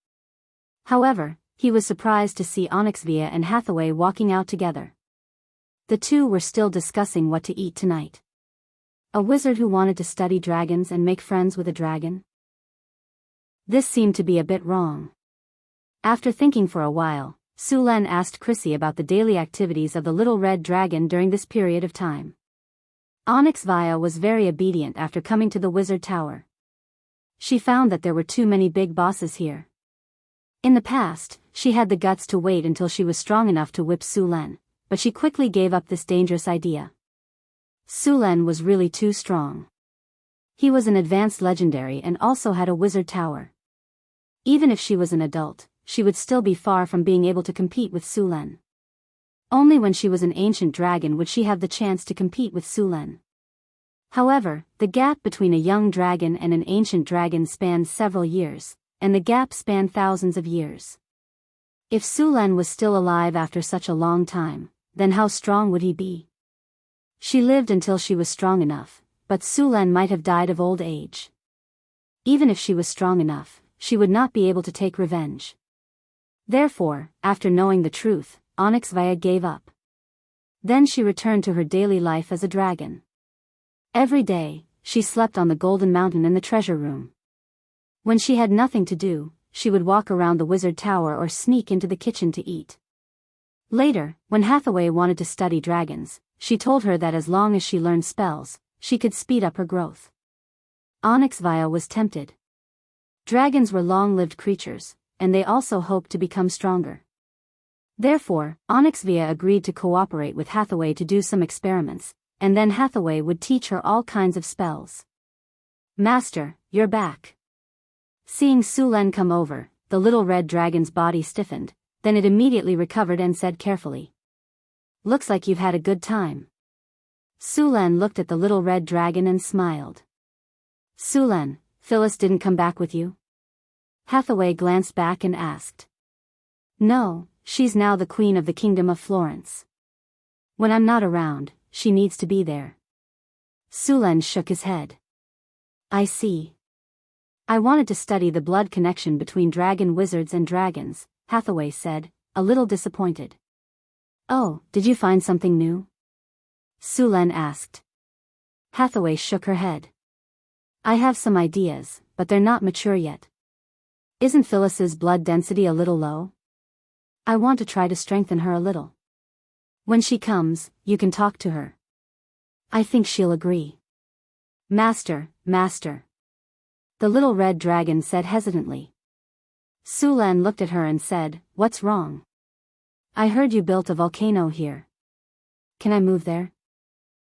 However, he was surprised to see Onyxvia and Hathaway walking out together. The two were still discussing what to eat tonight. A wizard who wanted to study dragons and make friends with a dragon? This seemed to be a bit wrong. After thinking for a while, Sulen asked Chrissy about the daily activities of the little red dragon during this period of time. Onyxvia was very obedient after coming to the wizard tower. She found that there were too many big bosses here. In the past, she had the guts to wait until she was strong enough to whip Sulen, but she quickly gave up this dangerous idea. Sulen was really too strong. He was an advanced legendary and also had a wizard tower. Even if she was an adult, she would still be far from being able to compete with Sulen. Only when she was an ancient dragon would she have the chance to compete with Sulen. However, the gap between a young dragon and an ancient dragon spanned several years, and the gap spanned thousands of years. If Sulen was still alive after such a long time, then how strong would he be? She lived until she was strong enough, but Sulen might have died of old age. Even if she was strong enough, she would not be able to take revenge. Therefore, after knowing the truth, Onyxvia gave up. Then she returned to her daily life as a dragon. Every day, she slept on the Golden Mountain in the treasure room. When she had nothing to do, she would walk around the wizard tower or sneak into the kitchen to eat. Later, when Hathaway wanted to study dragons, she told her that as long as she learned spells, she could speed up her growth. Onyxvia was tempted. Dragons were long-lived creatures, and they also hoped to become stronger. Therefore, Onyxvia agreed to cooperate with Hathaway to do some experiments, and then Hathaway would teach her all kinds of spells. "Master, you're back." Seeing Sulen come over, the little red dragon's body stiffened, then it immediately recovered and said carefully, "Looks like you've had a good time." Sulen looked at the little red dragon and smiled. "Sulen, Phyllis didn't come back with you?" Hathaway glanced back and asked. "No, she's now the queen of the kingdom of Florence. When I'm not around, she needs to be there." Sulen shook his head. "I see. I wanted to study the blood connection between dragon wizards and dragons," Hathaway said, a little disappointed. Oh, did you find something new? Sulan asked. Hathaway shook her head. I have some ideas, but they're not mature yet. Isn't Phyllis's blood density a little low? I want to try to strengthen her a little. When she comes, you can talk to her. I think she'll agree. Master. The little red dragon said hesitantly. Sulan looked at her and said, What's wrong? I heard you built a volcano here. Can I move there?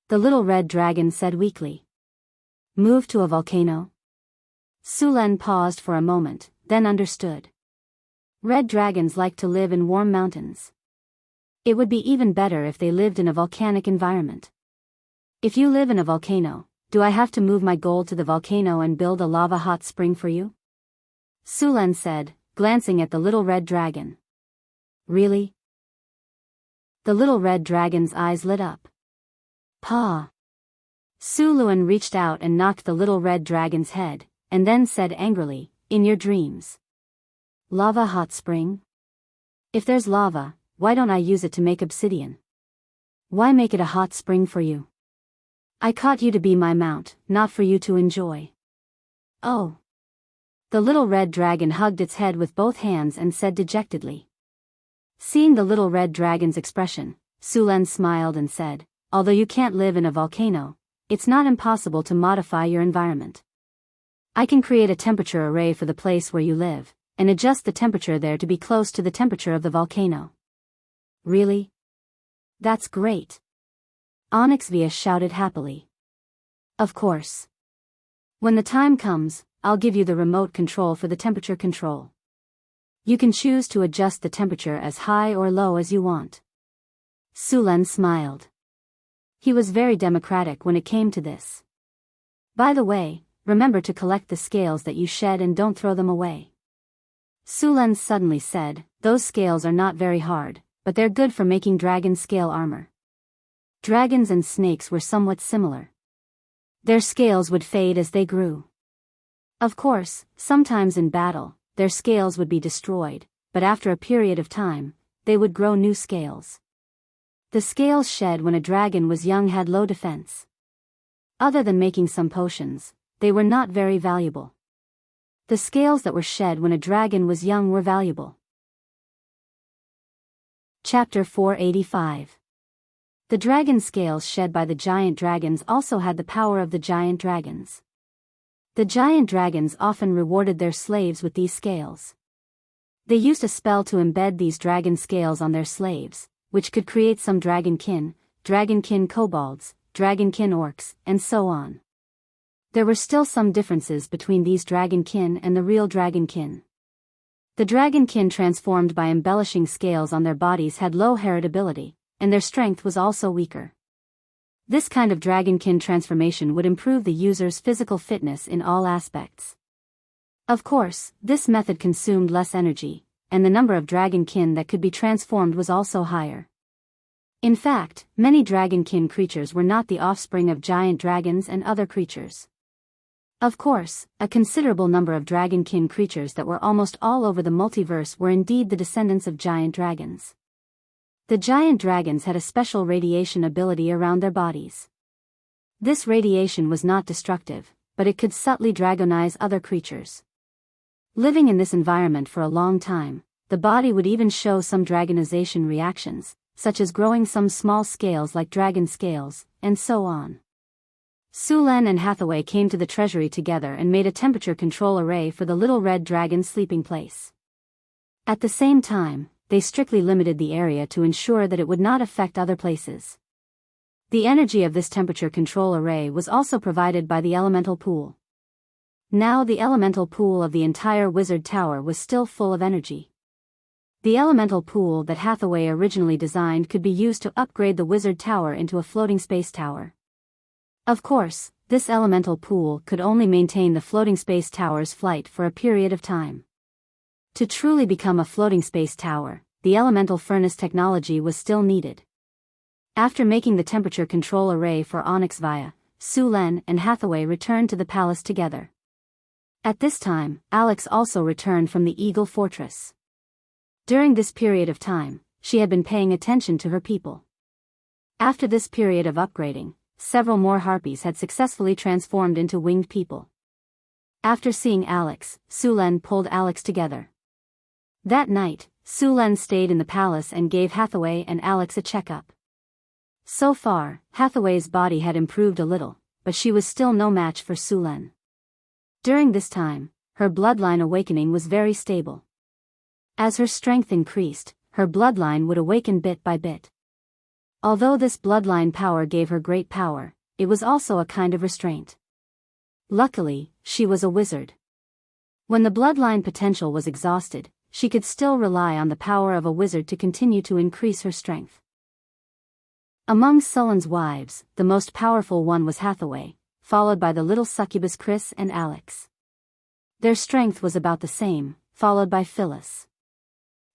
The little red dragon said weakly. Move to a volcano? Sulan paused for a moment, then understood. Red dragons like to live in warm mountains. It would be even better if they lived in a volcanic environment. If you live in a volcano, do I have to move my gold to the volcano and build a lava hot spring for you? Sulan said, glancing at the little red dragon. Really? The little red dragon's eyes lit up. Pa. Suluan reached out and knocked the little red dragon's head, and then said angrily, In your dreams. Lava hot spring? If there's lava, why don't I use it to make obsidian? Why make it a hot spring for you? I caught you to be my mount, not for you to enjoy. Oh. The little red dragon hugged its head with both hands and said dejectedly. Seeing the little red dragon's expression, Sulan smiled and said, Although you can't live in a volcano, it's not impossible to modify your environment. I can create a temperature array for the place where you live, and adjust the temperature there to be close to the temperature of the volcano. Really? That's great. Onyxvia shouted happily. Of course. When the time comes, I'll give you the remote control for the temperature control. You can choose to adjust the temperature as high or low as you want. Sulan smiled. He was very democratic when it came to this. By the way, remember to collect the scales that you shed and don't throw them away. Sulan suddenly said, Those scales are not very hard, but they're good for making dragon scale armor. Dragons and snakes were somewhat similar. Their scales would fade as they grew. Of course, sometimes in battle, their scales would be destroyed, but after a period of time, they would grow new scales. The scales shed when a dragon was young had low defense. Other than making some potions, they were not very valuable. The scales that were shed when a dragon was young were valuable. Chapter 485. The dragon scales shed by the giant dragons also had the power of the giant dragons. The giant dragons often rewarded their slaves with these scales. They used a spell to embed these dragon scales on their slaves, which could create some dragonkin kobolds, dragonkin orcs, and so on. There were still some differences between these dragonkin and the real dragonkin. The dragonkin transformed by embellishing scales on their bodies had low heritability, and their strength was also weaker. This kind of dragonkin transformation would improve the user's physical fitness in all aspects. Of course, this method consumed less energy, and the number of dragonkin that could be transformed was also higher. In fact, many dragonkin creatures were not the offspring of giant dragons and other creatures. Of course, a considerable number of dragonkin creatures that were almost all over the multiverse were indeed the descendants of giant dragons. The giant dragons had a special radiation ability around their bodies. This radiation was not destructive, but it could subtly dragonize other creatures. Living in this environment for a long time, the body would even show some dragonization reactions, such as growing some small scales like dragon scales, and so on. Sulan and Hathaway came to the treasury together and made a temperature control array for the little red dragon's sleeping place. At the same time, they strictly limited the area to ensure that it would not affect other places. The energy of this temperature control array was also provided by the elemental pool. Now the elemental pool of the entire wizard tower was still full of energy. The elemental pool that Hathaway originally designed could be used to upgrade the wizard tower into a floating space tower. Of course, this elemental pool could only maintain the floating space tower's flight for a period of time. To truly become a floating space tower, the elemental furnace technology was still needed. After making the temperature control array for Onyxvia, Sulan and Hathaway returned to the palace together. At this time, Alex also returned from the Eagle Fortress. During this period of time, she had been paying attention to her people. After this period of upgrading, several more harpies had successfully transformed into winged people. After seeing Alex, Sulen pulled Alex together. That night, Sulen stayed in the palace and gave Hathaway and Alex a checkup. So far, Hathaway's body had improved a little, but she was still no match for Sulen. During this time, her bloodline awakening was very stable. As her strength increased, her bloodline would awaken bit by bit. Although this bloodline power gave her great power, it was also a kind of restraint. Luckily, she was a wizard. When the bloodline potential was exhausted, she could still rely on the power of a wizard to continue to increase her strength. Among Sulen's wives, the most powerful one was Hathaway, followed by the little succubus Chris and Alex. Their strength was about the same, followed by Phyllis.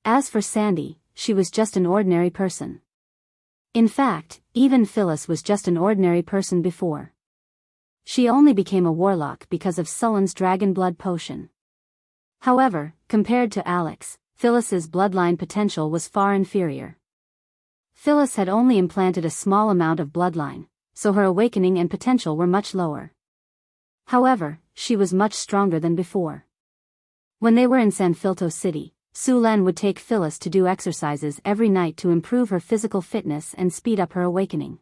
As for Sandy, she was just an ordinary person. In fact, even Phyllis was just an ordinary person before. She only became a warlock because of Sulen's dragon blood potion. However, compared to Alex, Phyllis's bloodline potential was far inferior. Phyllis had only implanted a small amount of bloodline, so her awakening and potential were much lower. However, she was much stronger than before. When they were in Sanfilto City, Sulen would take Phyllis to do exercises every night to improve her physical fitness and speed up her awakening.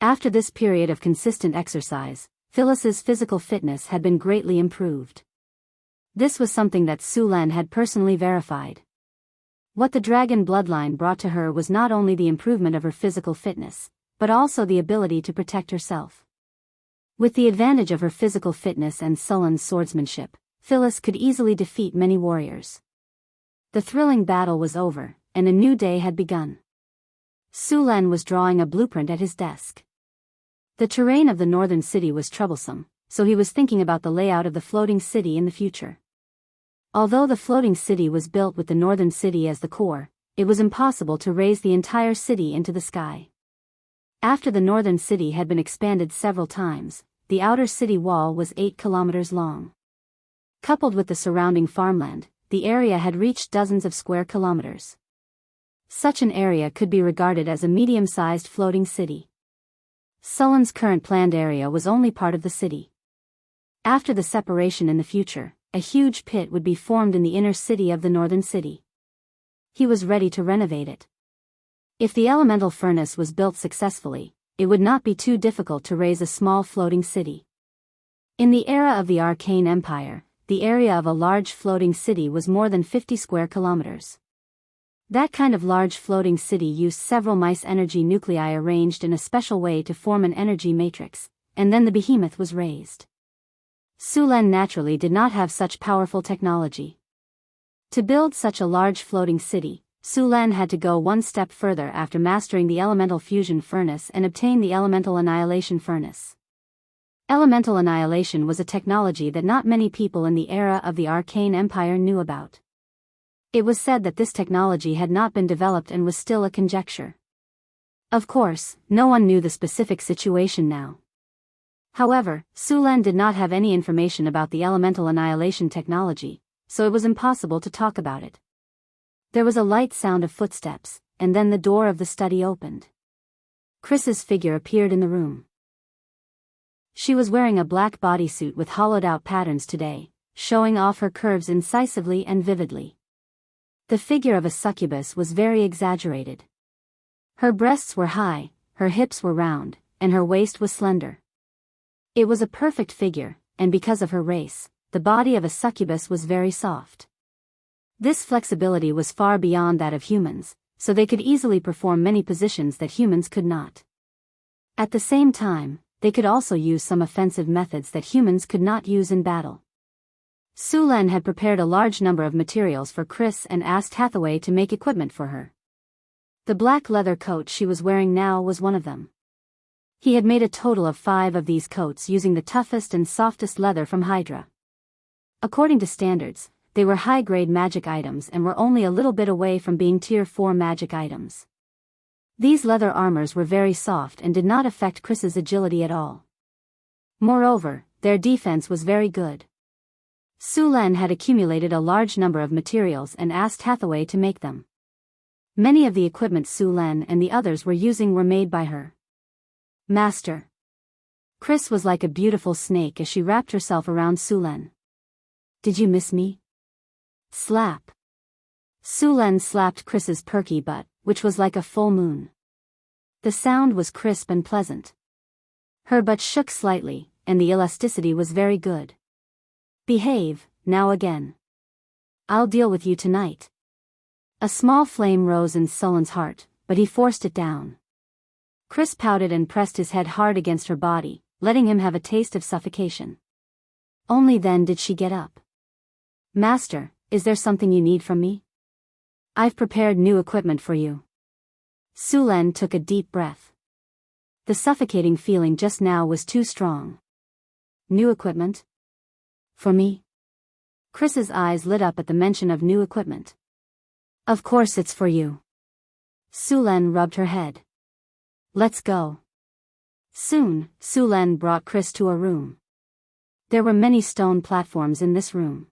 After this period of consistent exercise, Phyllis's physical fitness had been greatly improved. This was something that Sulen had personally verified. What the dragon bloodline brought to her was not only the improvement of her physical fitness, but also the ability to protect herself. With the advantage of her physical fitness and Sulen's swordsmanship, Phyllis could easily defeat many warriors. The thrilling battle was over, and a new day had begun. Sulen was drawing a blueprint at his desk. The terrain of the northern city was troublesome, so he was thinking about the layout of the floating city in the future. Although the floating city was built with the northern city as the core, it was impossible to raise the entire city into the sky. After the northern city had been expanded several times, the outer city wall was 8 kilometers long. Coupled with the surrounding farmland, the area had reached dozens of square kilometers. Such an area could be regarded as a medium-sized floating city. Sulen's current planned area was only part of the city. After the separation in the future, a huge pit would be formed in the inner city of the northern city. He was ready to renovate it. If the elemental furnace was built successfully, it would not be too difficult to raise a small floating city. In the era of the Arcane Empire, the area of a large floating city was more than 50 square kilometers. That kind of large floating city used several mice energy nuclei arranged in a special way to form an energy matrix, and then the behemoth was raised. Sulen naturally did not have such powerful technology. To build such a large floating city, Sulen had to go one step further after mastering the elemental fusion furnace and obtain the elemental annihilation furnace. Elemental annihilation was a technology that not many people in the era of the Arcane Empire knew about. It was said that this technology had not been developed and was still a conjecture. Of course, no one knew the specific situation now. However, Sulen did not have any information about the elemental annihilation technology, so it was impossible to talk about it. There was a light sound of footsteps, and then the door of the study opened. Chris's figure appeared in the room. She was wearing a black bodysuit with hollowed-out patterns today, showing off her curves incisively and vividly. The figure of a succubus was very exaggerated. Her breasts were high, her hips were round, and her waist was slender. It was a perfect figure, and because of her race, the body of a succubus was very soft. This flexibility was far beyond that of humans, so they could easily perform many positions that humans could not. At the same time, they could also use some offensive methods that humans could not use in battle. Sulen had prepared a large number of materials for Chris and asked Hathaway to make equipment for her. The black leather coat she was wearing now was one of them. He had made a total of 5 of these coats using the toughest and softest leather from Hydra. According to standards, they were high-grade magic items and were only a little bit away from being Tier 4 magic items. These leather armors were very soft and did not affect Chris's agility at all. Moreover, their defense was very good. Sulen had accumulated a large number of materials and asked Hathaway to make them. Many of the equipment Su Len and the others were using were made by her. Master. Chris was like a beautiful snake as she wrapped herself around Su Len. Did you miss me? Slap. Su Len slapped Chris's perky butt, which was like a full moon. The sound was crisp and pleasant. Her butt shook slightly, and the elasticity was very good. Behave, now again. I'll deal with you tonight. A small flame rose in Sullen's heart, but he forced it down. Chris pouted and pressed his head hard against her body, letting him have a taste of suffocation. Only then did she get up. Master, is there something you need from me? I've prepared new equipment for you. Su Len took a deep breath. The suffocating feeling just now was too strong. New equipment? For me? Chris's eyes lit up at the mention of new equipment. Of course it's for you. Su Len rubbed her head. Let's go. Soon, Su Len brought Chris to a room. There were many stone platforms in this room.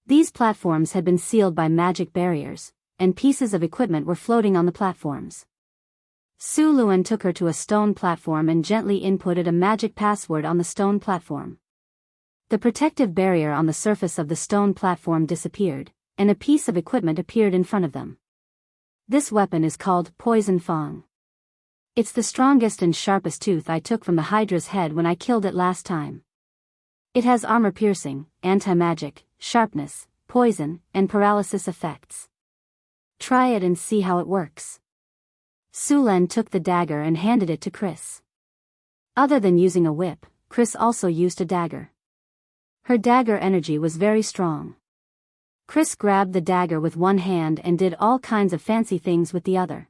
These platforms had been sealed by magic barriers, and pieces of equipment were floating on the platforms. Su Luen took her to a stone platform and gently inputted a magic password on the stone platform. The protective barrier on the surface of the stone platform disappeared, and a piece of equipment appeared in front of them. This weapon is called Poison Fang. It's the strongest and sharpest tooth I took from the Hydra's head when I killed it last time. It has armor-piercing, anti-magic, sharpness, poison, and paralysis effects. Try it and see how it works. Su Len took the dagger and handed it to Chris. Other than using a whip, Chris also used a dagger. Her dagger energy was very strong. Chris grabbed the dagger with one hand and did all kinds of fancy things with the other.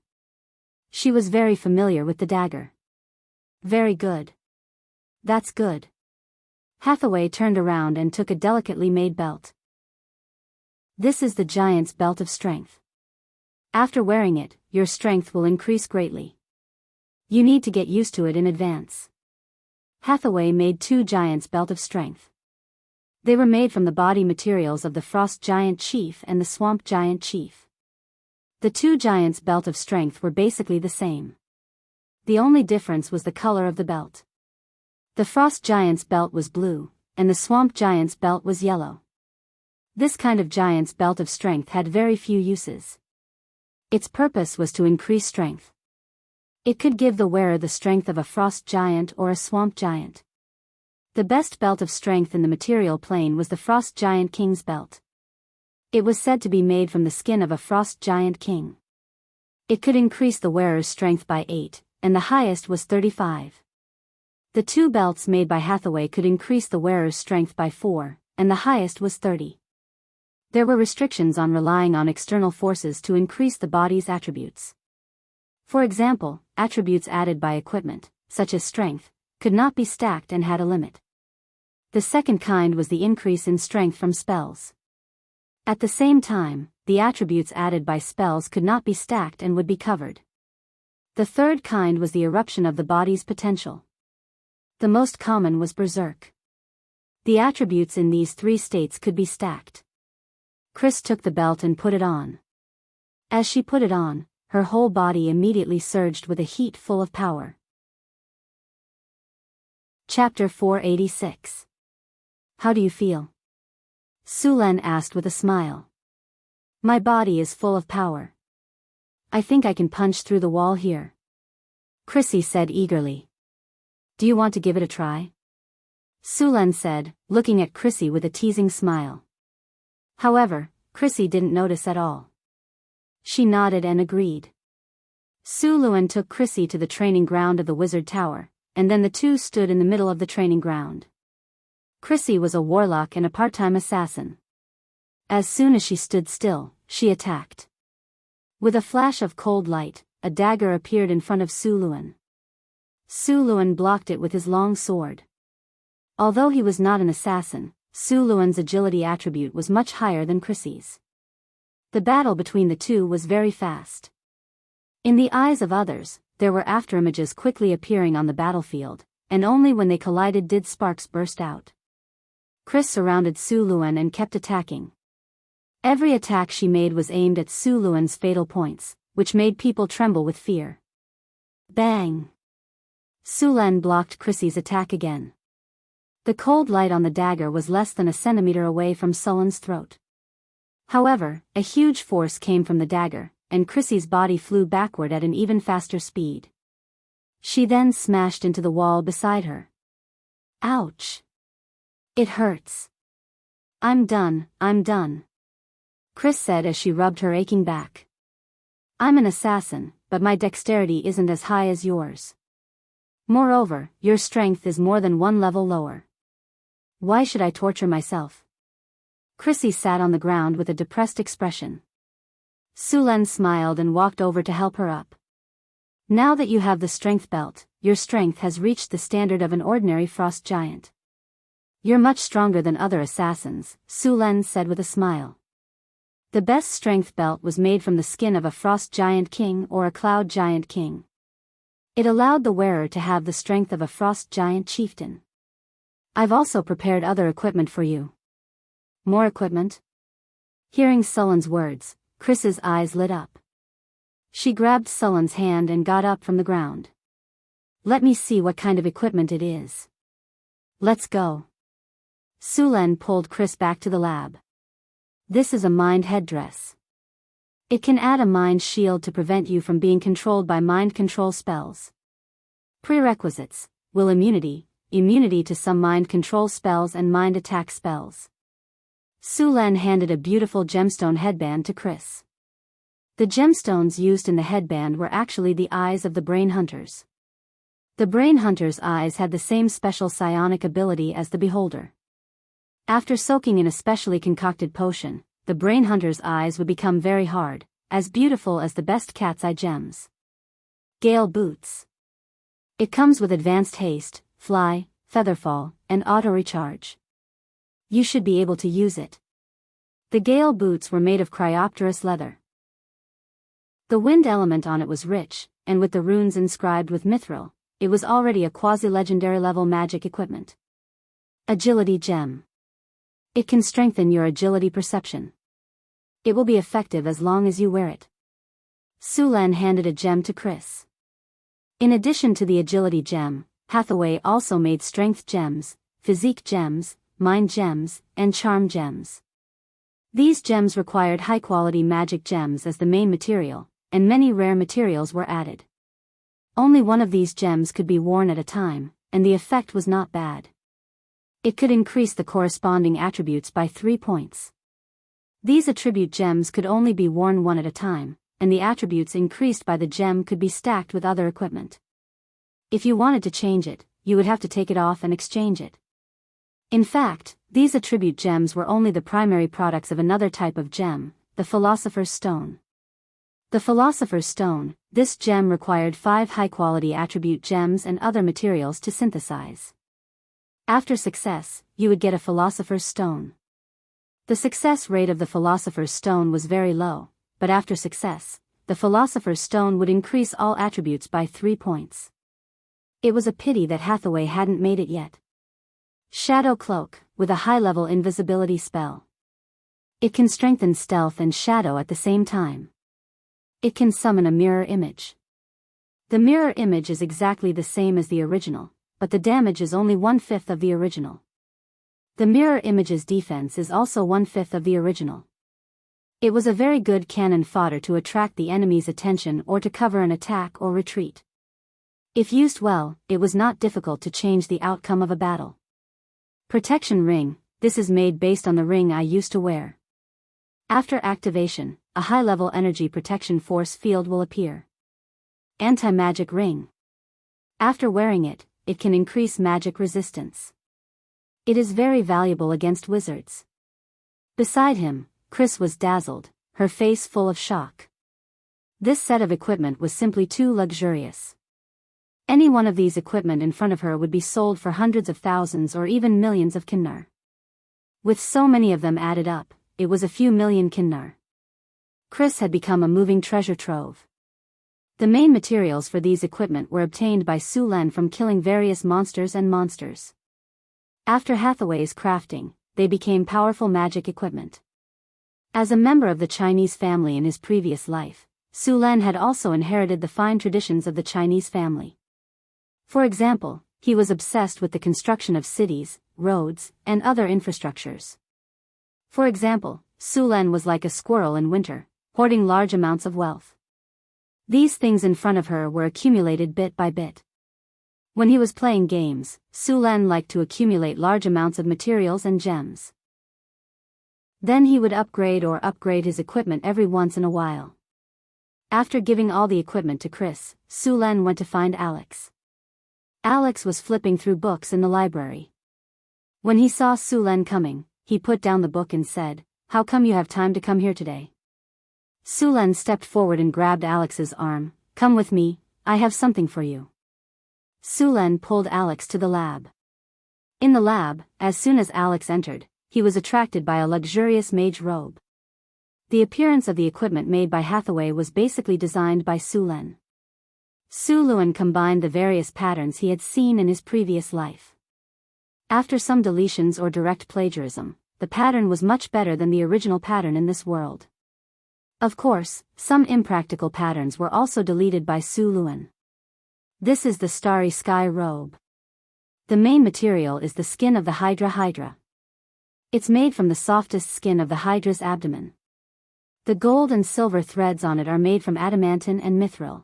She was very familiar with the dagger. Very good. That's good. Hathaway turned around and took a delicately made belt. This is the giant's belt of strength. After wearing it, your strength will increase greatly. You need to get used to it in advance. Hathaway made 2 giants' belt of strength. They were made from the body materials of the Frost Giant Chief and the Swamp Giant Chief. The 2 giants' belt of strength were basically the same. The only difference was the color of the belt. The Frost Giant's belt was blue, and the Swamp Giant's belt was yellow. This kind of giant's belt of strength had very few uses. Its purpose was to increase strength. It could give the wearer the strength of a frost giant or a swamp giant. The best belt of strength in the material plane was the Frost Giant King's belt. It was said to be made from the skin of a Frost Giant King. It could increase the wearer's strength by 8, and the highest was 35. The 2 belts made by Hathaway could increase the wearer's strength by 4, and the highest was 30. There were restrictions on relying on external forces to increase the body's attributes. For example, attributes added by equipment, such as strength, could not be stacked and had a limit. The second kind was the increase in strength from spells. At the same time, the attributes added by spells could not be stacked and would be covered. The third kind was the eruption of the body's potential. The most common was Berserk. The attributes in these 3 states could be stacked. Chris took the belt and put it on. As she put it on, her whole body immediately surged with a heat full of power. Chapter 486. How do you feel? Su Len asked with a smile. My body is full of power. I think I can punch through the wall here. Chrissy said eagerly. Do you want to give it a try? Su Len said, looking at Chrissy with a teasing smile. However, Chrissy didn't notice at all. She nodded and agreed. Su Luen took Chrissy to the training ground of the Wizard Tower, and then the 2 stood in the middle of the training ground. Chrissy was a warlock and a part-time assassin. As soon as she stood still, she attacked. With a flash of cold light, a dagger appeared in front of Su Luen. Su Luen blocked it with his long sword. Although he was not an assassin, Su Luen's agility attribute was much higher than Chrissy's. The battle between the 2 was very fast. In the eyes of others, there were afterimages quickly appearing on the battlefield, and only when they collided did sparks burst out. Chris surrounded Su Luen and kept attacking. Every attack she made was aimed at Su Luen's fatal points, which made people tremble with fear. Bang! Su Len blocked Chrissy's attack again. The cold light on the dagger was less than a centimeter away from Sullen's throat. However, a huge force came from the dagger, and Chrissy's body flew backward at an even faster speed. She then smashed into the wall beside her. Ouch! It hurts. I'm done, Chris said as she rubbed her aching back. I'm an assassin, but my dexterity isn't as high as yours. Moreover, your strength is more than one level lower. Why should I torture myself? Chrissy sat on the ground with a depressed expression. Su Len smiled and walked over to help her up. Now that you have the strength belt, your strength has reached the standard of an ordinary frost giant. You're much stronger than other assassins, Su Len said with a smile. The best strength belt was made from the skin of a frost giant king or a cloud giant king. It allowed the wearer to have the strength of a frost giant chieftain. I've also prepared other equipment for you. More equipment? Hearing Sullen's words, Chris's eyes lit up. She grabbed Sullen's hand and got up from the ground. Let me see what kind of equipment it is. Let's go. Su Len pulled Chris back to the lab. This is a mind headdress. It can add a mind shield to prevent you from being controlled by mind control spells. Prerequisites: will immunity to some mind control spells and mind attack spells. Su Len handed a beautiful gemstone headband to Chris. The gemstones used in the headband were actually the eyes of the brain hunters. The brain hunter's eyes had the same special psionic ability as the beholder. After soaking in a specially concocted potion, the brain hunter's eyes would become very hard, as beautiful as the best cat's eye gems. Gale boots. It comes with advanced haste, fly, featherfall, and auto-recharge. You should be able to use it. The Gale boots were made of cryopterous leather. The wind element on it was rich, and with the runes inscribed with mithril, it was already a quasi-legendary level magic equipment. Agility gem. It can strengthen your agility perception. It will be effective as long as you wear it. Su Len handed a gem to Chris. In addition to the agility gem, Hathaway also made strength gems, physique gems, mind gems, and charm gems. These gems required high-quality magic gems as the main material, and many rare materials were added. Only one of these gems could be worn at a time, and the effect was not bad. It could increase the corresponding attributes by 3 points. These attribute gems could only be worn one at a time, and the attributes increased by the gem could be stacked with other equipment. If you wanted to change it, you would have to take it off and exchange it. In fact, these attribute gems were only the primary products of another type of gem, the Philosopher's Stone. The Philosopher's Stone, this gem required 5 high-quality attribute gems and other materials to synthesize. After success, you would get a Philosopher's Stone. The success rate of the Philosopher's Stone was very low, but after success, the Philosopher's Stone would increase all attributes by 3 points. It was a pity that Hathaway hadn't made it yet. Shadow Cloak, with a high-level invisibility spell. It can strengthen stealth and shadow at the same time. It can summon a mirror image. The mirror image is exactly the same as the original, but the damage is only 1/5 of the original. The mirror image's defense is also 1/5 of the original. It was a very good cannon fodder to attract the enemy's attention or to cover an attack or retreat. If used well, it was not difficult to change the outcome of a battle. Protection Ring, this is made based on the ring I used to wear. After activation, a high-level energy protection force field will appear. Anti-magic ring. After wearing it, it can increase magic resistance. It is very valuable against wizards. Beside him, Chris was dazzled, her face full of shock. This set of equipment was simply too luxurious. Any one of these equipment in front of her would be sold for hundreds of thousands or even millions of kinnar. With so many of them added up, it was a few million kinnar. Chris had become a moving treasure trove. The main materials for these equipment were obtained by Su Len from killing various monsters. After Hathaway's crafting, they became powerful magic equipment. As a member of the Chinese family in his previous life, Su Len had also inherited the fine traditions of the Chinese family. For example, he was obsessed with the construction of cities, roads, and other infrastructures. For example, Su Len was like a squirrel in winter, hoarding large amounts of wealth. These things in front of her were accumulated bit by bit. When he was playing games, Su Len liked to accumulate large amounts of materials and gems. Then he would upgrade his equipment every once in a while. After giving all the equipment to Chris, Su Len went to find Alex. Alex was flipping through books in the library. When he saw Su Len coming, he put down the book and said, "How come you have time to come here today?" Su Len stepped forward and grabbed Alex's arm. "Come with me, I have something for you." Su Len pulled Alex to the lab. In the lab, as soon as Alex entered, he was attracted by a luxurious mage robe. The appearance of the equipment made by Hathaway was basically designed by Su Len. Su Len combined the various patterns he had seen in his previous life. After some deletions or direct plagiarism, the pattern was much better than the original pattern in this world. Of course, some impractical patterns were also deleted by Su Len. This is the Starry Sky robe. The main material is the skin of the Hydra. It's made from the softest skin of the Hydra's abdomen. The gold and silver threads on it are made from adamantine and mithril.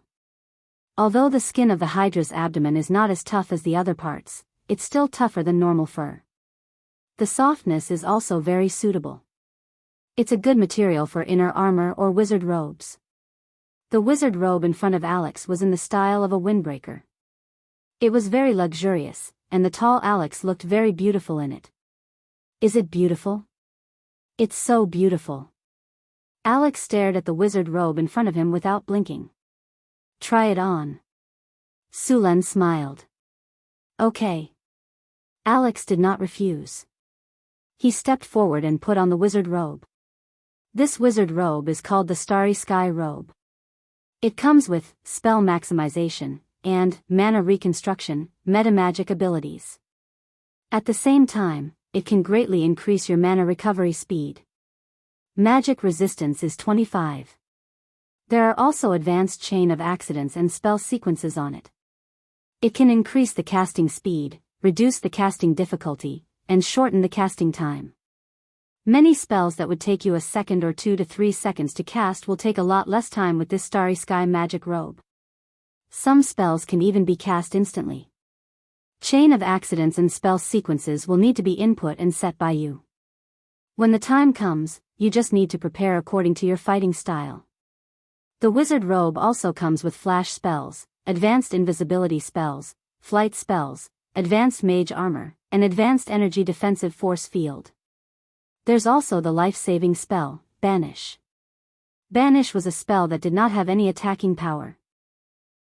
Although the skin of the Hydra's abdomen is not as tough as the other parts, it's still tougher than normal fur. The softness is also very suitable. It's a good material for inner armor or wizard robes. The wizard robe in front of Alex was in the style of a windbreaker. It was very luxurious, and the tall Alex looked very beautiful in it. Is it beautiful? It's so beautiful. Alex stared at the wizard robe in front of him without blinking. Try it on. Su Len smiled. Okay. Alex did not refuse. He stepped forward and put on the wizard robe. This wizard robe is called the Starry Sky robe. It comes with spell maximization and mana reconstruction, metamagic abilities. At the same time, it can greatly increase your mana recovery speed. Magic resistance is 25. There are also advanced chain of accidents and spell sequences on it. It can increase the casting speed, reduce the casting difficulty, and shorten the casting time. Many spells that would take you a second or 2 to 3 seconds to cast will take a lot less time with this Starry Sky magic robe. Some spells can even be cast instantly. Chain of accidents and spell sequences will need to be input and set by you. When the time comes, you just need to prepare according to your fighting style. The wizard robe also comes with flash spells, advanced invisibility spells, flight spells, advanced mage armor, and advanced energy defensive force field. There's also the life-saving spell, Banish. Banish was a spell that did not have any attacking power.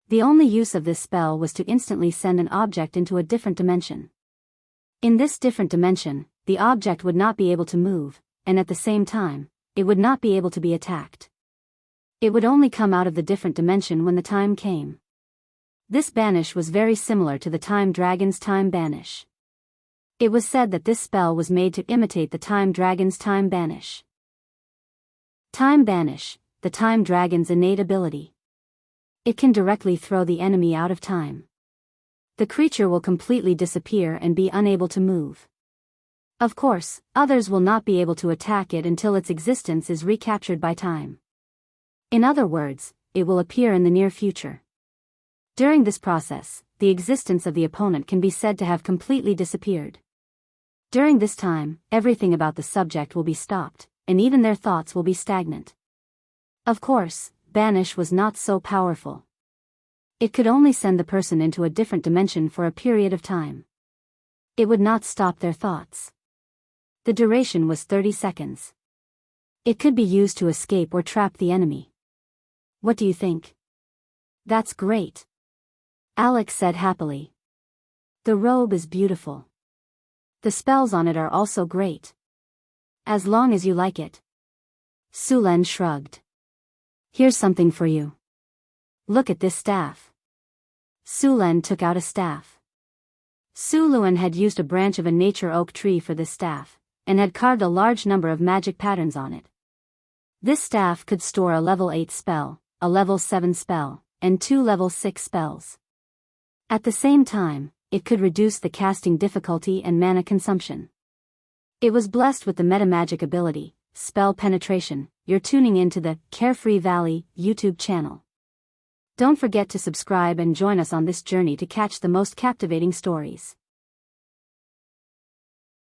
The only use of this spell was to instantly send an object into a different dimension. In this different dimension, the object would not be able to move, and at the same time, it would not be able to be attacked. It would only come out of the different dimension when the time came. This Banish was very similar to the Time Dragon's Time Banish. It was said that this spell was made to imitate the Time Dragon's Time Banish. Time Banish, the Time Dragon's innate ability. It can directly throw the enemy out of time. The creature will completely disappear and be unable to move. Of course, others will not be able to attack it until its existence is recaptured by time. In other words, it will appear in the near future. During this process, the existence of the opponent can be said to have completely disappeared. During this time, everything about the subject will be stopped, and even their thoughts will be stagnant. Of course, Banish was not so powerful. It could only send the person into a different dimension for a period of time. It would not stop their thoughts. The duration was 30 seconds. It could be used to escape or trap the enemy. What do you think? That's great. Alex said happily. The robe is beautiful. The spells on it are also great. As long as you like it. Su Len shrugged. Here's something for you. Look at this staff. Su Len took out a staff. Su Len had used a branch of a nature oak tree for this staff, and had carved a large number of magic patterns on it. This staff could store a level 8 spell, a level 7 spell, and 2 level 6 spells. At the same time, it could reduce the casting difficulty and mana consumption. It was blessed with the metamagic ability, Spell Penetration. You're tuning into the Carefree Valley YouTube channel. Don't forget to subscribe and join us on this journey to catch the most captivating stories.